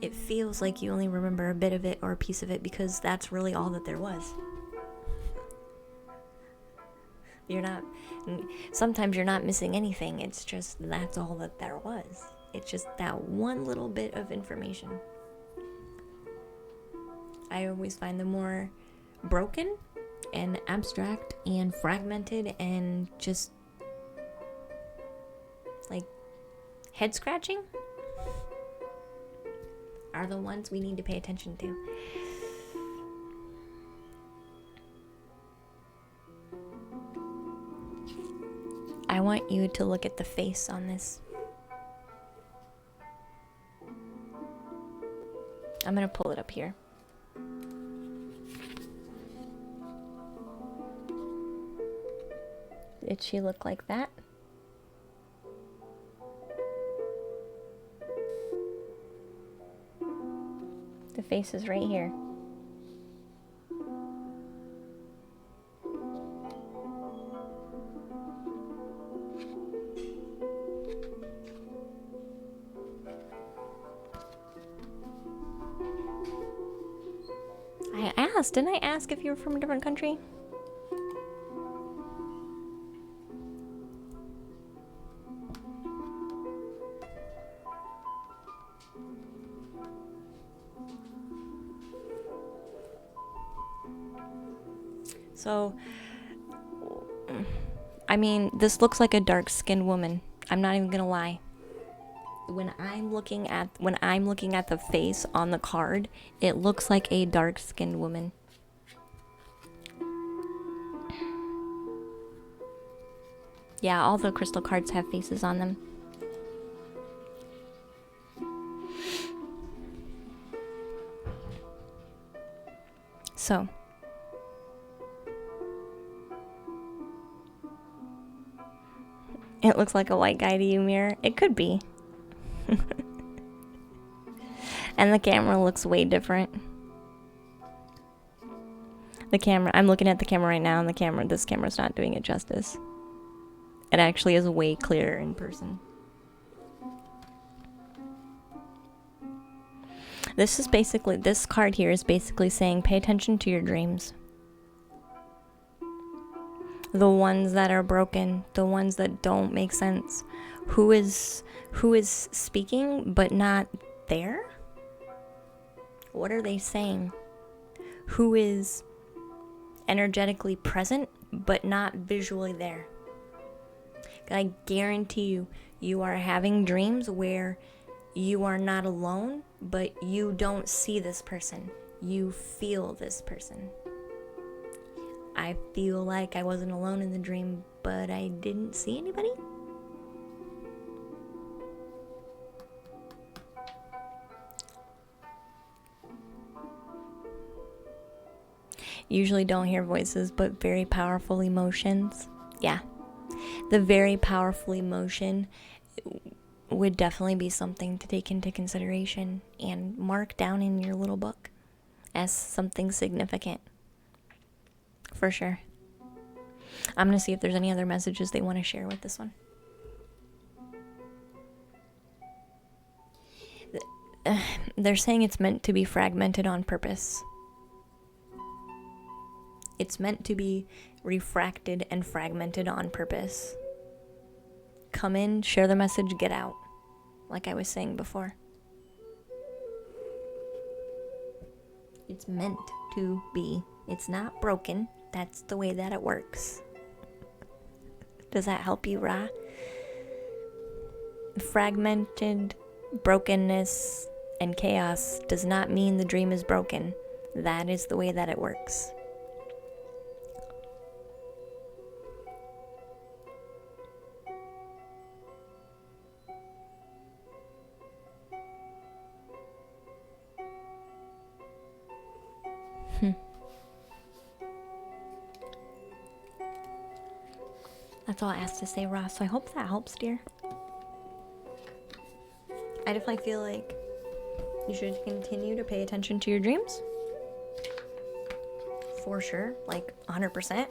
it feels like you only remember a bit of it or a piece of it because that's really all that there was. Sometimes you're not missing anything. It's just that's all that there was. It's just that one little bit of information. I always find the more broken and abstract and fragmented and just like head scratching are the ones we need to pay attention to. I want you to look at the face on this. I'm gonna pull it up here. Did she look like that? The face is right here. I asked, didn't I ask if you were from a different country? So, I mean, this looks like a dark-skinned woman. I'm not even gonna lie. When I'm looking at the face on the card, it looks like a dark-skinned woman. Yeah, all the crystal cards have faces on them. So, it looks like a white guy to you, Mirror. It could be. And the camera looks way different. The camera, I'm looking at the camera right now, and this camera's not doing it justice. It actually is way clearer in person. This card here is basically saying pay attention to your dreams. The ones that are broken, the ones that don't make sense. Who is speaking but not there? What are they saying? Who is energetically present but not visually there? I guarantee you, you are having dreams where you are not alone, but you don't see this person. You feel this person. I feel like I wasn't alone in the dream, but I didn't see anybody. Usually don't hear voices, but very powerful emotions. Yeah. The very powerful emotion would definitely be something to take into consideration and mark down in your little book as something significant. For sure. I'm going to see if there's any other messages they want to share with this one. They're saying it's meant to be fragmented on purpose. It's meant to be refracted and fragmented on purpose. Come in, share the message, get out. Like I was saying before. It's meant to be. It's not broken. That's the way that it works. Does that help you, Ra? Fragmented brokenness and chaos does not mean the dream is broken. That is the way that it works. That's all I asked to say, Ross. So I hope that helps, dear. I definitely feel like you should continue to pay attention to your dreams. For sure. Like 100%.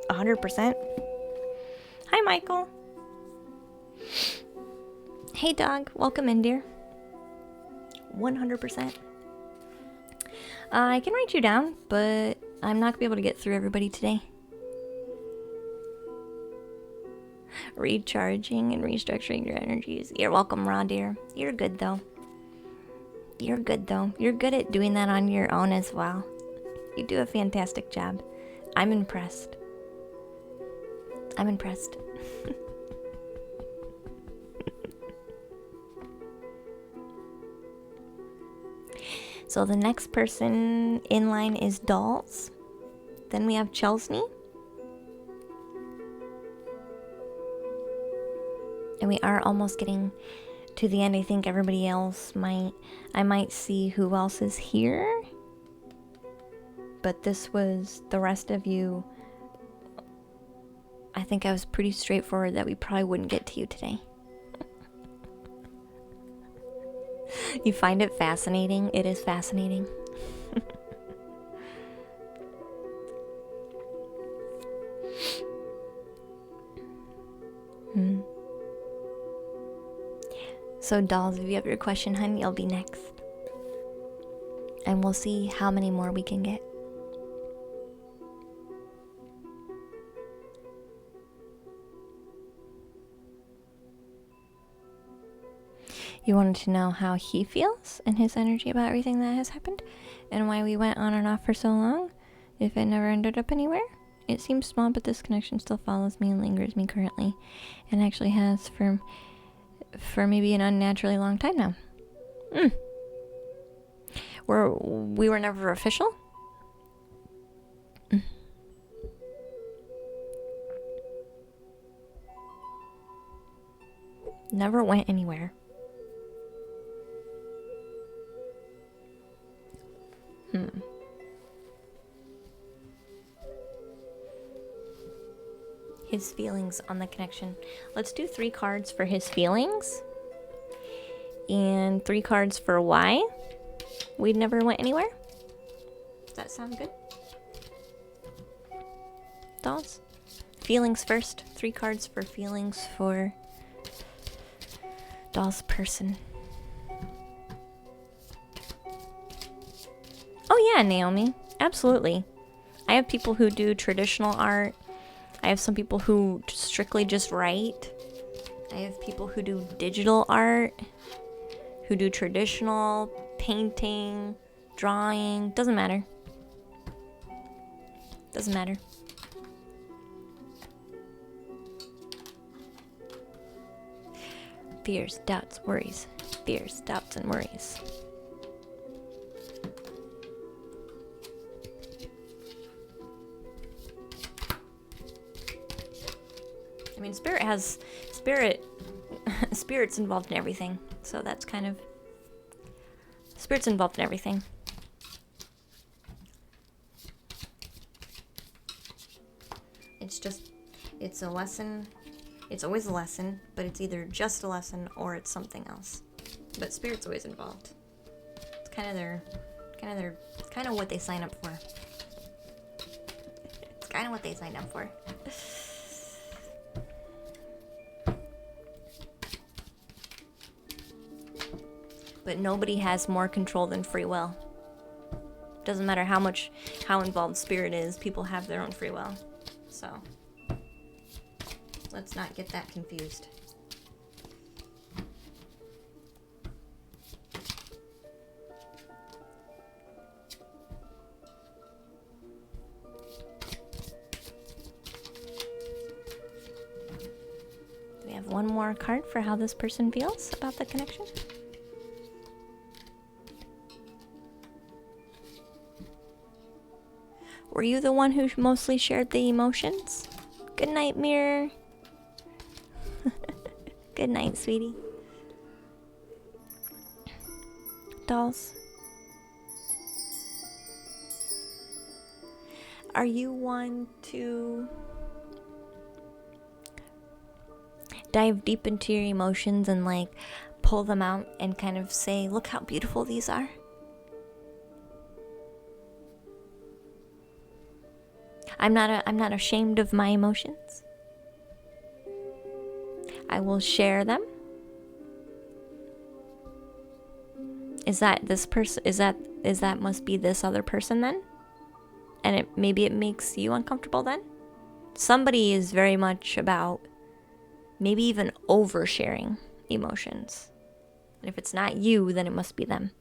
100%. Hi, Michael. Hey, dog. Welcome in, dear. 100%. I can write you down, but I'm not going to be able to get through everybody today. Recharging and restructuring your energies. You're welcome, Raw dear. You're good though. You're good though. You're good at doing that on your own as well. You do a fantastic job. I'm impressed. I'm impressed. So the next person in line is Dolls. Then we have Chelsea. And we are almost getting to the end. I think everybody else I might see who else is here. But this was the rest of you. I think I was pretty straightforward that we probably wouldn't get to you today. You find it fascinating? It is fascinating. So Dolls, if you have your question, hun, you'll be next. And we'll see how many more we can get. You wanted to know how he feels and his energy about everything that has happened and why we went on and off for so long if it never ended up anywhere. It seems small, but this connection still follows me and lingers me currently, and actually has for maybe an unnaturally long time now. We were never official? Never went anywhere. His feelings on the connection. Let's do 3 cards for his feelings. And 3 cards for why we never went anywhere. Does that sound good? Dolls? Feelings first. 3 cards for feelings for Doll's person. Oh yeah, Naomi. Absolutely. I have people who do traditional art. I have some people who strictly just write. I have people who do digital art, who do traditional painting, drawing. Doesn't matter. Doesn't matter. Fears, doubts, worries. Fears, doubts, and worries. I mean, spirit's involved in everything. So that's kind of, spirit's involved in everything. It's a lesson. It's always a lesson, but it's either just a lesson or it's something else. But spirit's always involved. It's kind of what they sign up for. It's kind of what they signed up for. But nobody has more control than free will. Doesn't matter how involved spirit is, people have their own free will. So, let's not get that confused. Do we have one more card for how this person feels about the connection? Were you the one who mostly shared the emotions? Good night, Mirror. Good night, sweetie. Dolls. Are you one to dive deep into your emotions and like pull them out and kind of say, look how beautiful these are? I'm not ashamed of my emotions. I will share them. Is that this person? Is that must be this other person then? And maybe it makes you uncomfortable then? Somebody is very much about maybe even oversharing emotions. And if it's not you, then it must be them.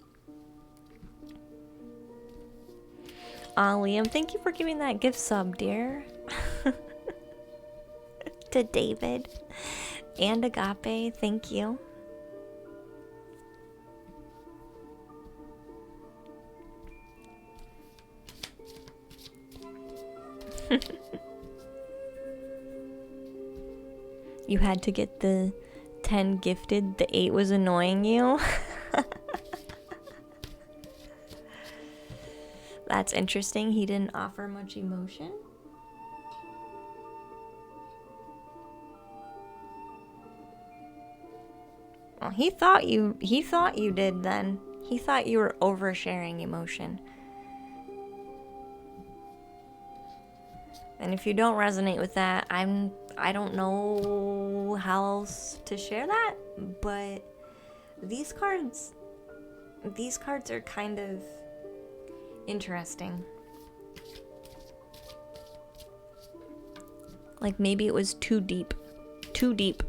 Liam, thank you for giving that gift sub, dear. To David and Agape, thank you. You had to get the 10 gifted, the 8 was annoying you. That's interesting. He didn't offer much emotion. Well, he thought you did then. He thought you were oversharing emotion. And if you don't resonate with that, I don't know how else to share that, but these cards are kind of interesting. Like maybe it was too deep. Too deep.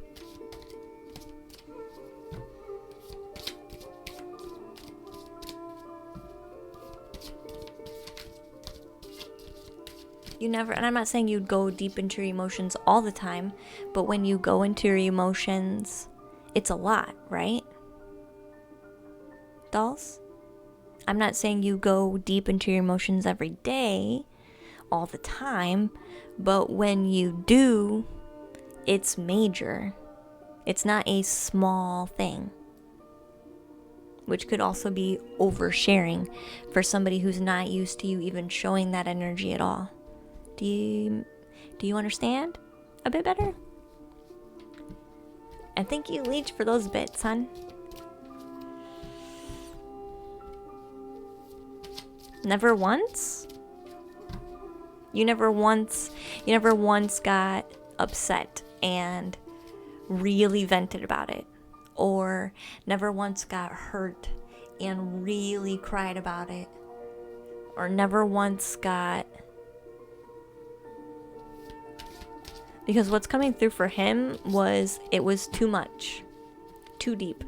You never, and I'm not saying you'd go deep into your emotions all the time, but when you go into your emotions, it's a lot, right? Dolls? I'm not saying you go deep into your emotions every day, all the time, but when you do, it's major. It's not a small thing, which could also be oversharing for somebody who's not used to you even showing that energy at all. Do you understand a bit better? And thank you, Leech, for those bits, hon. Never once? You never once got upset and really vented about it, or never once got hurt and really cried about it, or never once got, because what's coming through for him was it was too much, too deep.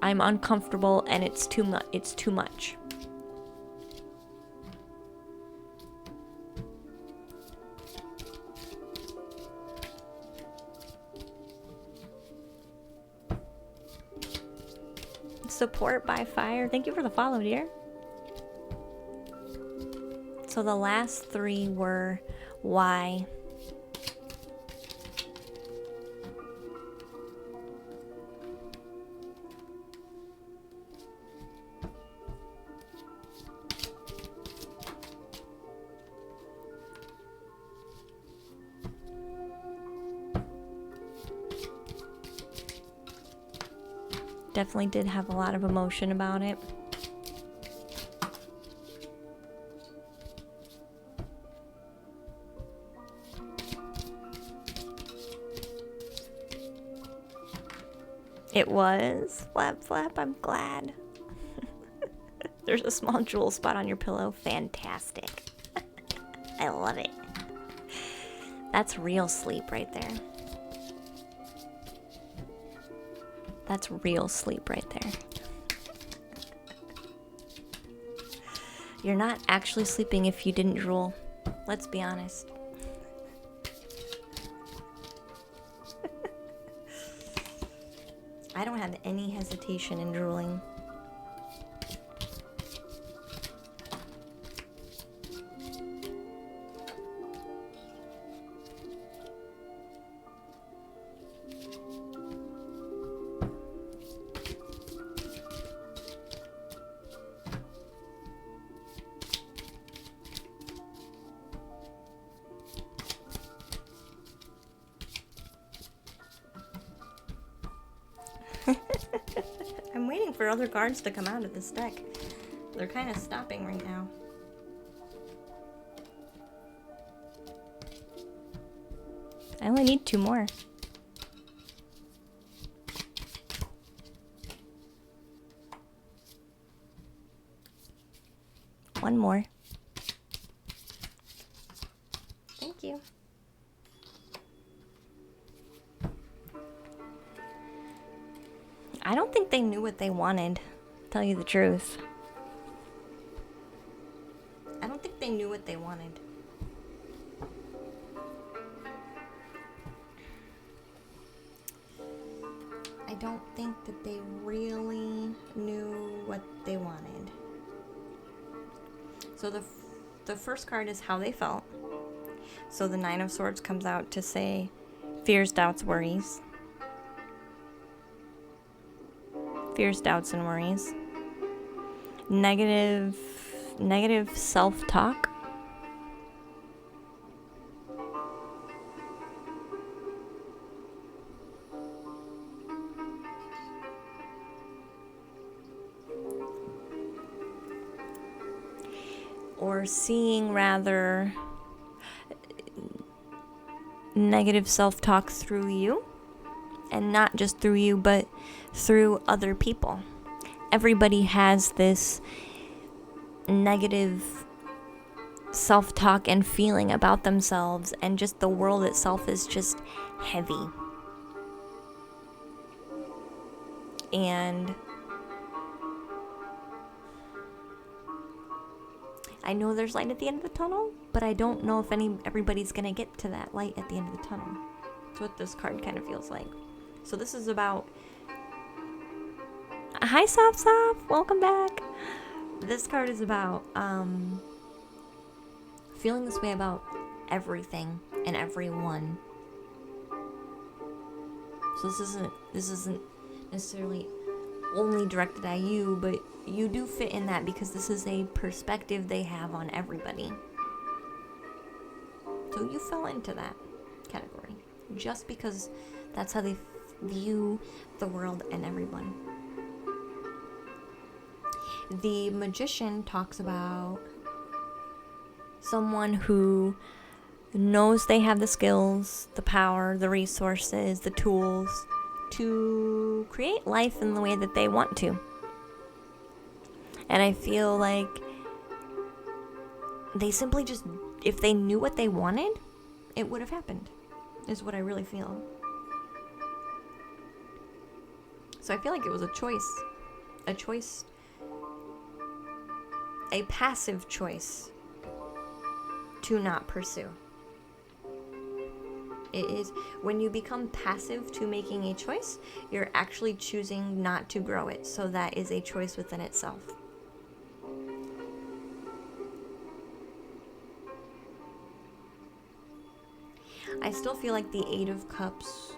I'm uncomfortable and it's too much. Support by fire. Thank you for the follow, dear. So the last three were why. Definitely did have a lot of emotion about it. It was. Flap, flap, I'm glad. There's a small jewel spot on your pillow. Fantastic. I love it. That's real sleep right there. That's real sleep right there. You're not actually sleeping if you didn't drool. Let's be honest. I don't have any hesitation in drooling. I'm waiting for other cards to come out of this deck. They're kind of stopping right now. I only need 2 more. One more. Thank you. I don't think they knew what they wanted, to tell you the truth. I don't think they knew what they wanted. I don't think that they really knew what they wanted. So the first card is how they felt. So the 9 of Swords comes out to say fears, doubts, worries. Fears, doubts, and worries. Negative self-talk. Or seeing rather negative self-talk through you. And not just through you, but through other people. Everybody has this negative self-talk and feeling about themselves, and just the world itself is just heavy. And I know there's light at the end of the tunnel, but I don't know if everybody's gonna get to that light at the end of the tunnel. That's what this card kind of feels like. So this is about... Hi, Soft Soft! Welcome back! This card is about feeling this way about everything and everyone. So this isn't necessarily only directed at you, but you do fit in that because this is a perspective they have on everybody. So you fell into that category just because that's how they view the world and everyone. The Magician talks about someone who knows they have the skills, the power, the resources, the tools to create life in the way that they want to. And I feel like they simply just, if they knew what they wanted, it would have happened, is what I really feel. So I feel like it was a choice, a passive choice to not pursue. It is when you become passive to making a choice, you're actually choosing not to grow it. So that is a choice within itself. I still feel like the Eight of Cups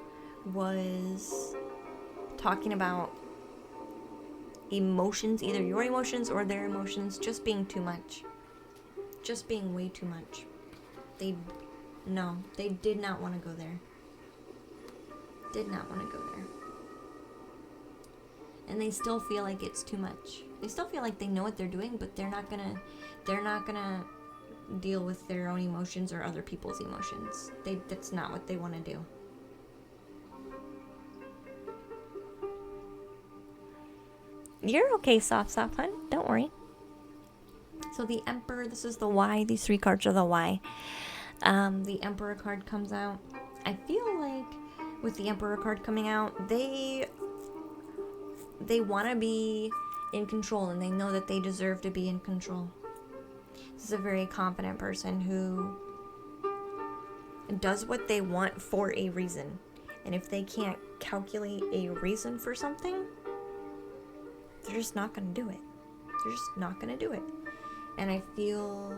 was talking about emotions, either your emotions or their emotions, just being too much. Just being way too much. They did not want to go there. Did not want to go there. And they still feel like it's too much. They still feel like they know what they're doing, but they're not gonna deal with their own emotions or other people's emotions. That's not what they want to do. You're okay, soft, hun. Don't worry. So the Emperor, this is the Y. These three cards are the Y. The Emperor card comes out. I feel like with the Emperor card coming out, they want to be in control, and they know that they deserve to be in control. This is a very confident person who does what they want for a reason. And if they can't calculate a reason for something, they're just not going to do it. They're just not going to do it. And I feel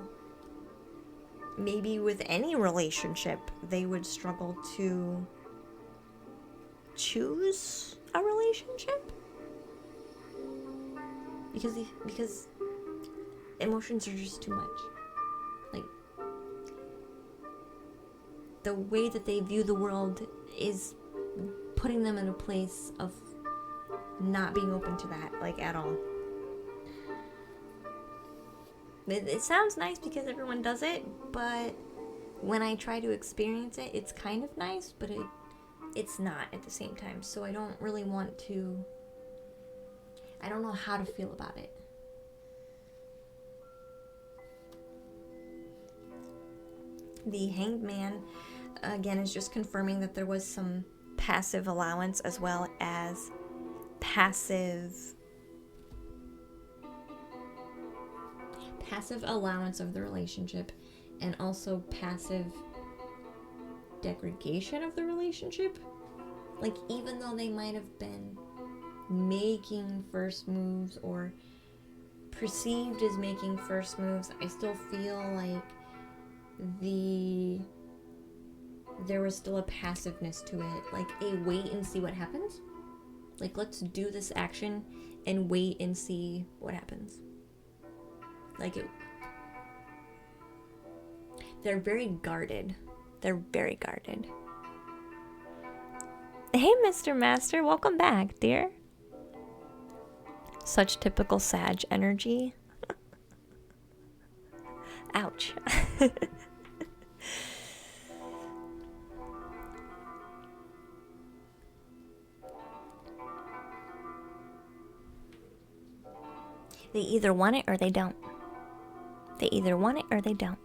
maybe with any relationship, they would struggle to choose a relationship. Because emotions are just too much. Like, the way that they view the world is putting them in a place of not being open to that, like, at all. It sounds nice because everyone does it, but when I try to experience it, it's kind of nice, but it's not at the same time. So I don't really want to... I don't know how to feel about it. The Hanged Man, again, is just confirming that there was some passive allowance as well as passive allowance of the relationship, and also passive degradation of the relationship. Like, even though they might have been making first moves or perceived as making first moves, I still feel like there was still a passiveness to it, like a wait and see what happens. Like, let's do this action and wait and see what happens. Like, they're very guarded. They're very guarded. Hey, Mr. Master, welcome back, dear. Such typical Sag energy. Ouch. They either want it or they don't. They either want it or they don't.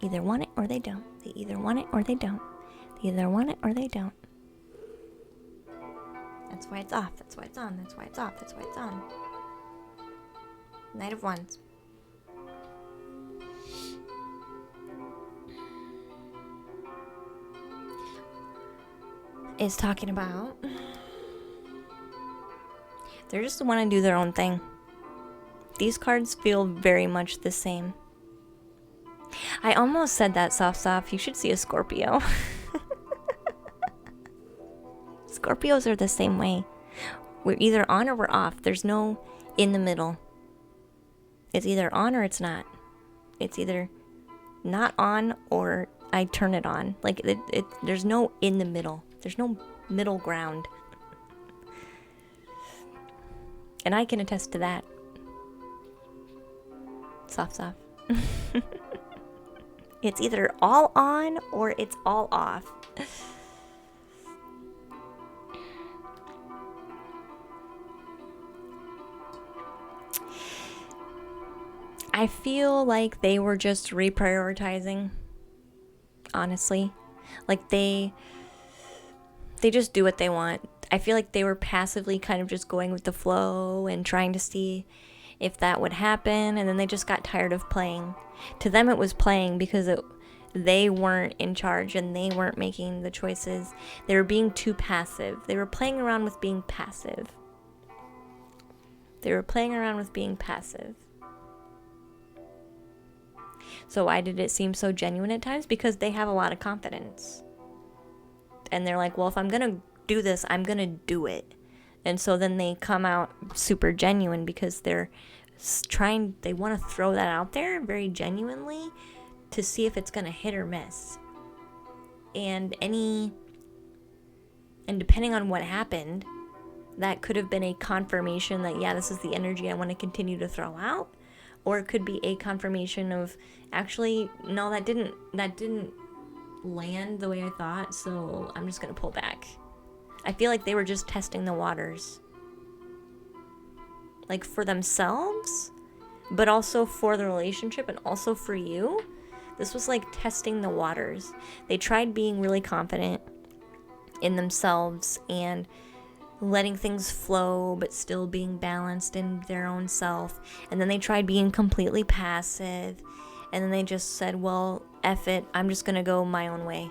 Either want it or they don't. They either want it or they don't. They either want it or they don't. That's why it's off. That's why it's on. That's why it's off. That's why it's on. Knight of Wands. is talking about they just want to do their own thing. These cards feel very much the same. I almost said that, Soft. You should see a Scorpio. Scorpios are the same way. We're either on or we're off. There's no in the middle. It's either on or it's not. It's either not on or I turn it on. Like, there's no in the middle. There's no middle ground. And I can attest to that. Soft. It's either all on or it's all off. I feel like they were just reprioritizing, honestly. Like they just do what they want. I feel like they were passively kind of just going with the flow and trying to see if that would happen, and then they just got tired of playing. To them it was playing because they weren't in charge and they weren't making the choices. They were being too passive. They were playing around with being passive. So why did it seem so genuine at times? Because they have a lot of confidence. And they're like, well, if I'm going to do this, I'm going to do it. And so then they come out super genuine because they want to throw that out there very genuinely to see if it's going to hit or miss. And depending on what happened, that could have been a confirmation that, yeah, this is the energy I want to continue to throw out. Or it could be a confirmation of, actually, no, that didn't land the way I thought, so I'm just going to pull back. I feel like they were just testing the waters. Like, for themselves, but also for the relationship and also for you. This was like testing the waters. They tried being really confident in themselves and letting things flow, but still being balanced in their own self. And then they tried being completely passive. And then they just said, well, F it, I'm just going to go my own way.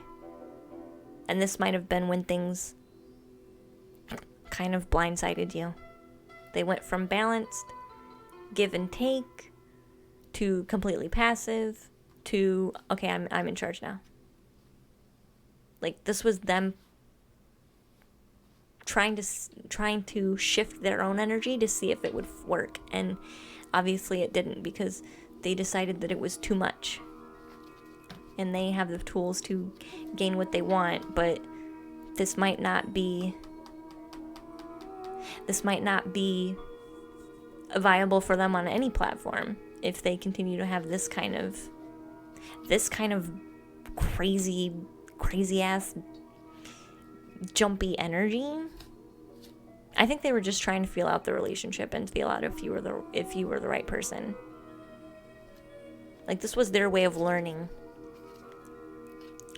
And this might have been when things kind of blindsided you. They went from balanced, give and take, to completely passive, to, okay, I'm in charge now. Like, this was them trying to shift their own energy to see if it would work, and obviously it didn't, because they decided that it was too much, and they have the tools to gain what they want, but this might not be viable for them on any platform if they continue to have this kind of crazy ass jumpy energy. I think they were just trying to feel out the relationship and feel out if you were the right person. Like, this was their way of learning.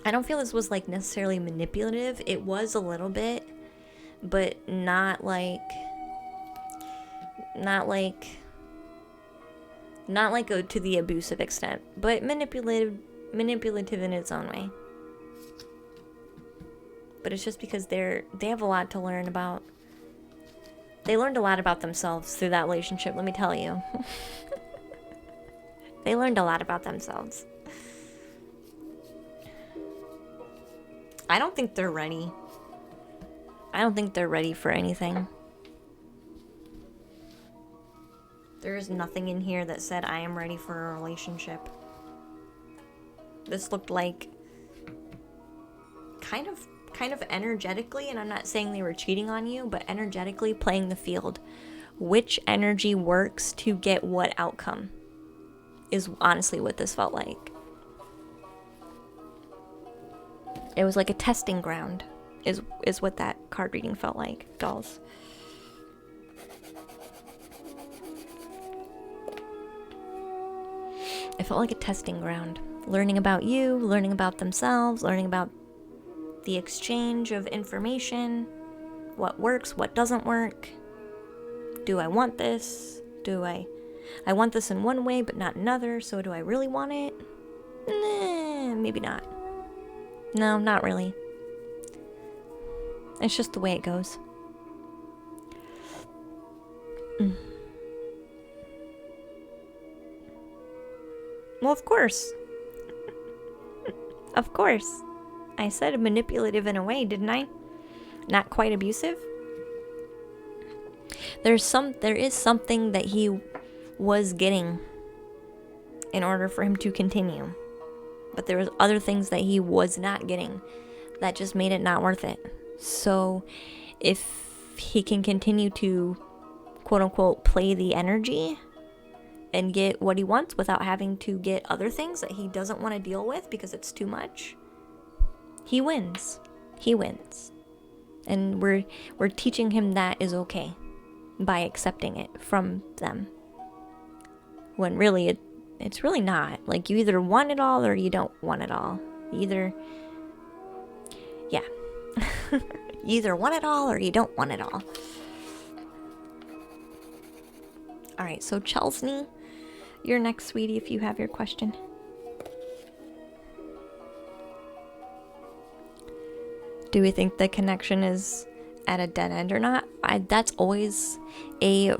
I don't feel this was like necessarily manipulative. It was a little bit, but not like to the abusive extent, but manipulative in its own way. But it's just because they have a lot to learn about. They learned a lot about themselves through that relationship, let me tell you. They learned a lot about themselves. I don't think they're ready. I don't think they're ready for anything. There is nothing in here that said, I am ready for a relationship. This looked like kind of energetically, and I'm not saying they were cheating on you, but energetically playing the field. Which energy works to get what outcome is honestly what this felt like. It was like a testing ground is what that card reading felt like, dolls. It felt like a testing ground. Learning about you, learning about themselves, learning about the exchange of information, what works, what doesn't work. Do I want this? I want this in one way but not another, so do I really want it? Nah, maybe not. No, not really. It's just the way it goes. Well, of course. Of course. I said manipulative in a way, didn't I? Not quite abusive. There is something that he was getting in order for him to continue. But there was other things that he was not getting that just made it not worth it. So if he can continue to quote unquote play the energy and get what he wants without having to get other things that he doesn't want to deal with because it's too much, he wins. He wins. And we're teaching him that is okay by accepting it from them. When really it's really not. Like, you either want it all or you don't want it all. You either want it all or you don't want it all. Alright, so Chelsea, you're next, sweetie, if you have your question. Do we think the connection is at a dead end or not? That's always a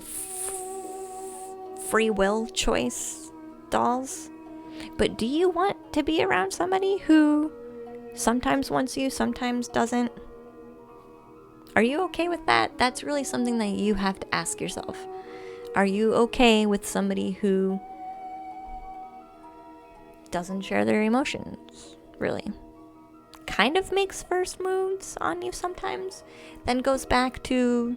free will choice, dolls. But do you want to be around somebody who sometimes wants you, sometimes doesn't? Are you okay with that? That's really something that you have to ask yourself. Are you okay with somebody who doesn't share their emotions, really? Kind of makes first moves on you sometimes, then goes back to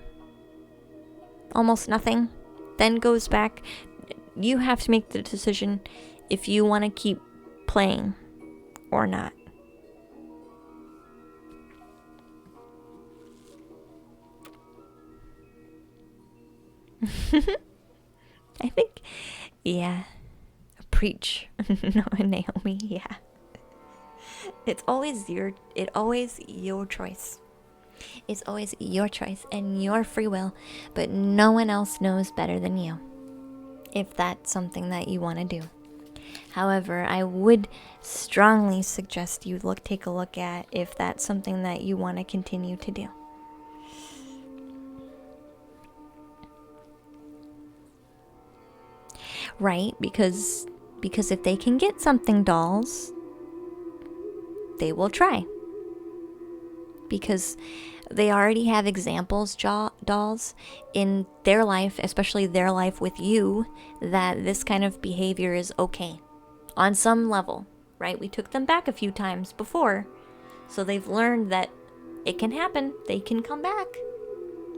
almost nothing, then goes back. You have to make the decision if you want to keep playing or not. I think, yeah, preach. No, Naomi, yeah. It's always your choice. It's always your choice and your free will, but no one else knows better than you if that's something that you want to do. However, I would strongly suggest you take a look at if that's something that you want to continue to do. Right? Because if they can get something, dolls, they will try. Because they already have examples, dolls, in their life, especially their life with you, that this kind of behavior is okay. On some level, right? We took them back a few times before, so they've learned that it can happen. They can come back.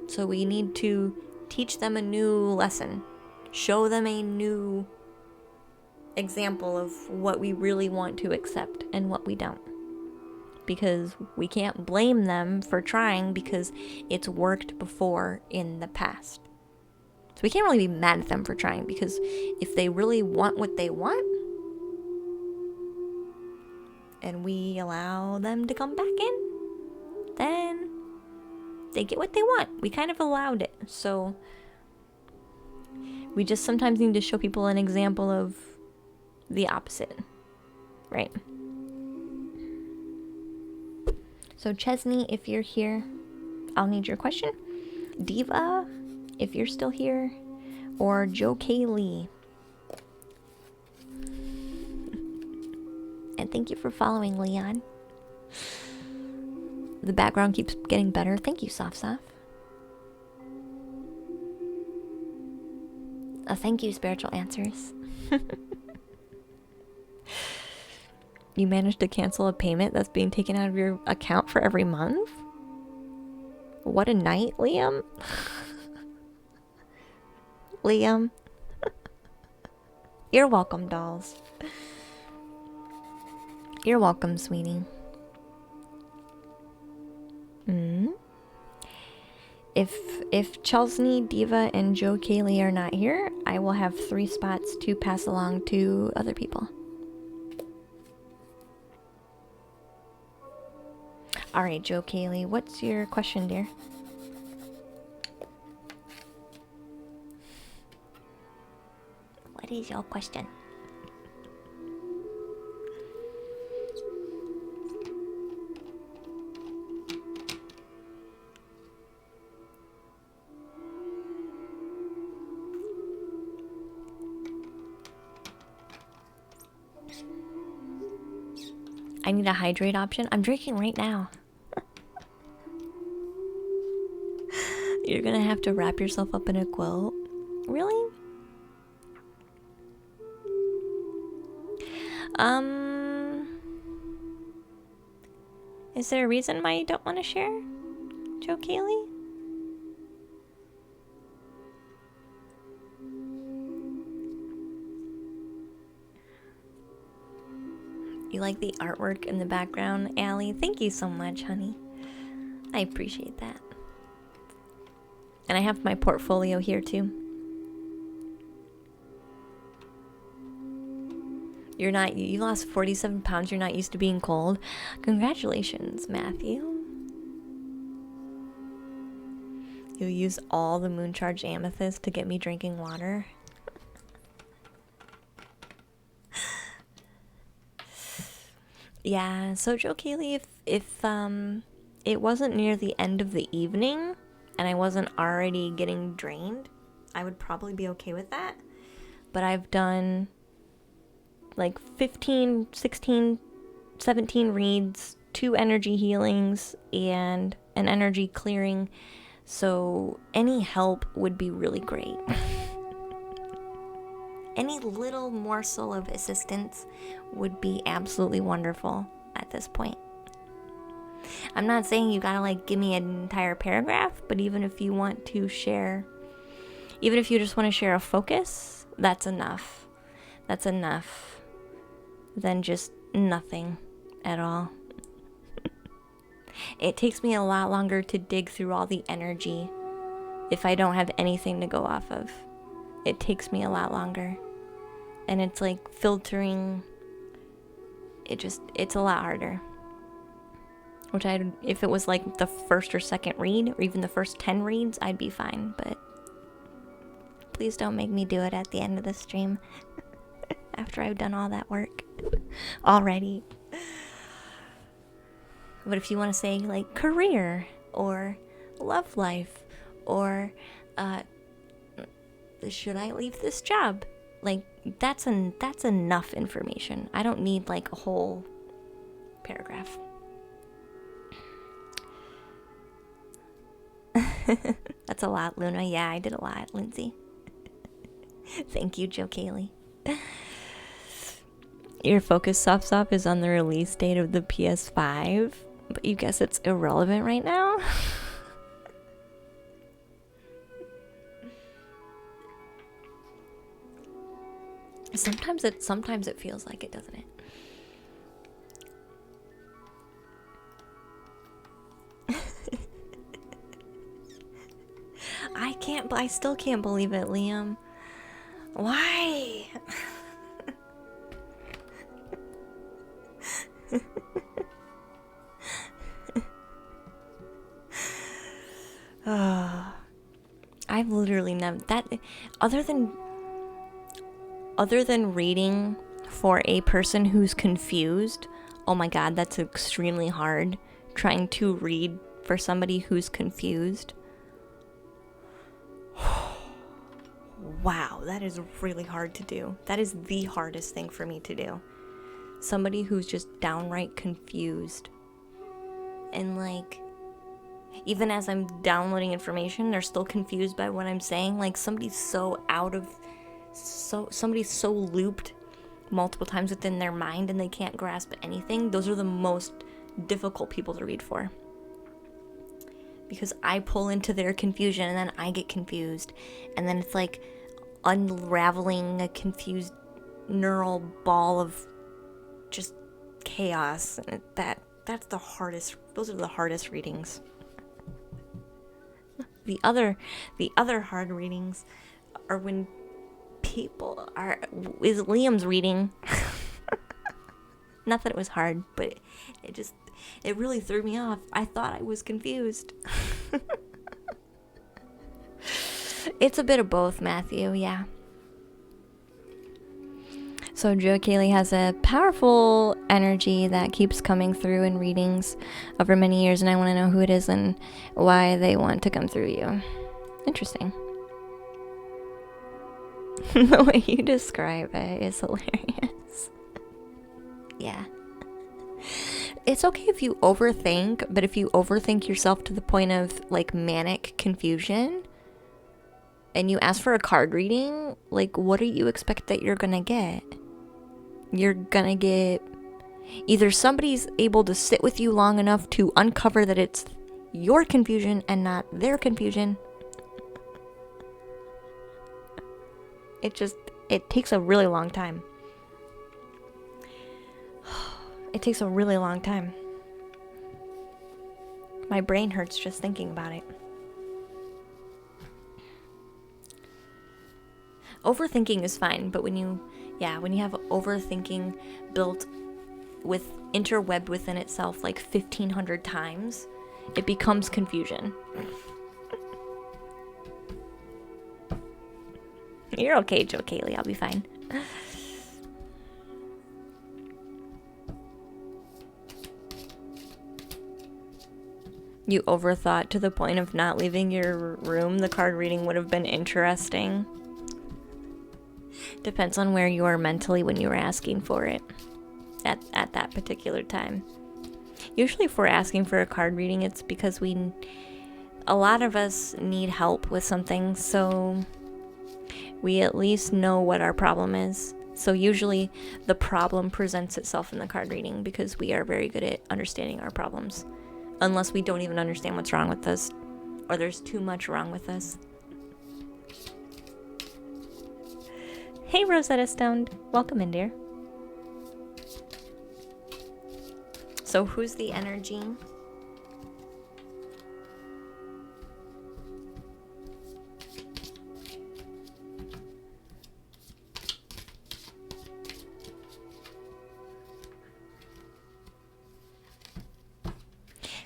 So we need to teach them a new lesson. Show them a new example of what we really want to accept and what we don't. Because we can't blame them for trying because it's worked before in the past. So we can't really be mad at them for trying, because if they really want what they want, and we allow them to come back in, then they get what they want. We kind of allowed it. So we just sometimes need to show people an example of the opposite, right? So Chesney, if you're here, I'll need your question. Diva, if you're still here, or Joe K. Lee. And thank you for following, Leon. The background keeps getting better. Thank you, Soft. Thank you, Spiritual Answers. You managed to cancel a payment that's being taken out of your account for every month? What a night, Liam. Liam. You're welcome, dolls. You're welcome, sweetie. If Chelsea, Diva, and Joe Kaylee are not here, I will have 3 spots to pass along to other people. Alright, Joe Kaylee, what's your question, dear? What is your question? I need a hydrate option. I'm drinking right now. You're gonna have to wrap yourself up in a quilt. Really? Is there a reason why you don't want to share, Joe Keeley? You like the artwork in the background, Allie? Thank you so much, honey. I appreciate that. And I have my portfolio here too. You lost 47 pounds, you're not used to being cold. Congratulations, Matthew. You'll use all the moon charged amethyst to get me drinking water. Yeah, so Joe Keeley, if it wasn't near the end of the evening and I wasn't already getting drained, I would probably be okay with that. But I've done like 15, 16, 17 reads, 2 energy healings, and an energy clearing. So any help would be really great. Any little morsel of assistance would be absolutely wonderful at this point. I'm not saying you gotta like give me an entire paragraph, but even if you want to share, even if you just want to share a focus, that's enough. That's enough than just nothing at all. It takes me a lot longer to dig through all the energy if I don't have anything to go off of. It takes me a lot longer. And it's like filtering. It's a lot harder. Which if it was like the first or second read, or even the first 10 reads, I'd be fine. But please don't make me do it at the end of the stream. After I've done all that work already. But if you want to say like career or love life or should I leave this job? Like that's enough information. I don't need like a whole paragraph. That's a lot, Luna. Yeah, I did a lot, Lindsay. Thank you, Joe Keeley. Your focus soft is on the release date of the PS5, but you guess it's irrelevant right now? Sometimes it feels like it, doesn't it? I still can't believe it, Liam. Why? I've literally never other than reading for a person who's confused. Oh my god, that's extremely hard, trying to read for somebody who's confused. Wow, that is really hard to do. That is the hardest thing for me to do. Somebody who's just downright confused. And like, even as I'm downloading information, they're still confused by what I'm saying. Like somebody's so looped multiple times within their mind and they can't grasp anything. Those are the most difficult people to read for. Because I pull into their confusion and then I get confused. And then it's like unraveling a confused neural ball of just chaos. And that's the hardest. Those are the hardest readings. The other hard readings are when is Liam's reading. Not that it was hard, but it really threw me off. I thought I was confused. It's a bit of both, Matthew, yeah. So Joe Keeley has a powerful energy that keeps coming through in readings over many years, and I want to know who it is and why they want to come through you. Interesting. The way you describe it is hilarious. Yeah. It's okay if you overthink, but if you overthink yourself to the point of like manic confusion and you ask for a card reading, like what do you expect that you're gonna get? You're gonna get either somebody's able to sit with you long enough to uncover that it's your confusion and not their confusion. It takes a really long time. It takes a really long time. My brain hurts just thinking about it. Overthinking is fine, but when you have overthinking built with interwebbed within itself like 1,500 times, it becomes confusion. You're okay, Joe Kaylee. I'll be fine. You overthought to the point of not leaving your room. The card reading would have been interesting. Depends on where you are mentally when you were asking for it at that particular time. Usually if we're asking for a card reading, it's because a lot of us need help with something, so we at least know what our problem is. So usually the problem presents itself in the card reading because we are very good at understanding our problems. Unless we don't even understand what's wrong with us, or there's too much wrong with us. Hey, Rosetta Stone. Welcome in, dear. So who's the energy?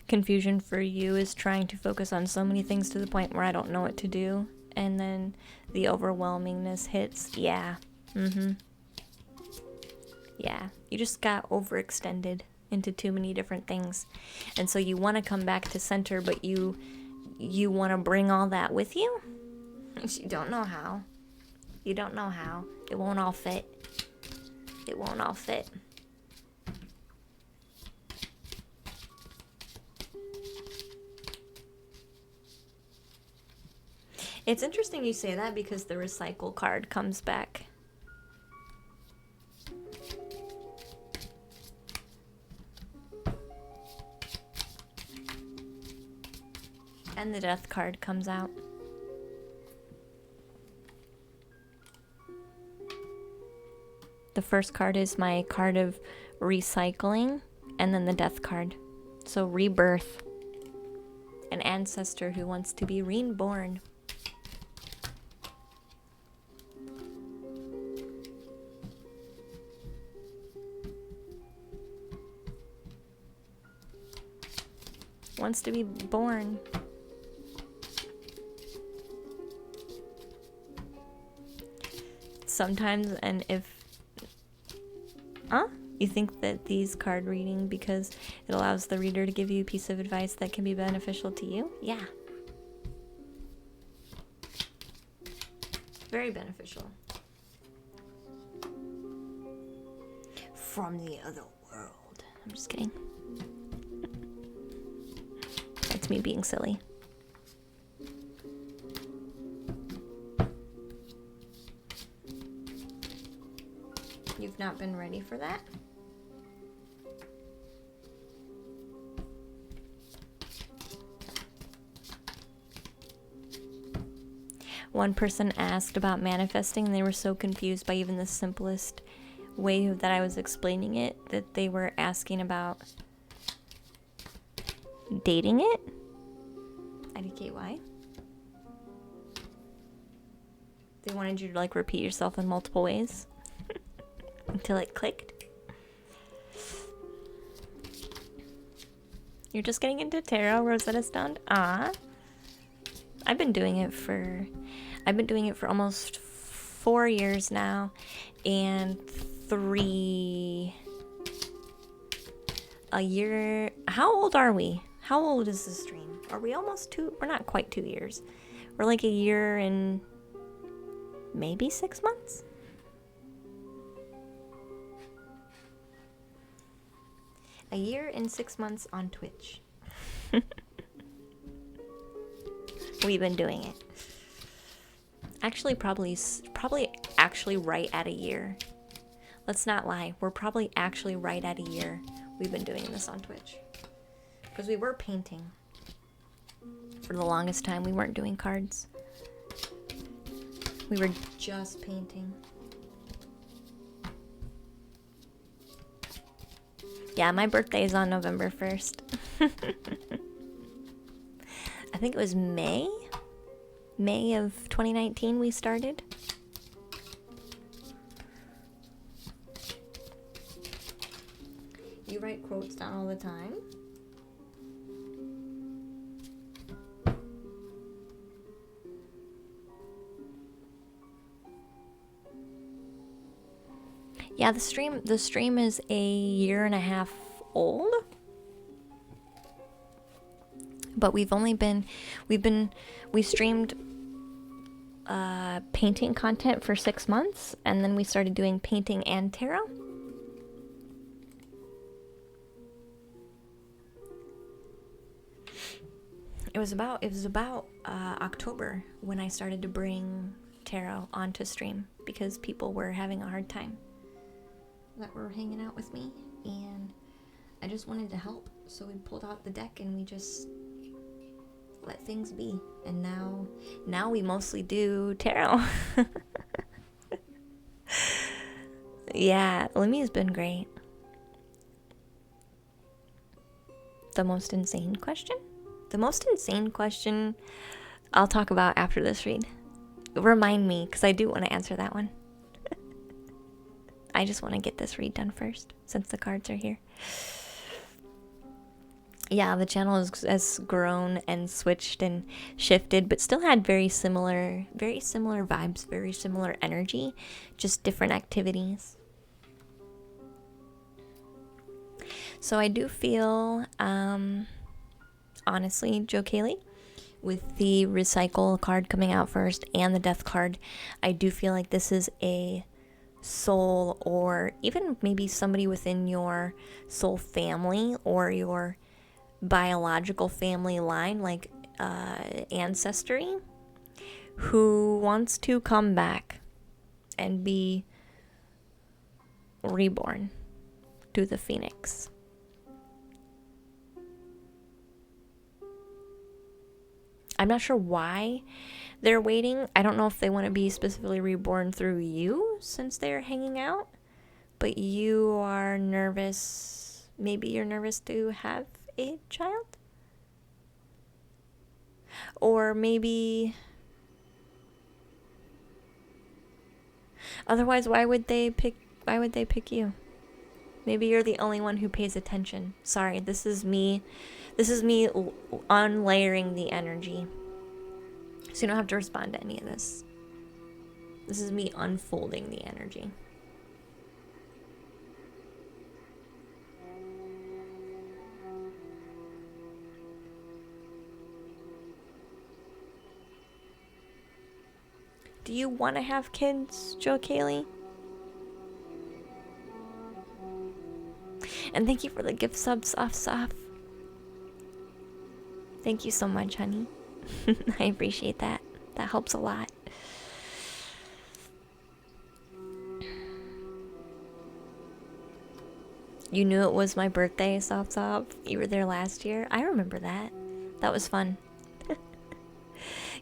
Confusion for you is trying to focus on so many things to the point where I don't know what to do. And then the overwhelmingness hits. Yeah. Yeah. You just got overextended into too many different things. And so you want to come back to center, but you want to bring all that with you? You don't know how. You don't know how. It won't all fit. It won't all fit. It's interesting you say that because the recycle card comes back. And the death card comes out. The first card is my card of recycling, and then the death card. So rebirth. An ancestor who wants to be reborn. Wants to be born. Sometimes, and if you think that these card reading because it allows the reader to give you a piece of advice that can be beneficial to you? Yeah. Very beneficial. From the other world. I'm just kidding. That's me being silly. You've not been ready for that? One person asked about manifesting, and they were so confused by even the simplest way that I was explaining it that they were asking about dating it? IDKY? They wanted you to like repeat yourself in multiple ways until it clicked. You're just getting into tarot, Rosetta Stone? I've been doing it for almost 4 years now, and 3 a year. How old are we? How old is this stream? Are we almost 2? We're not quite 2 years. We're like a year and maybe 6 months. A year and 6 months on Twitch. We've been doing it. Actually, probably actually right at a year. Let's not lie. We're probably actually right at a year we've been doing this on Twitch. Because we were painting. For the longest time, we weren't doing cards. We were just painting. Yeah, my birthday is on November 1st. I think it was May of 2019 we started. You write quotes down all the time? Yeah, the stream is a year and a half old. But we streamed painting content for 6 months, and then we started doing painting and tarot. It was about October when I started to bring tarot onto stream because people were having a hard time that were hanging out with me, and I just wanted to help. So we pulled out the deck and we just let things be. And now we mostly do tarot. Yeah, Lemmy's been great. The most insane question? The most insane question I'll talk about after this read. Remind me, because I do want to answer that one. I just want to get this read done first, since the cards are here. Yeah, the channel has grown and switched and shifted, but still had very similar vibes, very similar energy, just different activities. So I do feel, honestly, Joe Kaylee, with the recycle card coming out first and the death card, I do feel like this is a soul, or even maybe somebody within your soul family or your biological family line, like ancestry, who wants to come back and be reborn to the phoenix. I'm not sure why they're waiting. I don't know if they want to be specifically reborn through you since they're hanging out, but you are nervous. Maybe you're nervous to have a child? Or maybe... Otherwise, why would they pick you? Maybe you're the only one who pays attention. Sorry, this is me unlayering the energy. So you don't have to respond to any of this. This is me unfolding the energy. Do you want to have kids, Joe Kaylee? And thank you for the gift sub, Soft. Thank you so much, honey. I appreciate that. That helps a lot. You knew it was my birthday, Soft. You were there last year. I remember that. That was fun.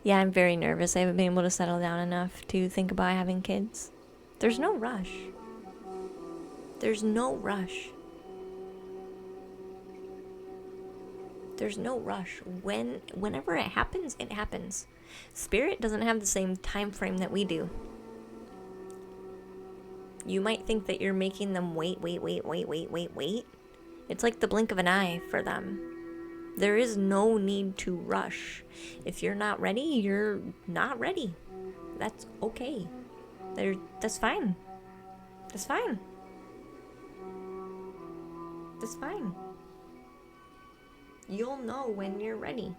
Yeah, I'm very nervous. I haven't been able to settle down enough to think about having kids. There's no rush. There's no rush. There's no rush. Whenever it happens, it happens. Spirit doesn't have the same time frame that we do. You might think that you're making them wait. It's like the blink of an eye for them. There is no need to rush. If you're not ready, you're not ready. That's okay. That's fine. That's fine. That's fine. You'll know when you're ready.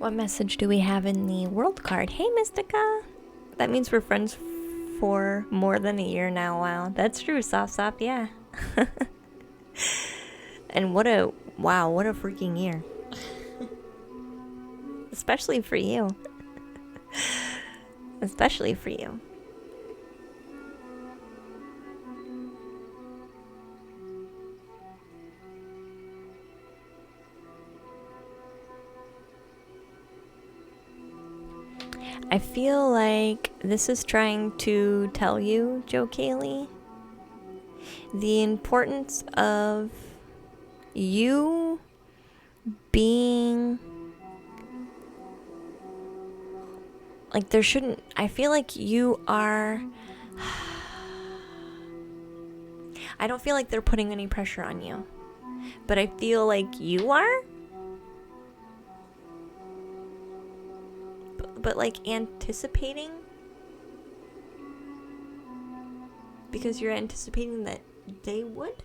What message do we have in the world card? Hey, Mystica. That means we're friends for more than a year now. Wow, that's true. Sop, yeah. And what a freaking year. Especially for you. Especially for you. I feel like this is trying to tell you, Joe Kaylee, the importance of you being like, there shouldn't, I feel like you are, I don't feel like they're putting any pressure on you, but I feel like you are. But like anticipating, because you're anticipating that they would.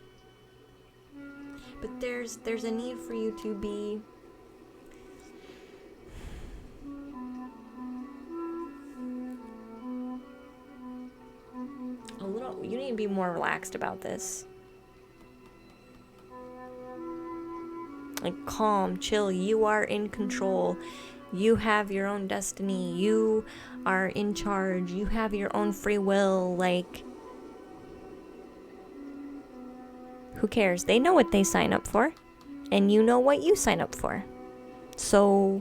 But there's a need for you to be a little, you need to be more relaxed about this. Like calm, chill, you are in control. You have your own destiny. You are in charge. You have your own free will. Like, who cares? They know what they sign up for. And you know what you sign up for. So,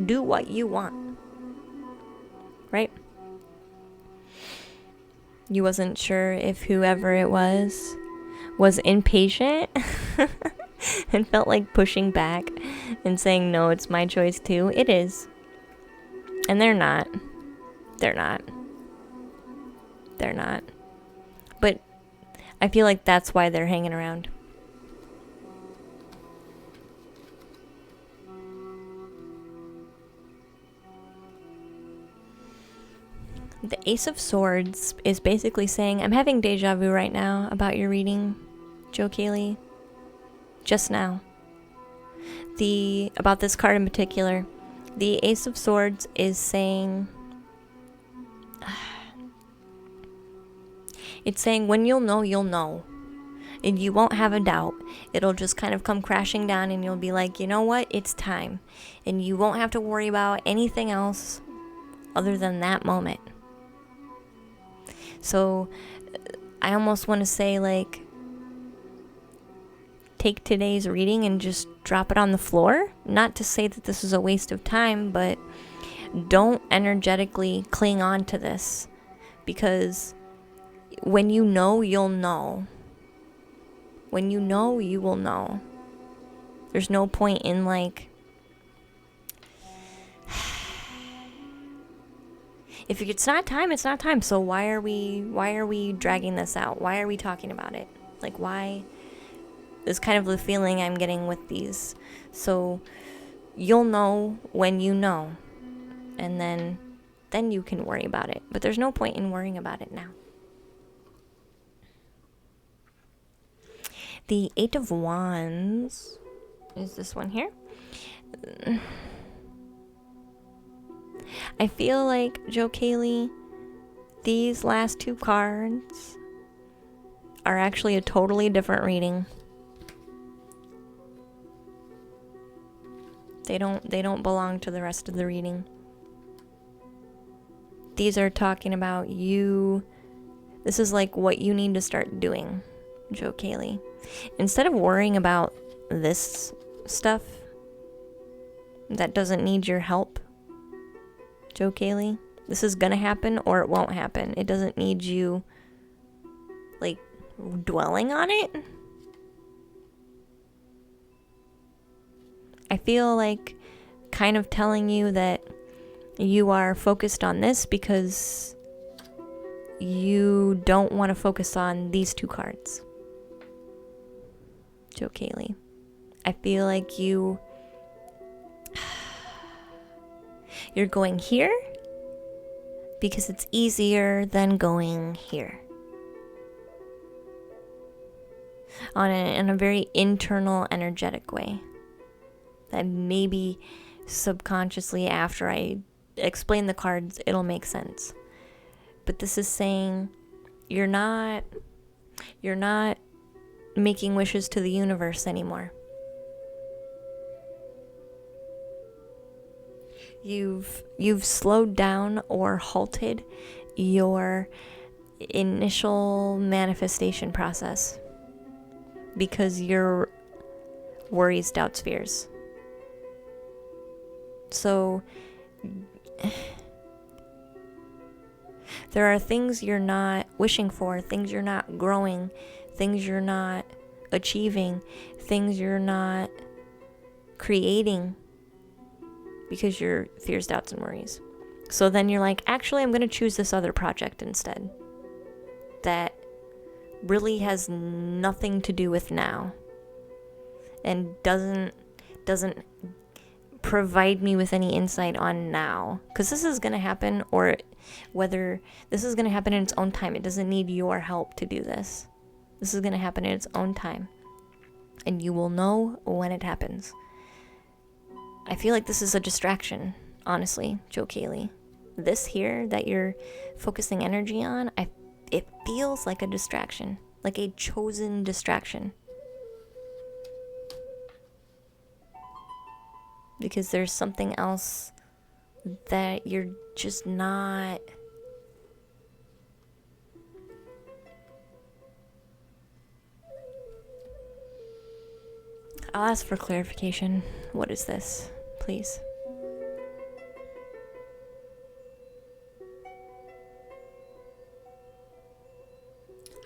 do what you want. Right? You wasn't sure if whoever it was impatient and felt like pushing back and saying, no, it's my choice too. It is. And they're not. They're not. They're not. But I feel like that's why they're hanging around. The Ace of Swords is basically saying, I'm having deja vu right now about your reading, Joe Kaylee. Just now. About this card in particular, the Ace of Swords is saying, it's saying when you'll know. And you won't have a doubt. It'll just kind of come crashing down and you'll be like, you know what? It's time. And you won't have to worry about anything else other than that moment. So I almost want to say, like, take today's reading and just drop it on the floor. Not to say that this is a waste of time, but don't energetically cling on to this. Because when you know, you'll know. When you know, you will know. There's no point in, like, if it's not time, it's not time. So why are we dragging this out? Why are we talking about it? Like, why? Is kind of the feeling I'm getting with these. So you'll know when you know. And then you can worry about it. But there's no point in worrying about it now. The Eight of Wands is this one here. I feel like, Joe Kaylee, these last two cards are actually a totally different reading. They don't belong to the rest of the reading. These are talking about you. This is like what you need to start doing, Joe Kaylee. Instead of worrying about this stuff that doesn't need your help, Joe Kaylee, this is gonna happen or it won't happen. It doesn't need you, like, dwelling on it. I feel like kind of telling you that you are focused on this because you don't want to focus on these two cards. Joe Kaylee. I feel like you're going here because it's easier than going here. In a very internal, energetic way. That maybe subconsciously after I explain the cards, it'll make sense. But this is saying you're not making wishes to the universe anymore. You've slowed down or halted your initial manifestation process because your worries, doubts, fears. So there are things you're not wishing for, things you're not growing, things you're not achieving, things you're not creating because your fears, doubts, and worries. So then you're like, actually, I'm going to choose this other project instead that really has nothing to do with now and doesn't provide me with any insight on now, because this is going to happen, or whether this is going to happen in its own time. It doesn't need your help to do this. This is going to happen in its own time, and you will know when it happens. I feel like this is a distraction, honestly, Joe Kaylee. This here that you're focusing energy on, it feels like a distraction, like a chosen distraction. Because there's something else that you're just not... I'll ask for clarification. What is this, please?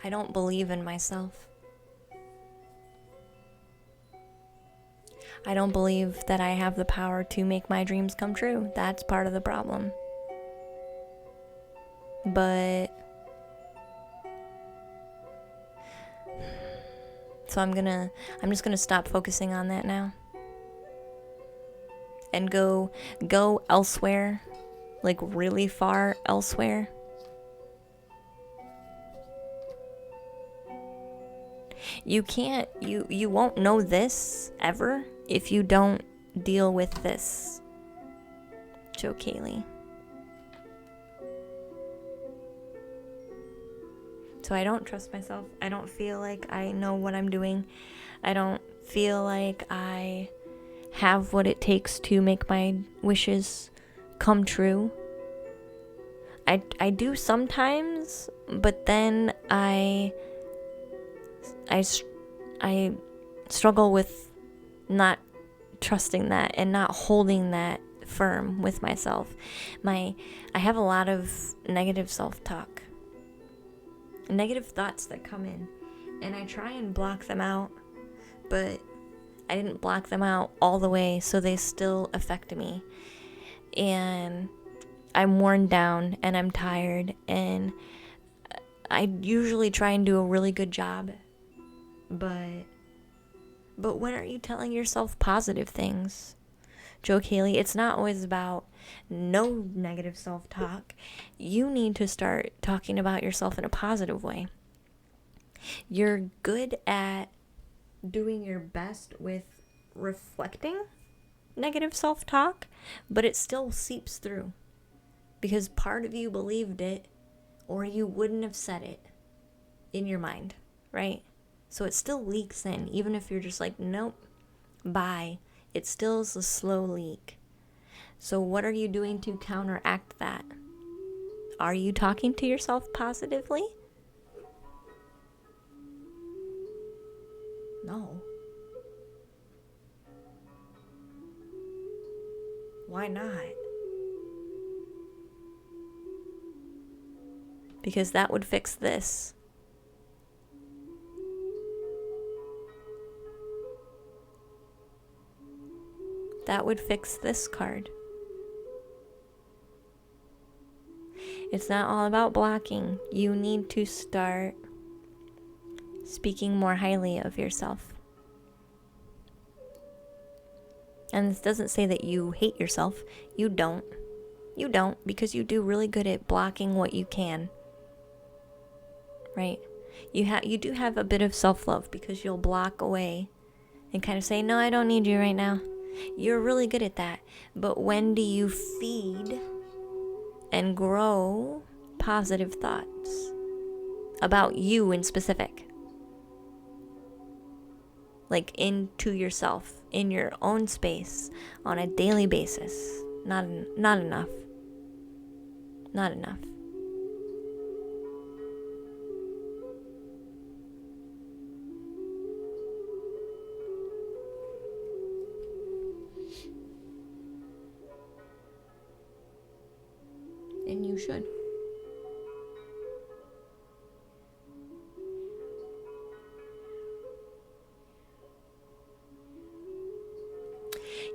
I don't believe in myself. I don't believe that I have the power to make my dreams come true. That's part of the problem. But... So I'm just gonna stop focusing on that now. And go elsewhere. Like really far elsewhere. You won't know this ever if you don't deal with this, Joe Kaylee. So I don't trust myself. I don't feel like I know what I'm doing. I don't feel like I have what it takes to make my wishes come true. I do sometimes, but then I struggle with not trusting that and not holding that firm with myself. I have a lot of negative self-talk, negative thoughts that come in, and I try and block them out, but I didn't block them out all the way, so they still affect me, and I'm worn down and I'm tired, and I usually try and do a really good job, but when are you telling yourself positive things, Joe Kaylee? It's not always about no negative self-talk. You need to start talking about yourself in a positive way. You're good at doing your best with reflecting negative self-talk, but it still seeps through because part of you believed it, or you wouldn't have said it in your mind, right? So it still leaks in, even if you're just like, nope, bye. It still is a slow leak. So what are you doing to counteract that? Are you talking to yourself positively? No. Why not? Because that would fix this. That would fix this card. It's not all about blocking. You need to start speaking more highly of yourself. And this doesn't say that you hate yourself. You don't. You don't, because you do really good at blocking what you can. Right? You do have a bit of self-love because you'll block away and kind of say, no, I don't need you right now. You're really good at that. But when do you feed and grow positive thoughts about you in specific? Like into yourself, in your own space, on a daily basis. Not enough. Not enough. And you should.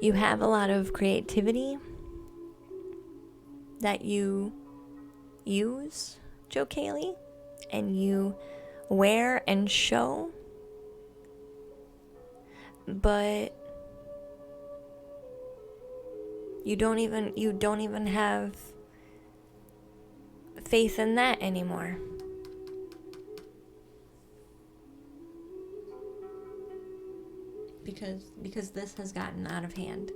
You have a lot of creativity that you use, Joe Kaylee, and you wear and show, but you don't even have faith in that anymore. Because this has gotten out of hand.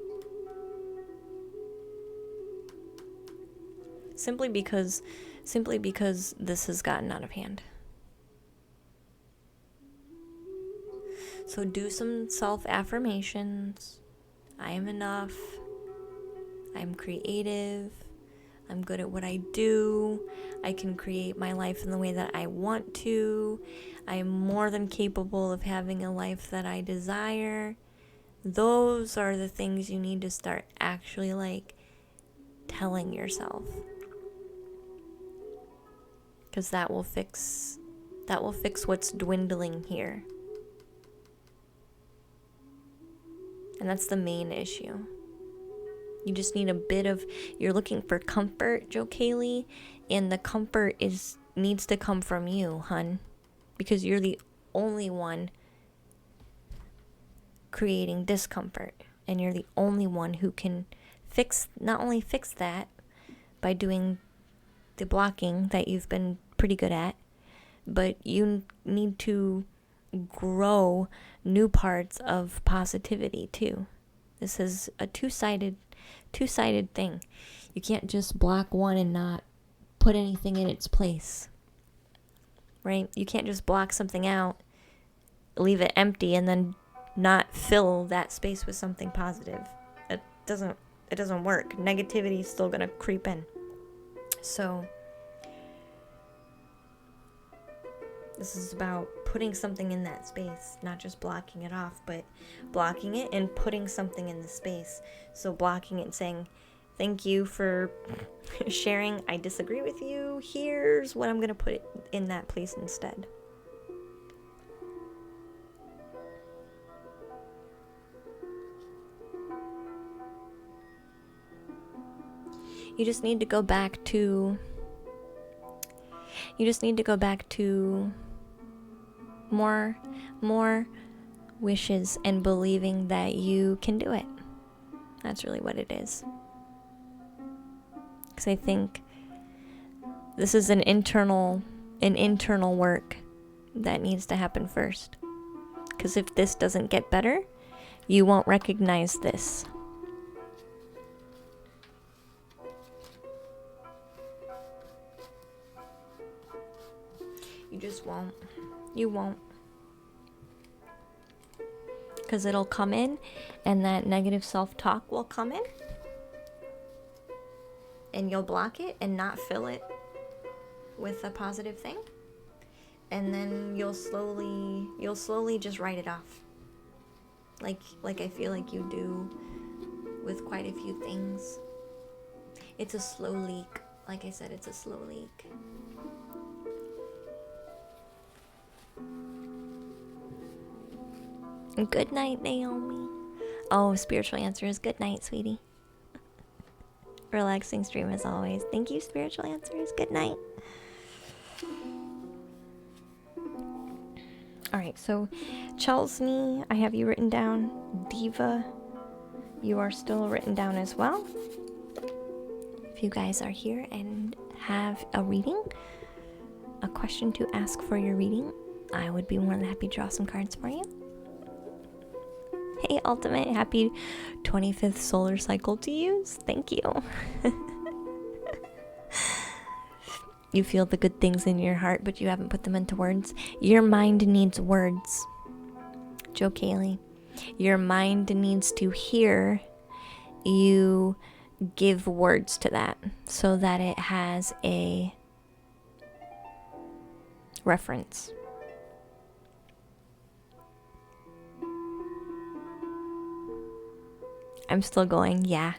Simply because this has gotten out of hand. So do some self-affirmations. I am enough. I'm creative. I'm good at what I do. I can create my life in the way that I want to. I am more than capable of having a life that I desire. Those are the things you need to start actually telling yourself. Because that will fix what's dwindling here. And that's the main issue. You just need you're looking for comfort, Joe Kaylee, and the comfort needs to come from you, hun. Because you're the only one creating discomfort. And you're the only one who can not only fix that by doing the blocking that you've been pretty good at, but you need to grow new parts of positivity too. This is a two-sided thing. You can't just block one and not put anything in its place. Right? You can't just block something out, leave it empty, and then not fill that space with something positive. It doesn't work. Negativity is still gonna creep in. So this is about putting something in that space, not just blocking it off, but blocking it and putting something in the space. So blocking it and saying, thank you for sharing. I disagree with you. Here's what I'm going to put in that place instead. You just need to go back to more wishes and believing that you can do it. That's really what it is. Because I think this is an internal work that needs to happen first. Because if this doesn't get better, you won't recognize this. You just won't. You won't. Because it'll come in, and that negative self-talk will come in, and you'll block it and not fill it with a positive thing, and then you'll slowly just write it off, like I feel like you do with quite a few things. It's a slow leak. Like I said, it's a slow leak. Good night, Naomi. Oh, spiritual answer is good night, sweetie. Relaxing stream as always. Thank you, spiritual answers. Good night. Alright, so Chelsea, I have you written down. Diva, you are still written down as well. If you guys are here and have a reading, a question to ask for your reading, I would be more than happy to draw some cards for you. Hey, Ultimate, happy 25th solar cycle to you. Thank you. You feel the good things in your heart, but you haven't put them into words. Your mind needs words. Joe Kaylee. Your mind needs to hear you give words to that so that it has a reference. I'm still going, yeah,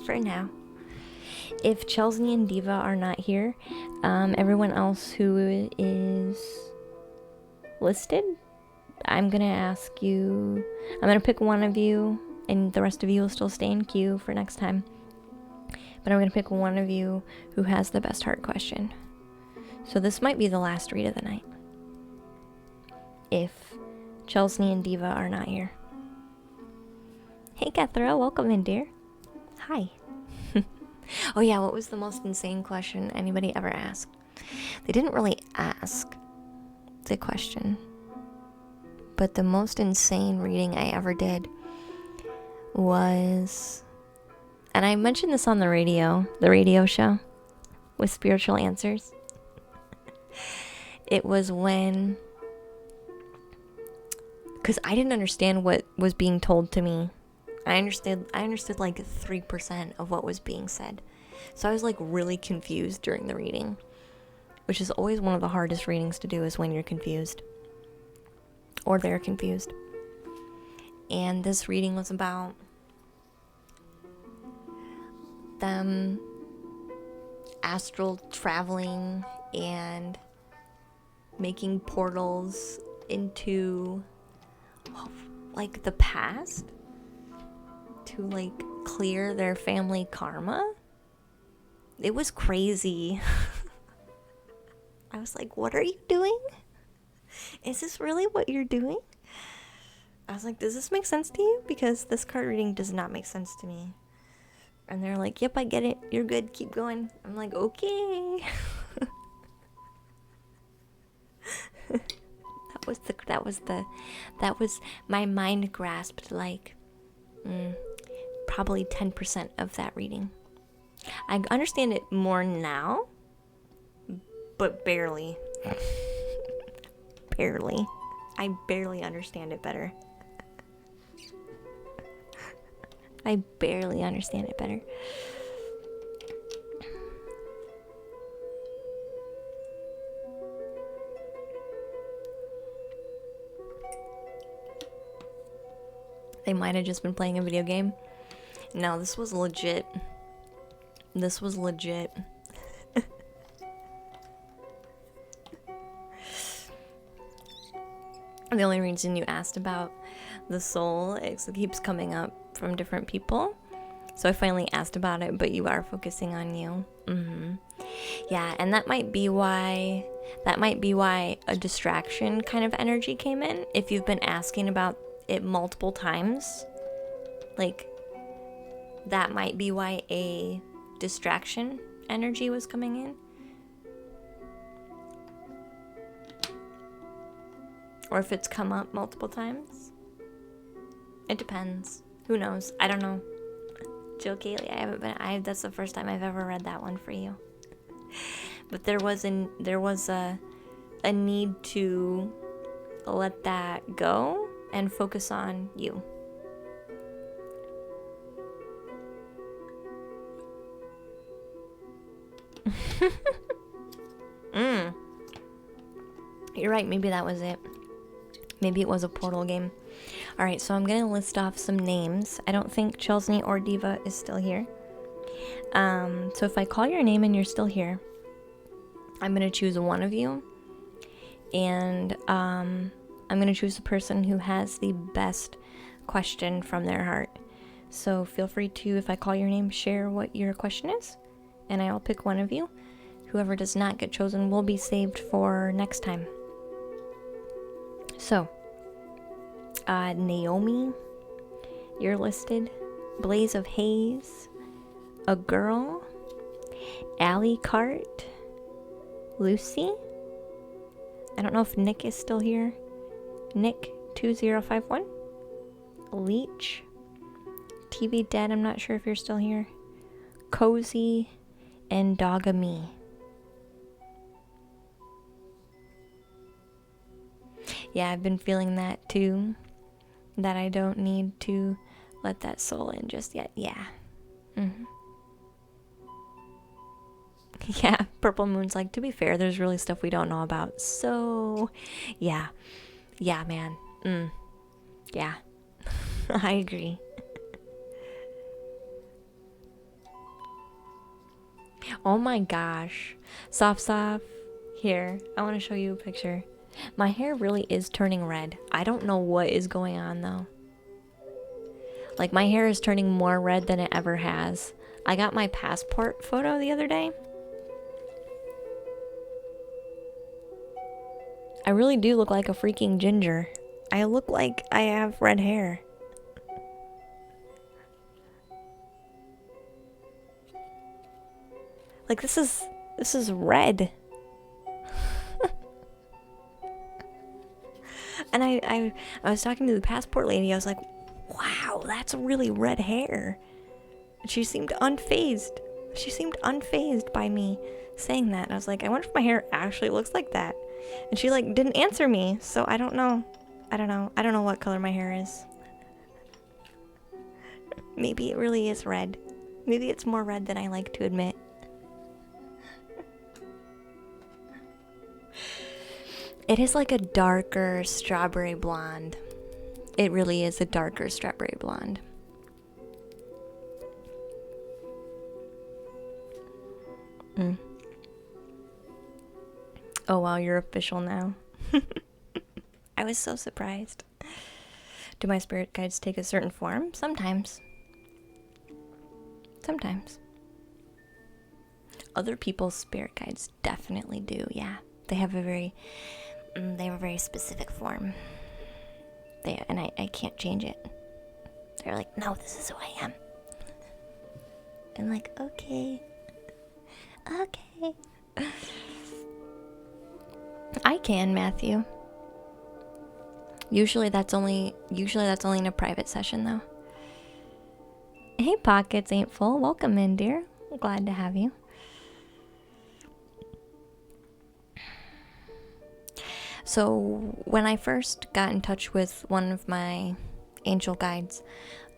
for now. If Chelsea and Diva are not here, everyone else who is listed, I'm going to ask you, I'm going to pick one of you, and the rest of you will still stay in queue for next time. But I'm going to pick one of you who has the best heart question. So this might be the last read of the night. If Chelsea and Diva are not here. Hey, Kathra, welcome in, dear. Hi. Oh yeah, what was the most insane question anybody ever asked? They didn't really ask the question, but the most insane reading I ever did was, and I mentioned this on the radio show with Spiritual Answers. It was when, because I didn't understand what was being told to me. I understood like 3% of what was being said. So I was like really confused during the reading, which is always one of the hardest readings to do, is when you're confused or they're confused. And this reading was about them astral traveling and making portals into like the past to like clear their family karma. It was crazy. I was like, what are you doing? Is this really what you're doing? I was like, does this make sense to you? Because this card reading does not make sense to me. And they're like, yep, I get it. You're good. Keep going. I'm like, okay. That was my mind grasped like probably 10% of that reading. I understand it more now, but barely. Barely. I barely understand it better. I barely understand it better. They might have just been playing a video game. No, this was legit. This was legit. The only reason you asked about the soul, it keeps coming up from different people. So I finally asked about it, but you are focusing on you. Yeah, and that might be why a distraction kind of energy came in. If you've been asking about it multiple times, like, that might be why a distraction energy was coming in. Or if it's come up multiple times. It depends. Who knows? I don't know. Jill Kaylee, that's the first time I've ever read that one for you. But there was a need to let that go and focus on you. You're right, maybe that was it. Maybe it was a portal game. Alright, so I'm going to list off some names. I don't think Chelsea or Diva is still here. So if I call your name and you're still here, I'm going to choose one of you. And I'm going to choose the person who has the best question from their heart. So feel free to, if I call your name, share what your question is. And I'll pick one of you. Whoever does not get chosen will be saved for next time. So, Naomi, you're listed. Blaze of Haze, a girl, Allie Cart, Lucy. I don't know if Nick is still here. Nick 2051. Leech. TV Dead, I'm not sure if you're still here. Cozy. And Dogami. Yeah, I've been feeling that too. That I don't need to let that soul in just yet. Yeah. Mm-hmm. Yeah, Purple Moon's like, to be fair, there's really stuff we don't know about. So, yeah. Yeah, man. Yeah. I agree. Oh my gosh. Soft. Here, I want to show you a picture. My hair really is turning red. I don't know what is going on though. Like, my hair is turning more red than it ever has. I got my passport photo the other day. I really do look like a freaking ginger. I look like I have red hair. Like, this is red. And I was talking to the passport lady. I was like, wow, that's really red hair. And she seemed unfazed. She seemed unfazed by me saying that. And I was like, I wonder if my hair actually looks like that. And she like didn't answer me. So I don't know. I don't know what color my hair is. Maybe it really is red. Maybe it's more red than I like to admit. It is like a darker strawberry blonde. It really is a darker strawberry blonde. Oh wow, you're official now. I was so surprised. Do my spirit guides take a certain form? Sometimes. Sometimes. Other people's spirit guides definitely do, yeah. They have a very specific form. I can't change it. They're like, no, this is who I am. I'm like, okay. I can, Matthew. Usually that's only in a private session though. Hey, Pockets Ain't Full. Welcome in, dear. Glad to have you. So when I first got in touch with one of my angel guides,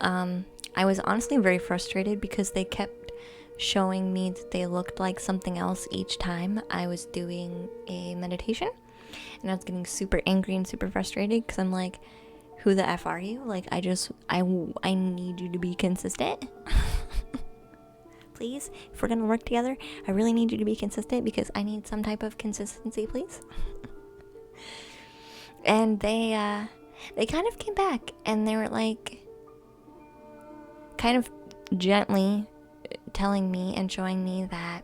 I was honestly very frustrated because they kept showing me that they looked like something else each time I was doing a meditation. And I was getting super angry and super frustrated because I'm like, who the F are you? Like, I need you to be consistent. Please, if we're gonna work together, I really need you to be consistent because I need some type of consistency, please. And they kind of came back and they were like kind of gently telling me and showing me that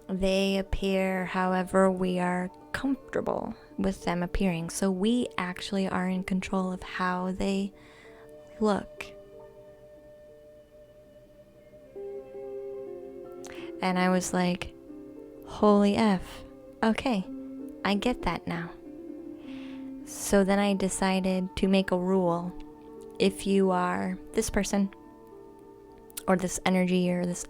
they appear however we are comfortable with them appearing. So we actually are in control of how they look. And I was like, holy F. Okay, I get that now. So then I decided to make a rule. If you are this person, or this energy, or this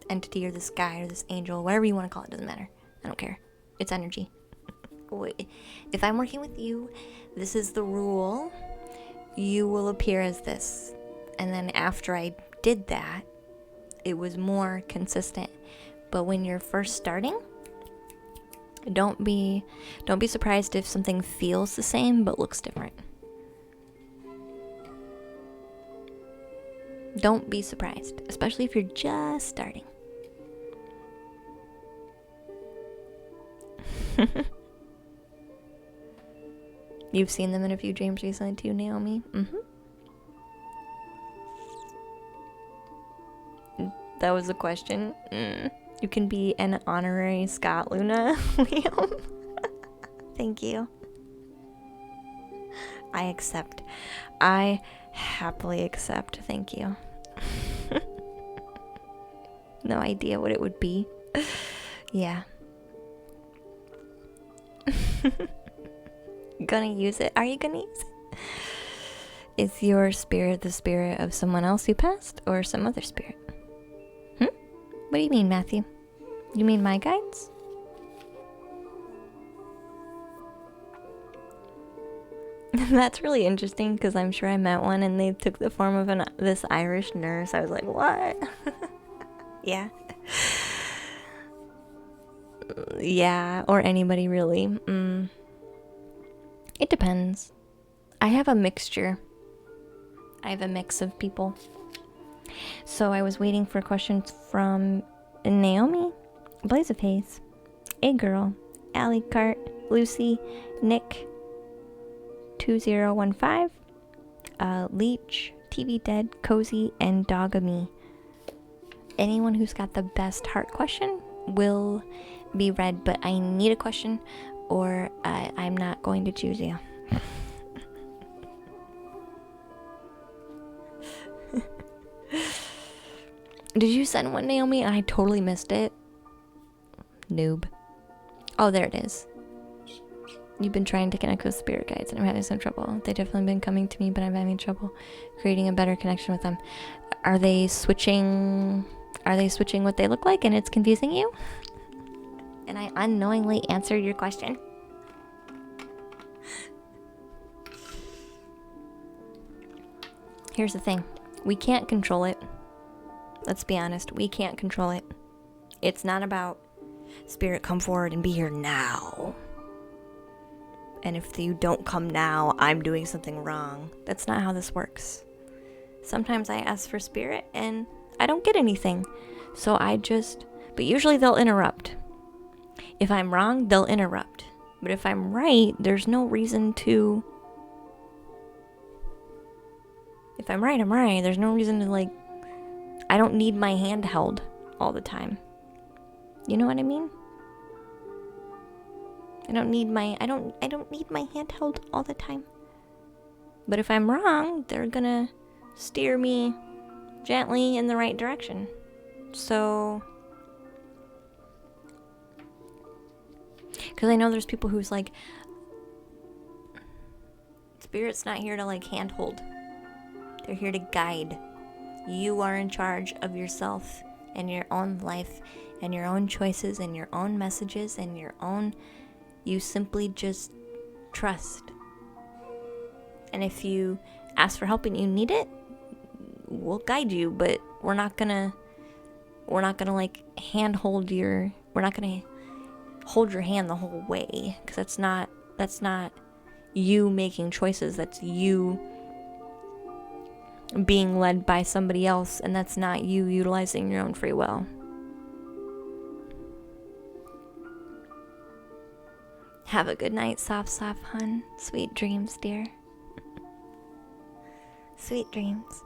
entity, or this guy, or this angel, whatever you want to call it, doesn't matter. I don't care. It's energy. If I'm working with you, this is the rule. You will appear as this. And then after I did that, it was more consistent. But when you're first starting, don't be surprised if something feels the same but looks different. Don't be surprised, especially if you're just starting. You've seen them in a few dreams recently too, Naomi? That was a question. You can be an honorary Scott Luna, Liam. Thank you. I accept. I happily accept. Thank you. No idea what it would be. Yeah. Gonna use it. Are you gonna use it? Is your spirit the spirit of someone else who passed or some other spirit? What do you mean, Matthew? You mean my guides? That's really interesting because I'm sure I met one and they took the form of this Irish nurse. I was like, what? Yeah. Yeah, or anybody really. It depends. I have a mixture. I have a mix of people. So I was waiting for questions from Naomi, Blaze of Haze, A Girl, Allie Cart, Lucy, Nick, 2015, Leech, TV Dead, Cozy, and Dogamy. Anyone who's got the best heart question will be read, but I need a question or I'm not going to choose you. Did you send one, Naomi? I totally missed it. Noob. Oh, there it is. You've been trying to connect with spirit guides and I'm having some trouble. They've definitely been coming to me, but I'm having trouble creating a better connection with them. Are they switching what they look like and it's confusing you? And I unknowingly answered your question. Here's the thing. We can't control it. Let's be honest. We can't control it. It's not about spirit, come forward and be here now. And if you don't come now, I'm doing something wrong. That's not how this works. Sometimes I ask for spirit and I don't get anything. So but usually they'll interrupt. If I'm wrong, they'll interrupt. But if I'm right, there's no reason to... If I'm right, I'm right. There's no reason to, I don't need my hand held all the time. You know what I mean? I don't need my hand held all the time. But if I'm wrong, they're gonna steer me gently in the right direction. So... Because I know there's people who's like, Spirit's not here to handhold. They're here to guide. You are in charge of yourself and your own life and your own choices and your own messages and your own... You simply just trust. And if you ask for help and you need it, we'll guide you, but we're not gonna handhold your... We're not gonna hold your hand the whole way, because that's not you making choices. That's you being led by somebody else, and that's not you utilizing your own free will. Have a good night, soft hun. Sweet dreams, dear. Sweet dreams.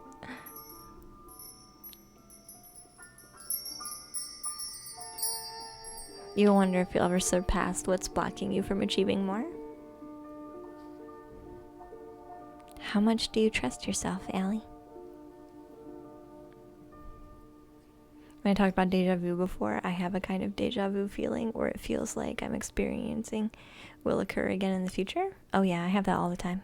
You wonder if you'll ever surpass what's blocking you from achieving more? How much do you trust yourself, Allie? When I talked about deja vu before, I have a kind of deja vu feeling where it feels like I'm experiencing will occur again in the future. Oh yeah, I have that all the time.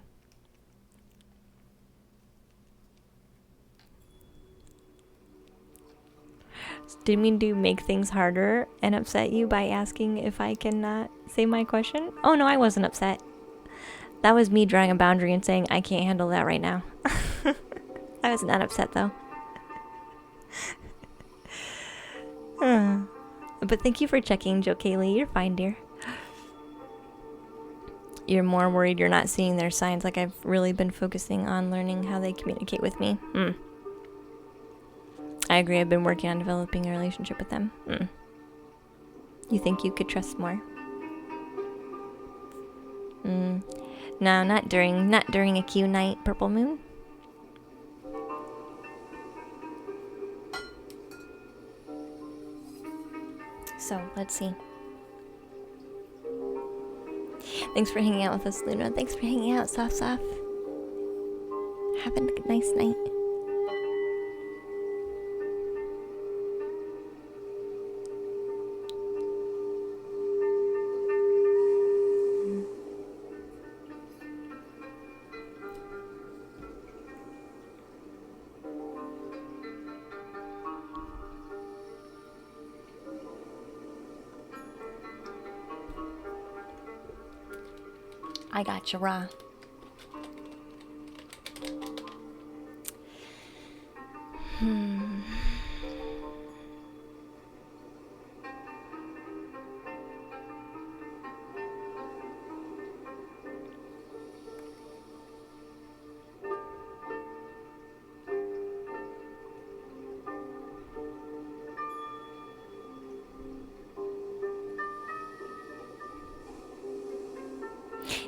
Didn't mean to make things harder and upset you by asking if I cannot say my question. Oh no, I wasn't upset. That was me drawing a boundary and saying I can't handle that right now. I was not upset though. But thank you for checking, Joe Kaylee. You're fine, dear. You're more worried you're not seeing their signs. Like I've really been focusing on learning how they communicate with me. I agree. I've been working on developing a relationship with them. You think you could trust more? No, not during a Q night, Purple Moon. So, let's see. Thanks for hanging out with us, Luna. Thanks for hanging out, Soft. Have a nice night. I got you, Ra.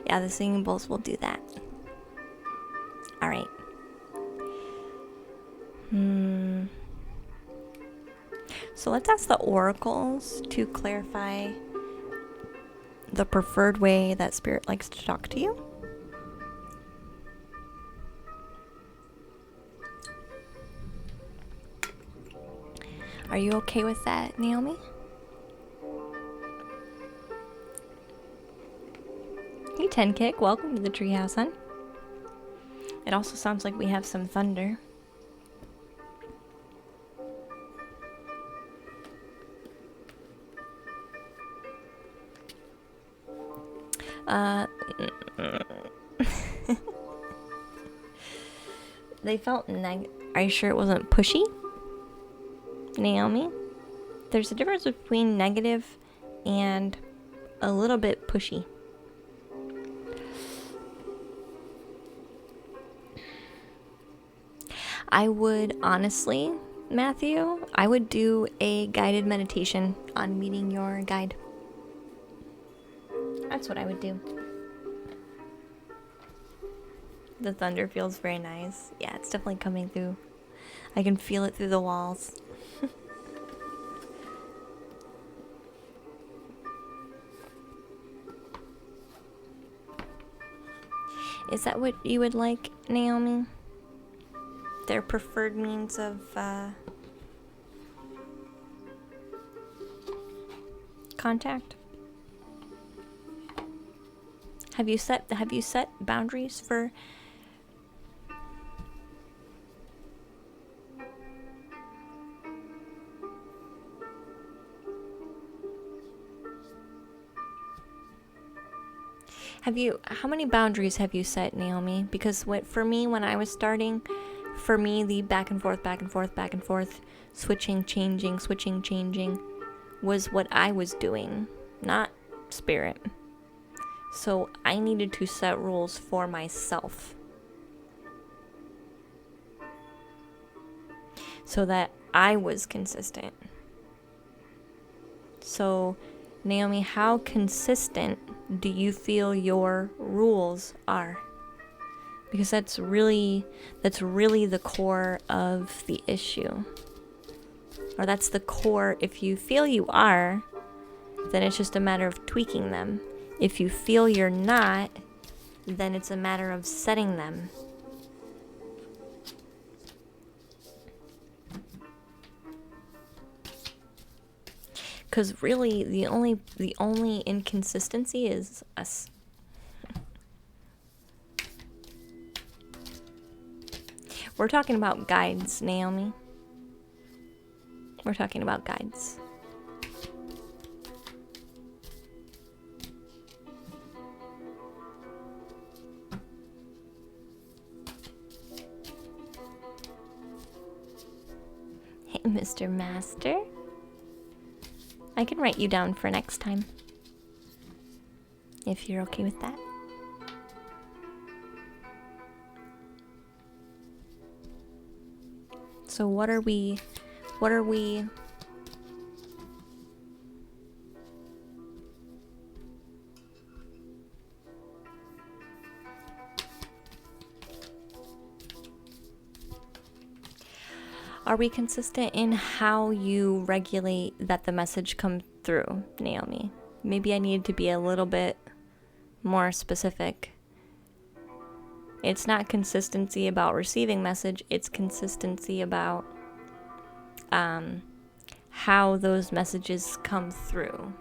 Yeah, the singing bowls will do that. All right. So let's ask the oracles to clarify the preferred way that spirit likes to talk to you. Are you okay with that, Naomi? Hey, 10 Kick, welcome to the treehouse, hun. It also sounds like we have some thunder. They felt Are you sure it wasn't pushy, Naomi? There's a difference between negative and a little bit pushy. I would honestly, Matthew, I would do a guided meditation on meeting your guide. That's what I would do. The thunder feels very nice. Yeah, it's definitely coming through. I can feel it through the walls. Is that what you would like, Naomi? Their preferred means of contact? Have you set boundaries for how many boundaries have you set, Naomi? Because for me, when I was starting, for me, the back and forth, switching, changing, was what I was doing, not spirit. So I needed to set rules for myself, so that I was consistent. So, Naomi, how consistent do you feel your rules are? Because that's really the core of the issue. Or that's the core. If you feel you are, then it's just a matter of tweaking them. If you feel you're not, then it's a matter of setting them. Because really, the only inconsistency is us. We're talking about guides, Naomi. We're talking about guides. Hey, Mr. Master. I can write you down for next time, if you're okay with that. So what are we Are we consistent in how you regulate that the message come through, Naomi? Maybe I need to be a little bit more specific. It's not consistency about receiving message, it's consistency about how those messages come through.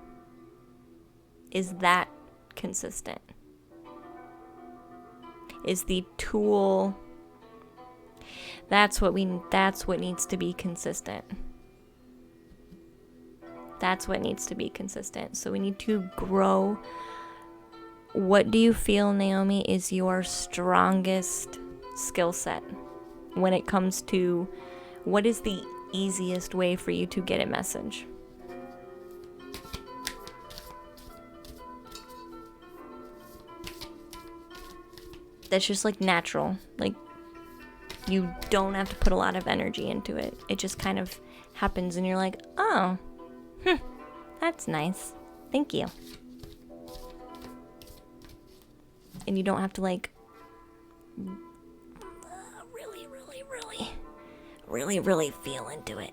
Is that consistent? Is the tool... That's what needs to be consistent. That's what needs to be consistent. So we need to grow What do you feel, Naomi, is your strongest skill set when it comes to what is the easiest way for you to get a message? That's just like natural. Like, you don't have to put a lot of energy into it. It just kind of happens and you're like, oh, that's nice. Thank you. And you don't have to like really feel into it.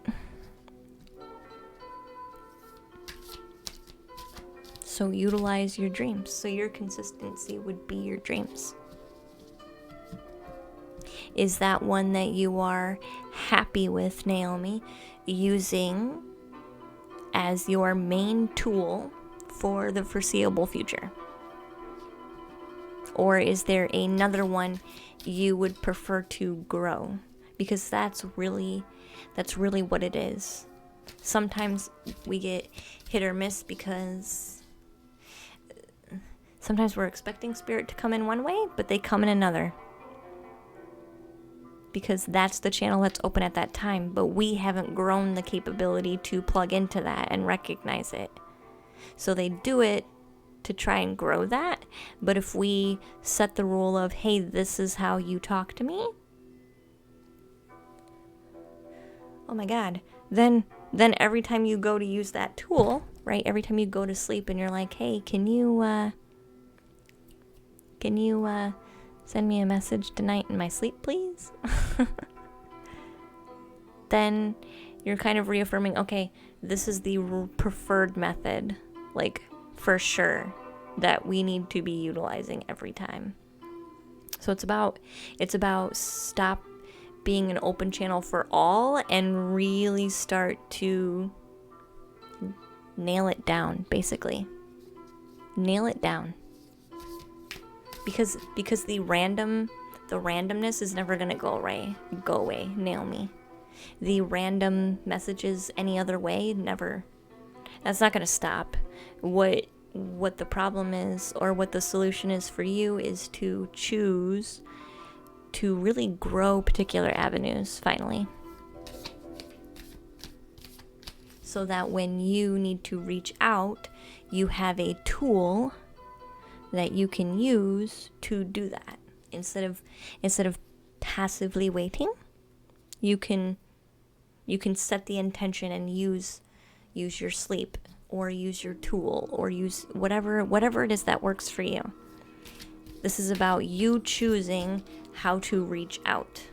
So utilize your dreams. So your consistency would be your dreams. Is that one that you are happy with, Naomi, using as your main tool for the foreseeable future? Or is there another one you would prefer to grow? Because that's really what it is. Sometimes we get hit or miss because sometimes we're expecting spirit to come in one way, but they come in another. Because that's the channel that's open at that time, but we haven't grown the capability to plug into that and recognize it. So they do it to try and grow that, but if we set the rule of, hey, this is how you talk to me, oh my god, then every time you go to use that tool, right, every time you go to sleep and you're like, hey, can you send me a message tonight in my sleep, please? Then you're kind of reaffirming, okay, this is the preferred method, like, for sure, that we need to be utilizing every time. So it's about stop being an open channel for all and really start to nail it down, basically. Nail it down. Because the randomness is never gonna go away, Naomi. The random messages any other way, never. That's not gonna stop. What the problem is, or what the solution is for you, is to choose to really grow particular avenues finally. So that when you need to reach out, you have a tool that you can use to do that. Instead of passively waiting, you can set the intention and use your sleep, or use your tool, or use whatever it is that works for you. This is about you choosing how to reach out,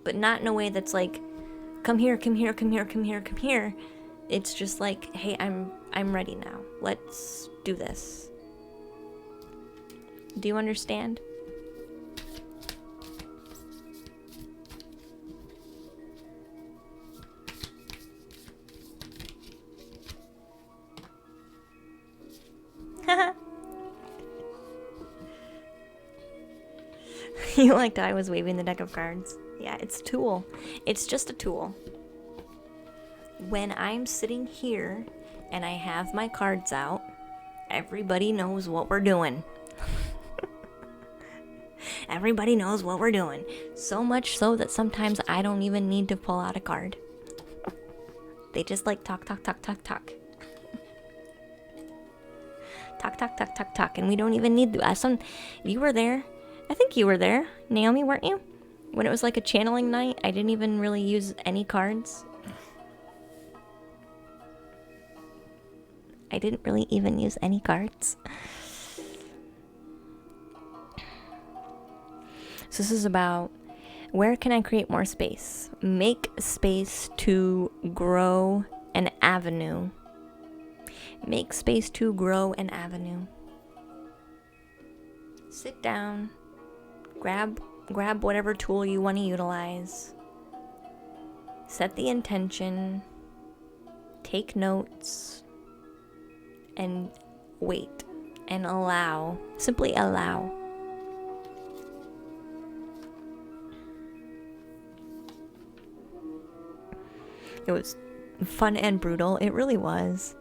but not in a way that's like, come here. It's just like, hey, I'm ready now. Let's do this. Do you understand? You liked how I was waving the deck of cards. Yeah, it's a tool. It's just a tool. When I'm sitting here and I have my cards out, everybody knows what we're doing. Everybody knows what we're doing. So much so that sometimes I don't even need to pull out a card. They just like talk. Talk. And we don't even need to. You were there. I think you were there, Naomi, weren't you? When it was like a channeling night, I didn't even really use any cards. I didn't really even use any cards. So this is about, where can I create more space? Make space to grow an avenue. Make space to grow an avenue. Sit down. Grab whatever tool you want to utilize. Set the intention. Take notes. And wait. And allow. Simply allow. It was fun and brutal. It really was.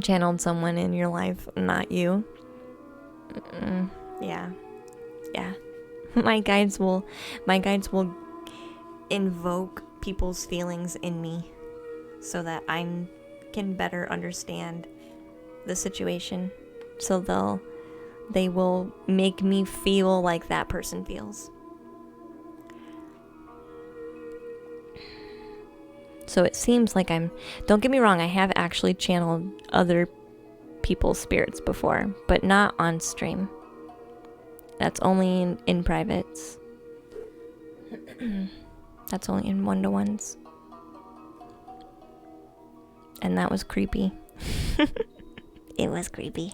channeled someone in your life, not you. Yeah. My guides will invoke people's feelings in me so that I can better understand the situation. So they will make me feel like that person feels. So it seems like don't get me wrong, I have actually channeled other people's spirits before, but not on stream. That's only in privates. That's only in one-to-ones. And that was creepy. It was creepy.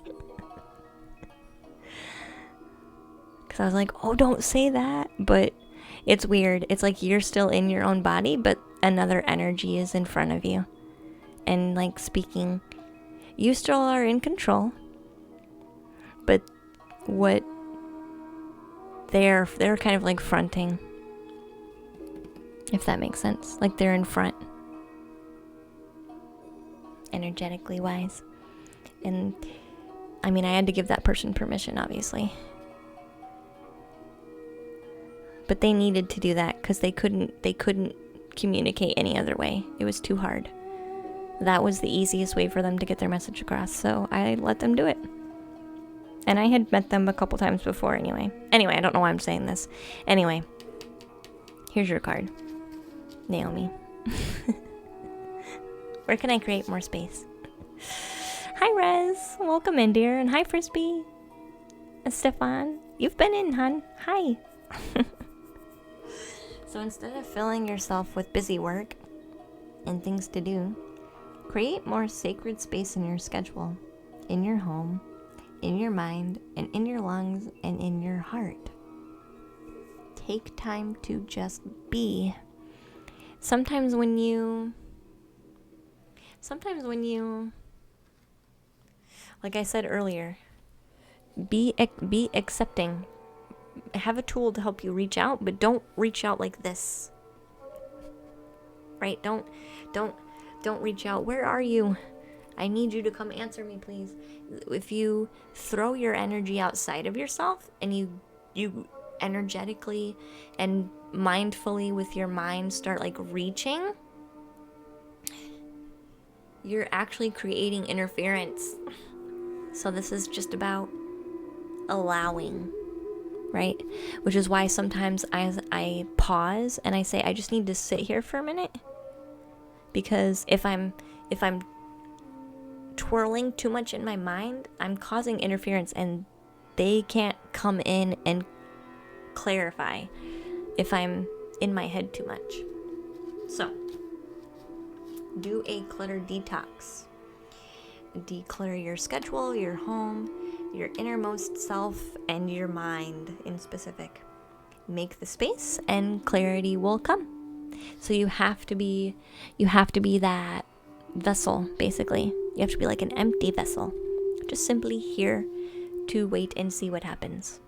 Because I was like, oh, don't say that. But it's weird. It's like you're still in your own body, but another energy is in front of you. And like speaking, you still are in control. But what they're kind of like fronting. If that makes sense. Like they're in front. Energetically wise. And I mean, I had to give that person permission, obviously. But they needed to do that because they couldn't communicate any other way. It was too hard. That was the easiest way for them to get their message across, so I let them do it. And I had met them a couple times before anyway. Anyway, I don't know why I'm saying this. Anyway, here's your card. Naomi. Where can I create more space? Hi, Rez. Welcome in, dear. And hi, Frisbee. Stefan. You've been in, hon. Hi. So instead of filling yourself with busy work and things to do, create more sacred space in your schedule, in your home, in your mind, and in your lungs, and in your heart. Take time to just be. Sometimes when you, like I said earlier, be accepting. Have a tool to help you reach out, but don't reach out like this. Right? Don't reach out. Where are you? I need you to come answer me, please. If you throw your energy outside of yourself and you energetically and mindfully with your mind start like reaching, you're actually creating interference. So this is just about allowing, right? Which is why sometimes I pause and I say, I just need to sit here for a minute. Because if I'm twirling too much in my mind, I'm causing interference and they can't come in and clarify if I'm in my head too much. So, do a clutter detox. Declutter your schedule, your home, your innermost self, and your mind in specific. Make the space and clarity will come. So you have to be that vessel, basically. You have to be like an empty vessel. Just simply here to wait and see what happens.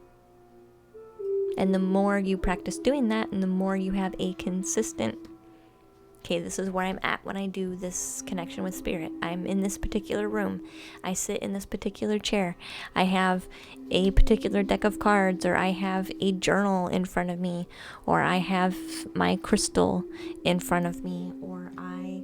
And the more you practice doing that, and the more you have a consistent, okay, this is where I'm at when I do this connection with spirit. I'm in this particular room. I sit in this particular chair. I have a particular deck of cards, or I have a journal in front of me, or I have my crystal in front of me, or I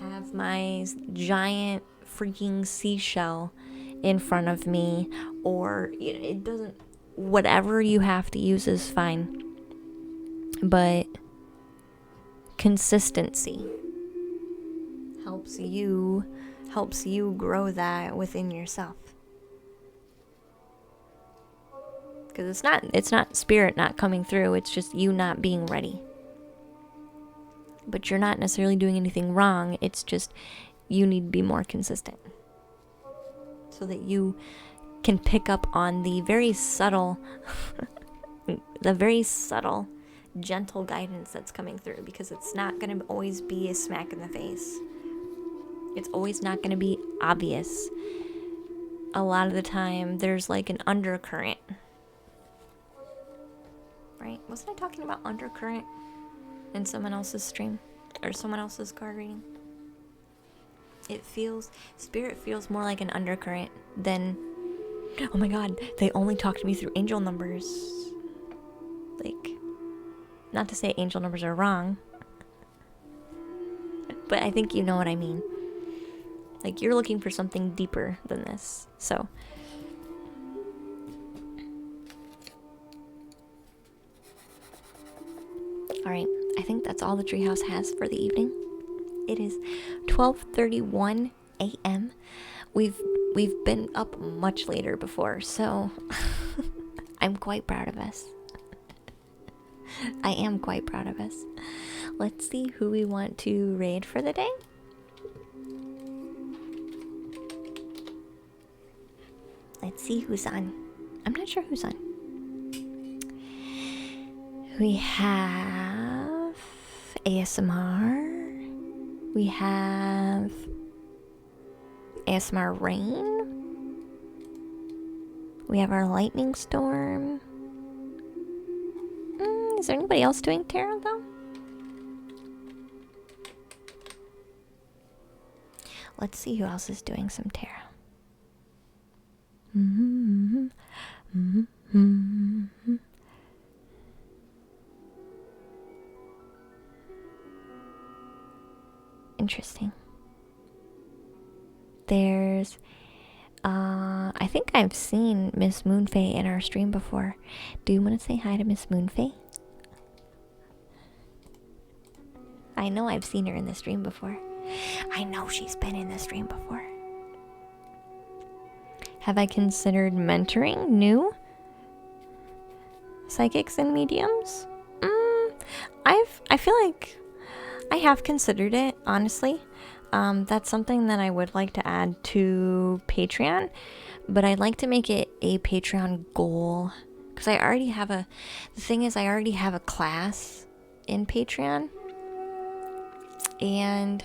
have my giant freaking seashell in front of me, or it doesn't, whatever you have to use is fine. But consistency helps you grow that within yourself. Because it's not spirit not coming through, it's just you not being ready. But you're not necessarily doing anything wrong, it's just you need to be more consistent. So that you can pick up on the very subtle gentle guidance that's coming through, because it's not going to always be a smack in the face. It's always not going to be obvious. A lot of the time there's like an undercurrent, right? Wasn't I talking about undercurrent in someone else's stream or someone else's card reading? Spirit feels more like an undercurrent than, oh my god, they only talk to me through angel numbers. Like, not to say angel numbers are wrong, but I think you know what I mean. Like, you're looking for something deeper than this, so. Alright, I think that's all the treehouse has for the evening. It is 12:31 a.m. We've been up much later before, so I'm quite proud of us. I am quite proud of us. Let's see who we want to raid for the day. Let's see who's on. I'm not sure who's on. We have ASMR. We have ASMR Rain. We have our Lightning Storm. Is there anybody else doing tarot though? Let's see who else is doing some tarot. Interesting. There's I think I've seen Miss Moonfae in our stream before. Do you want to say hi to Miss Moonfae? I know I've seen her in the stream before. I know she's been in the stream before. Have I considered mentoring new psychics and mediums? I feel like I have considered it, honestly. That's something that I would like to add to Patreon, but I'd like to make it a Patreon goal because I already have the thing is I already have a class in Patreon, and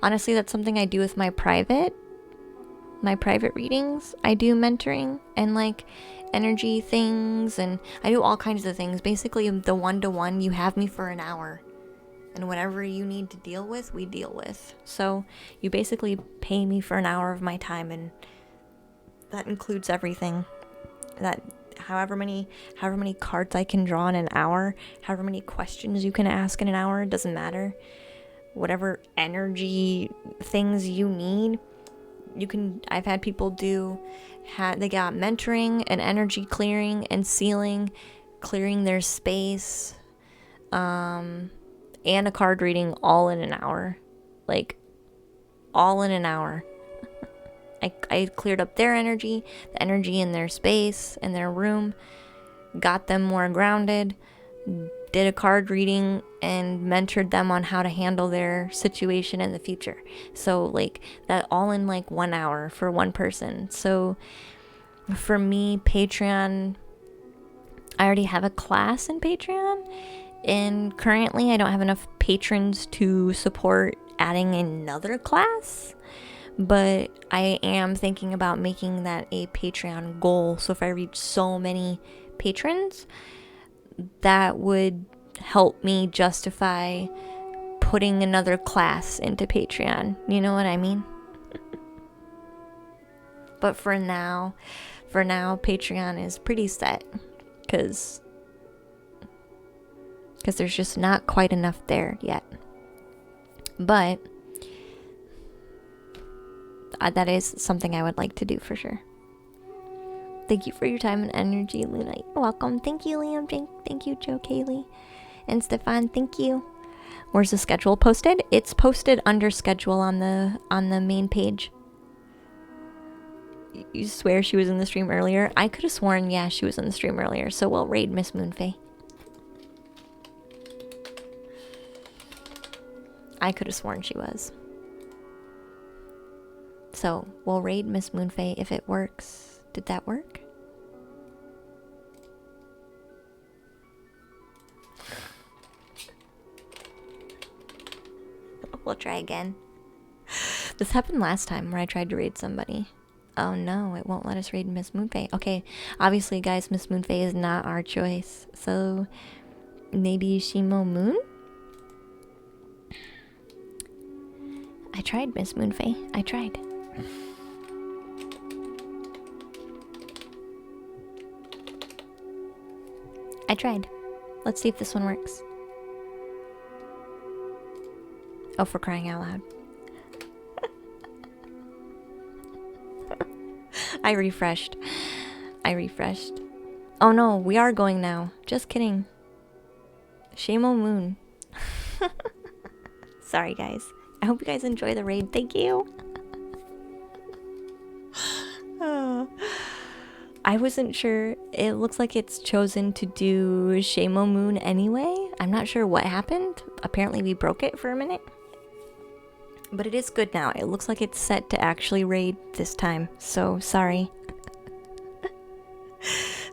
honestly that's something I do with my private readings. I do mentoring and like energy things, and I do all kinds of things. Basically the one-to-one, you have me for an hour and whatever you need to deal with, we deal with. So you basically pay me for an hour of my time, and that includes everything. That however many cards I can draw in an hour, however many questions you can ask in an hour, it doesn't matter. Whatever energy things you need, you can. I've had people they got mentoring and energy clearing and sealing, clearing their space, and a card reading all in an hour. Like, all in an hour. I cleared up their energy, the energy in their space, in their room, got them more grounded, did a card reading, and mentored them on how to handle their situation in the future. So like that all in like 1 hour for one person. So for me, Patreon, I already have a class in Patreon, and currently I don't have enough patrons to support adding another class, but I am thinking about making that a Patreon goal. So if I reach so many patrons, that would help me justify putting another class into Patreon. You know what I mean? But for now, Patreon is pretty set because there's just not quite enough there yet. But that is something I would like to do for sure. Thank you for your time and energy, Luna. You're welcome. Thank you, Liam. Thank you, Joe Kaylee. And Stefan, thank you. Where's the schedule posted? It's posted under schedule on the main page. You swear she was in the stream earlier? I could have sworn, yeah, she was in the stream earlier. So we'll raid Miss Moonfae. I could have sworn she was. So we'll raid Miss Moonfae if it works. Did that work? We'll try again. This happened last time where I tried to raid somebody. Oh no, it won't let us raid Miss Moonfae. Okay, obviously guys, Miss Moonfae is not our choice. So maybe Shimo Moon? I tried, Miss Moonfei. I tried. I tried. Let's see if this one works. Oh, for crying out loud. I refreshed. Oh no, we are going now. Just kidding. Shamo Moon. Sorry, guys. I hope you guys enjoy the raid. Thank you. I wasn't sure. It looks like it's chosen to do Shamo Moon anyway. I'm not sure what happened. Apparently we broke it for a minute. But it is good now. It looks like it's set to actually raid this time. So, sorry.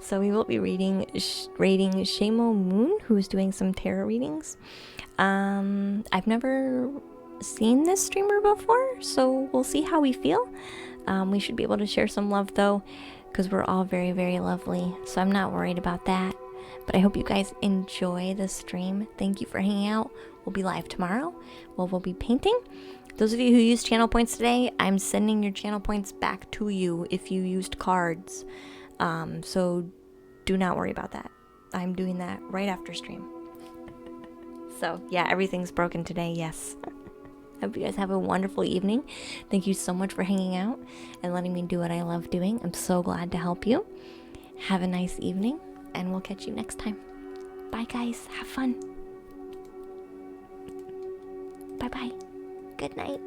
So we will be raiding Shamo Moon, who's doing some tarot readings. I've never seen this streamer before, so we'll see how we feel. We should be able to share some love though, because we're all very, very lovely. So I'm not worried about that. But I hope you guys enjoy the stream. Thank you for hanging out. We'll be live tomorrow. We'll be painting. Those of you who used channel points today, I'm sending your channel points back to you if you used cards. So do not worry about that. I'm doing that right after stream. So yeah, everything's broken today, yes. Hope you guys have a wonderful evening. Thank you so much for hanging out and letting me do what I love doing. I'm so glad to help you. Have a nice evening, and we'll catch you next time. Bye guys, have fun. Bye bye. Good night.